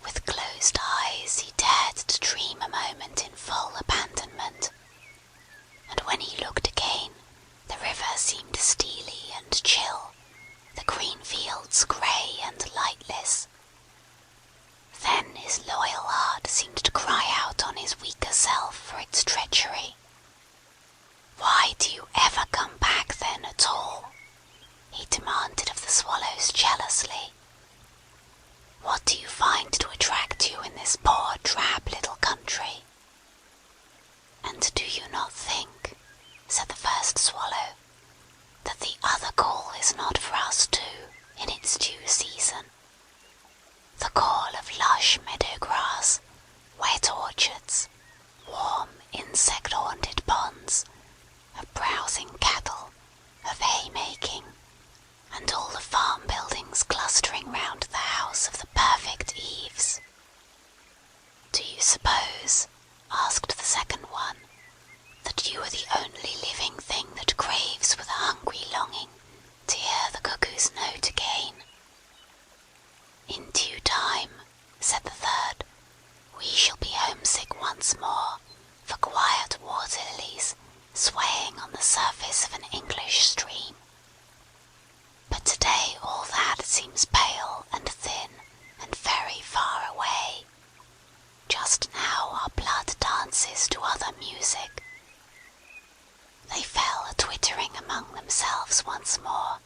With closed eyes he dared to dream a moment in full abandonment, and when he looked again, the river seemed steely and chill, the green fields grey and lightless. Then his loyal heart seemed to cry out on his weaker self for its treachery. "Why do you ever come back then at all?" he demanded of the swallows jealously. "What do you find to attract you in this poor drab little country?" "And do you not think," said the first swallow, "that the other call is not for us too, in its due season? The call of lush meadow grass, wet orchards, warm insect-haunted ponds, of browsing cattle, of haymaking, and all the farm buildings clustering round the house of the perfect eaves." "Do you suppose," asked the second one, "that you are the only living thing that craves with a hungry longing to hear the cuckoo's note again?" "In due time," said the third, "we shall be homesick once more for quiet water lilies swaying on the surface of an English stream. But today all that seems pale and thin and very far away. Just now our blood dances to other music." They fell a-twittering among themselves once more,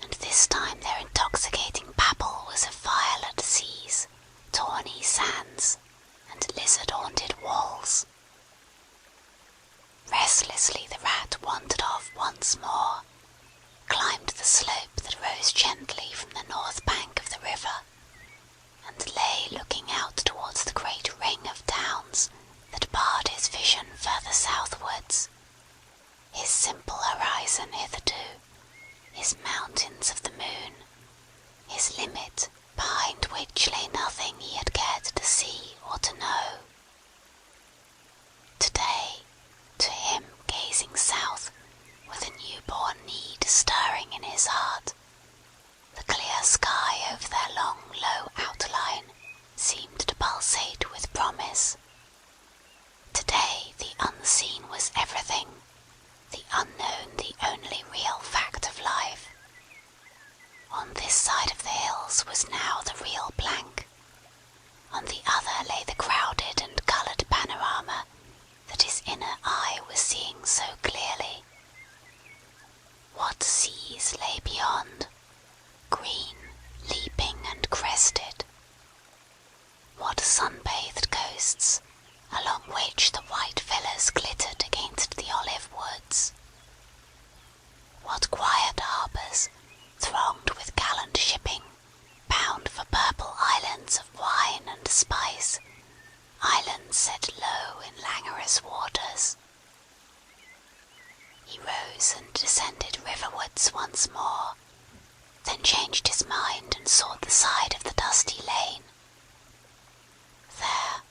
and this time their intoxicating babble was of violet seas, tawny sands, and lizard-haunted walls. Restlessly the rat wandered off once more, climbed the slope that rose gently from the north bank of the river, and lay looking out towards the great ring of towns that barred his vision further southwards. His simple horizon hitherto, his mountains of the moon, his limit behind which lay nothing he had cared to see or to know. Today, to him gazing south, with a newborn need stirring in his heart, the clear sky over their long low outline seemed to pulsate with promise. Today the unseen was everything, the unknown the only real fact of life. On this side of the hills was now the real blank. On the other lay the crowded and coloured panorama that his inner eye was seeing so clearly. What seas lay beyond, green, leaping and crested? What sun-bathed coasts, along which the white villas glittered against the olive woods? What quiet harbours, thronged with gallant shipping, bound for purple islands of wine and spice, islands set low in languorous waters? He rose and descended riverwards once more, then changed his mind and sought the side of the dusty lane. There,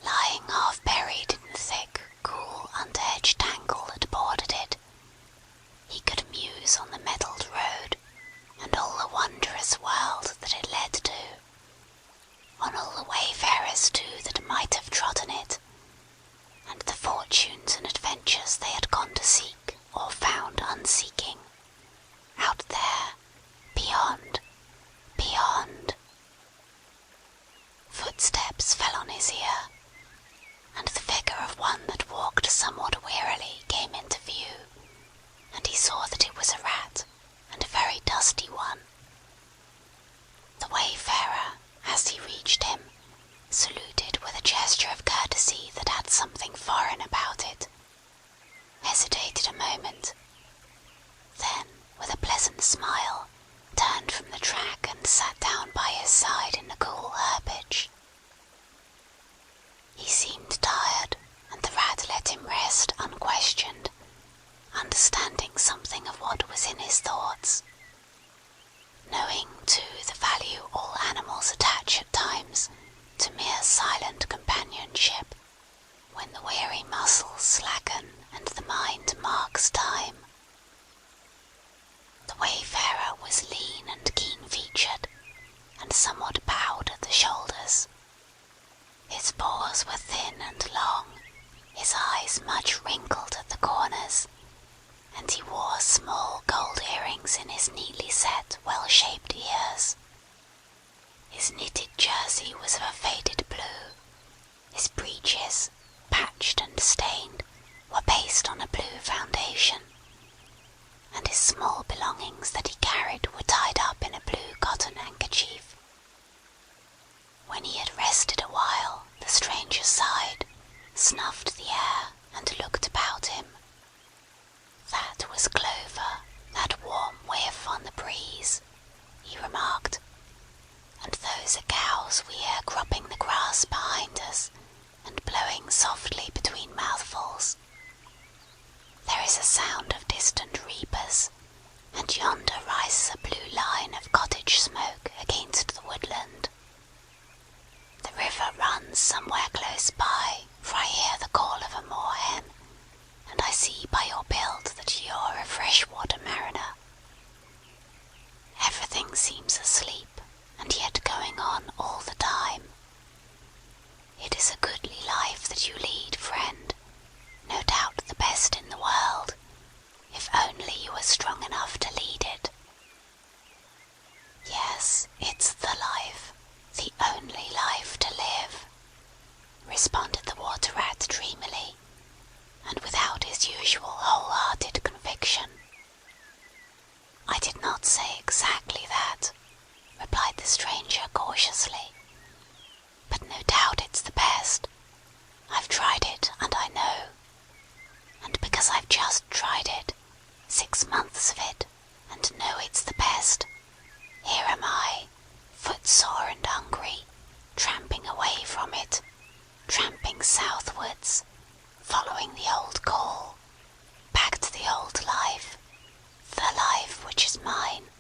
lying half buried in the thick, cool underhedge tangle that bordered it, he could muse on the metalled road, and all the wondrous world that it led to, on all the wayfarers too that might have trodden it, and the fortunes and adventures they had gone to seek or found unseeking, out there, beyond, beyond. ship, when the weary muscles slacken and the mind marks time. The wayfarer was lean and keen-featured, and somewhat bowed at the shoulders. His pores were thin and long, his eyes much wrinkled at the corners, and he wore small gold earrings in his neatly set, well-shaped ears. His knitted jersey was of a faded blue. His breeches, patched and stained, were pasted on a blue foundation, and his small belongings that he carried were tied up in a blue cotton handkerchief. When he had rested a while, the stranger sighed, snuffed the air, and looked about him. "That was clover, that warm whiff on the breeze," he remarked, "and those are cows we hear cropping the grass behind us, and blowing softly between mouthfuls. There is a sound of distant reapers, and yonder rises a blue line of cottage smoke against the woodland. The river runs somewhere close by, for I hear the call of a moorhen, and I see by your build that you're a freshwater mariner. Everything seems asleep, and yet going on all the time. It is a goodly life that you lead, friend, no doubt the best in the world, if only you were strong enough to lead it." "Yes, it's the life, the only life to live," responded the water rat dreamily, and without his usual whole-hearted conviction. "I did not say exactly that," replied the stranger cautiously, "but no doubt it's the best. I've tried it, and I know. And because I've just tried it, 6 months of it, and know it's the best, here am I, footsore and hungry, tramping away from it, tramping southwards, following the old call, back to the old life, the life which is mine,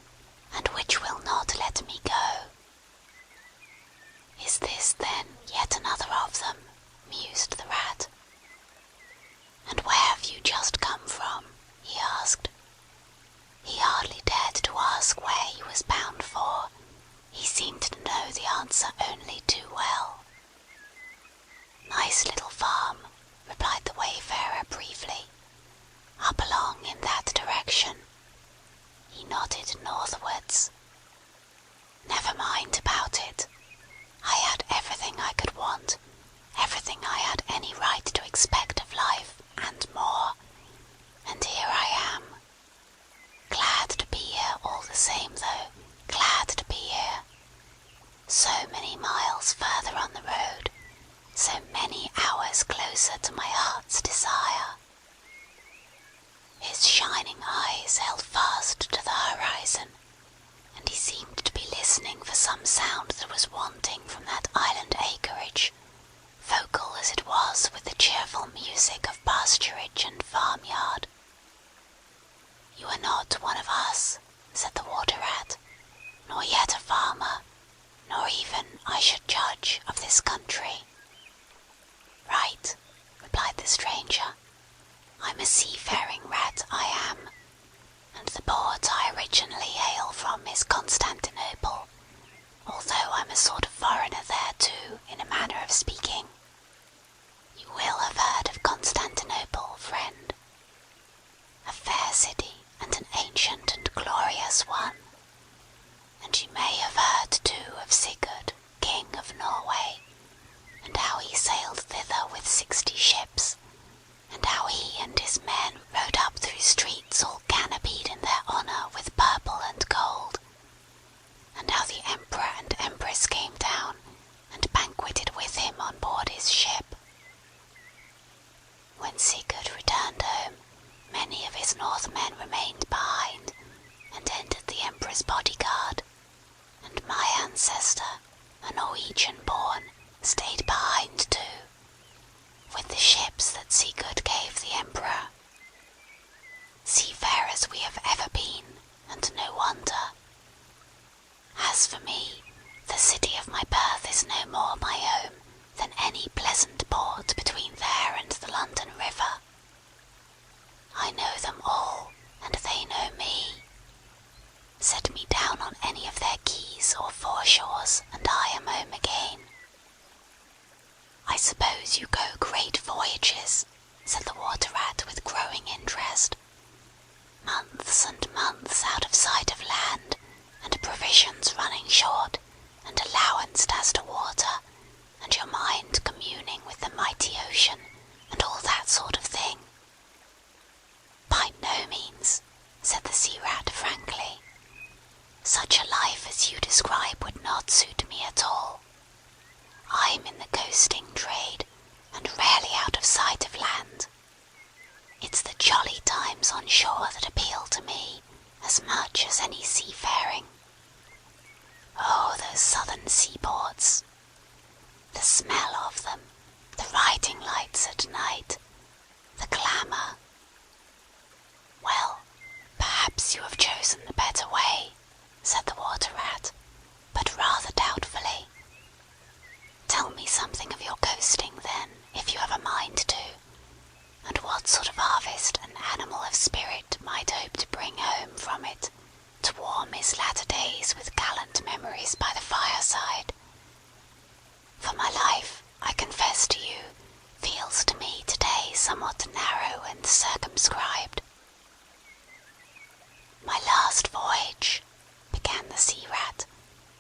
and which will not let me go." "Is this, then, yet another of them?" mused the rat. "And where have you just come from?" he asked. He hardly dared to ask where he was bound for. He seemed to know the answer only too well. "Nice little farm," replied the wayfarer briefly. "Up along in that direction." He nodded northwards. "Never mind about it. I had everything I could want, everything I had any right to expect of life, and more, and here I am. Glad to be here all the same, though, glad to be here. So many miles further on the road, so many hours closer to my heart's desire." His shining eyes held fast to the horizon, and he seemed to be listening for some sound that was wanting from that island acreage, vocal as it was with the cheerful music of pasturage and farmyard. "You are not one of us," said the water rat, "nor yet a farmer, nor even, I should judge, of this country." "Right," replied the stranger. "I'm a seafaring rat, I am, and the port I originally hail from is Constantinople, although I'm a sort of foreigner there too, in a manner of speaking. You will have heard of Constantinople, friend. A fair city, and an ancient and glorious one. And you may have heard too of Sigurd, King of Norway, and how he sailed thither with 60 ships, and how he and his men rode up through streets all canopied in their honour with purple and gold, and how the Emperor and Empress came down and banqueted with him on board his ship. When Sigurd returned home, many of his Northmen remained behind, and entered the Emperor's bodyguard, and my ancestor, a Norwegian-born, stayed behind too, with the ships that Sigurd gave the Emperor. Seafarers we have ever been, and no wonder. As for me, the city of my birth is no more my home than any pleasant seaport between there and the London River. I know them all, and they know me. Set me down on any of their quays or foreshores, and I am home again." "I suppose you go great voyages," said the Water Rat with growing interest. "Months and months out of sight of land, and provisions running short, and allowanced as to water, and your mind communing with the mighty ocean, and all that sort of thing." "By no means," said the Sea Rat frankly. "Such a life as you describe would not suit me at all. I'm in the coasting trade, and rarely out of sight of land. It's the jolly times on shore that appeal to me as much as any seafaring. Oh, those southern seaports! The smell of them, the riding lights at night, the glamour. Well, perhaps you have chosen the better way," said the Water Rat, but rather doubtfully. "Tell me something of your coasting, then, if you have a mind to, and what sort of harvest an animal of spirit might hope to bring home from it, to warm his latter days with gallant memories by the fireside. For my life, I confess to you, feels to me today somewhat narrow and circumscribed." "My last voyage," began the Sea Rat,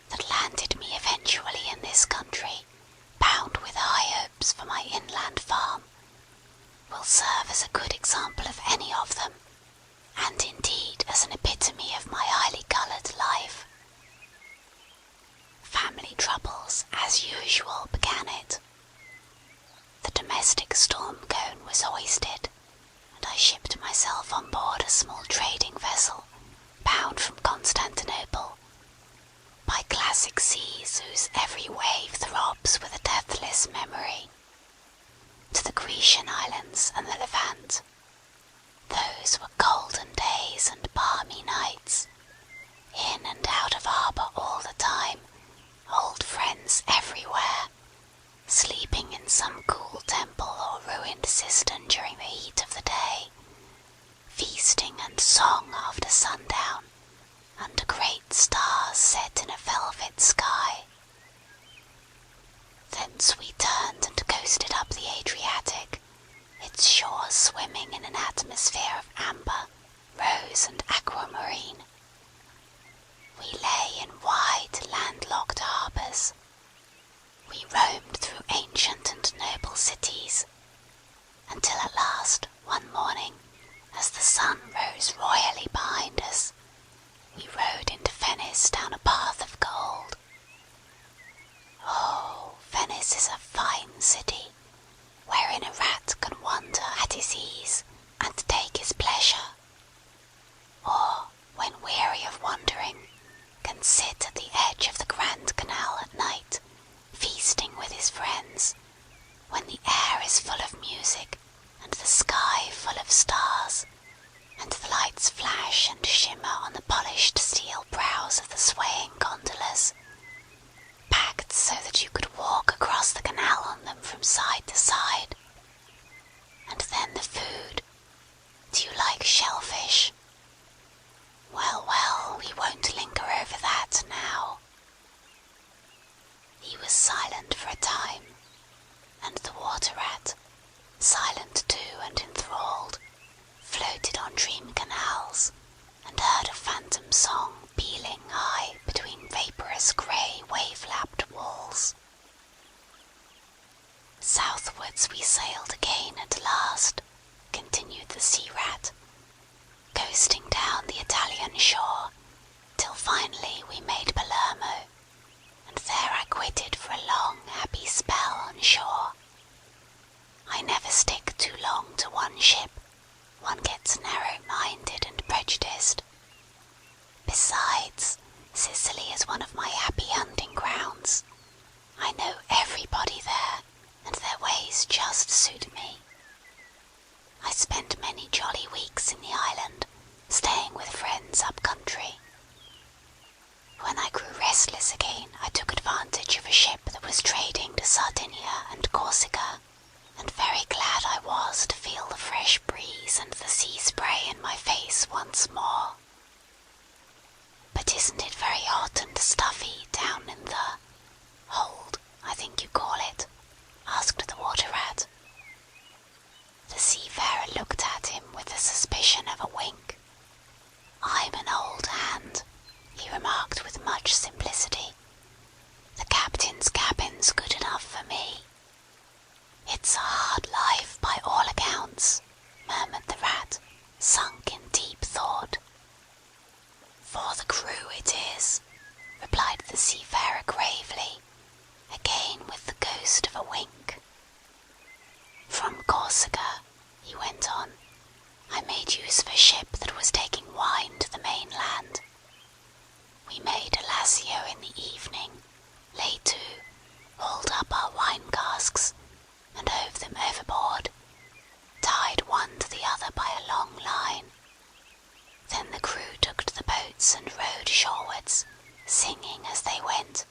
"that landed me eventually in this country, bound with high hopes for my inland farm, will serve as a good example of any of them, and indeed as an epitome of my highly coloured life. Family troubles, as usual, began it. The domestic storm cone was hoisted, and I shipped myself on board a small trading vessel, bound from Constantinople, by classic seas whose every wave throbs with a deathless memory, to the Grecian islands and the Levant. Those were golden days and balmy nights, in and out of harbour all the time, old friends everywhere, sleeping in some cool temple or ruined cistern during the heat of the day, feasting and song after sundown, under great stars set in a velvet sky. Thence we turned and coasted up the Adriatic, its shores swimming in an atmosphere of amber, rose, and aquamarine. We lay in wide landlocked harbours. We roamed through ancient and noble cities, until at last, one morning, as the sun rose royally behind us, we rode into Venice down a path of gold. Oh, Venice is a fine city, wherein a rat can wander at his ease and take his pleasure, or, when weary of wandering, can sit at the edge of the Grand Canal at night, feasting with his friends, when the air is full of music and the sky full of stars, and the lights flash and shimmer on the polished steel prows of the swaying gondolas, packed so that you could walk across the canal on them from side to side. And then the food. Do you like shellfish? Well, well, we won't linger over that now." He was silent for a time, and the Water Rat, silent too and enthralled, floated on dream canals, and heard a phantom song pealing high between vaporous grey wave-lapped walls. "Southwards we sailed again at last," continued the Sea Rat, "coasting down the Italian shore, till finally we made Palermo, and there I quitted for a long happy spell on shore. I never stick too long to one ship, one gets narrow-minded and prejudiced. Besides, Sicily is one of my happy hunting grounds. I know everybody there, and their ways just suit me. I spent many jolly weeks in the island, staying with friends up country. When I grew restless again, I took advantage of a ship that was trading to Sardinia and Corsica, very glad I was to feel the fresh breeze and the sea spray in my face once more. But isn't it very hot and stuffy down in the hold, I think you call it? Asked the Water Rat. The seafarer looked at him with the suspicion of a wink. I'm an old hand, he remarked with much simplicity. The captain's cabin's good enough for me. It's a hard life by all accounts, murmured the rat, sunk in deep thought. For the crew it is, replied the seafarer gravely, again with the ghost of a wink. From Corsica, he went on, I made use of a ship that was taking wine to the mainland. We made a lacio in the evening, lay to, hauled up our wine casks, and hove them overboard, tied one to the other by a long line. Then the crew took to the boats and rowed shorewards, singing as they went,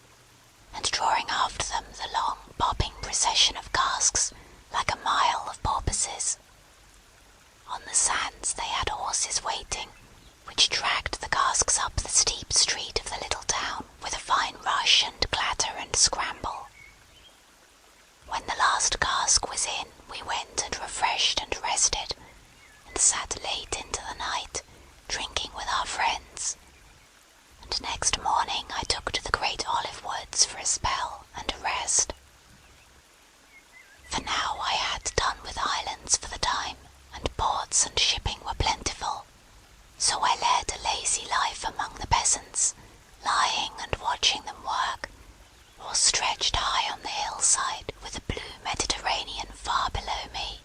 and drawing after them the long bobbing procession of casks like a mile of porpoises. On the sands they had horses waiting, which dragged the casks up the steep street of the little town with a fine rush and clatter and scramble. When the last cask was in, we went and refreshed and rested, and sat late into the night, drinking with our friends. And next morning I took to the great olive woods for a spell and a rest. For now I had done with islands for the time, and ports and shipping were plentiful, so I led a lazy life among the peasants, lying and watching them work, or stretched high on the hillside with the blue Mediterranean far below me.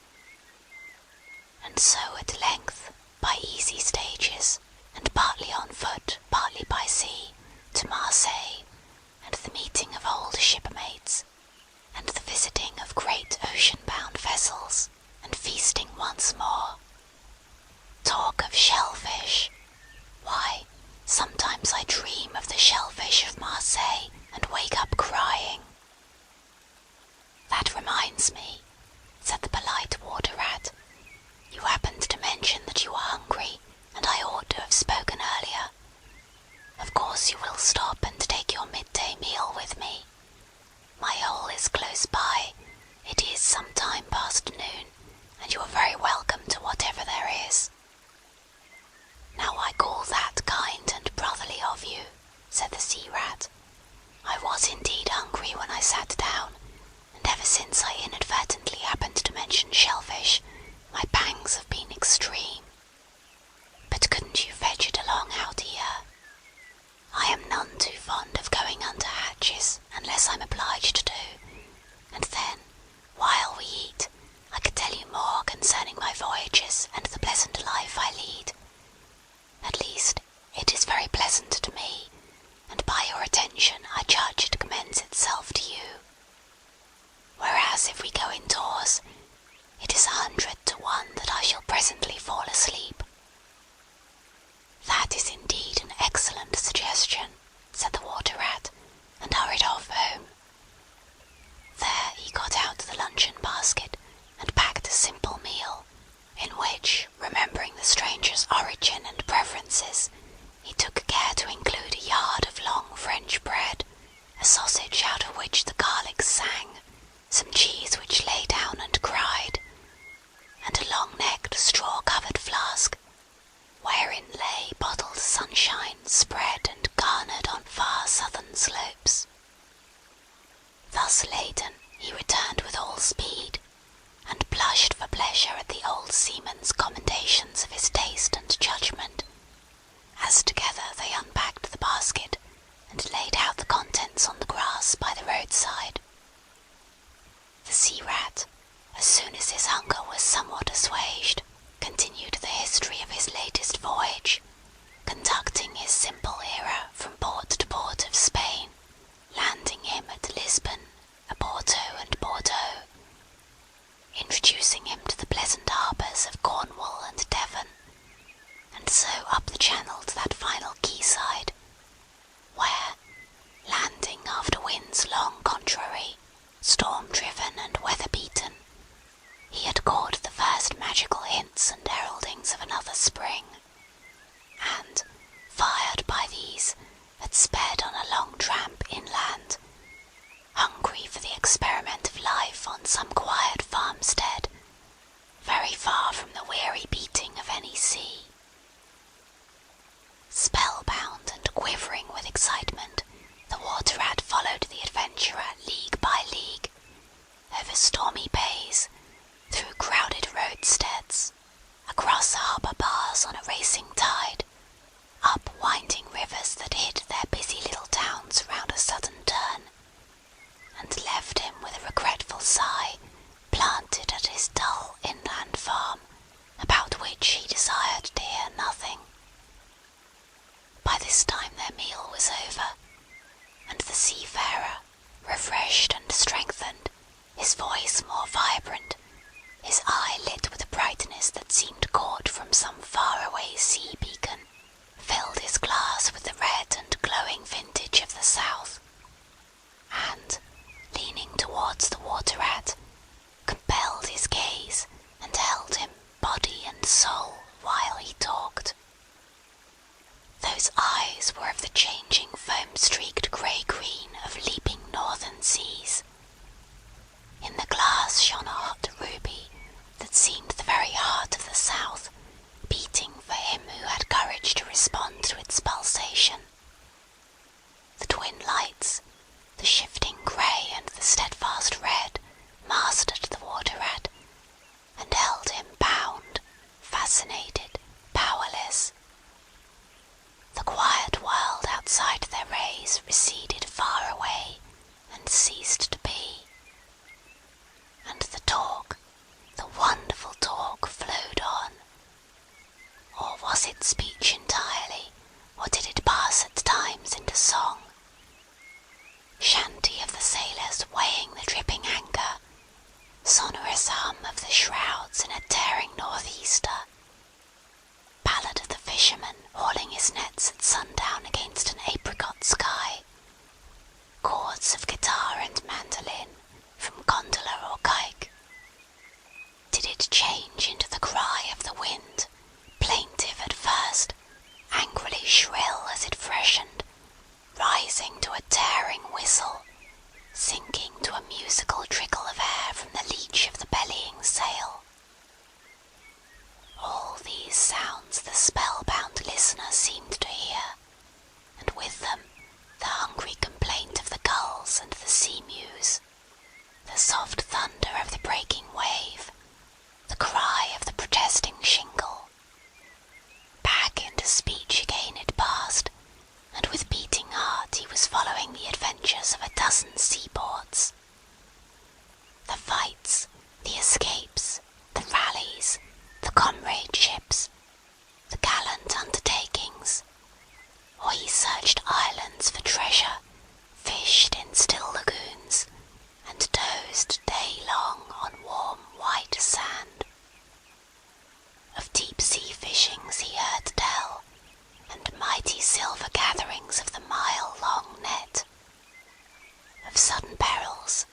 And so at length, by easy stages, and partly on foot, partly by sea, to Marseille, and the meeting of old shipmates, and the visiting of great ocean-bound vessels, and feasting once more. Talk of shellfish! Why, sometimes I dream of the shellfish of Marseille, and wake up crying. That reminds me, said the polite Water Rat. You happened to mention that you were hungry, and I ought to have spoken earlier. Of course you will stop and take your midday meal with me. My hole is close by. It is some time past noon, and you are very welcome to whatever there is. Now I call that kind and brotherly of you, said the Sea Rat. I was indeed hungry when I sat down, and ever since I inadvertently happened to mention shellfish, my pangs have been extreme. But couldn't you fetch it along out here? I am none too fond of going under hatches, unless I'm obliged to, and then, while we eat, I could tell you more concerning my voyages and the pleasant life I lead. At least, it is very pleasant to me, and by your attention I judge it commends itself to you. Whereas if we go indoors, it is 100 to 1 that I shall presently fall asleep. That is indeed an excellent suggestion, said the Water Rat, and hurried off home. There he got out the luncheon basket and packed a simple meal, in which, remembering the stranger's origin and preferences, he took care to include a yard of long French bread, a sausage out of which the garlic sang, some cheese which lay down and cried, and a long-necked straw-covered flask, wherein lay bottled sunshine spread and garnered on far southern slopes. Thus laden, he returned with all speed, and blushed for pleasure at the old seaman's commendations of his taste and judgment, as together they unpacked the basket and laid out the contents on the grass by the roadside. The Sea Rat, as soon as his hunger was somewhat assuaged, continued the history of his latest voyage, conducting his simple era from port to port of Spain, landing him at Lisbon, Oporto and Bordeaux, introducing him to the pleasant harbours of Cornwall and Devon, and so up the channel to that final quayside, where, landing after winds long contrary, storm-driven and weather-beaten, The shifting grey and the steadfast red mastered the water rat, and held him bound, fascinated, powerless. The quiet world outside their rays receded far away and ceased to be. And the talk, the wonderful talk, flowed on. Or was it speech entirely, or did it pass at times into song? Shanty of the sailors weighing the dripping anchor, sonorous hum of the shrouds in a tearing northeaster, ballad of the fisherman hauling his nets at sundown against an apricot sky, chords of guitar and mandolin from gondola or kike. Did it change into the cry of the wind, plaintive at first, angrily shrill as it freshened, rising to a tearing whistle, sinking to a musical trickle of air from the leach of the bellying sail? All these sounds the spellbound listener seemed to hear, and with them the hungry complaint of the gulls and the sea mews, the soft thunder of the breaking wave, the cry of the protesting shingle. Back into speech again it passed, and with beating heart he was following the adventures of a dozen seaboards. The fights, the escapes, the rallies, the comradeships, the gallant undertakings. Or he searched islands for treasure, fished in still lagoons, and dozed day long on warm white sand. Of deep-sea fishings he heard tell, and mighty silver gatherings of the mile-long net. Of sudden perils,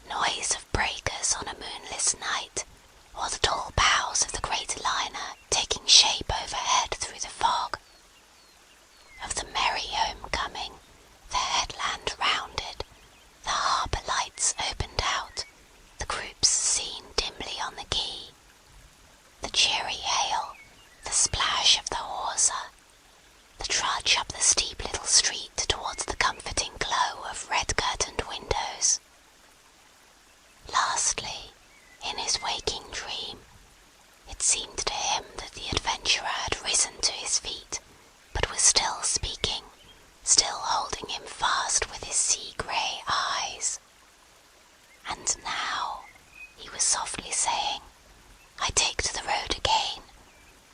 noise of breakers on a moonless night, or the tall bows of the great liner taking shape overhead through the fog. Of the merry homecoming, the headland rounded, the harbour lights opened out, the groups seen dimly on the quay, the cheery hail, the splash of the hawser, the trudge up the steep little street towards the comforting glow of red-curtained windows. Lastly, in his waking dream, it seemed to him that the adventurer had risen to his feet, but was still speaking, still holding him fast with his sea-grey eyes. And now, he was softly saying, I take to the road again,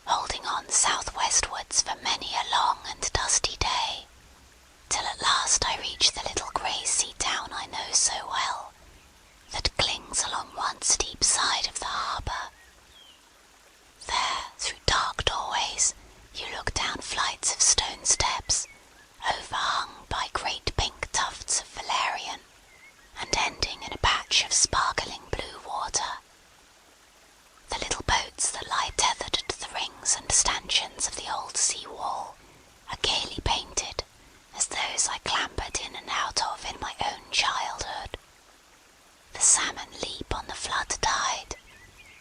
holding on south-westwards for many a long and dusty day, till at last I reach the little grey sea town I know so well, that clings along one steep side of the harbour. There, through dark doorways, you look down flights of stone steps, overhung by great pink tufts of valerian, and ending in a patch of sparkling blue water. The little boats that lie tethered to the rings and stanchions of the old sea wall are gaily painted, as those I clambered in and out of in my own childhood. The salmon leap on the flood tide,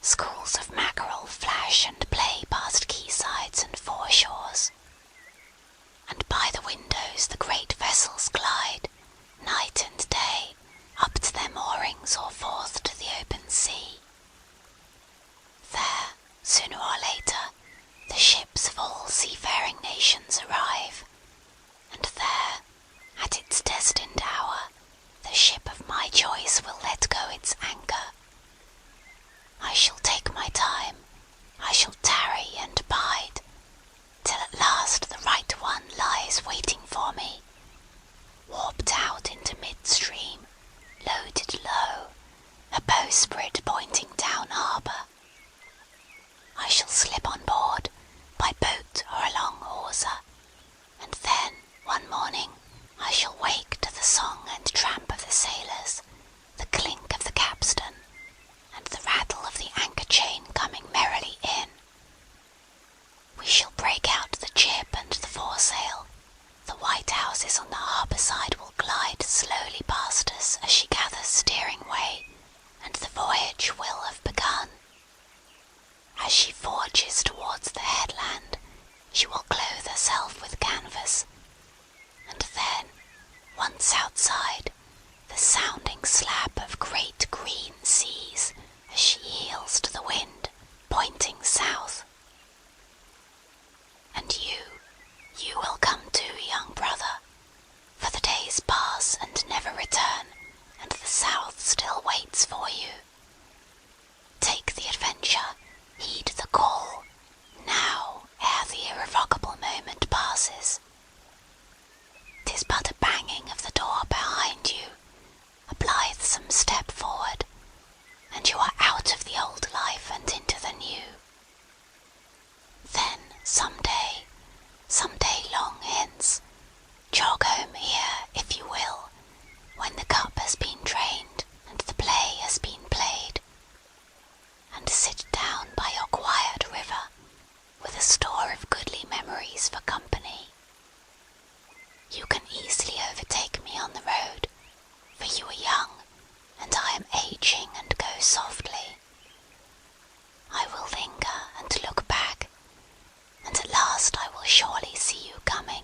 schools of mackerel flash and play past quaysides and foreshores, and by the windows the great vessels glide, night and day, up to their moorings or forth to the open sea. There, sooner or later, the ships of all seafaring nations arrive, and there, at its destined hour, the ship of my choice will let go its anchor. I shall take my time, I shall tarry and bide, till at last the right one lies waiting for me, warped out into mid-stream, loaded low, a bowsprit pointing down harbour. I shall slip on board, by boat or along hawser, and then, one morning, I shall wake to the song and tramp of the sailors, the clink of the capstan, and the rattle of the anchor chain coming merrily in. We shall break out the jib and the foresail. The white houses on the harbour side will glide slowly past us as she gathers steering way, and the voyage will have begun. As she forges towards the headland, she will clothe herself with canvas, and then, once outside, the sounding slap of great green seas as she heels to the wind, pointing south. And you will come too, young brother, for the days pass and never return, and the south still waits for you. Take the adventure, heed the call, now ere the irrevocable moment passes. 'Tis but a banging of the door behind you, a blithesome step forward, and you are out of the old life and into the new. Then some day long hence, jog home here, if you will, when the cup has been drained and the play has been played, and sit down by your quiet river with a store of goodly memories for company. You can easily overtake me on the road, for you are young, and I am aging and go softly. I will linger and look back, and at last I will surely see you coming,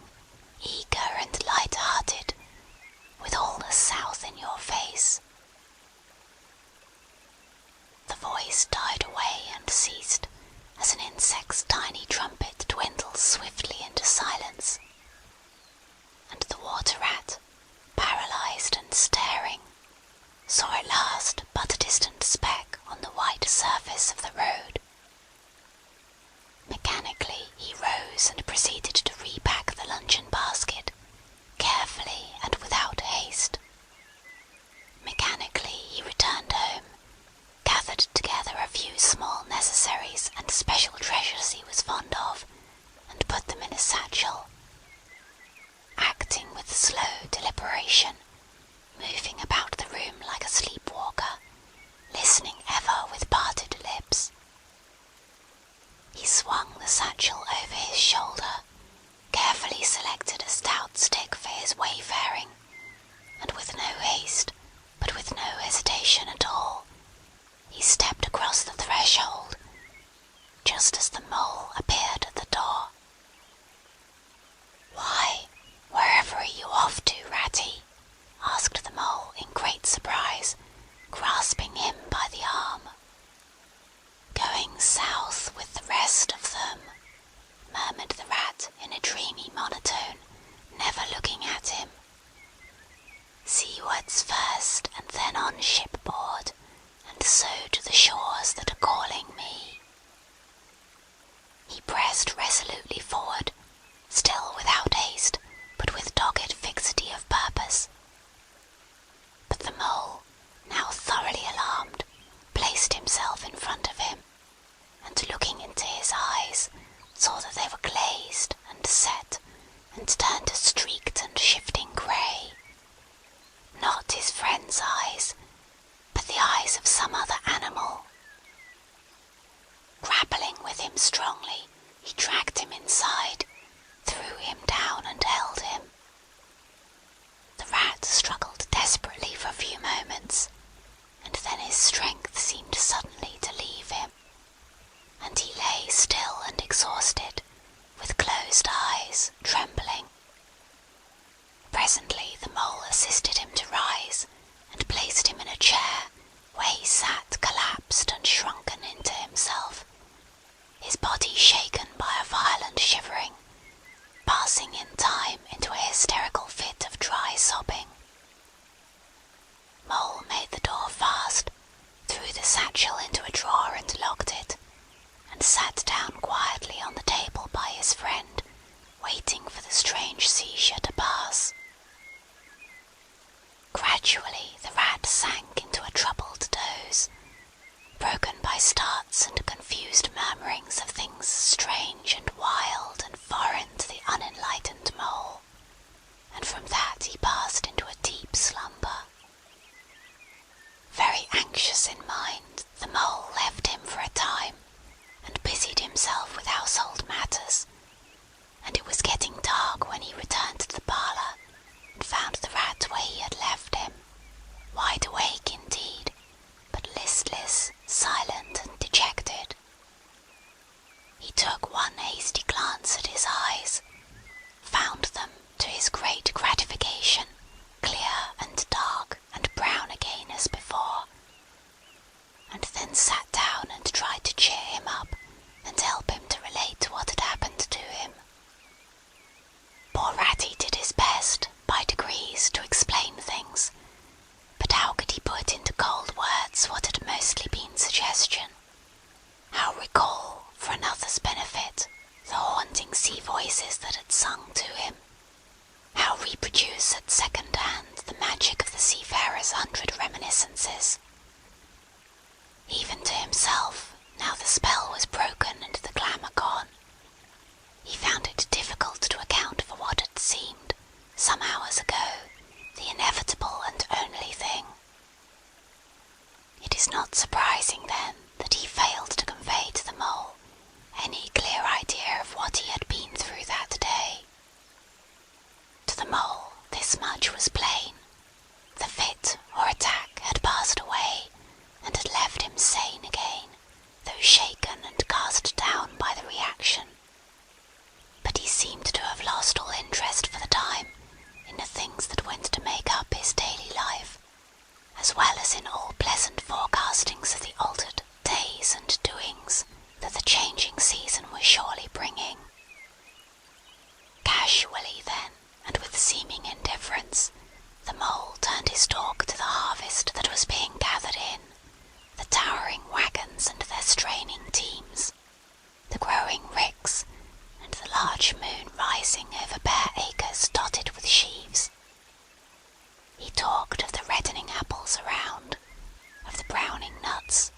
eager and light-hearted, with all the south in your face. The voice died away and ceased, as an insect's tiny trumpet dwindles swiftly into silence, and the water rat, paralysed and staring, saw at last but a distant speck on the white surface of the road. Mechanically he rose and proceeded to repack the luncheon basket, carefully and without haste. Mechanically he returned home, gathered together a few small necessaries and special treasures he was fond of, and put them in a satchel, acting with slow deliberation, moving about the room like a sleepwalker, listening ever with parted lips. He swung the satchel over his shoulder, carefully selected a stout stick for his wayfaring, and with no haste, but with no hesitation at all, he stepped across the threshold, just as the mole appeared at the door. "Why, wherever are you off to, Ratty?" asked the mole in great surprise, grasping him by the arm. "Going south with the rest of them," murmured the rat in a dreamy monotone, never looking at him. "Seawards first, and then on shipboard, and so to the shores that are calling me." He pressed resolutely forward, still without haste, but with dogged fixity of purpose. But the mole, now thoroughly alarmed, placed himself in front of him, and looking into his eyes, saw that they were glazed and set, and turned a streaked and shifting grey. Not his friend's eyes, but the eyes of some other animal. Grappling with him strongly, he dragged him inside, threw him down and held him. The rat struggled desperately for a few moments, and then his strength seemed suddenly to leave him, and he lay still and exhausted, with closed eyes, trembling. Presently the mole assisted him to rise, and placed him in a chair, where he sat collapsed and shrunken into himself, his body shaken by a violent shivering, passing in time into a hysterical fit of dry sobbing. Mole made the door fast, threw the satchel into a drawer and locked it, and sat down quietly on the table by his friend, waiting for the strange seizure to pass. Gradually the rat sank into a troubled doze, broken by starts and confused murmurings of things strange and wild and foreign to the unenlightened mole, and from that he passed into a deep slumber. Very anxious in mind, the mole left him for a time, and busied himself with household matters, and it was getting dark when he returned to the parlour, and found the rat where he had left him, wide awake indeed, but listless, silent, and dejected. He took one hasty glance at his eyes, found them, to his great gratification, clear turned his talk to the harvest that was being gathered in, the towering wagons and their straining teams, the growing ricks, and the large moon rising over bare acres dotted with sheaves. He talked of the reddening apples around, of the browning nuts,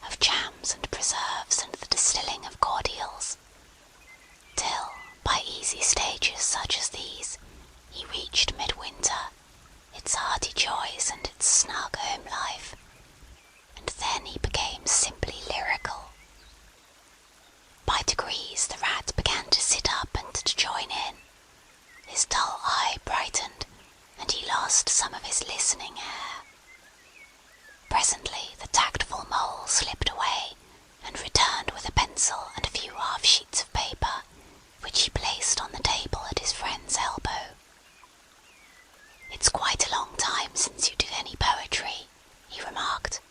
of jams and preserves and the distilling of cordials, till, by easy stages such as these, he reached midwinter, its hearty joys and its snug home life, and then he became simply lyrical. By degrees the Rat began to sit up and to join in. His dull eye brightened, and he lost some of his listening air. Presently the tactful Mole slipped away, and returned with a pencil and a few half-sheets of paper, which he placed on the table at his friend's elbow. "It's quite a long time since you did any poetry," he remarked.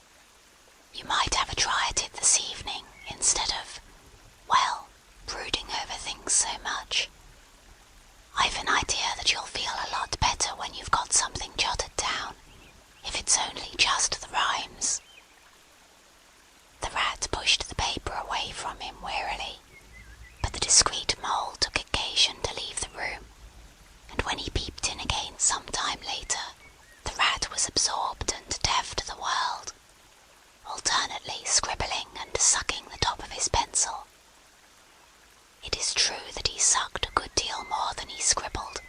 "You might have a try at it this evening, instead of, well, brooding over things so much. I've an idea that you'll feel a lot better when you've got something jotted down, if it's only just the rhymes." The Rat pushed the paper away from him wearily, but the discreet Mole took occasion to leave the room, and when he peeped in again some time later, the Rat was absorbed and deaf to the world, alternately scribbling and sucking the top of his pencil. It is true that he sucked a good deal more than he scribbled,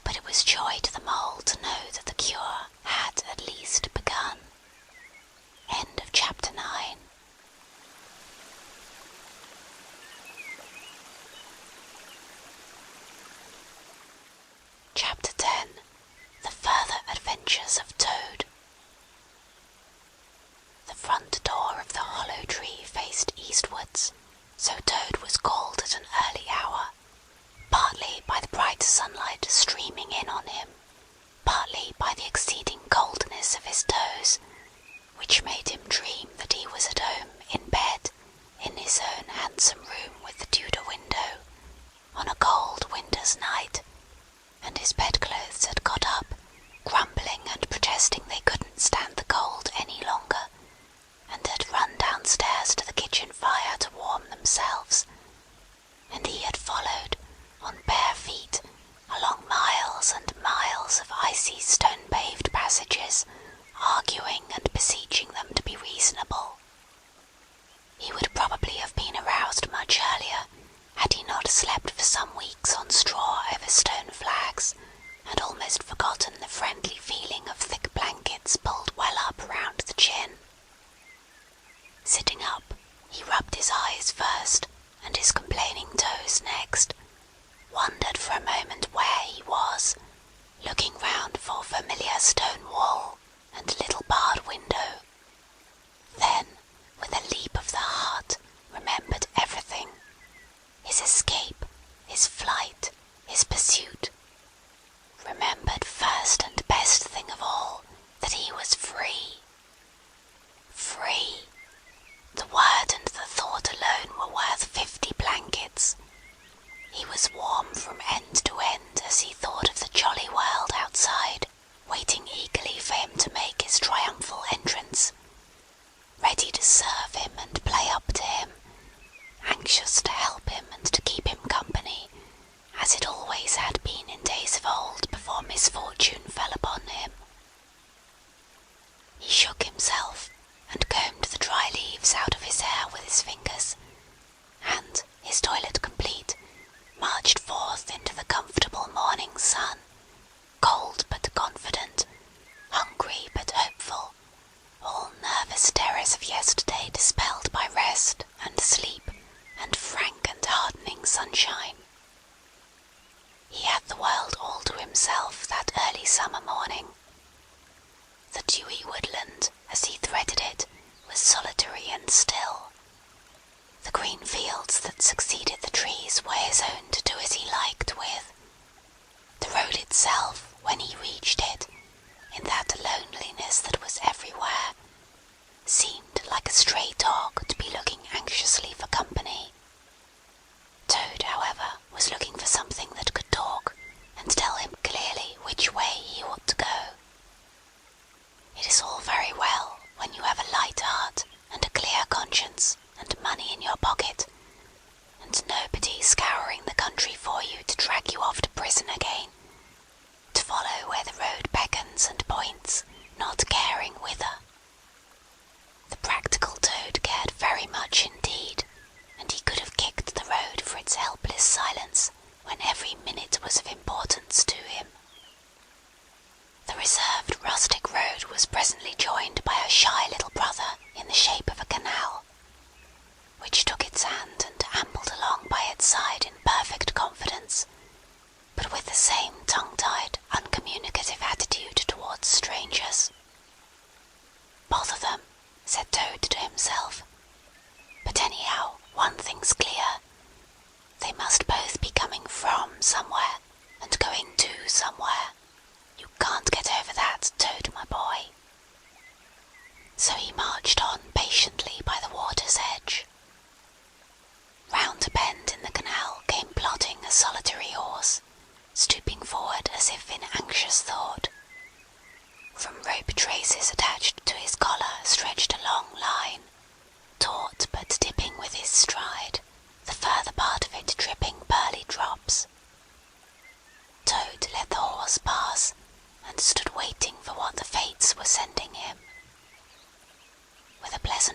but it was joy to the Mole to know that the cure had at least begun. End of chapter 9. Chapter 10. The Further Adventures of Toad. The front door of the hollow tree faced eastwards, so Toad was called at an early hour, partly by the bright sunlight streaming in on him, partly by the exceeding coldness of his toes, which made him dream that he was at home in bed in his own handsome room with the Tudor window, on a cold winter's night, and his bedclothes had got up, grumbling and protesting they couldn't stand the cold any longer, and had run downstairs to the kitchen fire to warm themselves, and he had followed, on bare feet, along miles and miles of icy stone-paved passages, arguing and beseeching them to be reasonable. He would probably have been aroused much earlier, had he not slept for some weeks on straw over stone flags, and almost forgotten the friendly feeling of thick blankets pulled well up round the chin. Sitting up, he rubbed his eyes first, and his complaining toes next, wondered for a moment where he was, looking round for familiar stone wall and little barred window. Then, with a leap of the heart, remembered everything: his escape, his flight, his pursuit. Remembered first and best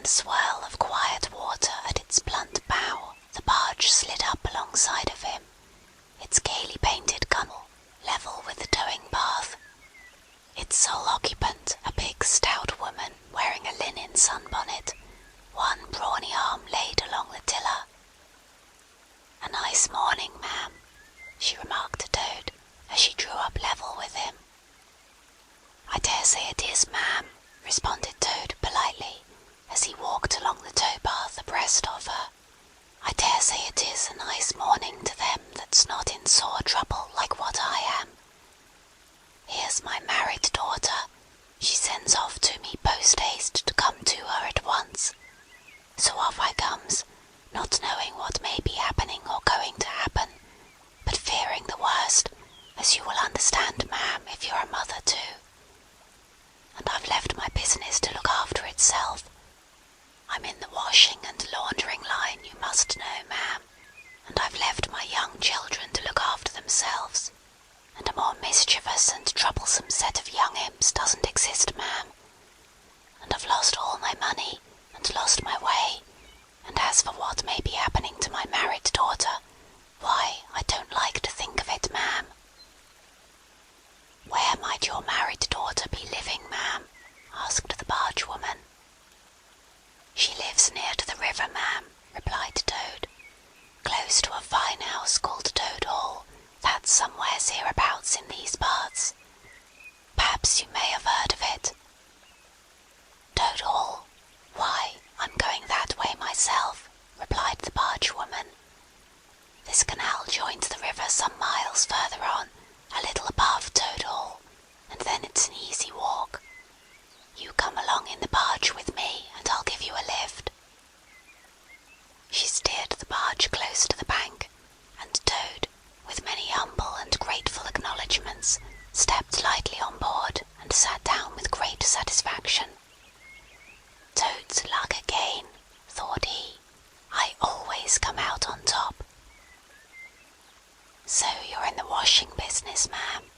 swirl of quiet water at its blunt bow, the barge slid up alongside of him, its gaily painted gunwale level with the towing path. Its sole occupant, a big stout woman wearing a linen sunbonnet, one brawny arm laid along the tiller. "A nice morning, ma'am," she remarked to Toad, as she drew up level with him. "I dare say it is, ma'am," responded Toad politely, as he walked along the tow-path abreast of her. "I dare say it is a nice morning to them that's not in sore trouble like what I am. Here's my married daughter. She sends off to me post-haste to come to her at once. So off I comes, not knowing what may be happening or going to happen, but fearing the worst, as you will understand, ma'am, if you're a mother too. And I've left my business to look after itself. I'm in the washing and laundering line, you must know, ma'am, and I've left my young children to look after themselves, and a more mischievous and troublesome set of young imps doesn't exist, ma'am. And I've lost all my money, and lost my way, and as for what may be happening to my married daughter, why, I don't like to think of it, ma'am." "Where might your married daughter be living, ma'am?" asked the barge woman. "She lives near to the river, ma'am," replied Toad, "close to a fine house called Toad Hall, that's somewheres hereabouts in these parts. Perhaps you may have heard of it." "Toad Hall? Why, I'm going that way myself," replied the barge woman. "This canal joins the river some miles further on, a little above Toad Hall, and then it's an easy walk. You come along in the barge with me, and I'll give you a lift." She steered the barge close to the bank, and Toad, with many humble and grateful acknowledgments, stepped lightly on board and sat down with great satisfaction. "Toad's luck again," thought he. "I always come out on top." "So you're in the washing business, ma'am,"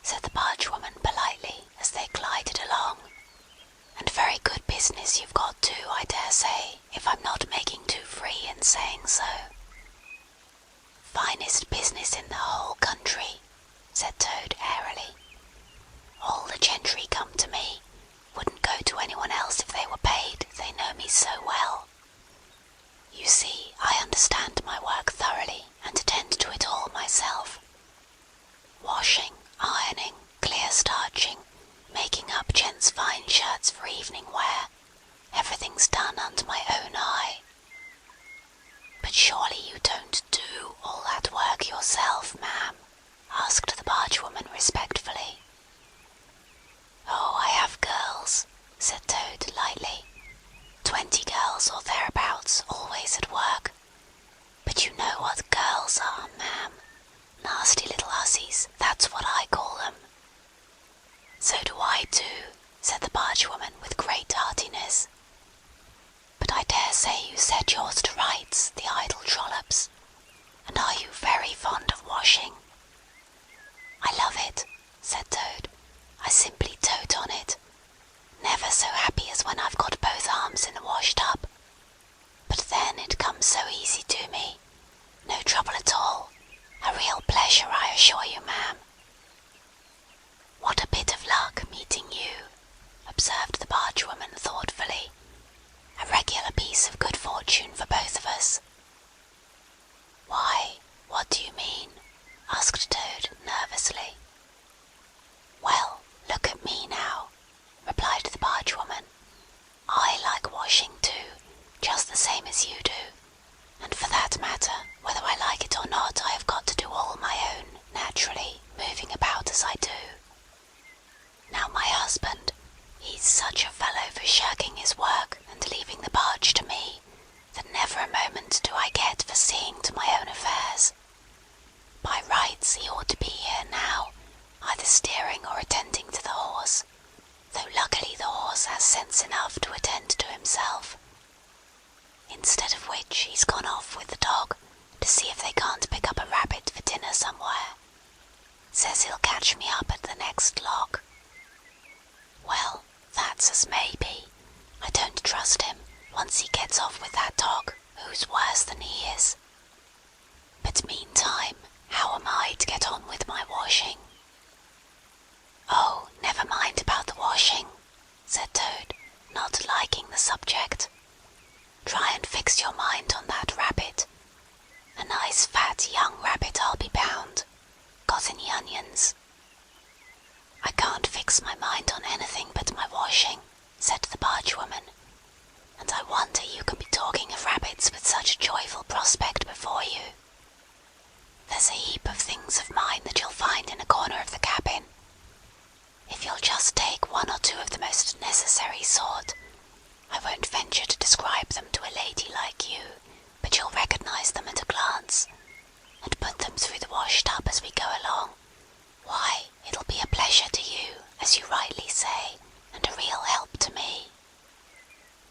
said the bargewoman politely as they glided along. "And very good business you've got too, I dare say, if I'm not making too free in saying so." "Finest business in the whole country," said Toad airily. "All the gentry come to me. Wouldn't go to anyone else if they were paid, they know me so well. You see, I understand my work thoroughly, and attend to it all myself. Washing, ironing, clear starching, making up gents' fine shirts for evening wear, everything's done under my own eye." "But surely you don't do all that work yourself, ma'am?" asked the bargewoman respectfully. "Oh, I have girls," said Toad lightly. 20 girls or thereabouts, always at work. But you know what girls are, ma'am. Nasty little hussies, that's what I call them." "So do I too," said the bargewoman with great heartiness. "But I dare say you set yours to rights, the idle trollops. And are you very fond of washing?" "I love it," said Toad. "I simply dote on it. Never so happy as when I've got both arms in the wash-tub. But then it comes so easy to me. No trouble at all. A real pleasure, I assure you, ma'am." "What a bit of luck meeting you," observed the bargewoman thoughtfully. "A regular piece of good fortune for both of us." "Why, what do you mean?" asked Toad nervously. "Well, look at me now," replied the bargewoman. "I like washing too, just the same as you do, and for that matter, whether I like it or not, I have got to do all my own, naturally, moving about as I do. Now my husband, he's such a fellow for shirking his work and leaving the barge to me, that never a moment do I get for seeing to my own affairs. By rights he ought to be here now, either steering or attending to the horse, though luckily the horse has sense enough to attend to himself. Instead of which he's gone off with the dog to see if they can't pick up a rabbit for dinner somewhere. Says he'll catch me up at the next lock. Well, that's as may be. I don't trust him, once he gets off with that dog, who's worse than he is. But meantime, how am I to get on with my washing?" "Oh, never mind about the washing," said Toad, not liking the subject. "Try and fix your mind on that rabbit. A nice fat young rabbit, I'll be bound. Got any onions?" "I can't fix my mind on anything but my washing," said the bargewoman, "and I wonder you can be talking of rabbits with such a joyful prospect before you. There's a heap of things of mine that you'll find in a corner of the cabin. If you'll just take one or two of the most necessary sort, I won't venture to describe them to a lady like you, but you'll recognize them at a glance, and put them through the wash-tub as we go along, why, it'll be a pleasure to you, as you rightly say, and a real help to me.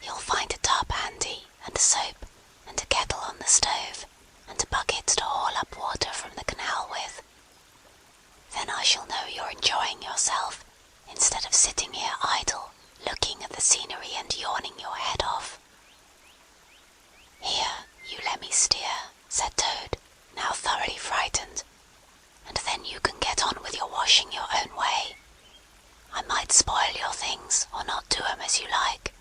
You'll find a tub handy, and a soap, and a kettle on the stove, and a bucket to haul up water from the canal with. Then I shall know you're enjoying yourself, instead of sitting here idle, looking at the scenery and yawning your head off." "Here, you let me steer," said Toad, now thoroughly frightened, "and then you can get on with your washing your own way. I might spoil your things, or not do 'em as you like.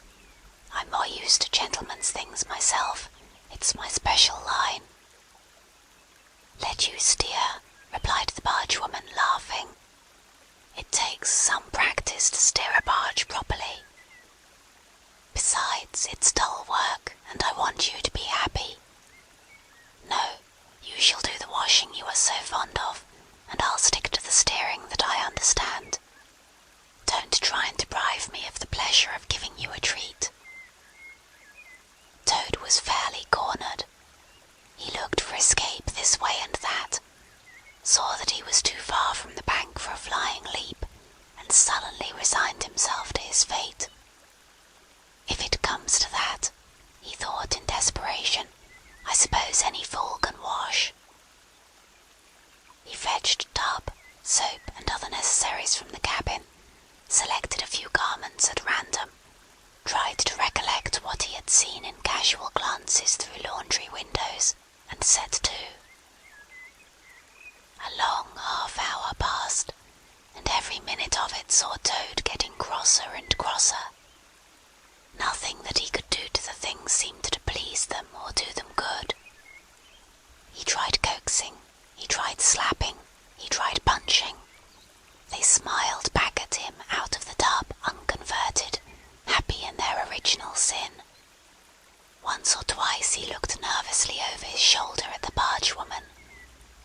I'm more used to gentlemen's things myself. It's my special line." "Let you steer," replied the bargewoman, laughing. "It takes some practice to steer a barge properly. Besides, it's dull work, and I want you to be happy. No, you shall do the washing you are so fond of, and I'll stick to the steering that I understand. Don't try and deprive me of the pleasure of giving you a treat." Toad was fairly cornered. He looked for escape this way and that, saw that he was too far from the bank for a flying leap, and sullenly resigned himself to his fate. "If it comes to that," he thought in desperation, "I suppose any fool can wash." He fetched a tub, soap, and other necessaries from the cabin, selected a few garments at random, tried to recollect what he had seen in casual glances through laundry windows, and set to. A long half-hour passed, and every minute of it saw Toad getting crosser and crosser. Nothing that he could do to the things seemed to please them or do them good. He tried coaxing, he tried slapping, he tried punching. They smiled back at him out of the tub unconverted, happy in their original sin. Once or twice he looked nervously over his shoulder at the bargewoman,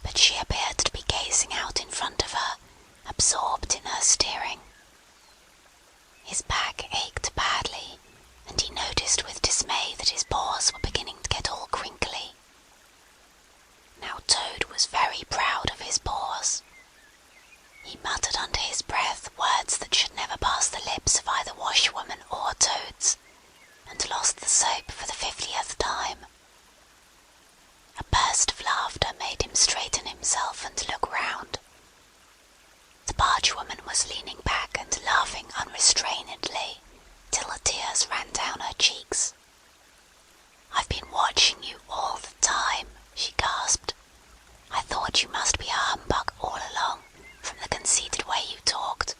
but she appeared to be gazing out in front of her, absorbed in her steering. His back ached badly, and he noticed with dismay that his paws were beginning to get all crinkly. Now Toad was very proud of his paws. He muttered under his breath words that should never pass the lips of either washwoman or Toads, and lost the soap for the 50th time. A burst of laughter made him straighten himself and look round. The bargewoman was leaning back and laughing unrestrainedly, till the tears ran down her cheeks. "I've been watching you all the time," she gasped. "I thought you must be a humbug all along, from the conceited way you talked.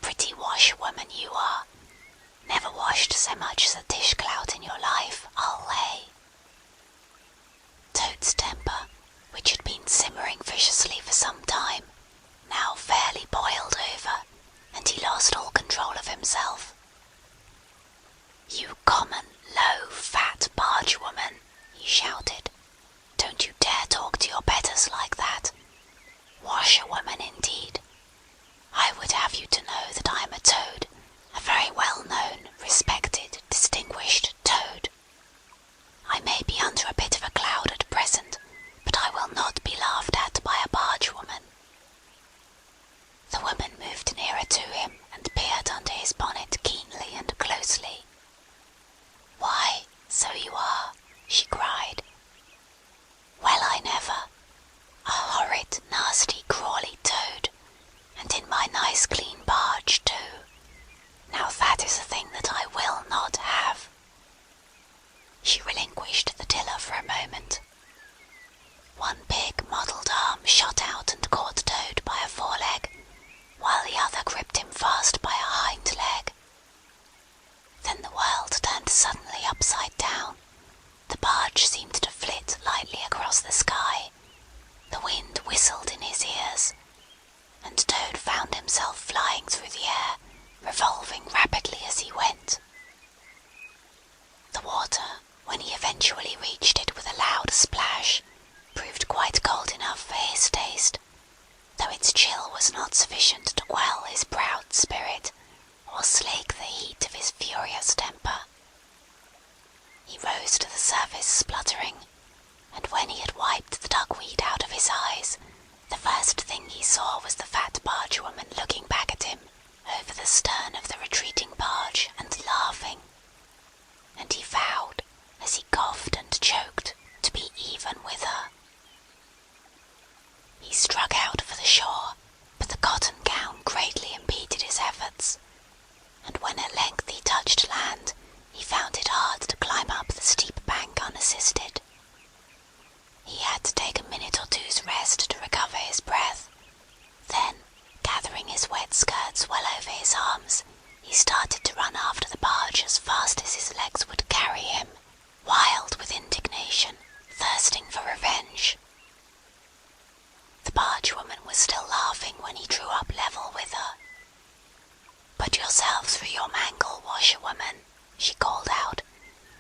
Pretty washerwoman you are. Never washed so much as a dishclout in your life, I'll lay." Toad's temper, which had been simmering viciously for some time, now fairly boiled over, and he lost all control of himself. "You common, low, fat bargewoman," he shouted, "don't you dare talk to your betters like that. Washerwoman indeed. I would have you to know that I am a Toad, a very well-known, respected, distinguished Toad. I may be under a bit of a cloud at present, but I will not be laughed at by a bargewoman." The woman moved nearer to him and peered under his bonnet keenly and closely. "Why, so you are," she cried. "Well, I never. A horrid, nasty, crawly Toad, and in my nice clean barge too. yourself through your mangle, washerwoman," she called out,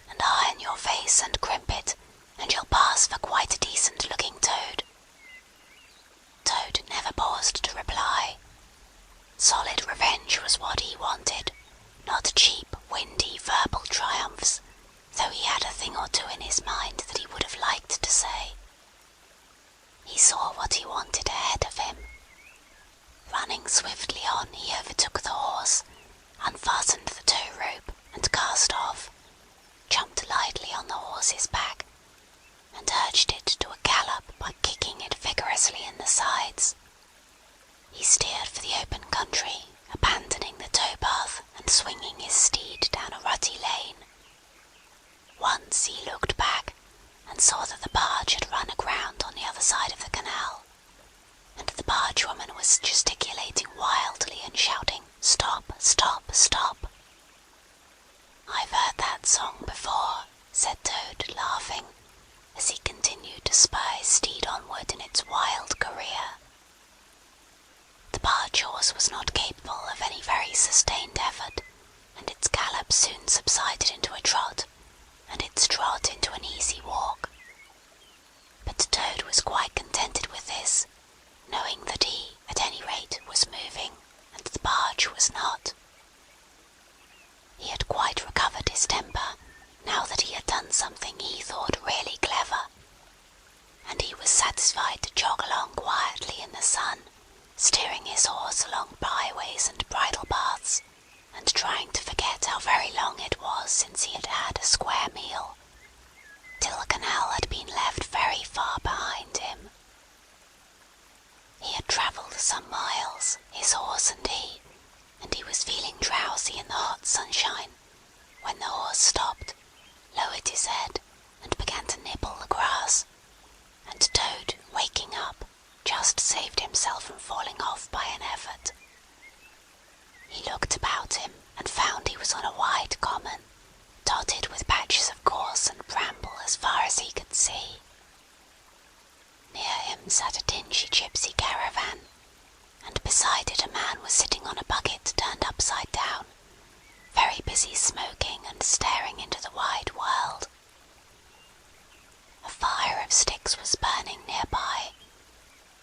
"and iron your face and crimp it, and you'll pass for quite a decent-looking Toad." Toad never paused to reply. Solid revenge was what he wanted, not cheap, windy, verbal triumphs, though he had a thing or two in his mind that he would have liked to say. He saw what he wanted ahead of him. Running swiftly on, he overtook the horse, unfastened the tow rope, and cast off, jumped lightly on the horse's back, and urged it to a gallop by kicking it vigorously in the sides. He steered for the open country, abandoning the tow-path and swinging his steed down a rutty lane. Once he looked back and saw that the barge had run aground on the other side of the canal, and the bargewoman was gesticulating wildly and shouting, "Stop, stop, stop!" "I've heard that song before," said Toad, laughing, as he continued to spur his steed onward in its wild career. The barge horse was not capable of any very sustained effort, and its gallop soon subsided into a trot, and its trot into an easy walk. But Toad was quite contented with this, knowing that he, at any rate, was moving, and the barge was not. He had quite recovered his temper, now that he had done something he thought really clever, and he was satisfied to jog along quietly in the sun, steering his horse along byways and bridle paths, and trying to forget how very long it was since he had had a square meal, till the canal had been left very far behind him. He had travelled some miles, his horse and he was feeling drowsy in the hot sunshine, when the horse stopped, lowered his head, and began to nibble the grass, and Toad, waking up, just saved himself from falling off by an effort. He looked about him and found he was on a wide common, dotted with patches of gorse and bramble as far as he could see. Near him sat a dingy gypsy caravan, and beside it a man was sitting on a bucket turned upside down, very busy smoking and staring into the wide world. A fire of sticks was burning nearby,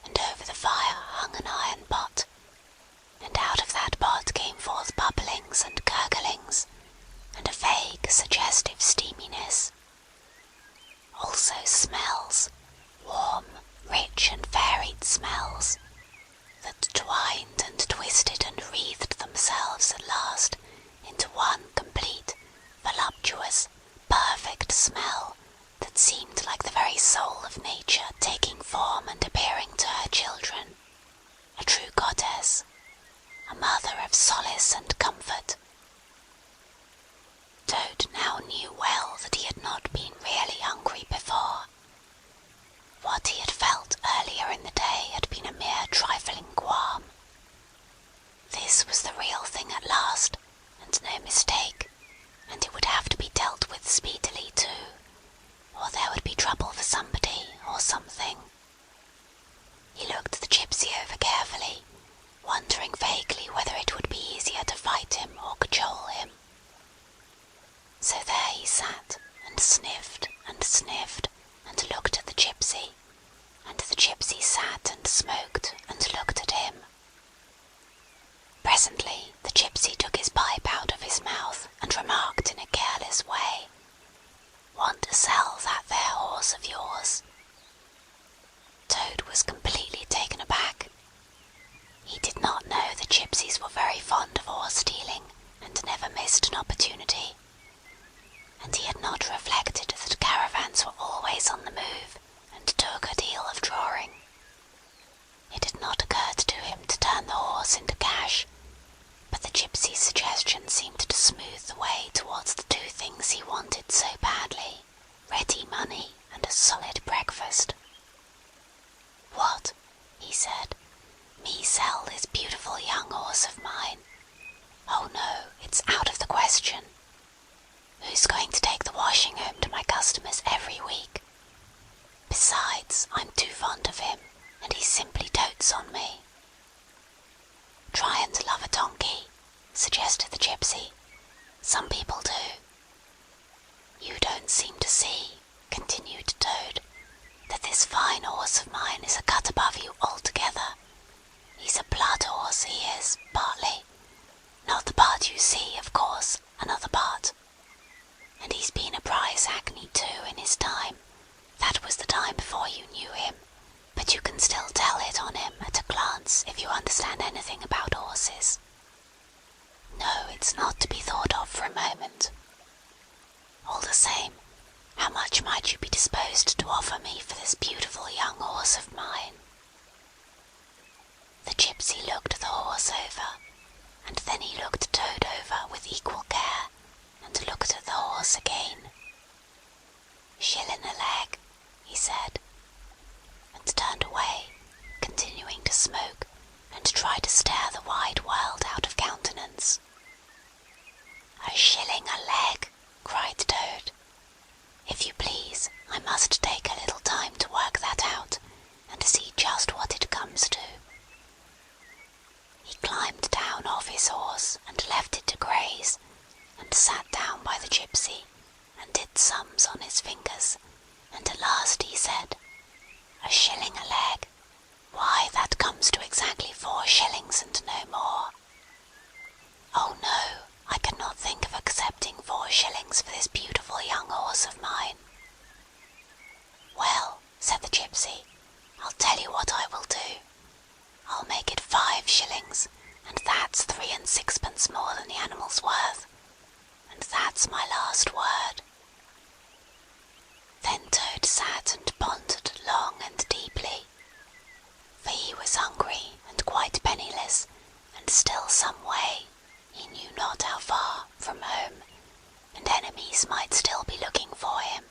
and over the fire hung an iron pot, and out of that pot came forth bubblings and gurglings, and a vague, suggestive steaminess. Also smells, warm, rich and varied smells, that twined and twisted and wreathed themselves at last into one complete, voluptuous, perfect smell that seemed like the very soul of nature taking form and appearing to her children, a true goddess, a mother of solace and comfort. Toad now knew well that he had not been really hungry before. What he had felt earlier in the day had been a mere trifling qualm. This was the real thing at last, and no mistake, and it would have to be dealt with speedily too, or there would be trouble for somebody or something. He looked the gypsy over carefully, wondering vaguely whether it would be easier to fight him or cajole him. So there he sat, and sniffed, and looked at the gypsy, and the gypsy sat and smoked and looked at him. Presently the gypsy took his pipe out of his mouth and remarked in a careless way, "Want to sell that there horse of yours?" Toad was completely taken aback. He did not know the gypsies were very fond of horse stealing, and never missed an opportunity, and he had not reflected that caravans were always on the move and took a deal of drawing. It had not occurred to him to turn the horse into cash, but the gypsy's suggestion seemed to smooth the way towards the two things he wanted so badly, ready money and a solid breakfast. "What?" he said. "Me sell this beautiful young horse of mine? Oh no, it's out of the question. Who's going to take the washing home to my customers every week? Besides, I'm too fond of him, and he simply dotes on me." "Try and love a donkey," suggested the gypsy. "Some people do." "You don't seem to see," continued Toad, "that this fine horse of mine is a cut above you altogether. He's a blood horse, he is, partly. Not the part you see, of course, another part. And he's been a prize hackney too in his time. That was the time before you knew him, but you can still tell it on him at a glance if you understand anything about horses. No, it's not to be thought of for a moment. All the same, how much might you be disposed to offer me for this beautiful young horse of mine?" The gypsy looked the horse over, and then he looked Toad over with equal care, and looked at the horse again. "Shillin' a leg," he said, and turned away, continuing to smoke and try to stare the wide world out of countenance. "A shilling a leg!" cried Toad. "If you please, I must take a little time to work that out, and see just what it comes to." He climbed down off his horse and left it to graze, and sat down by the gypsy, and did sums on his fingers, and at last he said, "A shilling a leg! Why, that comes to exactly 4 shillings and no more. Oh no, I cannot think of accepting 4 shillings for this beautiful young horse of mine." "Well," said the gypsy, "I'll tell you what I will do. I'll make it 5 shillings, and that's 3 and 6pence more than the animal's worth, and that's my last word." Then Toad sat and pondered long and deeply, for he was hungry and quite penniless, and still some way, he knew not how far, from home, and enemies might still be looking for him.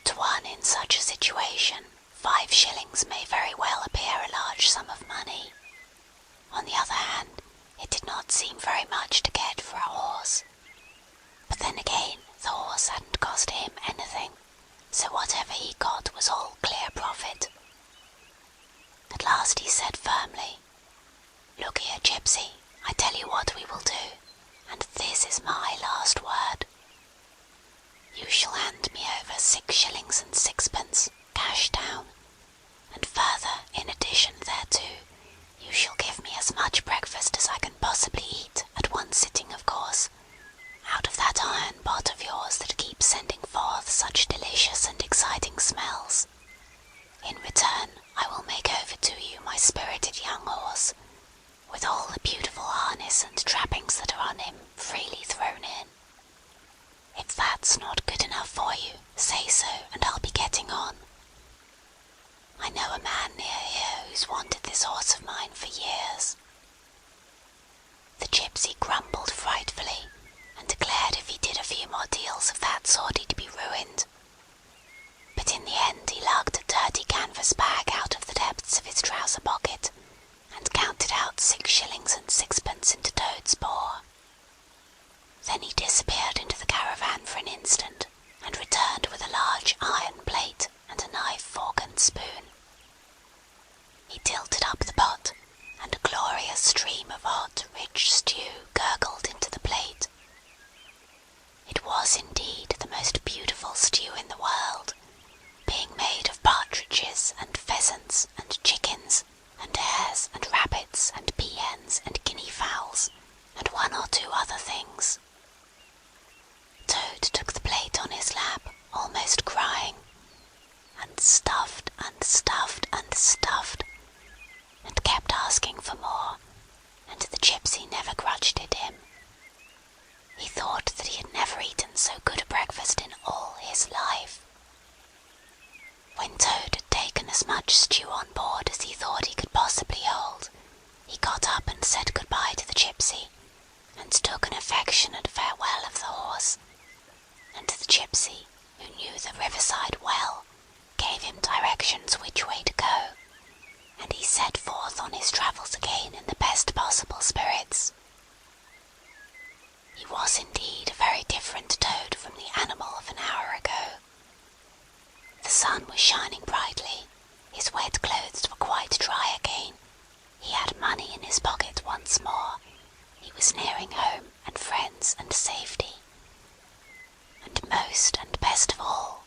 To one in such a situation, 5 shillings may very well appear a large sum of money. On the other hand, it did not seem very much to get for a horse. But then again, the horse hadn't cost him anything, so whatever he got was all clear profit. At last he said firmly, "Look here, gypsy, I tell you what we will do, and this is my last word. You shall hand me over 6 shillings and 6pence, cash down, and further, in addition thereto, you shall give me as much breakfast as I can possibly eat, at one sitting of course, out of that iron pot of yours that keeps sending forth such delicious and exciting smells. In return, I will make over to you my spirited young horse, with all the beautiful harness and trappings that are on him freely thrown in. If that's not good enough for you, say so, and I'll be getting on. I know a man near here who's wanted this horse of mine for years." The gypsy grumbled frightfully, and declared if he did a few more deals of that sort he'd be ruined. But in the end he lugged a dirty canvas bag out of the depths of his trouser pocket, and counted out 6 shillings and 6pence into Toad's paw. Then he disappeared into the caravan for an instant, and returned with a large iron plate and a knife, fork, and spoon. He tilted up the pot, and a glorious stream of hot, rich stew gurgled into the plate. It was indeed the most beautiful stew in the world, being made of partridges and pheasants and chickens and hares and rabbits and pea-hens and guinea fowls and 1 or 2 other things. Toad took the plate on his lap, almost crying, and stuffed and stuffed and stuffed, and kept asking for more, and the gypsy never grudged it him. He thought that he had never eaten so good a breakfast in all his life. When Toad had taken as much stew on board as he thought he could possibly hold, he got up and said good-bye to the gypsy, and took an affectionate farewell of the horse, and the gypsy, who knew the riverside well, gave him directions which way to go, and he set forth on his travels again in the best possible spirits. He was indeed a very different Toad from the animal of an hour ago. The sun was shining brightly, his wet clothes were quite dry again, he had money in his pocket once more, he was was nearing home and friends and safety. And most and best of all,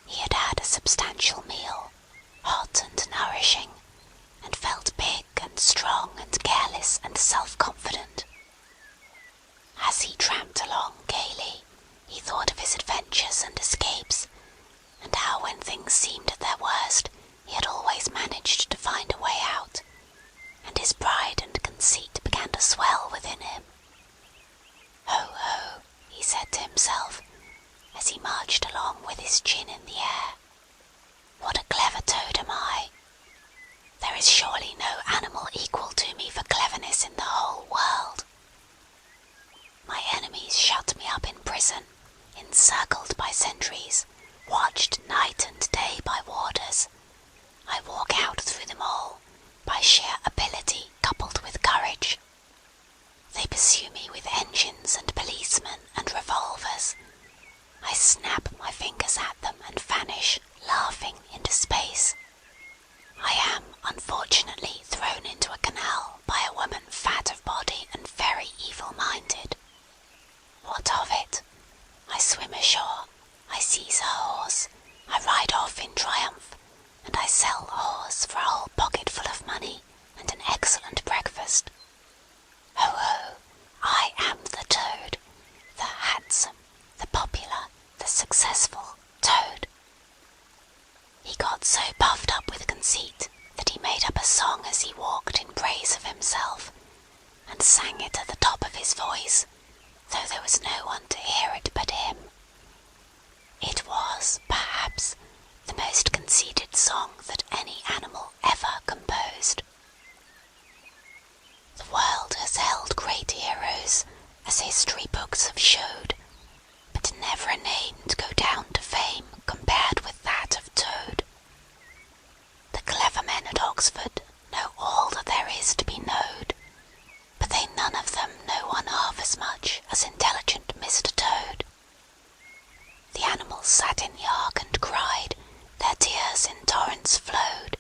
he had had a substantial meal, hot and nourishing, and felt big and strong and careless and self-confident. As he tramped along gaily, he thought of his adventures and escapes, and how when things seemed at their worst, he had always managed to find a way out, and his pride and conceit began to swell within him. "Ho, ho," he said to himself, as he marched along with his chin in the air. "What a clever toad am I! There is surely no animal equal to me for cleverness in the whole world. My enemies shut me up in prison, encircled by sentries, watched night and day by warders. I walk out through them all, by sheer ability coupled with courage. They pursue me with engines and policemen and revolvers. I snap my fingers at them and vanish, laughing, into space. I am, unfortunately, thrown into a canal by a woman fat of body and very evil-minded. What of it? I swim ashore, I seize a horse, I ride off in triumph, and I sell the horse for a whole pocketful of money and an excellent breakfast. Ho, ho, I am the Toad, the handsome, the popular, the successful Toad." He got so puffed up with conceit that he made up a song as he walked in praise of himself, and sang it at the top of his voice, though there was no one to hear it but him. It was, perhaps, the most conceited song that any animal ever composed. The world has held great heroes, as history books have showed, but never a name to go down to fame compared with that of Toad. The clever men at Oxford know all that there is to be knowed, but they none of them know one half as much as intelligent Mr. Toad. The animals sat in the ark and cried, their tears in torrents flowed.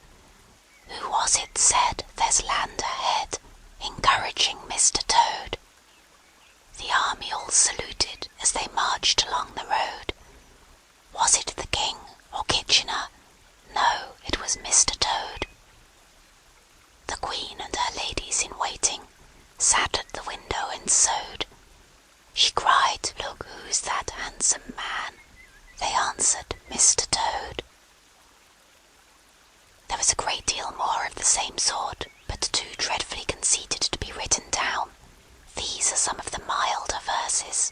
Who was it said, "There's land ahead," encouraging Mr. Toad? The army all saluted as they marched along the road. Was it the King or Kitchener? No, it was Mr. Toad. The Queen and her ladies in waiting sat at the window and sewed. She cried, "Look, who's that handsome man?" They answered, "Mr. Toad." There was a great deal more of the same sort, but too dreadfully conceited to be written down. These are some of the milder verses.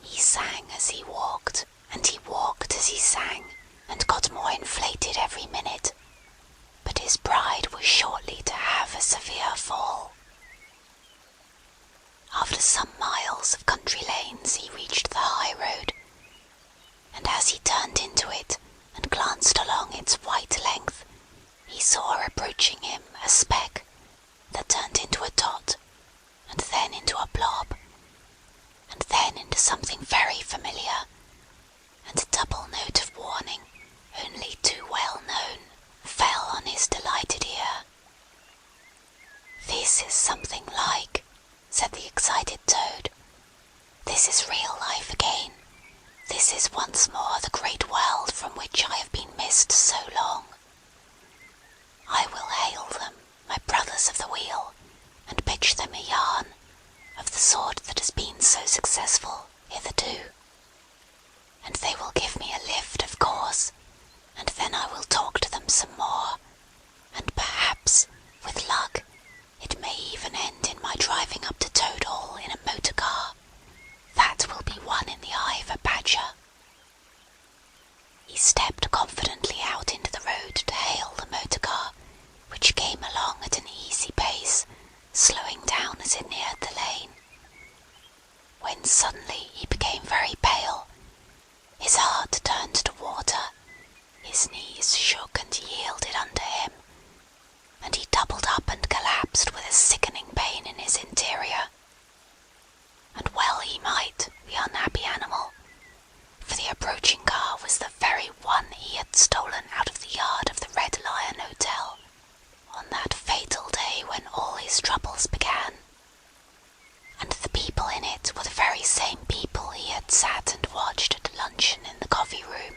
He sang as he walked, and he walked as he sang, and got more inflated every minute. But his pride was shortly to have a severe fall. After some miles of country lanes he reached the high road, and as he turned into it and glanced along its white length, he saw approaching him a speck that turned into a dot, and then into a blob, and then into something very familiar, and a double note of warning, only too well known, fell on his delighted ear. "This is something like," said the excited Toad. "This is real life again. This is once more the great world from which I have been missed so long. I will hail them, my brothers of the wheel, and pitch them a yarn of the sort that has been so successful hitherto. And they will give me a lift, of course, and then I will talk to them some more, and perhaps, with luck, it may even end in my driving up to Toad Hall in a motor car. That will be one in the eye of a badger." He stepped confidently out into the road to hail the motor car, which came along at an easy pace, slowing down as it neared the lane, when suddenly he became very pale. His heart turned to water, his knees shook and yielded under sat and watched at luncheon in the coffee room.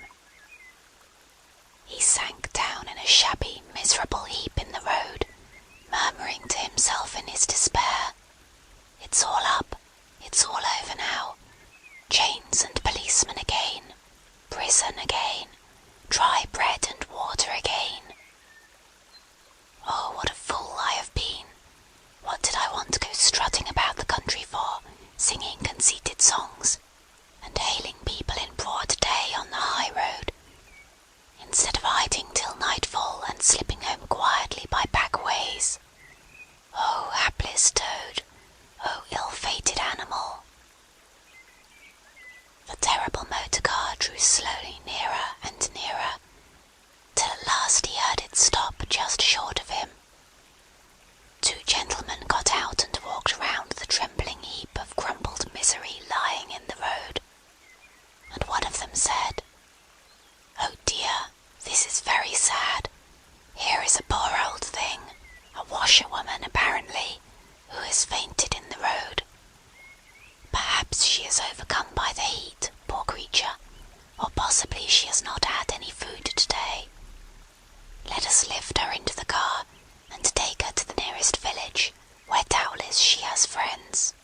He sank down in a shabby, miserable heap in the road, murmuring to himself in his despair, "It's all up. It's all over now. Chains and policemen again. Prison again. Dry bread and water again. Oh, what a fool I have been. What did I want to go strutting about the country for, singing conceited songs, and hailing people in broad day on the high road, instead of hiding till nightfall and slipping home quietly by back ways? Oh, hapless Toad! Oh, ill-fated animal!" The terrible motor car drew slowly nearer and nearer, till at last he heard it stop just short of him. Two gentlemen got out and walked round the trembling heap of crumpled misery lying in the road, and one of them said, "Oh dear, this is very sad. Here is a poor old thing, a washerwoman apparently, who has fainted in the road. Perhaps she is overcome by the heat, poor creature, or possibly she has not had any food today. Let us lift her into the car and take her to the nearest village, where doubtless she has friends."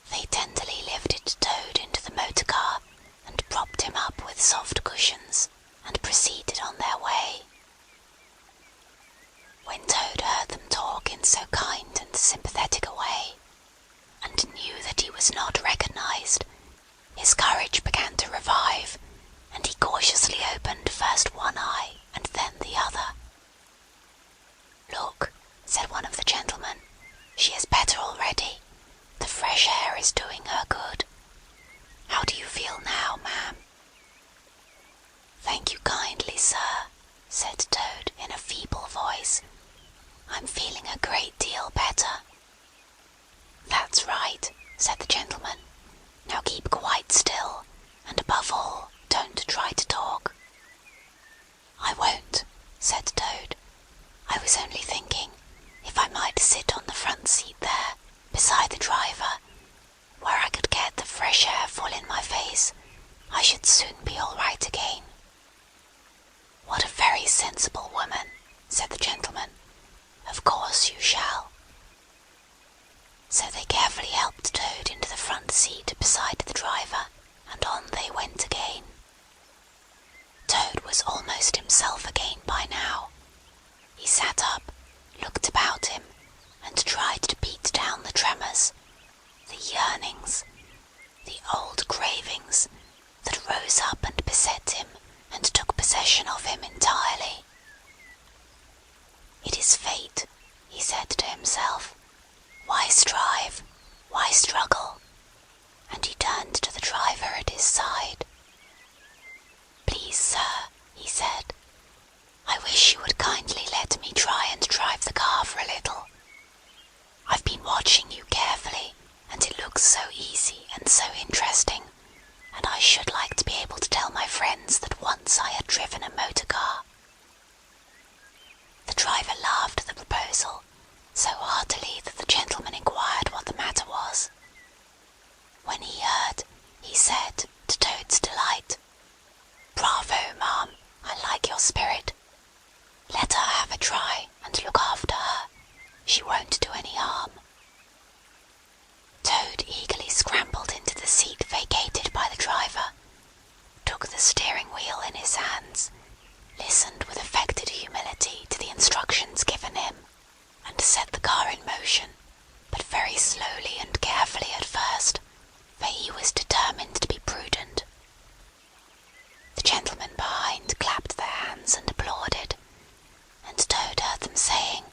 They tenderly lifted Toad into the motor car and propped him up with soft cushions, and proceeded on their way. When Toad heard them talk in so kind and sympathetic a way, and knew that he was not recognized, his courage began to revive, and he cautiously opened first one eye and then the other. "Look," said one of the gentlemen, "she is better already. The fresh air is doing her good. How do you feel now, ma'am?" "Thank you kindly, sir," said Toad in a feeble voice. "I'm feeling a great deal better." "That's right," said the gentleman. "Now keep quite still, and above all, don't try to talk." "I won't," said Toad. "I was only thinking if I might sit on the front seat there, beside the driver, where I could get the fresh air full in my face, I should soon be all right again." "What a very sensible woman," said the gentleman. "Of course you shall." So they carefully helped Toad into the front seat beside the driver, and on they went again. Toad was almost himself again by now. He sat up, looked about him, and tried to beat down the tremors, the yearnings, the old cravings that rose up and beset him and took possession of him entirely. "It is fate," he said to himself. "Why strive? Why struggle?" And he turned to the driver at his side. "Please, sir," he said, "I wish you would kindly let me try and drive the car for a little. I've been watching you carefully, and it looks so easy and so interesting, and I should like to be able to tell my friends that once I had driven a motor car." The driver laughed at the proposal, so heartily that the gentleman inquired what the matter was. When he heard, he said, to Toad's delight, "Bravo, ma'am, I like your spirit. Let her have a try, and look after her. She won't do any harm." Toad eagerly scrambled into the seat vacated by the driver, took the steering wheel in his hands, listened with affected humility to the instructions given him, and set the car in motion, but very slowly and carefully at first, for he was determined to be prudent. The gentlemen behind clapped their hands and applauded, and Toad heard them saying,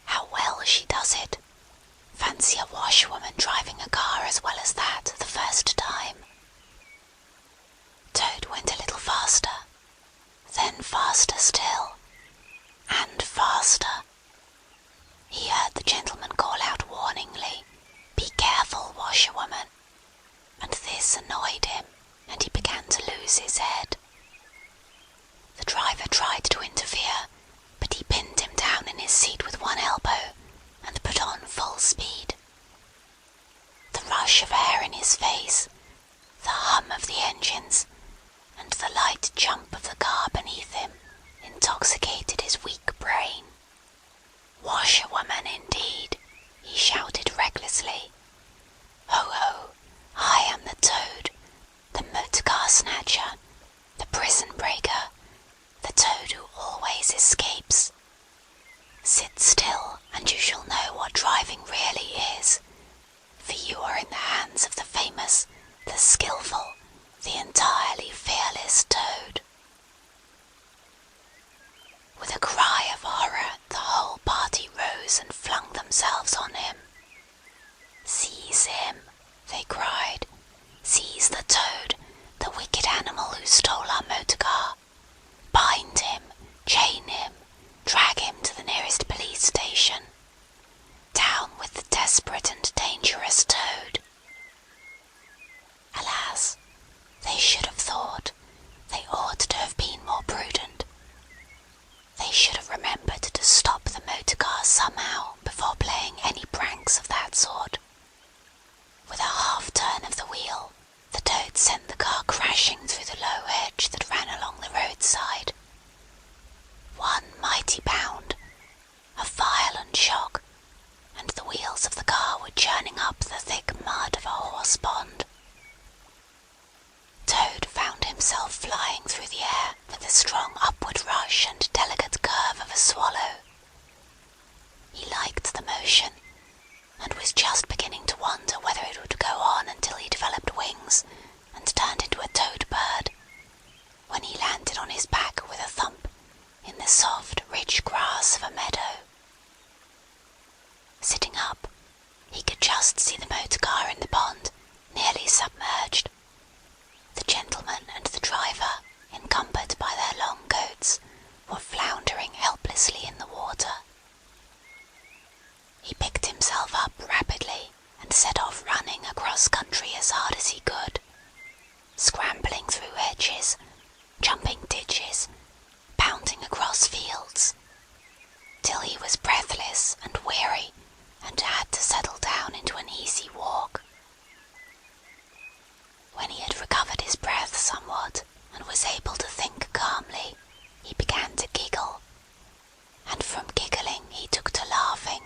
"How well she does it! Fancy a washerwoman driving a car as well as that the first time." Toad went a little faster, then faster still, and faster. He heard the gentleman call out warningly, "Be careful, washerwoman," and this annoyed him, and he began to lose his head. The driver tried to interfere, but he pinned him down in his seat with one elbow, and put on full speed. The rush of air in his face, The hum of the engines and the light jump of the car beneath him intoxicated his weak brain. "Washerwoman, indeed!" he shouted recklessly. "Ho, ho! I am the Toad, the motor-car snatcher, the prison breaker, the Toad who always escapes. Sit still, and you shall know what driving really is, for you are in the hands of the famous, the skilful, the entirely fearless Toad." With a cry of horror, the whole party rose and flung themselves on him. "Seize him!" they cried. "Seize the Toad, the wicked animal who stole our motor car. Bind him, chain him, drag him to the nearest police station. Down with the desperate and dangerous Toad." Alas, they should have thought. They ought to have been more prudent. They should have remembered to stop the motor car somehow before playing any pranks of that sort. With a half turn of the wheel, the Toad sent the car crashing through the low hedge that ran along the roadside. One mighty bound, a violent shock, and the wheels of the car were churning up the thick mud of a horse pond. Toad found himself flying through the air with the strong upward rush and delicate curve of a swallow. He liked the motion, and was just beginning to wonder whether it would go on until he developed wings and turned into a toad bird, when he landed on his back with a thump in the soft, rich grass of a meadow. Sitting up, he could just see the motor car in the pond, nearly submerged. The gentleman and the driver, encumbered by their long coats, were floundering helplessly in the water. He picked himself up rapidly and set off running across country as hard as he could, scrambling through hedges, jumping ditches, bounding across fields, till he was breathless and weary and had to settle down into an easy walk. When he had recovered his breath somewhat and was able to think calmly, he began to giggle, and from giggling he took to laughing,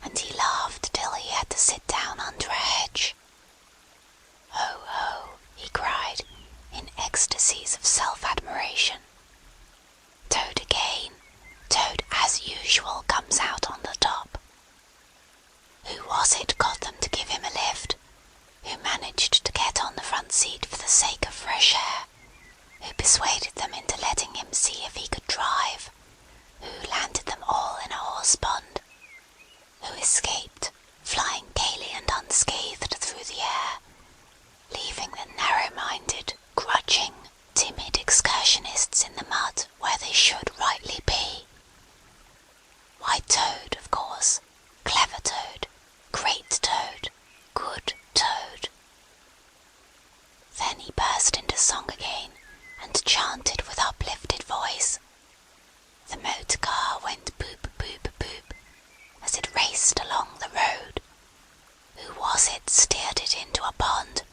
and he laughed till he had to sit down under a hedge. "Ho, ho!" he cried, in ecstasies of self-admiration. "Toad again! Toad as usual comes out on the top. Who was it got them to give him a lift? Who managed to get on the front seat for the sake of fresh air? Who persuaded them into letting him see if he could drive? Who landed them all in a horse pond? Who escaped, flying gaily and unscathed through the air, leaving the narrow-minded, grudging, timid excursionists in the mud where they should rightly be? Why, Toad, of course. Clever Toad, great Toad, good Toad." Then he burst into song again, and chanted with uplifted voice. The motor car went boop, boop, boop, as it raced along the road. Who was it steered it into a pond?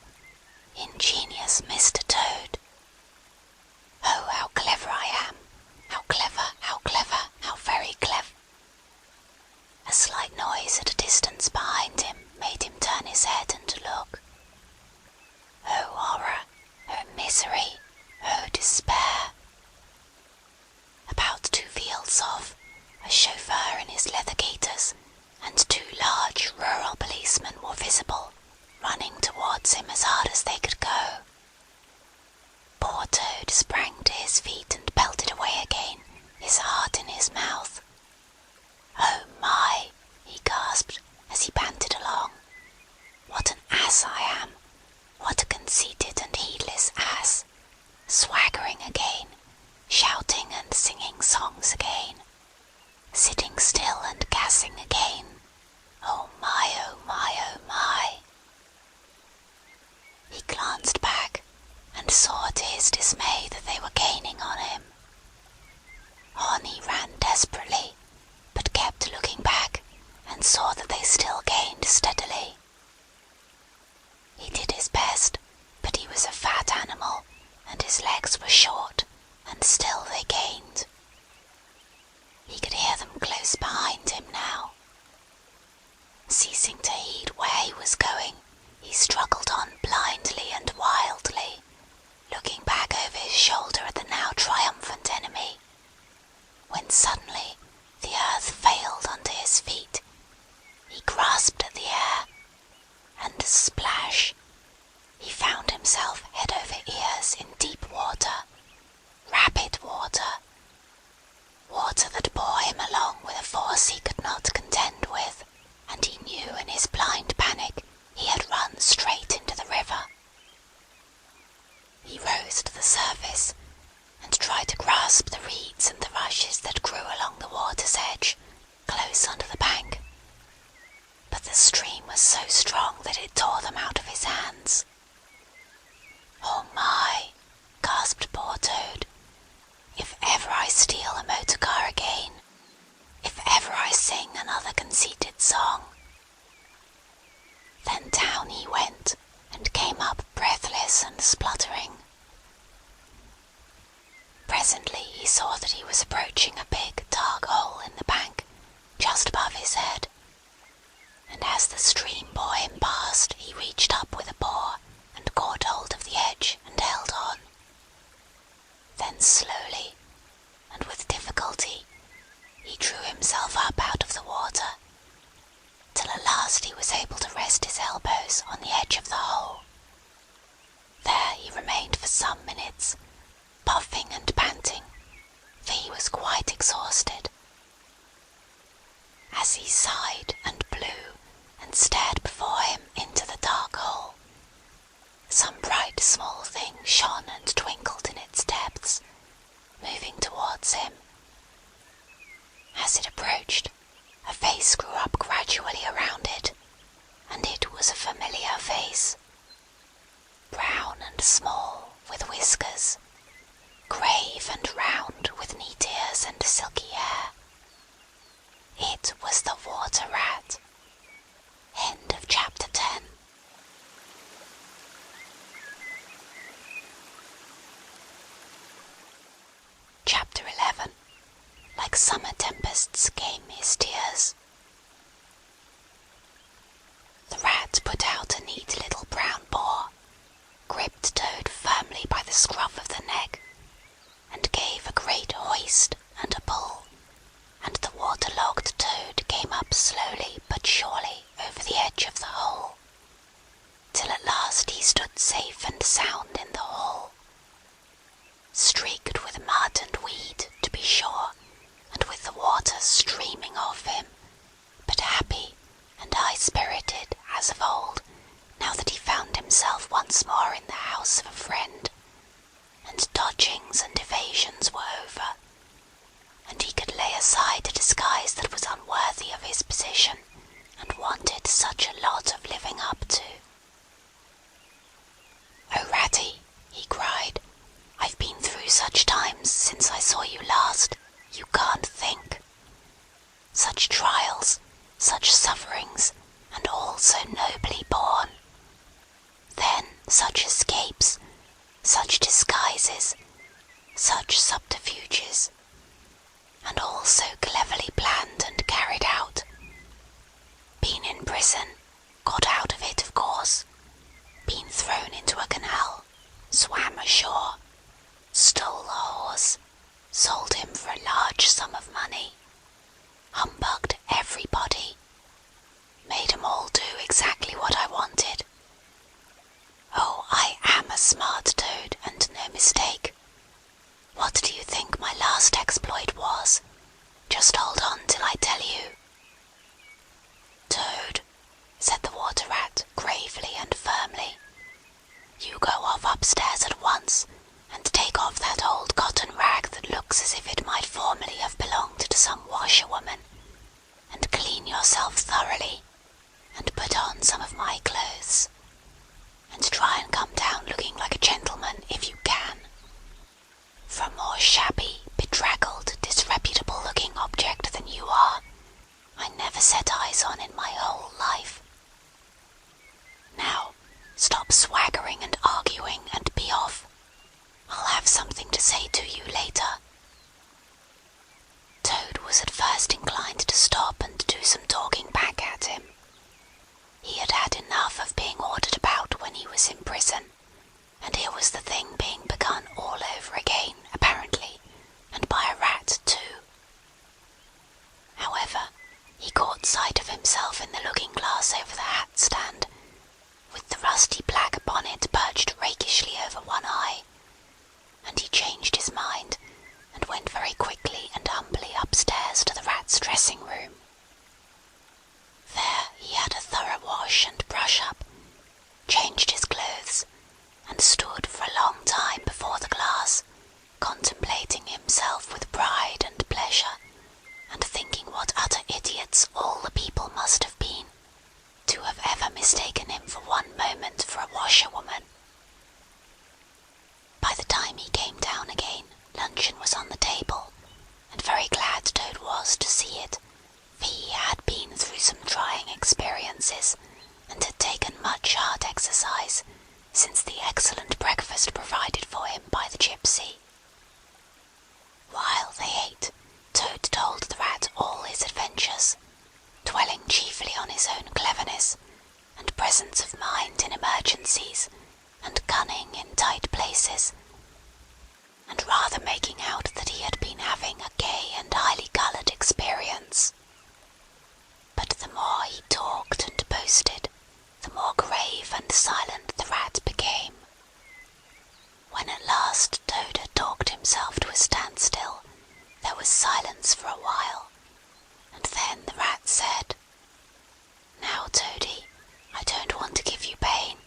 Ingenious Mr. Toad. "Oh, how clever I am! How clever, how clever, how very clever!" A slight noise at a distance behind him made him turn his head and look. Oh horror! Oh misery! Oh despair! About 2 fields off, a chauffeur in his leather gaiters and 2 large rural policemen were visible, running towards him as hard as they could go. Poor Toad sprang to his feet and pelted away again, his heart in his mouth. "Oh my!" he gasped as he panted along. "What an ass I am! What a conceited and heedless ass! Swaggering again, shouting and singing songs again, sitting still and gassing again. Oh my, oh my, oh my!" indeed where he was going, he struggled on blindly and wildly, looking back over his shoulder at the now triumphant enemy, when suddenly the earth failed under his feet. He grasped at the air, and splash! He found himself head over ears in deep water, rapid water, water that bore him along with a force he could not contend with, and he knew in his blind panic he had run straight into the river. He rose to the surface and tried to grasp the reeds and the rushes that grew along the water's edge, close under the bank, but the stream was so strong that it tore them out of his hands. "Oh my!" gasped poor Toad. "If ever I steal a motor car again, if ever I sing another conceited song." Then down he went, and came up breathless and spluttering. Presently he saw that he was approaching a big dark hole in the bank, just above his head, and as the stream bore him past, he reached up with a paw and caught hold of the edge and held on. Then slowly, and with difficulty, he drew himself up out of the water, till at last he was able to rest his elbows on the edge of the hole. There he remained for some minutes, puffing and panting, for he was quite exhausted. As he sighed and blew and stared before him into the dark hole, some bright small thing shone and twinkled in its depths, moving towards him. As it approached, a face grew up gradually around it, and it was a familiar face, brown and small, with whiskers, grave and round, with neat ears and silky hair. It was the Water Rat. End of chapter 10. Chapter 11. Like summer tempests came his tears. The rat put out a neat little brown paw, gripped Toad firmly by the scruff of the neck, and gave a great hoist and a pull, and the waterlogged Toad came up slowly but surely over the edge of the hole, till at last he stood safe and sound in the hole, streaked with mud and weed, to be sure, and with the water streaming off him, but happy and high-spirited as of old, now that he found himself once more in the house of a friend, and dodgings and evasions were over, and he could lay aside a disguise that was unworthy of his position, and wanted such a lot of living up to. "Oh, Ratty," he cried, "I've been through such times since I saw you last, you can't think. Such trials, such sufferings, and all so nobly borne. Then such escapes, such disguises, such subterfuges, and all so cleverly planned and carried out. Been in prison, got mistaken him for one moment for a washerwoman. By the time he came down again, luncheon was on the table, and very glad Toad was to see it, for he had been through some trying experiences, and had taken much hard exercise since the excellent breakfast provided for him by the gypsy. While they ate, Toad told the rat all his adventures, dwelling chiefly on his own cleverness, and presence of mind in emergencies, and cunning in tight places, and rather making out that he had been having a gay and highly coloured experience. But the more he talked and boasted, the more grave and silent the rat became. When at last Toad had talked himself to a standstill, there was silence for a while, and then the rat said, "Now, Toady, I don't want to give you pain,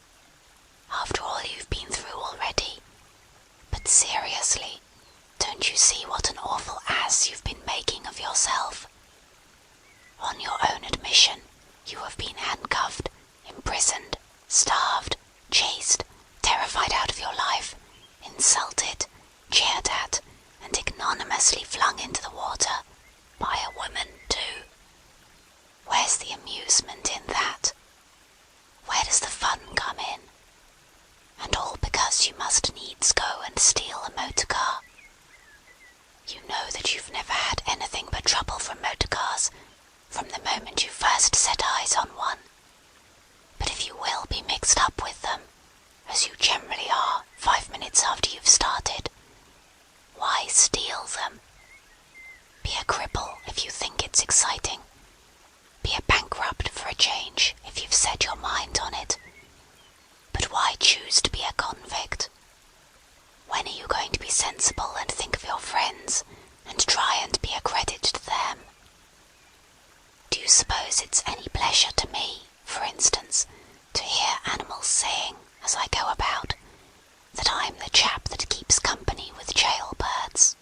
after all you've been through already, but seriously, don't you see what an awful ass you've been making of yourself? On your own admission, you have been handcuffed, imprisoned, starved, chased, terrified out of your life, insulted, jeered at, and ignominiously flung into the water, by a woman too. Where's the amusement in that? Where does the fun come in? And all because you must needs go and steal a motor car. You know that you've never had anything but trouble from motor cars, from the moment you first set eyes on one. But if you will be mixed up with them, as you generally are 5 minutes after you've started, why steal them? Be a cripple if you think it's exciting. Be a bankrupt for a change if you've set your mind on it. But why choose to be a convict? When are you going to be sensible and think of your friends, and try and be a credit to them? Do you suppose it's any pleasure to me, for instance, to hear animals saying, as I go about, that I'm the chap that keeps company with jailbirds?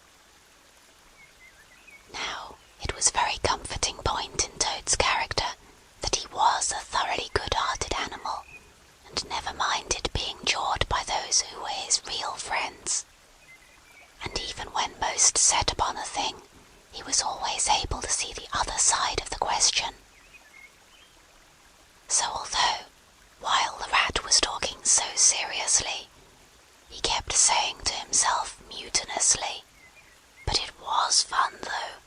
Now, it was a very comforting point in Toad's character that he was a thoroughly good-hearted animal, and never minded being jawed by those who were his real friends. And even when most set upon a thing, he was always able to see the other side of the question. So although, while the rat was talking so seriously, he kept saying to himself mutinously, "But it was fun though,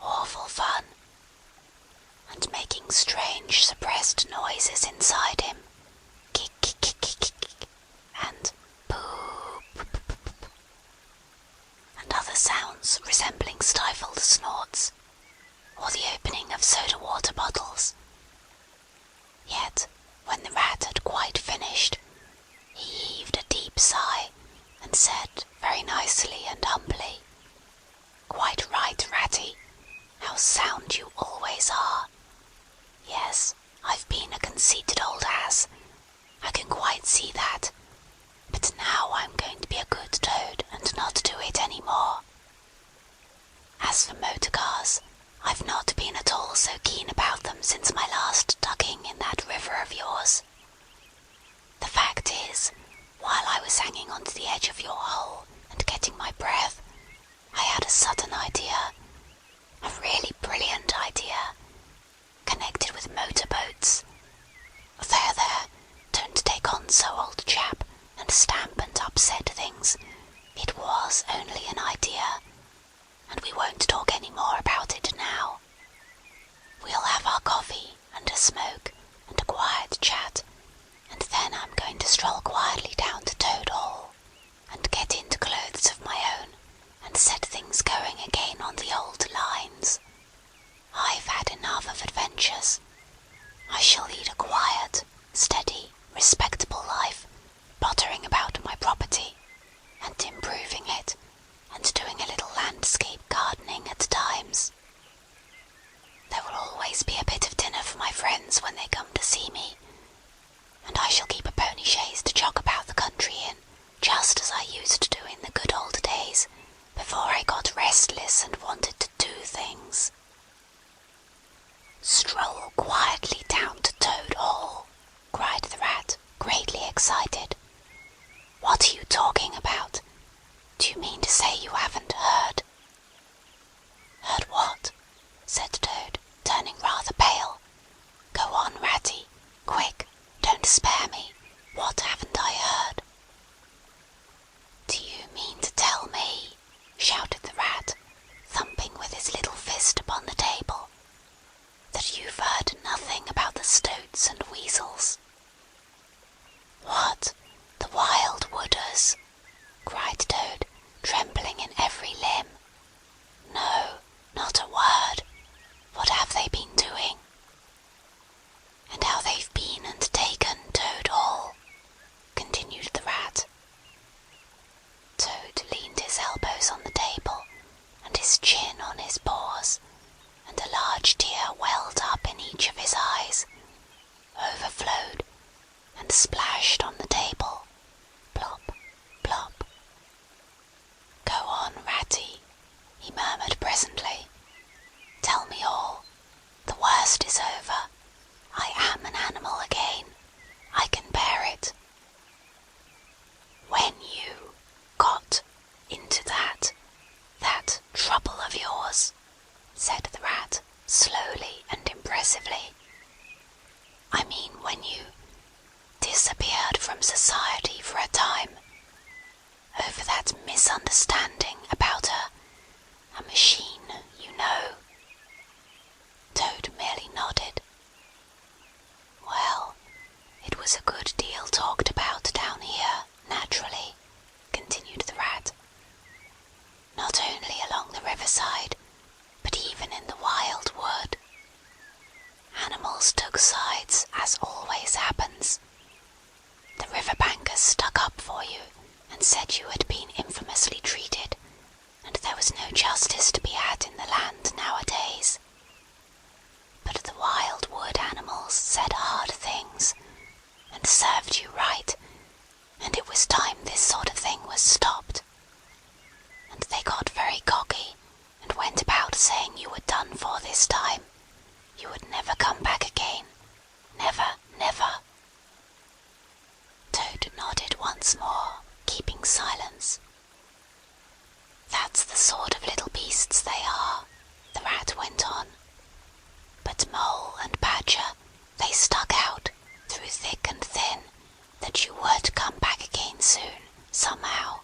awful fun," and making strange suppressed noises inside him, kick, kick, kick, kick, kick, and poo, poo, poo, poo, poo, and other sounds resembling stifled snorts, or the opening of soda water bottles. Yet, when the rat had quite finished, he heaved a deep sigh, and said very nicely and humbly, "Quite right, Ratty. How sound you always are. Yes, I've been a conceited old ass. I can quite see that. But now I'm going to be a good Toad and not do it any more. As for motor cars, I've not been at all so keen about them since my last ducking in that river of yours. The fact is, while I was hanging onto the edge of your hole and getting my breath, I had a sudden idea, a really brilliant idea, connected with motorboats. There, don't take on so, old chap, and stamp and upset things. It was only an idea, and we won't talk any more about it now. We'll have our coffee, and a smoke, and a quiet chat, and then I'm going to stroll quietly down to Toad Hall, and get into clothes of my own, and set things going again on the old lines. I've had enough of adventures. I shall lead a quiet, steady, respectable life, pottering about my property, and improving it, and doing a little landscape gardening at times. There will always be a bit of dinner for my friends when they come to see me, and I shall keep a pony chaise to jog about the country in, just as I used to do in the good old days, before I got restless and wanted to do things. Stroll quietly down to Toad and splashed on the table. Plop, plop. "Go on, Ratty," he murmured presently. "Tell me all. The worst is over. I am an animal again. I can bear it." "When you got into that trouble of yours," said the Rat, slowly and impressively. "I mean when you disappeared from society for a time, over that misunderstanding about a machine, you know." Toad merely nodded. "Well, it was a good deal talked about down here, naturally," continued the Rat. "Not only along the riverside, but even in the wild wood. Animals took sides, as always happens. The river bankers stuck up for you, and said you had been infamously treated, and there was no justice to be had in the land nowadays. But the wild wood animals said hard things, and served you right, and it was time this sort of thing was stopped. And they got very cocky, and went about saying you were done for this time. You would never come back again. Never, never." Toad nodded once more, keeping silence. "That's the sort of little beasts they are," the Rat went on. "But Mole and Badger, they stuck out, through thick and thin, that you would come back again soon, somehow.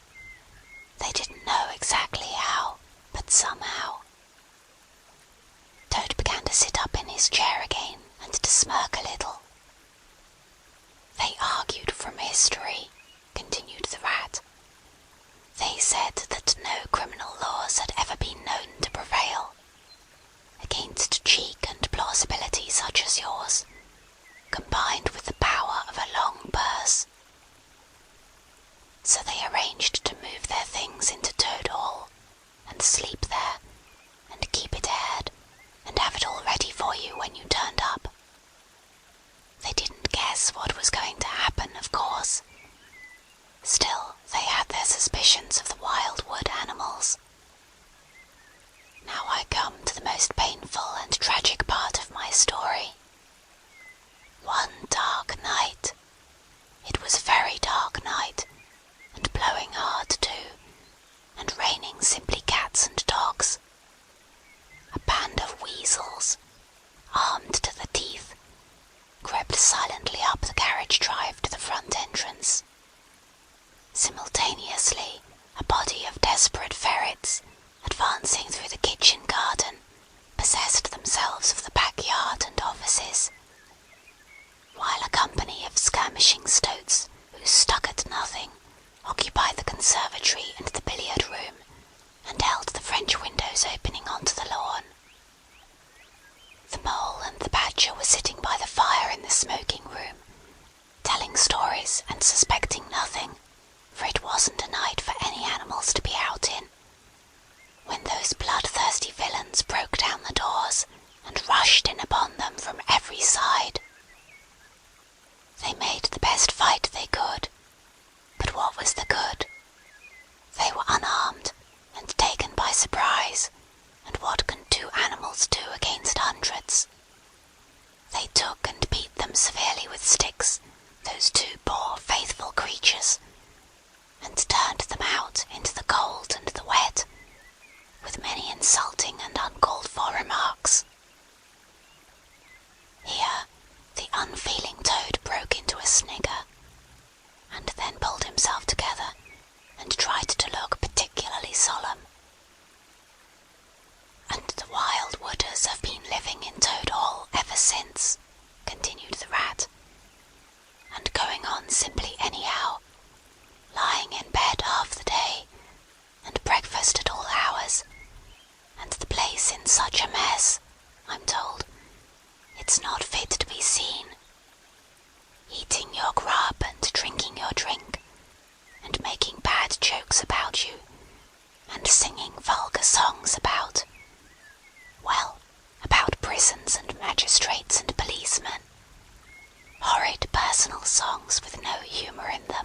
They didn't know exactly how, but somehow." Toad began to sit up in his chair again, and to smirk a little. "They argued from history," continued the Rat. "They said that no criminal laws had ever been known to prevail against cheek and plausibility such as yours, combined with the power of a long purse. So they arranged to move their things into Toad Hall, and sleep there, and keep it aired, and have it all ready for you when you turned up. They didn't guess what was going to happen, of course. Still, they had their suspicions of the wild wood animals. Now I come to the most painful and tragic part of my story. One dark night, it was a very dark night, and blowing hard too, and raining simply cats and dogs, a band of weasels, armed to the teeth, crept silently up the carriage drive to the front entrance. Simultaneously, a body of desperate ferrets, advancing through the kitchen garden, possessed themselves of the backyard and offices, while a company of skirmishing stoats, who stuck at nothing, occupied the conservatory and the billiard room, and held the French windows opening onto the lawn. The Mole and the Badger were sitting by the fire in the smoking room, telling stories and suspecting nothing, for it wasn't a night for any animals to be out in, when those bloodthirsty villains broke down the doors and rushed in upon them from every side. They made the best fight they could, but what was the good? They were unarmed and taken by surprise, and what can two animals do against hundreds? They took and beat them severely with sticks, those two poor faithful creatures, and turned them out into the cold and the wet, with many insulting and uncalled for remarks. Here the unfeeling Toad broke into a snigger, and then pulled himself together and tried to look particularly solemn. "And the wild wooders have been living in Toad Hall ever since," continued the Rat, "and going on simply anyhow, lying in bed half the day, and breakfast at all hours, and the place in such a mess personal songs with no humour in them.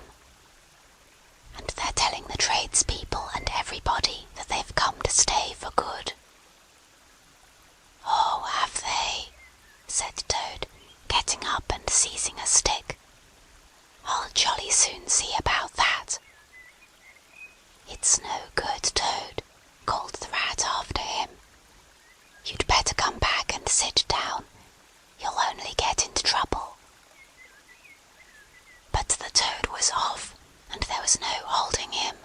And they're telling the tradespeople and everybody that they've come to stay for good." "Oh, have they?" said Toad, getting up and seizing a stick. "I'll jolly soon see about that." "It's no good, Toad," called the Rat after him. "You'd better come back and sit down. You'll only get into trouble." But the Toad was off, and there was no holding him.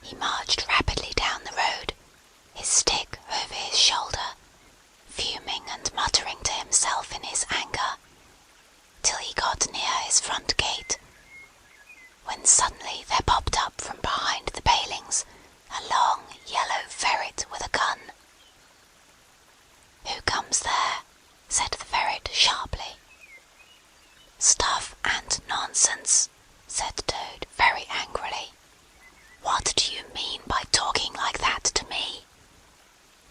He marched rapidly down the road, his stick over his shoulder, fuming and muttering to himself in his anger, till he got near his front gate, when suddenly there popped up from behind the palings a long yellow ferret with a gun. "Who comes there?" said the ferret sharply. "Stuff and nonsense," said Toad very angrily. "What do you mean by talking like that to me?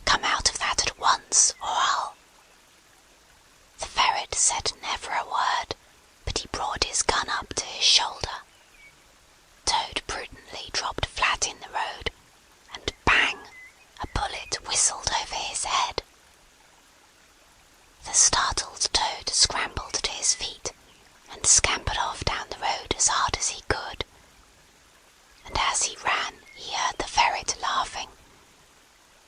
Come out of that at once, or I'll—" The ferret said never a word, but he brought his gun up to his shoulder. Toad prudently dropped flat in the road, and bang! A bullet whistled over his head. The startled Toad scrambled to his feet, and scampered off down the road as hard as he could. And as he ran, he heard the ferret laughing,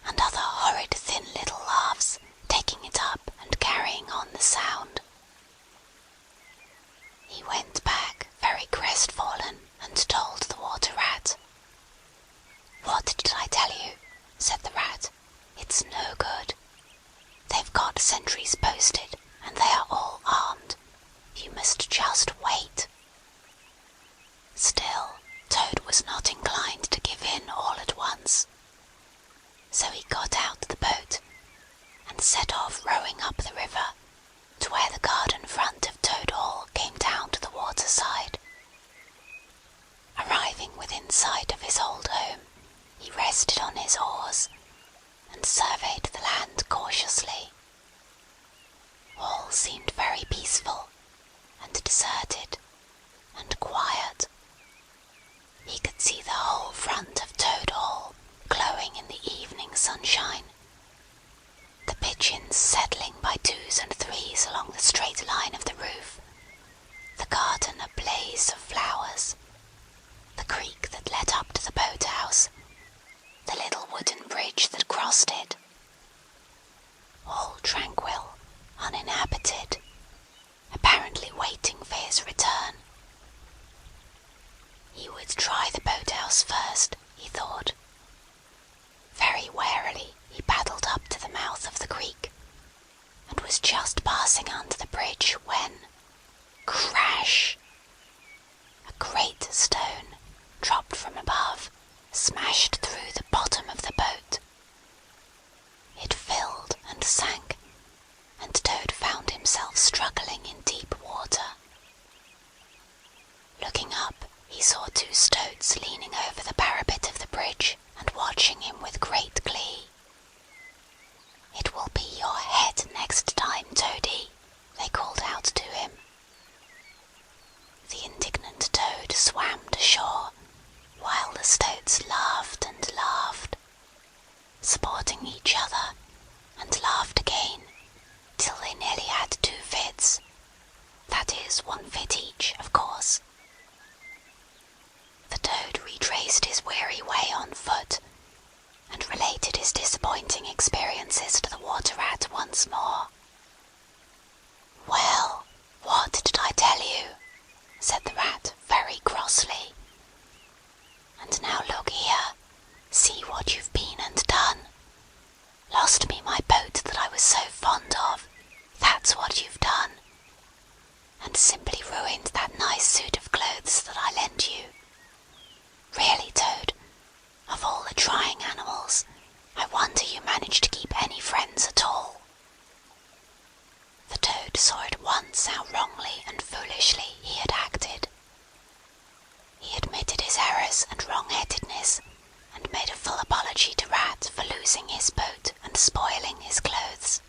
and other horrid thin little laughs, taking it up and carrying on the sound. He went back very crestfallen and told the Water Rat. "What did I tell you?" said the Rat. "It's no good. They've got sentries posted, and they are all armed. You must just wait." Still, Toad was not inclined to give in all at once. So he got out the boat, and set off rowing up the river, to where the garden front of Toad Hall came down to the water side. Arriving within sight of his old home, he rested on his oars, and surveyed the land cautiously. All seemed very peaceful, and deserted, and quiet. He could see the whole front of Toad Hall glowing in the evening sunshine, the pigeons settling by twos and threes along the straight line of the roof, the garden a blaze of flowers, the creek that led up to the boat-house, the little wooden bridge that crossed it. All tranquil, uninhabited, apparently waiting for his return. He would try the boat-house first, he thought. Very warily he paddled up to the mouth of the creek, and was just passing under the bridge when, crash! A great stone, dropped from above, smashed through the bottom of the boat. It filled and sank, and Toad found himself struggling in deep water. Looking up, he saw two stoats leaning over the parapet of the bridge and watching him with great glee. "It will be your head next time, Toady," they called out to him. The indignant Toad swam to shore, while the stoats laughed and laughed, supporting each other, and laughed again, till they nearly had two fits. That is, one fit each, of course. The Toad retraced his weary way on foot, and related his disappointing experiences to the Water Rat once more. "Well, what did I tell you?" said the Rat very crossly. "And now look here, see what you've been and done. Lost me my boat that I was so fond of, that's what you've done. And simply ruined that nice suit of clothes that I lent you. Really, Toad, of all the trying animals, I wonder you managed to keep any friends at all." The Toad saw at once how wrongly and foolishly he had acted. He admitted his errors and wrong-headedness, and made a full apology to Rat for losing his boat and spoiling his clothes.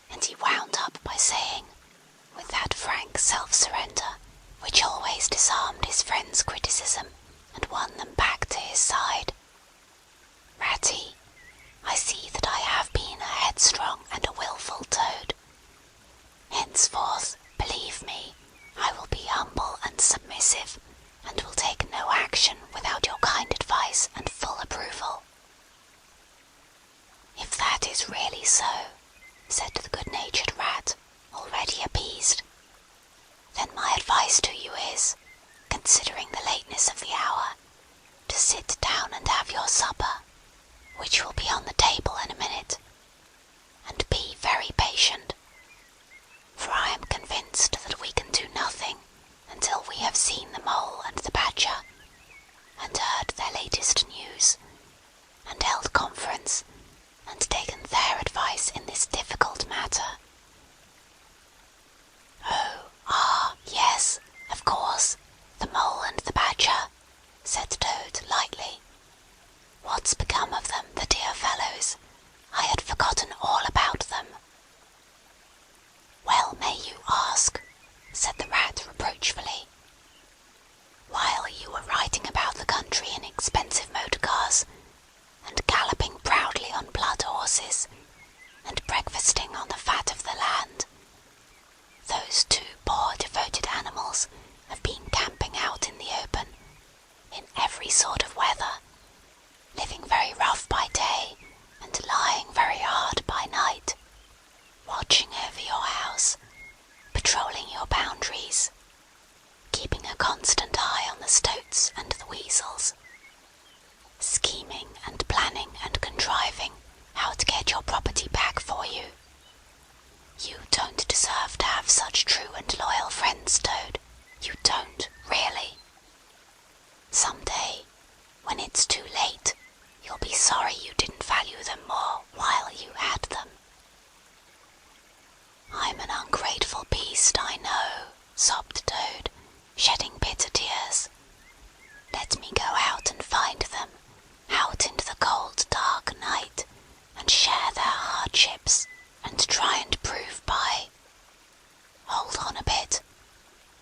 And he wound up by saying, with that submissive, and will take no action without your kind advice and full approval." "If that is really so," said the good-natured Rat, already appeased, "then my advice to you is, considering the lateness of the hour, to sit down and have your supper, which will be on the table in a minute, and be very patient, for I am convinced that we can do nothing until we have seen the Mole and the Badger, and heard their latest news, and held conference, and taken their advice in this difficult matter." "Oh, yes, of course, the Mole and the Badger," said Toad lightly. "What's become of them, the dear fellows? I had forgotten all about them." "Well may you ask," said the Rat reproachfully. "While you were riding about the country in expensive motor cars, and galloping proudly on blood horses, and breakfasting on the fat of the land, those two poor devoted animals have been camping out in the open, in every sort of weather, living very rough by day, and lying very hard by night, watching over your house, patrolling your boundaries, keeping a constant eye on the stoats and the weasels, scheming and planning and contriving how to get your property back for you. You don't deserve to have such true and loyal friends, Toad. You don't, really. Some day, when it's too late, you'll be sorry you didn't value them more while you had them." "I'm an ungrateful beast, I know," sobbed Toad, shedding bitter tears. "Let me go out and find them, out into the cold dark night, and share their hardships, and try and prove by— Hold on a bit.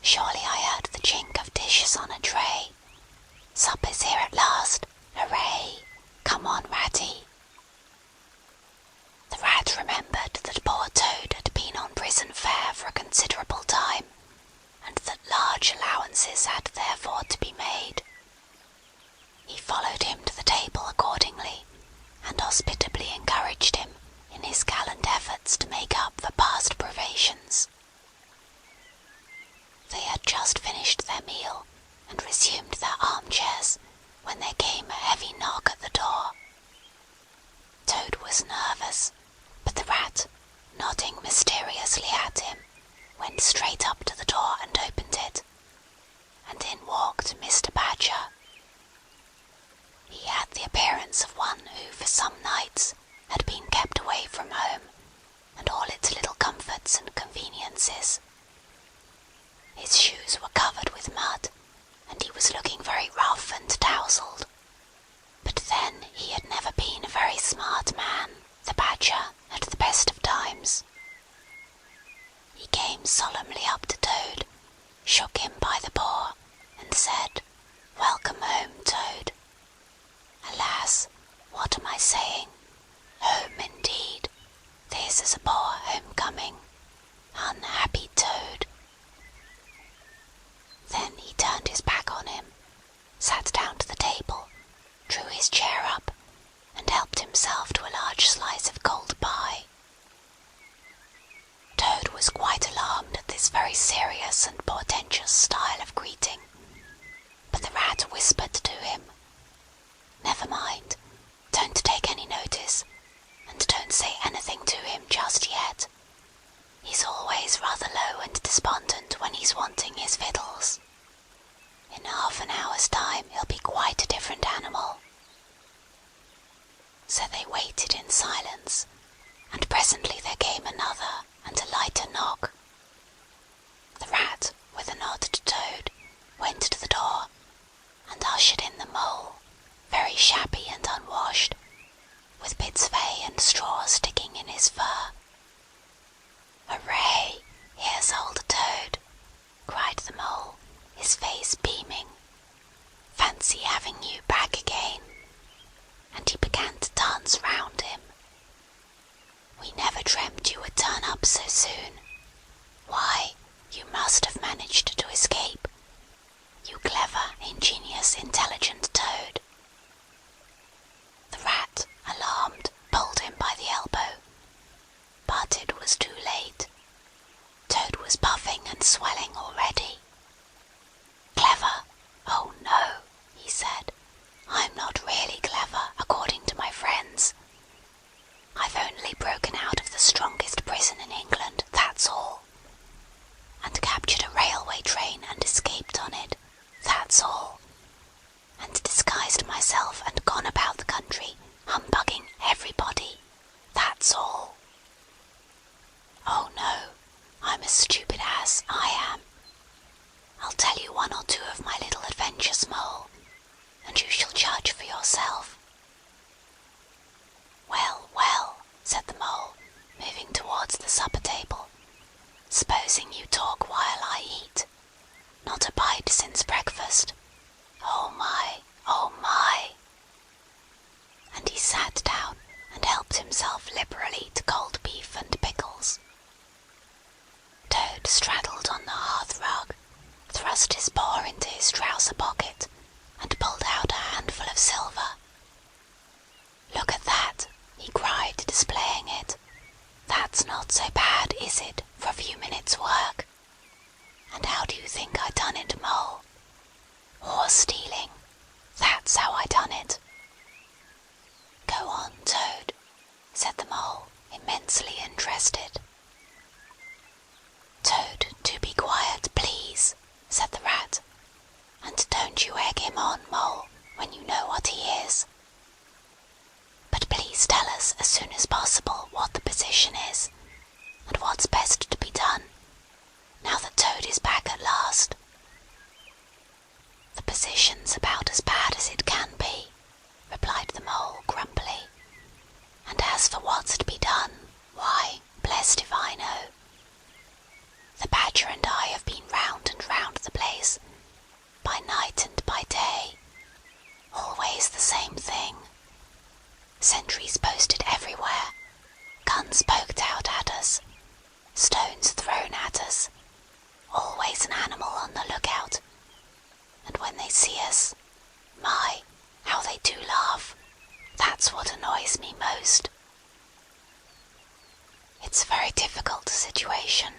Surely I heard the chink of dishes on a tray. Supper's here at last. Hooray! Come on, Ratty." The Rat remembered that poor Toad had been on prison fare for a considerable time, and that large allowances had therefore to be made. He followed him to the table accordingly, and hospitably encouraged him in his gallant efforts to make up for past privations. They had just finished their meal and resumed their armchairs when there came a heavy knock at the door. Toad was nervous, but the Rat, nodding mysteriously at him, went straight up to the door and opened it, and in walked Mr. Badger. He had the appearance of one who for some nights had been kept away from home and all its little comforts and conveniences. His shoes were covered with mud, and he was looking very rough and tousled. But then he had never been a very smart man, the Badger, at the best of times. He came solemnly up to Toad, shook him by the paw, and said, "Welcome home, Toad." Alas, what am I saying? Home indeed. This is a poor homecoming. Unhappy Toad. Then he turned his back on him, sat down to the table, drew his chair up, and helped himself to a large slice of cold pie. Toad was quite alarmed at this very serious and portentous style of greeting, but the Rat whispered to him, "Never mind, don't take any notice, and don't say anything to him just yet. He's always rather low and despondent when he's wanting his victuals. In half an hour's time he'll be quite a different animal." So they waited in silence, and presently there came another and a lighter knock. The Rat, with a nod to Toad, went to the door, and ushered in the Mole, very shabby and unwashed, with bits of hay and straw sticking in his fur. "Hooray! Here's old Toad!" cried the Mole, his face beaming. "Fancy having you back again!" And he began to dance round him. "We never dreamt you would turn up so soon. Why, you must have managed to escape. was puffing and swelling already. "Clever? Oh no," he said. "I'm not really clever, according to my friends. I've only broken out of the strongest prison in England, that's all. And captured a railway train and escaped on it, that's all. And disguised myself and gone about the country, humbugging everybody, that's all. Oh no, I'm a stupid ass, I am. I'll tell you one or two of my little adventures, Mole, and you shall judge for yourself." "Well, well," said the Mole, moving towards the supper table. "Supposing you talk while I eat. Not a bite since breakfast. Oh my, oh my!" And he sat down and helped himself liberally to cold beef and pickles. Toad straddled on the hearth rug, thrust his paw into his trouser pocket, and pulled out a handful of silver. "Look at that," he cried, displaying it. "That's not so bad, is it, for a few minutes' work? And how do you think I done it, Mole? Horse stealing. That's how I done it." "Go on, Toad," said the Mole, immensely interested. "Toad, do be quiet, please," said the Rat. "And don't you egg him on, Mole, when you know what he is. But please tell us as soon as possible what the position is, and what's best to be done, now that Toad is back at last." "The position's about as bad as it can be," replied the Mole grumpily. "And as for what's to be done, why, blessed if I know. The Badger and I have been round and round the place, by night and by day. Always the same thing. Sentries posted everywhere, guns poked out at us, stones thrown at us, always an animal on the lookout. And when they see us, my, how they do laugh. That's what annoys me most." "It's a very difficult situation,"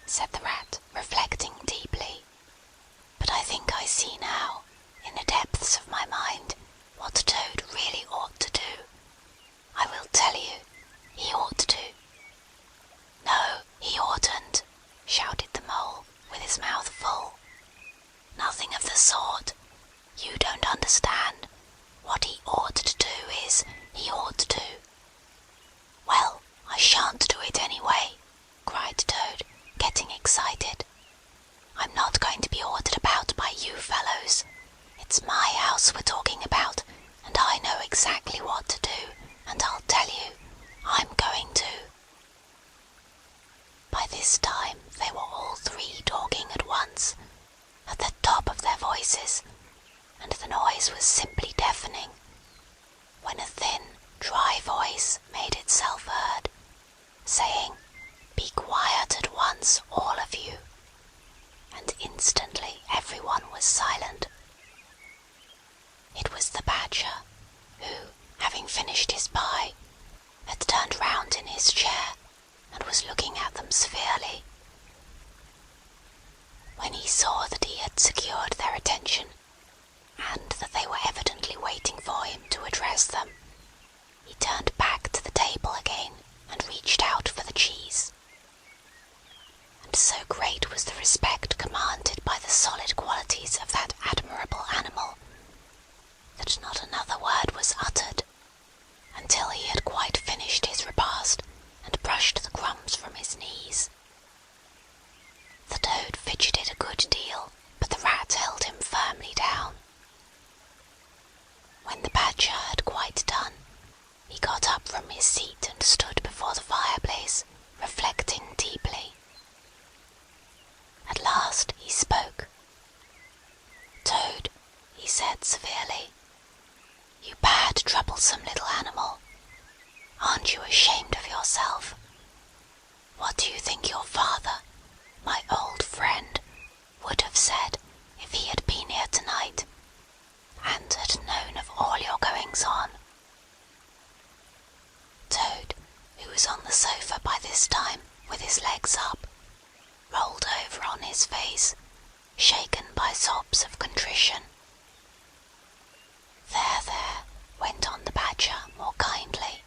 said the Rat, reflecting deeply. "But I think I see now, in the depths of my mind, what Toad really ought to do. I will tell you, he ought to—" "No, he oughtn't," shouted the Mole, with his mouth full. "Nothing of the sort. You don't understand. What he ought to do is, he ought to—" "Well, I shan't do it anyway," cried Toad, getting excited. "I'm not going to be ordered about by you fellows. It's my house we're talking about, and I know exactly what to do, and I'll tell you, I'm going to." By this time they were all three talking at once, at the top of their voices, and the noise was simply deafening, when a thin, dry voice made itself heard, saying, "Be quiet at once, all of you." And instantly everyone was silent. It was the Badger, who, having finished his pie, had turned round in his chair and was looking at them severely. When he saw that he had secured their attention, and that they were evidently waiting for him to address them, he turned back to the table again and reached out for the cheese. And so great was the respect commanded by the solid qualities of that admirable animal, that not another word was uttered, until he had quite finished his repast and brushed the crumbs from his knees. The Toad fidgeted a good deal, but the Rat held him firmly down. When the Badger had quite done, he got up from his seat and stood before the fireplace, reflecting deeply. At last he spoke. "Toad," he said severely, "you bad, troublesome little animal, aren't you ashamed of yourself? What do you think your father, my old friend, would have said if he had been here tonight, and had known of all your goings-on?" Toad, who was on the sofa by this time with his legs up, rolled his face, shaken by sobs of contrition. There, went on the Badger more kindly.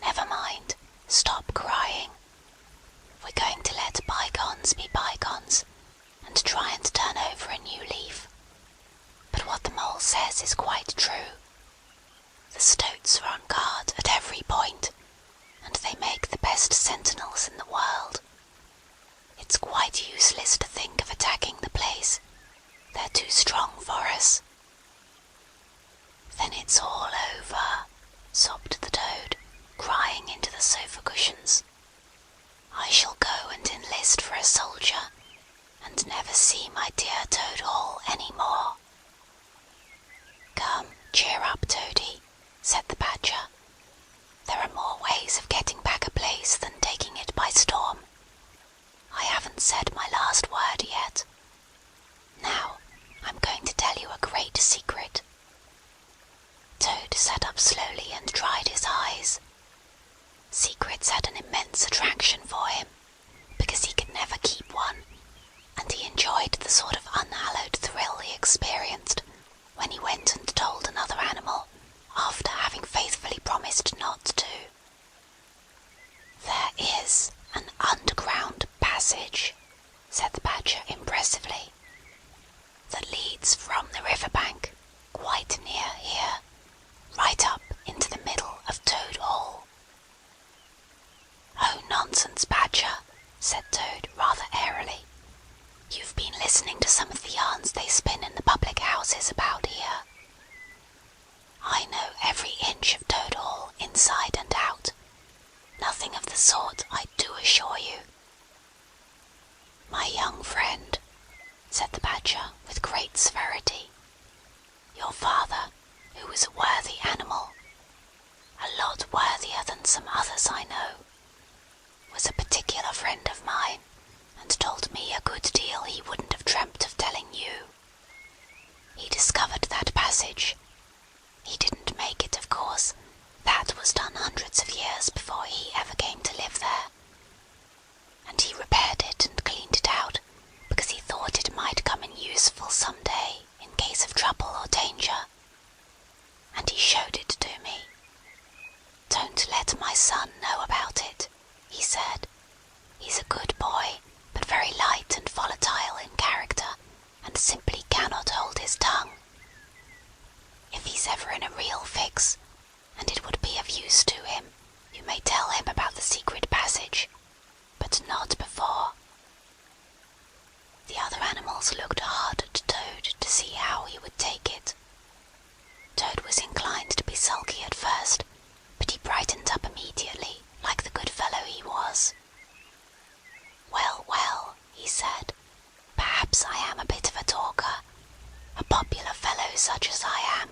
Never mind, stop crying. We're going to let bygones be bygones, and try and turn over a new leaf. But what the Mole says is quite true. The Stoats are on guard at every point, and they make the best sentinels in the world. It's quite useless to think of attacking the place. They're too strong for us. Then it's all over, sobbed the Toad, crying into the sofa cushions. I shall go and enlist for a soldier, and never see my dear Toad Hall any more. Come, cheer up, Toady, said the Badger. There are more ways of getting back a place than taking it by storm. I haven't said my last word yet. Now, I'm going to tell you a great secret. Toad sat up slowly and dried his eyes. Secrets had an immense attraction for him, because he could never keep one, and he enjoyed the sort of unhallowed thrill he experienced when he went and told another animal after having faithfully promised not to. There is an underground passage, said the Badger impressively, that leads from the riverbank, quite near here, right up into the middle of Toad Hall. Oh, nonsense, Badger, said Toad rather airily. You've been listening to some of the yarns they spin in the public houses about here. I know every inch of Toad Hall inside and out. Nothing of the sort, I do assure you. My young friend, said the Badger with great severity, your father, who was a worthy animal, a lot worthier than some others I know, was a particular friend of mine, and told me a good deal he wouldn't have dreamt of telling you. He discovered that passage. He didn't make it, of course. That was done hundreds of years before he ever came to live there. And he repaired it and cleaned it out, because he thought it might come in useful some day in case of trouble or danger. And he showed it to me. Don't let my son know about it, he said. He's a good boy, but very light and volatile in character, and simply cannot hold his tongue. If he's ever in a real fix, and it would be of use to him, you may tell him about the secret passage, but not before. The other animals looked hard at Toad to see how he would take it. Toad was inclined to be sulky at first, but he brightened up immediately, like the good fellow he was. Well, he said, perhaps I am a bit of a talker. A popular fellow such as I am.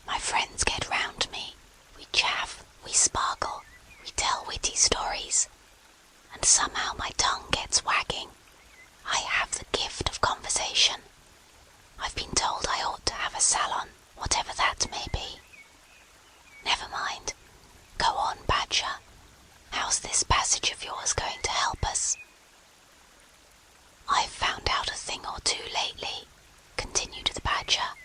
My friends get round me. We chaff, we sparkle, we tell witty stories. And somehow my tongue gets wagging. I have the gift of conversation. I've been told I ought to have a salon, whatever that may be. Never mind. Go on, Badger. How's this passage of yours going to help us? I've found out a thing or two lately, continued the Badger.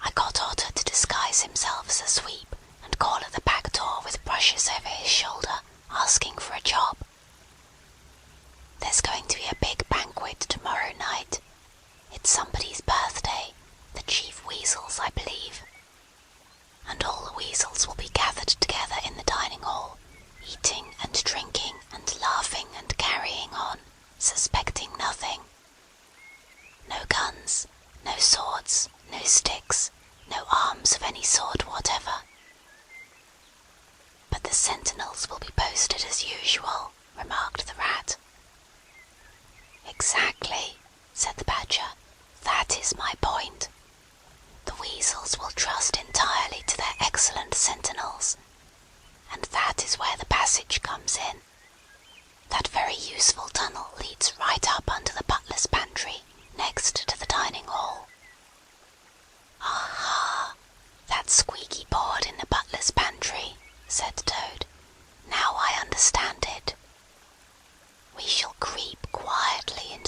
I got Otter to disguise himself as a sweep and call at the back door with brushes over his shoulder, asking for a job. There's going to be a big banquet tomorrow night. It's somebody's birthday, the Chief Weasel's, I believe. And all the weasels will be gathered together in the dining hall, eating and drinking and laughing and carrying on, suspecting nothing. No guns, no swords, no sticks, no arms of any sort whatever. But the sentinels will be posted as usual, remarked the Rat. Exactly, said the Badger. That is my point. The weasels will trust entirely to their excellent sentinels, and that is where the passage comes in. That very useful tunnel leads right up under the butler's pantry, next to the dining hall. Aha! That squeaky board in the butler's pantry, said Toad. Now I understand it. We shall creep quietly into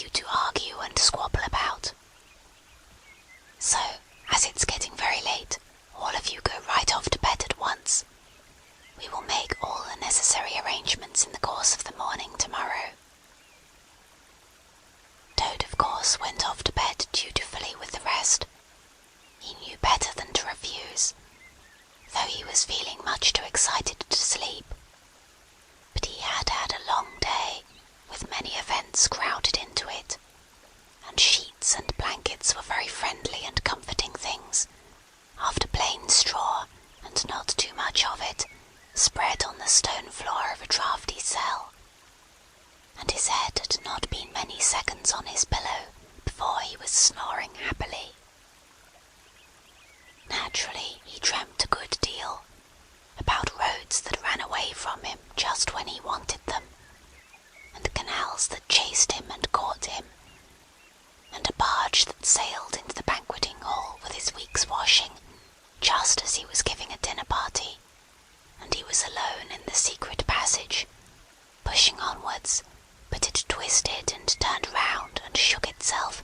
you to argue and squabble about. So, as it's getting very late, all of you go right off to bed at once. We will make all the necessary arrangements in the course of the morning tomorrow." Toad, of course, went off to bed dutifully with the rest. He knew better than to refuse, though he was feeling much too excited to sleep. But he had had a long day, with many events crowded into it, and sheets and blankets were very friendly and comforting things, after plain straw, and not too much of it, spread on the stone floor of a draughty cell. And his head had not been many seconds on his pillow before he was snoring happily. Naturally, he dreamt a good deal, about roads that ran away from him just when he wanted them, and canals that chased him and caught him, and a barge that sailed into the banqueting hall with his week's washing just as he was giving a dinner party, and he was alone in the secret passage, pushing onwards, but it twisted and turned round and shook itself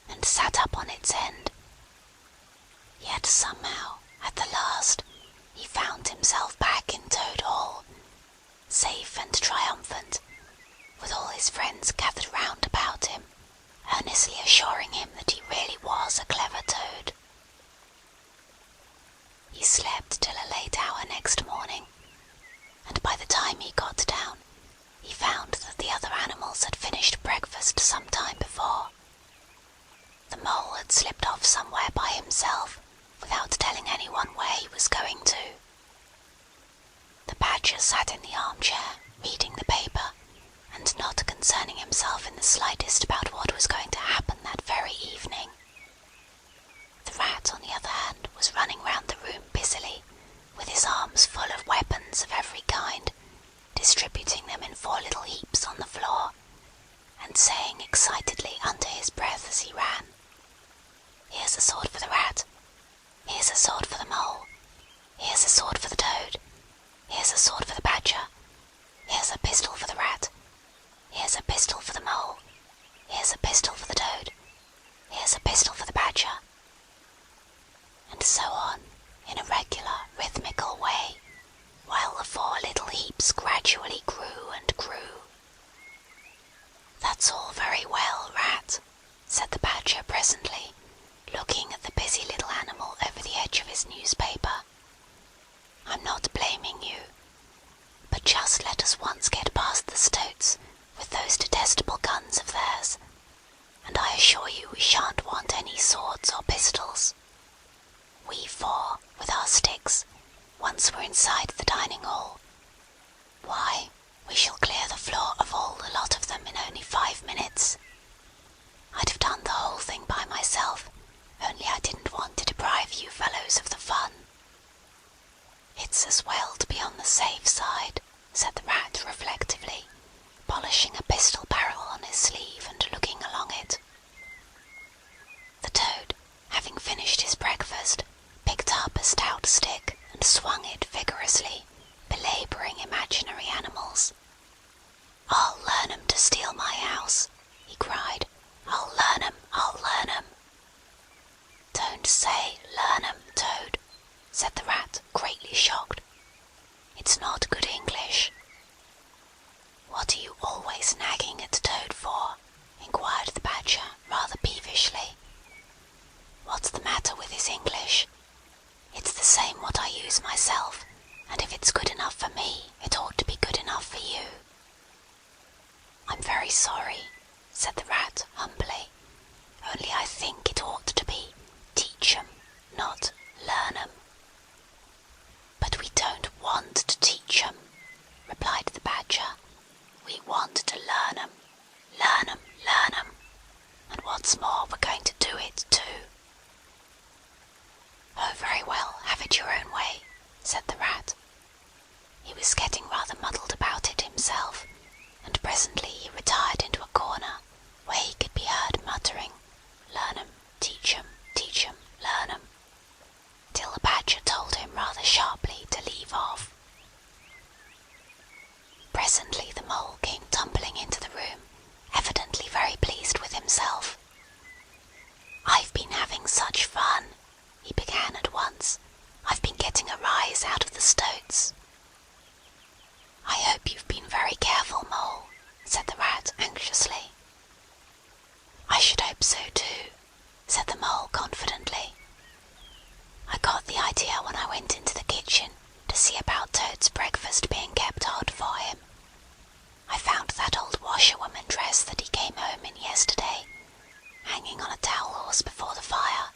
and sat up on its end. Yet somehow, at the last, he found himself back in Toad Hall, safe and triumphant, with all his friends gathered round about him, earnestly assuring him that he really was a clever toad. He slept till a late hour next morning, and by the time he got down, he found that the other animals had finished breakfast some time before. The mole had slipped off somewhere by himself, without telling anyone where he was going to. The badger sat in the armchair, reading the paper, and not concerning himself in the slightest about what was going to happen that very evening. The rat, on the other hand, was running round the room busily, with his arms full of weapons of every kind, distributing them in 4 little heaps on the floor, and saying excitedly under his breath as he ran, "Here's a sword for the rat. Here's a sword for the mole. Here's a sword for the toad. Here's a sword for the badger. Here's a pistol for the rat. Here's a pistol for the mole. Here's a pistol for the toad. Here's a pistol for the badger." And so on, in a regular, rhythmical way, while the 4 little heaps gradually grew and grew. "That's all very well, Rat," said the badger presently, looking at the busy little animal over the edge of his newspaper. "I'm not blaming you, but just let us once get past the stoats with those detestable guns of theirs, and I assure you we shan't want any swords or pistols. We 4, with our sticks, once we're inside the dining hall, why, we shall clear the floor of all the lot of them in only 5 minutes. I'd have done the whole thing by myself, only I didn't want to deprive you fellows of the fun." "It's as well to be on the safe side," said the rat reflectively, polishing a pistol barrel on his sleeve and looking along it. The toad, having finished his breakfast, picked up a stout stick and swung it vigorously, belabouring imaginary animals. "I'll learn 'em to steal my house," he cried. "I'll learn 'em, I'll learn 'em." "Don't say 'learn 'em,' Toad," said the rat, greatly shocked. "It's not good English." "What are you always nagging at Toad for?" inquired the badger, rather peevishly. "What's the matter with his English? It's the same what I use myself, and if it's good enough for me, it ought to be good enough for you." "I'm very sorry," said the rat humbly, "only I think it ought to be 'teach 'em,' not 'learn 'em.'" "But we don't want to teach 'em," replied the badger. "We want to learn 'em, learn 'em, learn 'em, and what's more, we're going to do it too." "Oh, very well, have it your own way," said the rat. He was getting rather muddled about it himself, and presently he retired into a corner, where he could be heard muttering, "Learn 'em, teach 'em, learn 'em," till the badger told him rather sharply to leave off. Presently the mole came tumbling into the room, hope so too," said the Mole confidently. "I got the idea when I went into the kitchen to see about Toad's breakfast being kept hot for him. I found that old washerwoman dress that he came home in yesterday, hanging on a towel horse before the fire.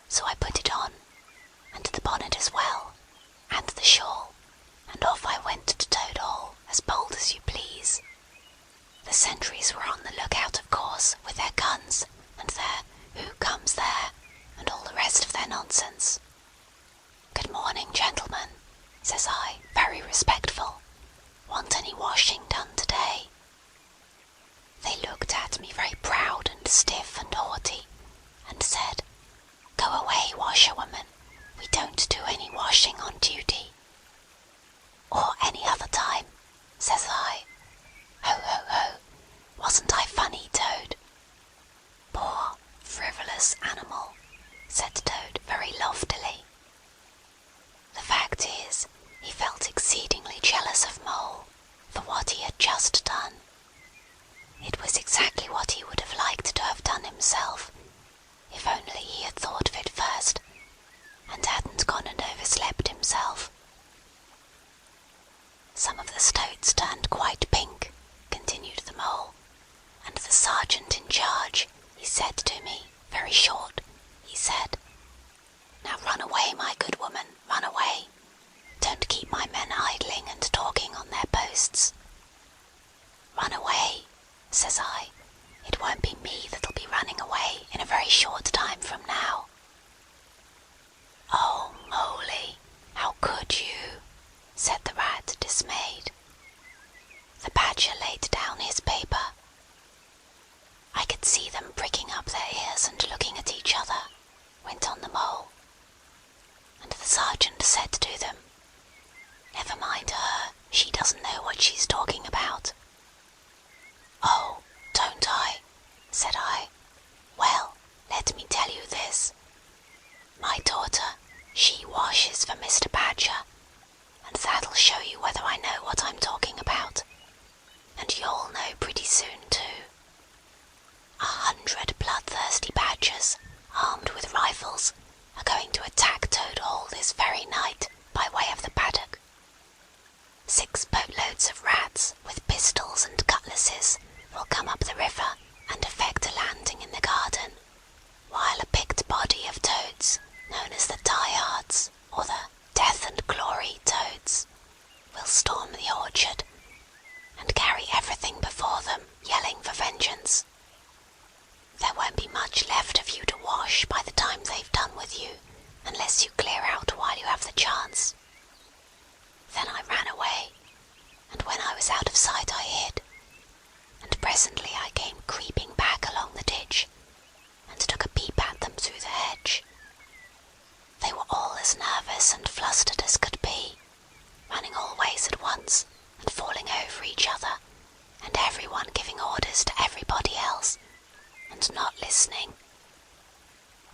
So I put it on, and the bonnet as well, and the shawl, and off I went to Toad Hall, as bold as you please. The sentries were on the lookout, of course, with their guns, and their 'Who comes there?' and all the rest of their nonsense. 'Good morning, gentlemen,' says I, very respectful. 'Want any washing done today?' They looked at me very proud and stiff and haughty, and said, 'Go away, washerwoman, we don't do any washing on duty.' 'Or any other time,' says I. Ho, ho, ho! Wasn't I funny, Toad?" "Poor, frivolous animal," said Toad very loftily. The fact is, he felt exceedingly jealous of Mole for what he had just done. It was exactly what he would have liked to have done himself, if only he had thought of it first, and hadn't gone and overslept himself. "Some of the stoats turned quite pink," continued the Mole, "and the sergeant in charge, he said to me, very short, he said, 'Now run away, my good woman, run away. Don't keep my men idling and talking on their posts.' 'Run away,' says I. 'It won't be me that'll be running away in a very short time from now.' 'Oh, Moley, how could you?' said the Rat, dismayed. The Badger laid down his paper. "I could see them pricking up their ears and looking at each other," went on the Mole. "And the sergeant said to them, 'Never mind her, she doesn't know what she's talking about.' 'Oh, don't I?' said I. 'Well, let me tell you this. My daughter, she washes for Mr. Badger, and that'll show you whether I know what I'm talking about. And you'll know pretty soon too. 100 bloodthirsty badgers, armed with rifles, are going to attack Toad Hall this very night by way of the paddock. 6 boatloads of rats, with pistols and cutlasses, will come up the river and effect a landing in the garden, while a picked body of toads, known as the diehards, or the death and glory toads, will storm the orchard, and carry everything before them, yelling for vengeance. There won't be much left of you to wash by the time they've done with you, unless you clear out while you have the chance.' Then I ran away, and when I was out of sight I hid, and presently I came creeping back along the ditch, and took a peep at them through the hedge. They were all as nervous and flustered as could be, running all ways at once, and falling over each other, and everyone giving orders to everybody else, and not listening.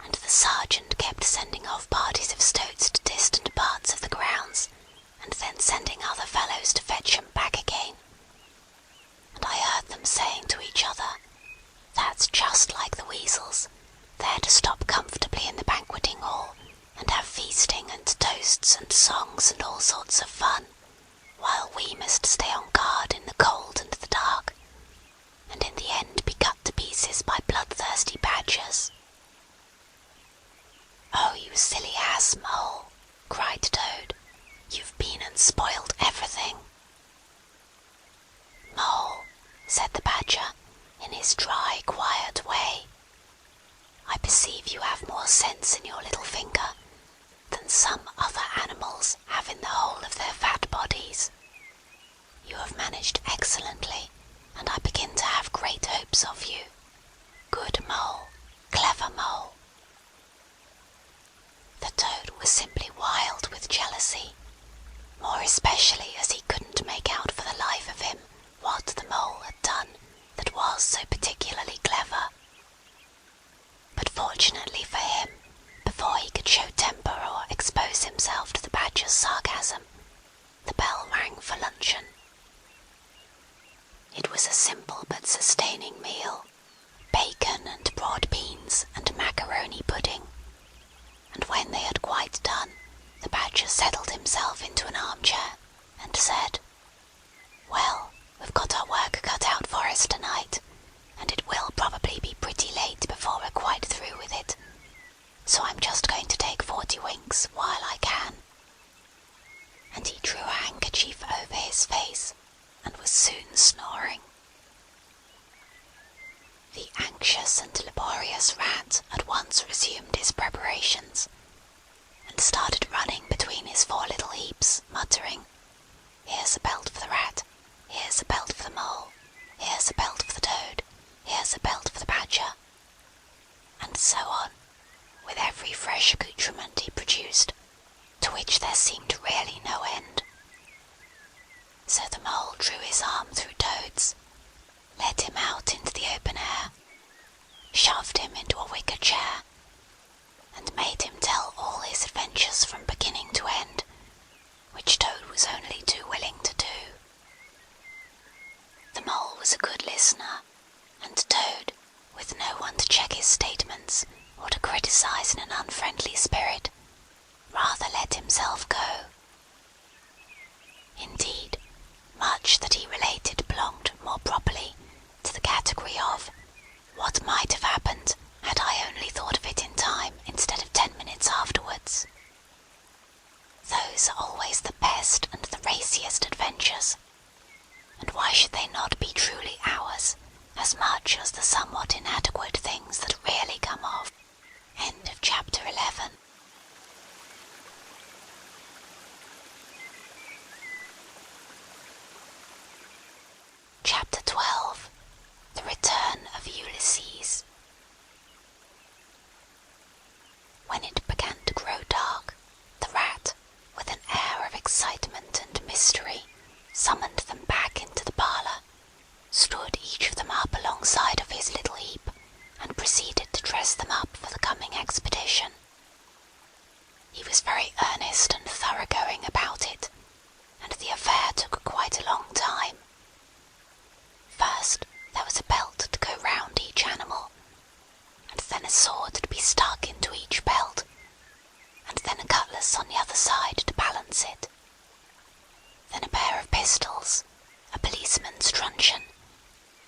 And the sergeant kept sending off parties of stoats to distant parts of the grounds, and then sending other fellows to fetch 'em back again. And I heard them saying to each other, 'That's just like the weasels. They're to stop comfortably in the banqueting hall, and have feasting and toasts and songs and all sorts of fun, while we must stay on guard in the cold and the dark, and in the end be cut to pieces by bloodthirsty badgers.'" "Oh, you silly ass, Mole," cried Toad. "You've been and spoiled everything." "Mole," said the Badger, in his dry, quiet way, "I perceive you have more sense in your little finger than some other animals have in the whole of their fat bodies. You have managed excellently, and I begin to have great hopes of you. Good Mole, clever Mole." The Toad was simply wild with jealousy, more especially as he couldn't make out for the life of him what the Mole had done that was so particularly clever. But fortunately for him, before he could show temper or expose himself to the Badger's sarcasm, the bell rang for luncheon. It was a simple but sustaining meal, bacon Badger settled himself into an armchair and said, "Well, we've got our work cut out for us tonight, and it will probably be pretty late before we're quite through with it, so I'm just going to take 40 winks while I can." And he drew a handkerchief over his face and was soon snoring. The anxious and laborious Rat at once resumed his preparations, and started running between his 4 little heaps, muttering, "Here's a belt for the Rat, here's a belt for the Mole, here's a belt for the Toad, here's a belt for the Badger," and so on, with every fresh accoutrement he produced, to which there seemed really no end. So the Mole drew his arm through Toad's, led him out into the open air, shoved him into a wicker chair, and made him tell all his adventures from beginning to end, which Toad was only too willing to do. The Mole was a good listener, and Toad, with no one to check his statements or to criticise in an unfriendly spirit, rather let himself go. Indeed, much that he related belonged more properly to the category of what might have happened had I only thought of it in time instead of 10 minutes afterwards. Those are always the best and the raciest adventures, and why should they not be truly ours as much as the somewhat inadequate things that really come off? End of chapter 11. Chapter 12. The Return of Ulysses. When it began to grow dark, the Rat, with an air of excitement and mystery, summoned them back into the parlour, stood each of them up alongside of his little heap, and proceeded to dress them up for the coming expedition. He was very earnest and thoroughgoing about it, and the affair took quite a long time. First, there was a belt to go round each animal, and then a sword to be stuck into each belt, and then a cutlass on the other side to balance it. Then a pair of pistols, a policeman's truncheon,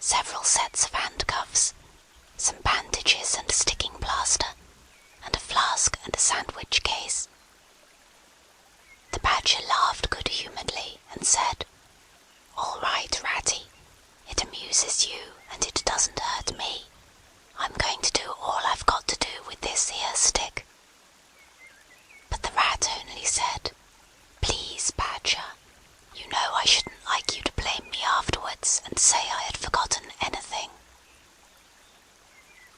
several sets of handcuffs, some bandages and a sticking plaster, and a flask and a sandwich case. The Badger laughed good-humouredly and said, "All right, Ratty. It amuses you, and it doesn't hurt me. I'm going to do all I've got to do with this here stick." But the Rat only said, "Please, Badger, you know I shouldn't like you to blame me afterwards and say I had forgotten anything."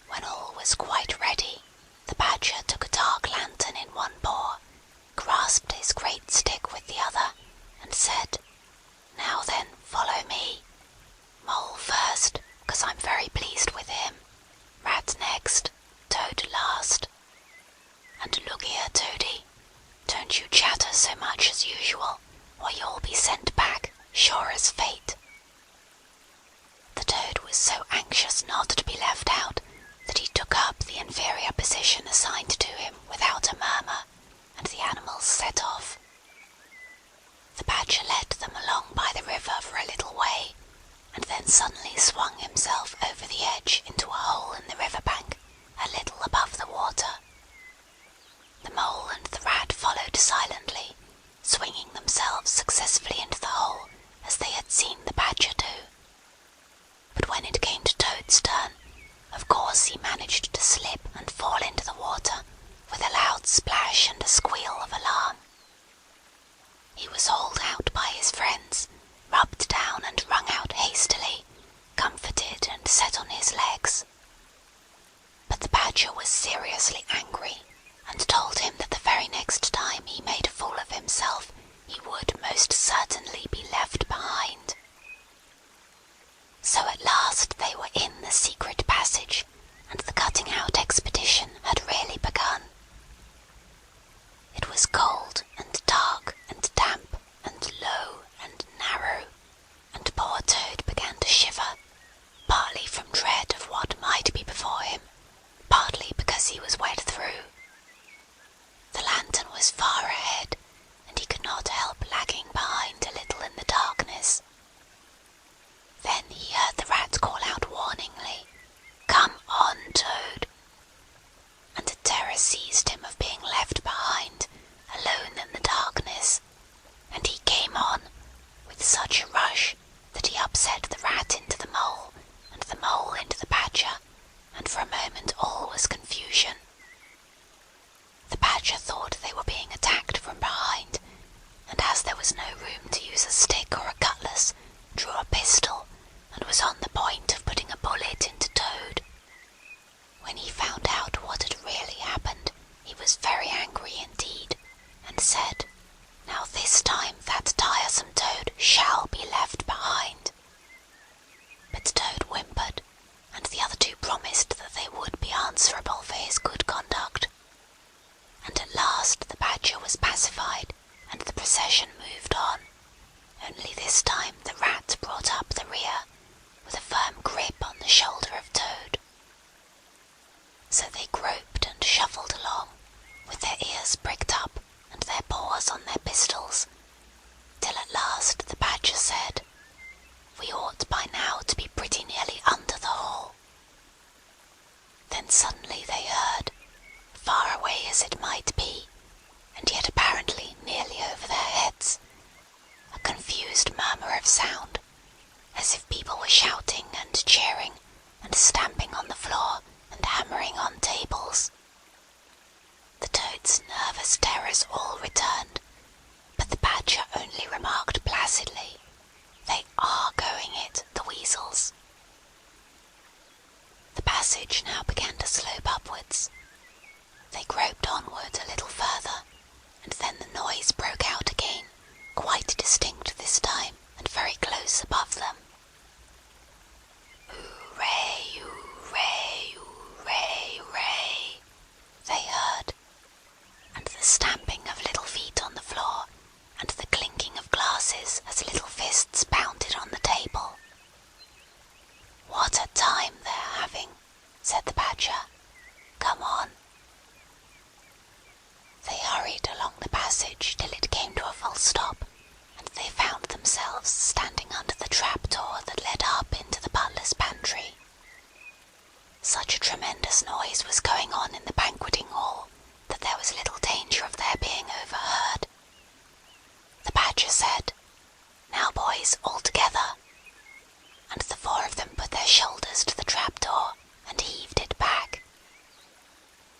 When all was quite ready, the Badger took a dark lantern in one paw, grasped his great stick with the other, and said, "Now then, follow me. Mole first, because I'm very pleased with him. Rat next, Toad last. And look here, Toady, don't you chatter so much as usual, or you'll be sent back, sure as fate." The Toad was so anxious not to be left out that he took up the inferior position assigned to him without a murmur, and the animals set off. The Badger led them along by the river for a little way, and then suddenly swung himself over the edge into a hole in the river bank, a little above the water. The Mole and the Rat followed silently, swinging themselves successfully into the hole as they had seen the Badger do. But when it came to Toad's turn, of course he managed to slip and fall into the water with a loud splash and a squeal of alarm. He was hauled out by his friends, rubbed down and wrung out hastily, comforted and set on his legs. But the Badger was seriously angry, and told him that the very next time he made a fool of himself, he would most certainly be left behind. So at last they were in the secret passage, and the cutting out expedition had really begun. It was cold and dark and damp and low and narrow, and poor Toad began to shiver, partly from dread of what might be before him, partly because he was wet through. passage now began to slope upwards. They groped onward a little further, and then the noise broke out again, quite distinct this time, and very close above them. "Hooray, hooray, hooray, hooray," they heard, and the stamping of little feet on the floor, and the clinking of glasses as little fists pounded on the table. "What a time they're having," said the Badger. "Come on." They hurried along the passage till it came to a full stop, and they found themselves standing under the trap-door that led up into the butler's pantry. Such a tremendous noise was going on in the banqueting hall that there was little danger of their being overheard. The Badger said, "Now, boys, all together," and the four of them put their shoulders to the trap-door and heaved it back.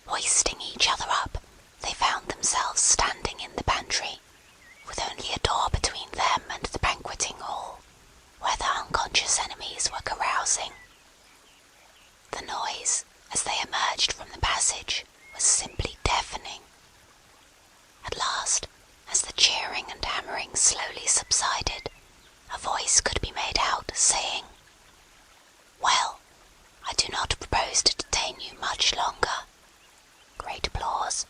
Hoisting each other up, they found themselves standing in the pantry, with only a door between them and the banqueting hall, where their unconscious enemies were carousing. The noise, as they emerged from the passage, was simply deafening. At last, as the cheering and hammering slowly subsided, a voice could be made out saying, "Well, I do not propose to detain you much longer." Great applause.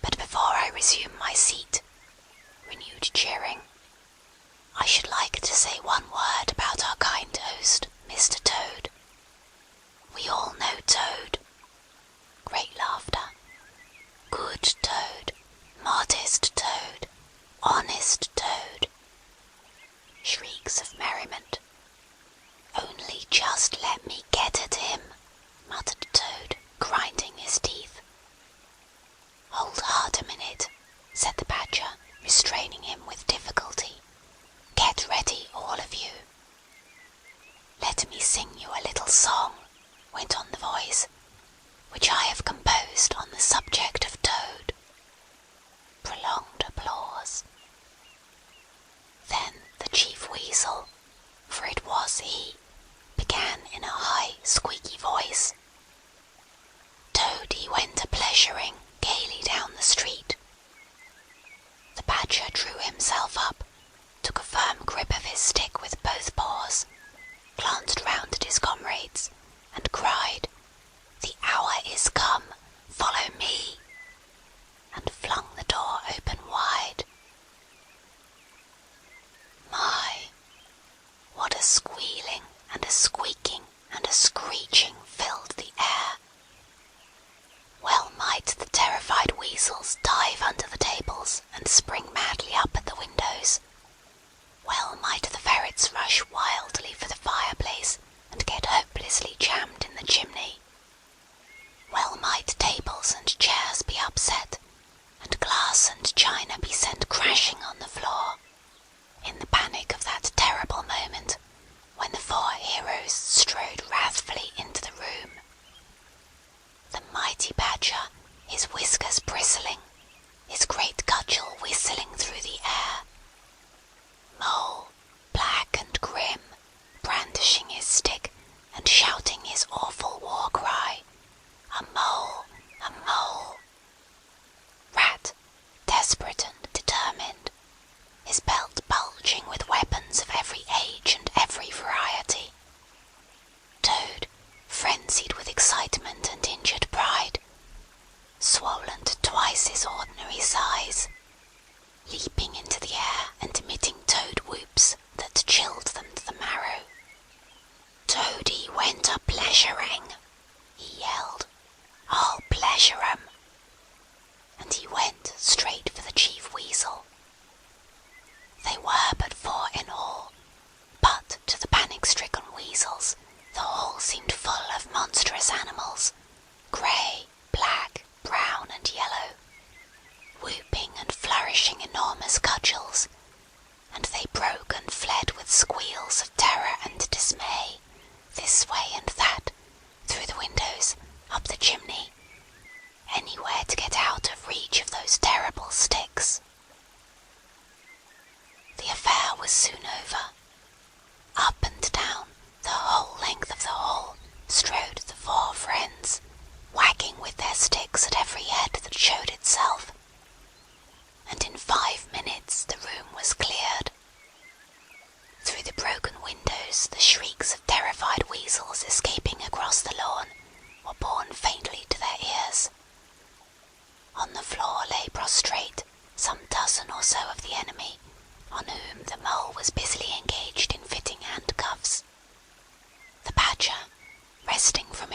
"But before I resume my seat," renewed cheering, "I should like to say one word about our kind host, Mr. Toad. We all know Toad." Great laughter. "Good Toad, modest Toad, honest Toad." Shrieks of merriment. "Only just let me get at him," muttered Toad, grinding his teeth. "Hold hard a minute," said the Badger, restraining him with difficulty. "Get ready, all of you." "Let me sing you a little song," went on the voice, "which I have composed on the subject of Toad." Prolonged applause. Then the Chief Weasel, for it was he, began in a high, squeaky voice. "Toad he went a-pleasuring gaily down the street." The Badger drew himself up, took a firm grip of his stick with both paws, glanced round at his comrades, and cried, "The hour is come, follow me," and flung the door open wide. My, what a squealing and a squeaking and a screeching filled the air! Well might the terrified weasels dive under the tables and spring madly up at the windows. Well might the ferrets rush wildly for the fireplace and get hopelessly jammed in the chimney. Well might tables and chairs be upset, and glass and china be sent crashing on the floor, in the panic of that terrible moment when the four heroes strode wrathfully into the room. The mighty Badger, his whiskers bristling, his great cudgel whistling through the air. Mole, black and grim, brandishing his stick and shouting his awful war cry, "A mole! A mole!" Rat, desperate and determined, his belt bulging with weapons of every age and every variety. Toad, frenzied with excitement and injured pride, swollen to twice his ordinary size, leaping into the air and emitting toad whoops that chilled them to the marrow. "Toady went a-pleasuring," he yelled. "I'll pleasure 'em." And he went straight for the Chief Weasel. They were but four in all, but to the panic-stricken weasels the hall seemed full of monstrous animals, grey, black, brown, and yellow, whooping and flourishing enormous cudgels, and they broke and fled with squeals of terror and dismay, this way and that, through the windows, up the chimney, anywhere to get out of reach of those terrible sticks. The affair was soon over. Up and down the whole length of the hall strode the four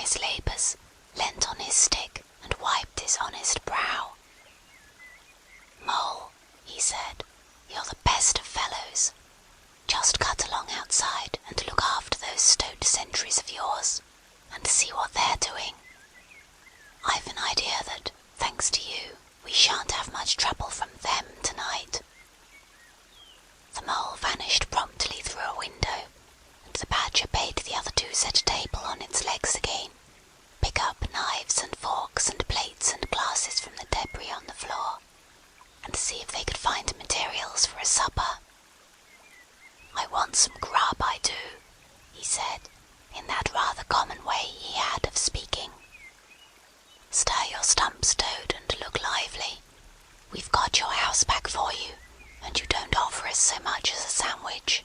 his labours, leant on his stick, and wiped his honest brow. "Mole," he said, "you're the best of fellows. Just cut along outside and look after those stout sentries of yours, and see what they're doing. I've an idea that, thanks to you, we shan't have much trouble from them tonight." The Mole vanished promptly through a window, and the Badger bade the other two set a table on its legs again, pick up knives and forks and plates and glasses from the debris on the floor, and see if they could find materials for a supper. "I want some grub, I do," he said, in that rather common way he had of speaking. "Stir your stumps, Toad, and look lively. We've got your house back for you, and you don't offer us so much as a sandwich."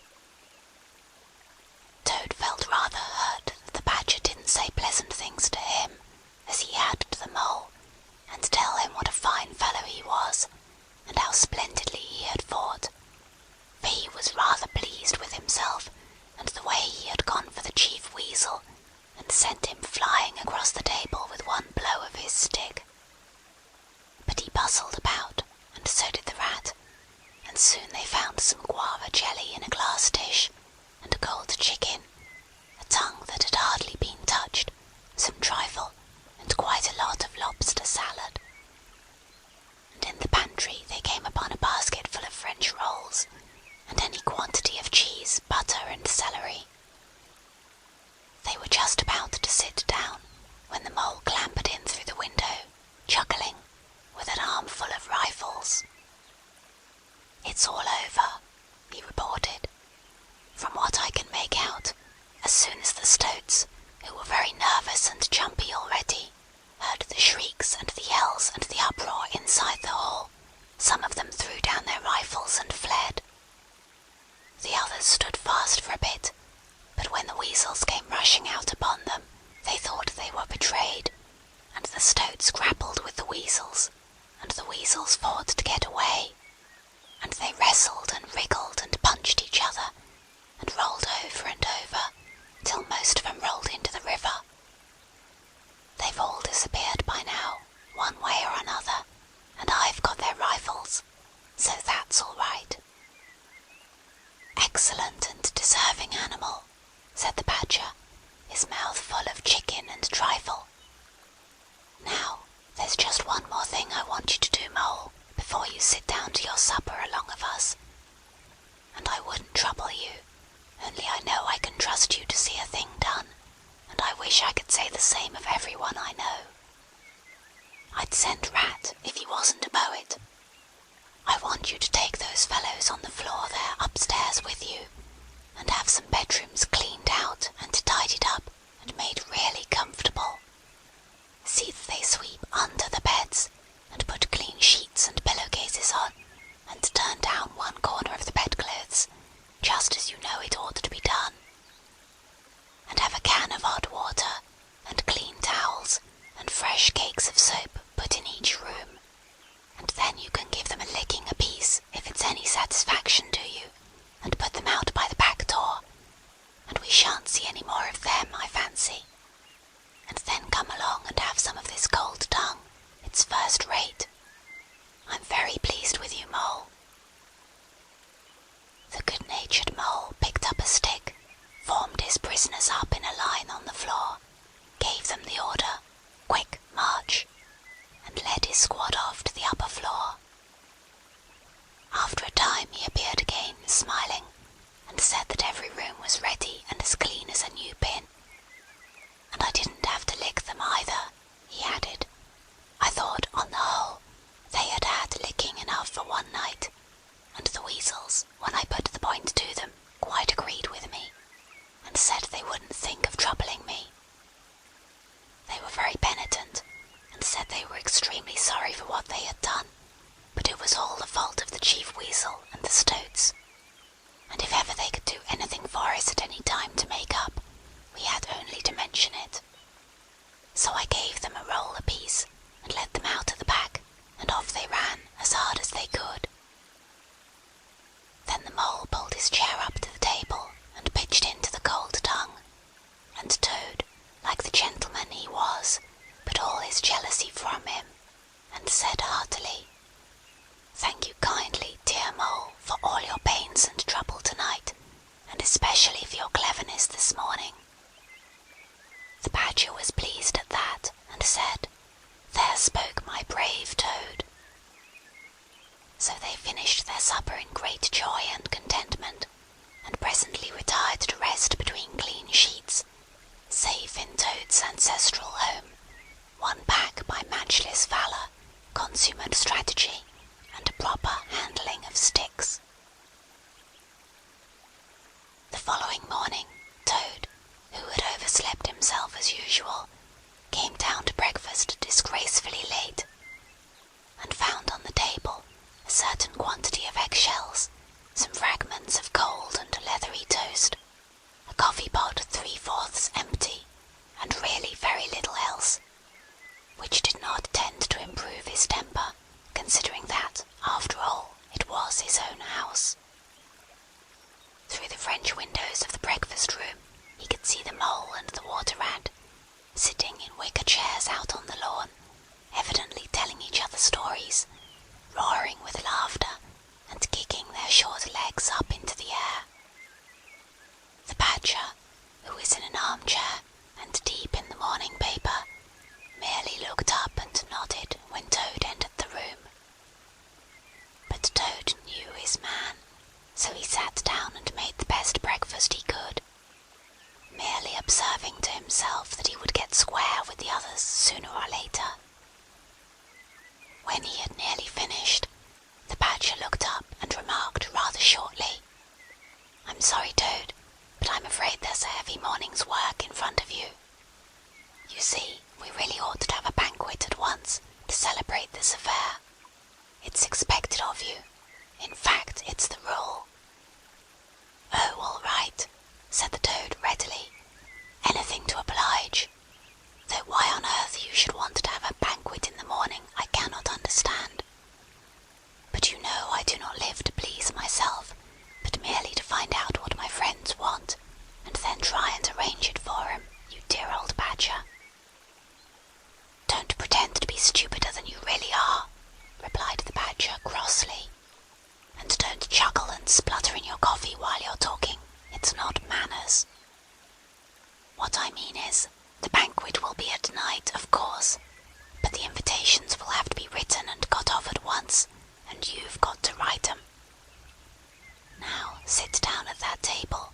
Toad felt rather hurt that the Badger didn't say pleasant things to him, as he had to the Mole, and tell him what a fine fellow he was, and how splendidly he had fought, for he was rather pleased with himself and the way he had gone for the Chief Weasel, and sent him flying across the table with one blow of his stick. But he bustled about, and so did the Rat, and soon they found some guava jelly in a glass dish, and a cold chicken, a tongue that had hardly been touched, some trifle, and quite a lot of lobster salad. And in the pantry they came upon a basket full of French rolls, and any quantity of cheese, butter, and celery. They were just about to sit down, when the Mole clambered in through the window, chuckling, with an armful of rifles. "It's all over," he reported. "From what I can make out, as soon as the stoats, who were very nervous and jumpy already, heard the shrieks and the yells and the uproar inside the hall, some of them threw down their rifles and fled. The others stood fast for a bit, but when the weasels came rushing out upon them, they thought they were betrayed, and the stoats grappled with the weasels, and the weasels fought to get away, and they wrestled and wriggled and punched each other, and rolled over and over, till most of them rolled into the river. They've all disappeared by now, one way or another, and I've got their rifles, so that's all right." "Excellent and deserving animal," said the Badger, his mouth full of chicken and trifle. "Now, there's just one more thing I want you to do, Mole, before you sit down to your supper along of us. And I wouldn't trouble you, only I know I can trust you to see a thing done, and I wish I could say the same of everyone I know. I'd send Rat if he wasn't a poet. I want you to take those fellows on the floor there upstairs with you, and have some bedrooms cleaned out and tidied up and made really comfortable. See that they sweep under the beds, and put clean sheets and pillowcases on, and turn down one corner of the bedclothes, just as you know it ought to be done. And have a can of hot water, and clean towels, and fresh cakes of soap put in each room, and then you can give them a licking apiece if it's any satisfaction to you, and put them out by the back door, and we shan't see any more of them, I fancy. was, put all his jealousy from him, and said heartily, "Thank you kindly, dear Mole, for all your pains and trouble tonight, and especially for your cleverness this morning." The Badger was pleased at that, and said, "There spoke my brave Toad." So they finished their supper in great joy and contentment, and presently retired to rest between clean sheets, safe in Toad's ancestral home, won back by matchless valour, consummate strategy, and a proper handling of sticks. The following morning, Toad, who had overslept himself as usual, came down to breakfast disgracefully late, and found on the table a certain quantity of eggshells, some fragments of cold and leathery toast, a coffee pot 3/4 empty, and really very little else, which did not tend to improve his temper, considering that, after all, it was his own house. Through the French windows of the breakfast room he could see the Mole and the Water Rat, sitting in wicker chairs out on the lawn, evidently telling each other stories, roaring with laughter, and kicking their short legs up into the air. The Badger, who was in an armchair and deep in the morning paper, merely looked up and nodded when Toad entered the room. But Toad knew his man, so he sat down and made the best breakfast he could, merely observing to himself that he would get square with the others sooner or later. When he had nearly finished, the Badger looked up and remarked rather shortly, "I'm sorry, Toad, but I'm afraid there's a heavy morning's work in front of you. You see, we really ought to have a banquet at once to celebrate this affair. It's expected of you. In fact, it's the rule." "Oh, all right," said the Toad readily. "Anything to oblige. Though why on earth you should want to have a banquet in the morning I cannot understand. But you know I do not live to please myself, but merely to find out what my friends want, and then try and arrange it for 'em, you dear old Badger." "Don't pretend to be stupider than you really are," replied the Badger crossly. "And don't chuckle and splutter in your coffee while you're talking. It's not manners. What I mean is, the banquet will be at night, of course, but the invitations will have to be written and got off at once, and you've got to write 'em. Now sit down at that table.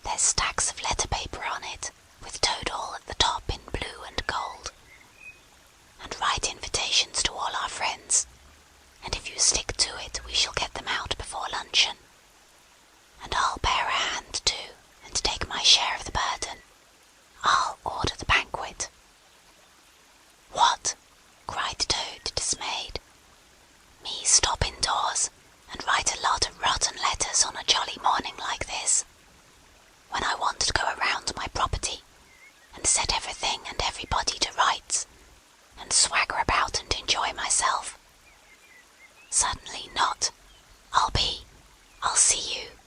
There's stacks of letter paper on it, with Toadall at the top in blue and gold. And write invitations to all our friends, and if you stick to it we shall get them out before luncheon. And I'll bear a hand too, and take my share of the burden. I'll order the banquet." "What?" cried Toad, dismayed. "Me stop indoors and write a lot of rotten letters on a jolly morning like this, when I want to go around my property and set everything and everybody to rights, and swagger about and enjoy myself? Certainly not. I'll see you.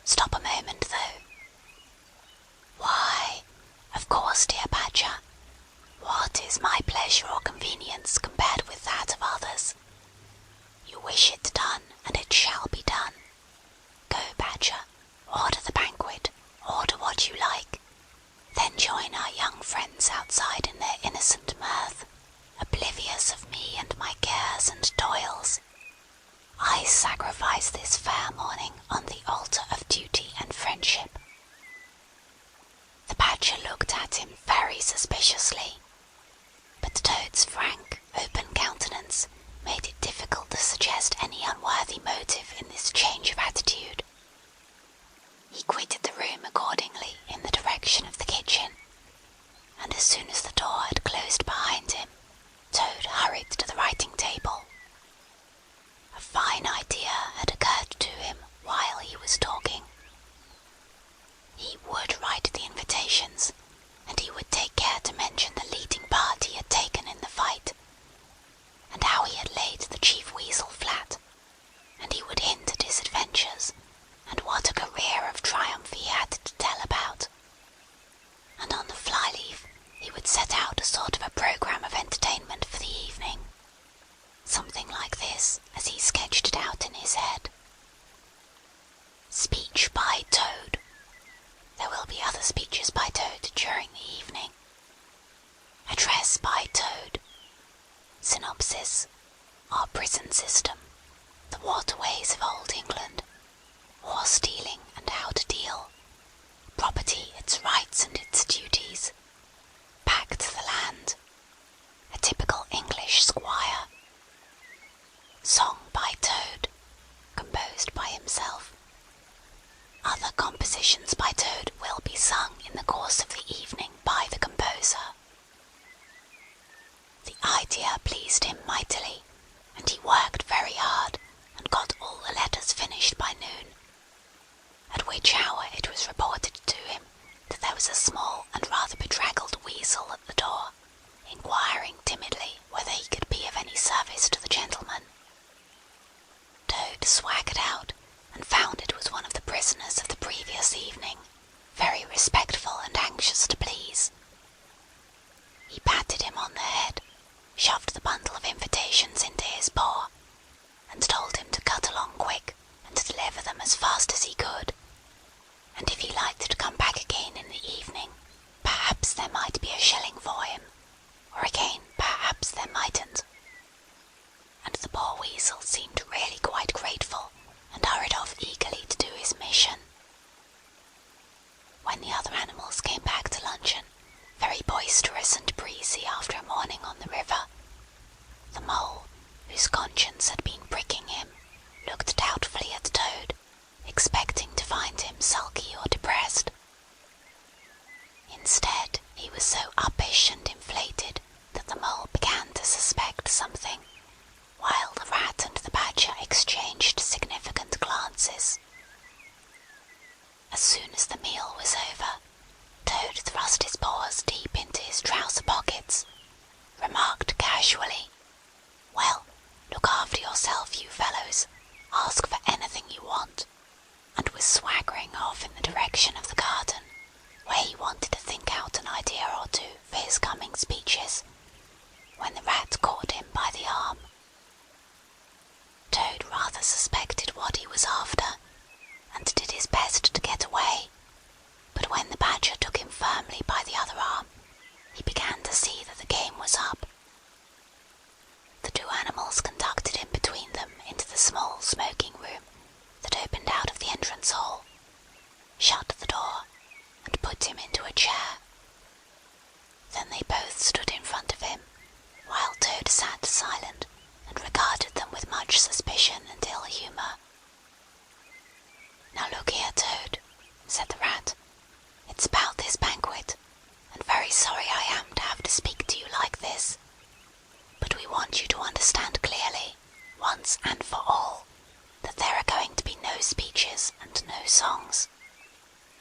Stop a moment, though. Why, of course, dear Badger. What is my pleasure or convenience compared with that of others? You wish it done, and it shall be done. Go, Badger, order the banquet, order what you like. Then join our young friends outside in their innocent mirth, oblivious of me and my cares and toils. I sacrifice this fair morning on the altar of duty and friendship." The Badger looked at him very suspiciously, but Toad's frank, open countenance made it difficult to suggest any unworthy motive in this change of attitude. He quitted the room accordingly in the direction of the kitchen, and as soon as the door had closed behind him, Toad hurried to the writing table. A fine idea had occurred to him while he was talking. He would write the invitations, and he would take care to mention the leading part he had taken in the fight, and how he had laid the Chief Weasel flat, and he would hint at his adventures, and what a career of triumph he had to tell about. And on the fly-leaf he he would set out a sort of a programme of entertainment for the evening. Something like this, as he sketched it out in his head. Speech by Toad. There will be other speeches by Toad during the evening. Address by Toad. Synopsis. Our prison system. The waterways of Old England. War stealing and how to deal. Property, its rights and its duties. Back to the land. A typical English squire. Song by Toad. Composed by himself. Other compositions by Toad will be sung in the course of the evening by the composer. The idea pleased him mightily, and he worked very hard and got all the letters finished by noon, at which hour it was reported to him that there was a small and rather bedraggled weasel at the door, inquiring timidly whether he could be of any service to the gentleman. Toad swaggered out and found it was one of the prisoners of the previous evening, very respectful and anxious to please. He patted him on the head, shoved the bundle of invitations into his paw, and told him to cut along quick and to deliver them as fast as he could, and if he liked to come back again in the evening, perhaps there might be a shilling for him, or again perhaps there mightn't. And the poor weasel seemed really quite grateful, and hurried off eagerly to do his mission. When the other animals came back to luncheon, very boisterous and breezy after a morning on the river, the mole, whose conscience had been pricking him, looked doubtfully at Toad, expecting to find him sulky or depressed. Instead, he was so uppish and inflated that the mole began to suspect something, while the rat and the badger exchanged significant glances. As soon as the meal was over, Toad thrust his paws deep into his trouser pockets, remarked casually, "Well, look after yourself, you fellows. Ask for anything you want," and was swaggering off in the direction of the garden, where he wanted to think out an idea or two for his coming speeches, when the rat caught him by the arm. Toad rather suspected what he was after, and did his best to get away, but when the badger took him firmly by the other arm, he began to see that the game was up. The two animals conducted him between them into the small smoking room that opened out of the entrance hall, shut the door, and put him into a chair. Then they both stood in front of him, while Toad sat silent and regarded them with much suspicion and ill humour. "Now look here, Toad," said the rat. "It's about this banquet, and very sorry I am to have to speak to you like this. But we want you to understand clearly, once and for all, that there are going to be no speeches and no songs.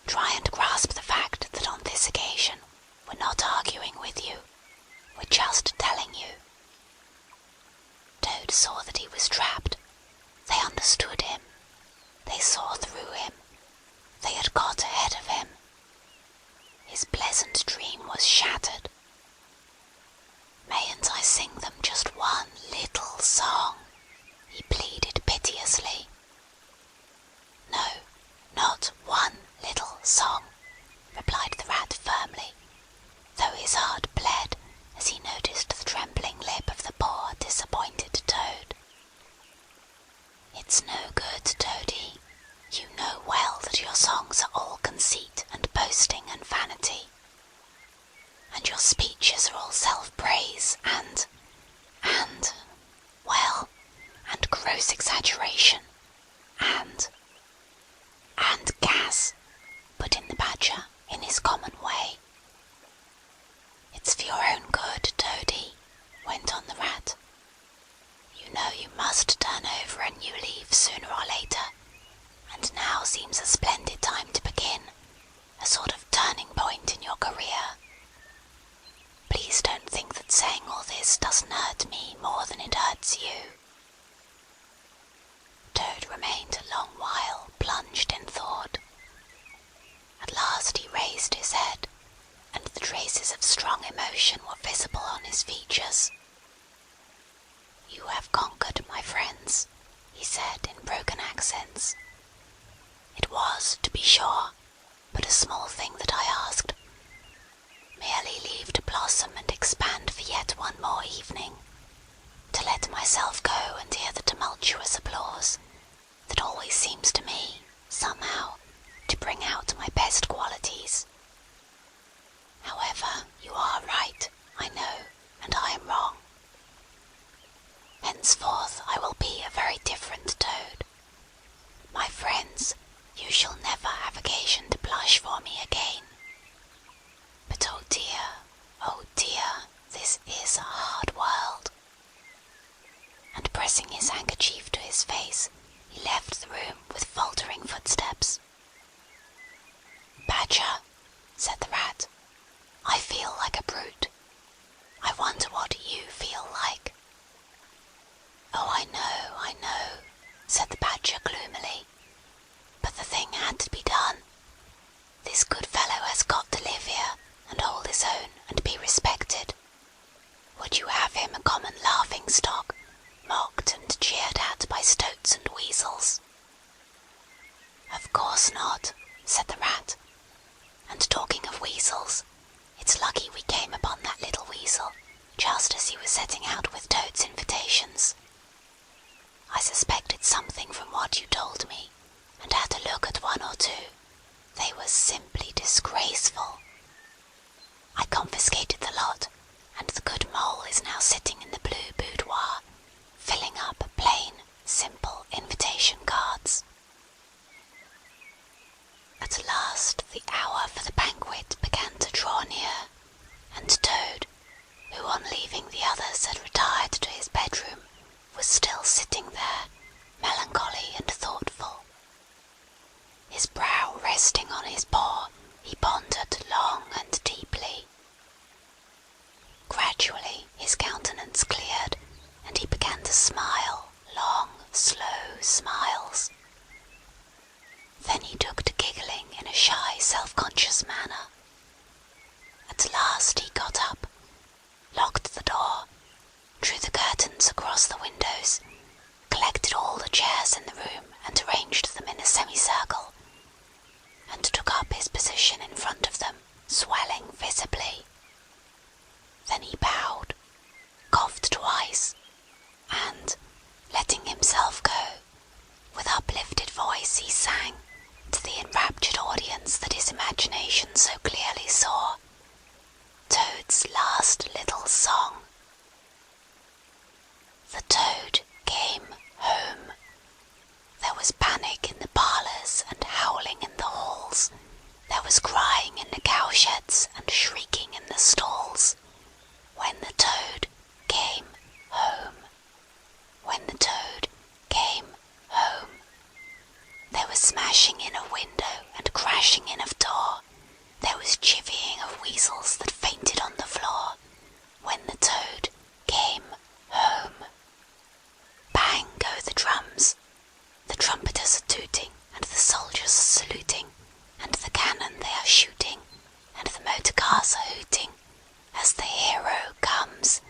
Try and grasp the fact that on this occasion we're not arguing with you. We're just telling you." Toad saw that he was trapped. They understood him. They saw through him. They had got ahead of him. His pleasant dream was shattered. "Mayn't I sing them just one little song?" he pleaded piteously. "No, not one little song," replied the rat firmly, though his heart bled as he noticed the trembling lip of the poor disappointed Toad. "It's no good, Toady. You know well that your songs are all conceit and boasting and vanity, and your speeches are all self-praise and, well, and gross exaggeration, and gas," put in the badger in his common way. "It's for your own good, Toady," went on the rat. "You know you must turn over a new leaf sooner or later, and now seems a splendid time to begin, a sort of turning point in your career. Please don't think that saying all this doesn't hurt me more than it hurts you." Toad remained a long while plunged in thought. At last he raised his head, traces of strong emotion were visible on his features. "You have conquered, my friends," he said in broken accents. "It was, to be sure, but a small thing that I asked. Merely leave to blossom and expand for yet one more evening, to let myself go and hear the tumultuous applause that always seems to me, somehow, to bring out my best qualities. However, you are right, I know, and I am wrong. Henceforth I will be a very different Toad. My friends, you shall never have occasion to blush for me again. But oh dear, this is a hard world." And pressing his handkerchief to his face, he left the room with faltering footsteps. "Badger," said the Rat, "I feel like a brute. I wonder what you feel like." "Oh, I know," said the Badger gloomily. "But the thing had to be done. This good fellow has got to live here, and hold his own, and be respected. Would you have him a common laughing-stock, mocked and jeered at by stoats and weasels?" "Of course not," said the Rat. "And talking of weasels, it's lucky we came upon that little weasel just as he was setting out with Toad's invitations. I suspected something from what you told me, and had a look at one or two. They were simply disgraceful. I confiscated the lot, and the good mole is now sitting in the blue boudoir, filling up plain, simple invitation cards." At last the hour for the banquet began to draw near, and Toad, who on leaving the others had retired to his bedroom, was still sitting there, melancholy and thoughtful. His brow resting on his paw, he pondered long and deeply. Gradually his countenance cleared, and he began to smile long, slow smiles. Then he took to giggling in a shy, self-conscious manner. At last he got up, locked the door, drew the curtains across the windows, collected all the chairs in the room and arranged them in a semicircle, and took up his position in front of them, swelling visibly. Then he bowed, coughed twice, and, letting himself go, with uplifted voice he sang, to the enraptured audience that his imagination so clearly saw, Toad's last little song. The Toad came home. There was panic in the parlours and howling in the halls. There was crying in the cowsheds and shrieking in the stalls. When the Toad came home. When the Toad came home. There was smashing in of window and crashing in of door. There was chivying of weasels that fainted on the floor. When the Toad came home. Bang go the drums. The trumpeters are tooting, and the soldiers are saluting, and the cannon they are shooting, and the motor cars are hooting. As the hero comes,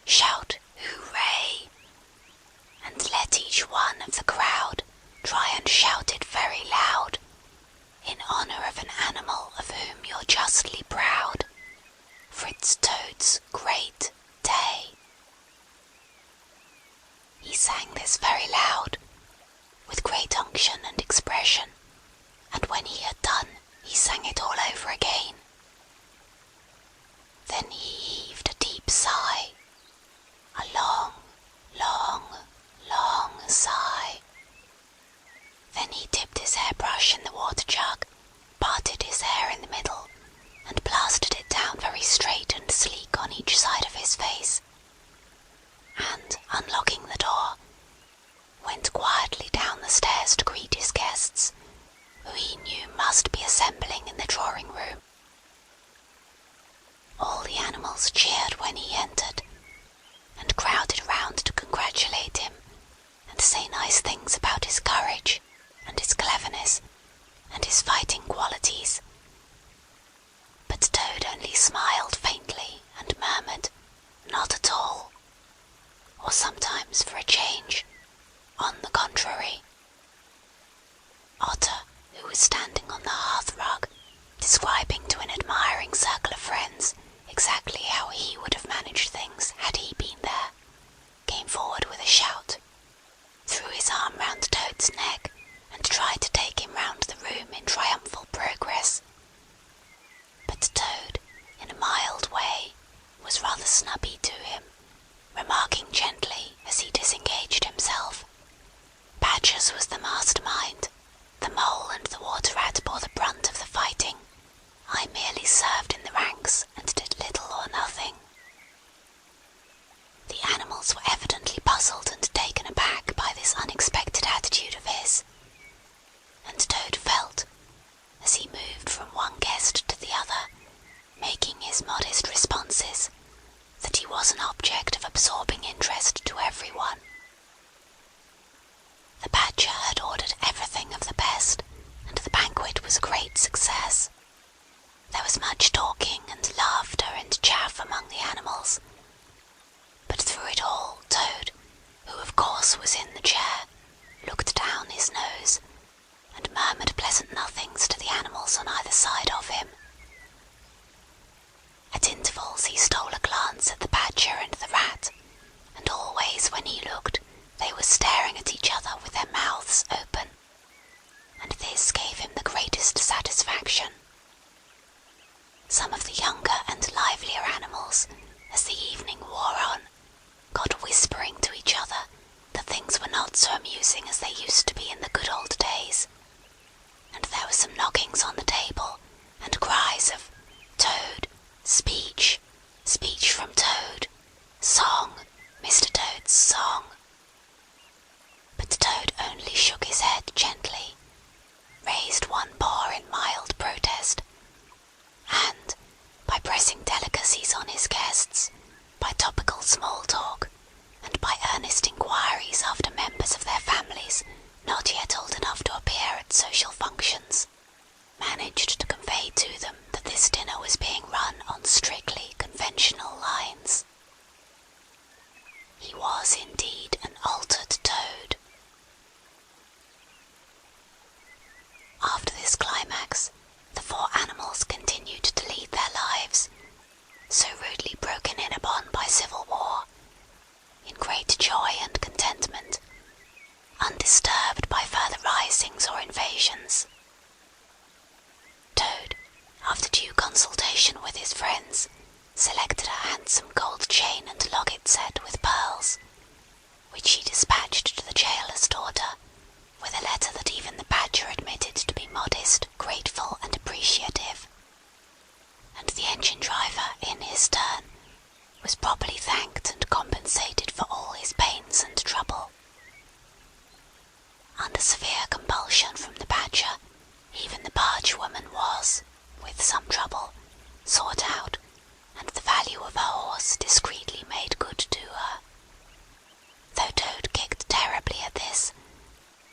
shout hooray! And let each one of the crowd try and shout it very loud, in honour of an animal of whom you're justly proud, for it's Toad's great day. He sang this very loud, with great unction and expression, and when he had done, he sang it all over again. Then he heaved a deep sigh, a long, long, long sigh. Then he dipped his hairbrush in the water jug, parted his hair in the middle, and plastered it down very straight and sleek on each side of his face, and, unlocking the door, went quietly down the stairs to greet his guests, who he knew must be assembling in the drawing-room. All the animals cheered when he entered, and crowded round to congratulate him, and say nice things about his courage, and his cleverness, and his fighting qualities. But Toad only smiled faintly and murmured, "Not at all," or sometimes, for a change, "On the contrary." Otter, who was standing on the hearth-rug, describing to an admiring circle of friends exactly how he would have managed things had he been there, came forward with a shout, threw his arm round Toad's neck, and tried to take him round the room in triumphal progress. But Toad, in a mild way, was rather snubby to him, remarking gently as he disengaged himself, "Badger's was the mastermind. The Mole and the Water Rat bore the brunt of the fighting. I merely served in the ranks and did little or nothing." The animals were evidently puzzled and taken aback by this unexpected attitude of his, and Toad felt, as he moved from one guest to the other, making his modest responses, that he was an object of absorbing interest to everyone. The Badger had ordered everything of the best, and the banquet was a great success. There was much talking and laughter and chaff among the animals, but through it all Toad, who of course was in the chair, looked down his nose, and murmured pleasant nothings to the animals on either side of him. At intervals he stole a glance at the Badger and the Rat, and always when he looked they were staring at each other with their mouths open, and this gave him the greatest satisfaction. Some of the younger and livelier animals, as the evening wore on, got whispering to each other that things were not so amusing as they used to be in the good old days, and there were some knockings on the table, and cries of "Toad! Speech! Speech from Toad! Song! Mr. Toad's song!" But Toad only shook his head gently, raised one paw in mild protest, and, by pressing delicacies on his guests, by topical small talk, and by earnest inquiries after members of their families not yet old enough to appear at social functions, managed to convey to them that this dinner was being run on strictly conventional lines. He was indeed an altered Toad. After this climax, the four animals continued to lead their lives, so rudely broken in upon by civil war, in great joy and contentment, undisturbed by further risings or invasions. Toad, after due consultation with his friends, selected a handsome gold chain and locket set with pearls, which he dispatched to the gaoler's daughter, with a letter that even the Badger admitted to be modest, grateful, and appreciative. And the engine driver, in his turn, was properly thanked and compensated for all his pains and trouble. Under severe compulsion from the Badger, even the barge woman was, with some trouble, sought out, and the value of her horse discreetly made good to her. Though Toad kicked terribly at this,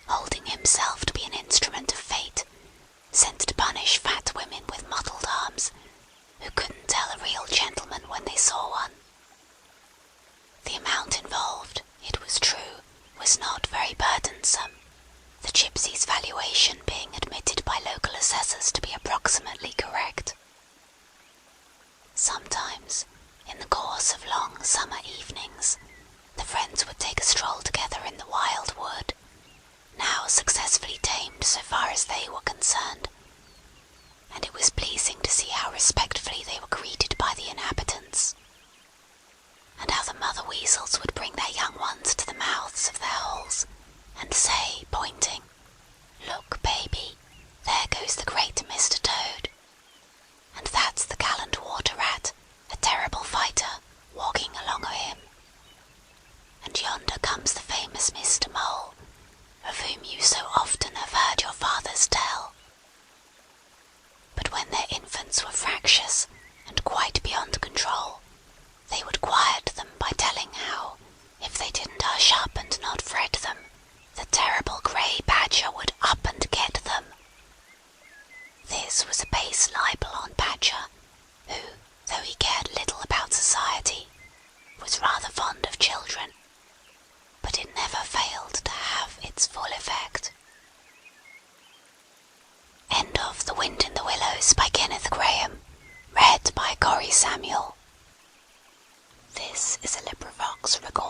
holding himself to be an instrument of fate, sent to punish fat women with mottled arms, who couldn't tell a real gentleman when they saw one. The amount involved, it was true, was not very burdensome, the gypsy's valuation being admitted by local assessors to be approximately correct. Sometimes, in the course of long summer evenings, the friends would take a stroll together in the wild wood, now successfully tamed so far as they were concerned, and it was pleasing to see how respectfully they were greeted by the inhabitants, and how the mother weasels would bring their young ones to the mouths of their holes, and say, pointing, "Look, baby, there goes the great Mr. Toad, and that's the gallant Water Rat, a terrible fighter, walking along o' him. And yonder comes the famous Mr. Mole, of whom you so often have heard your fathers tell." But when their infants were fractious and quite beyond control, clocks recorded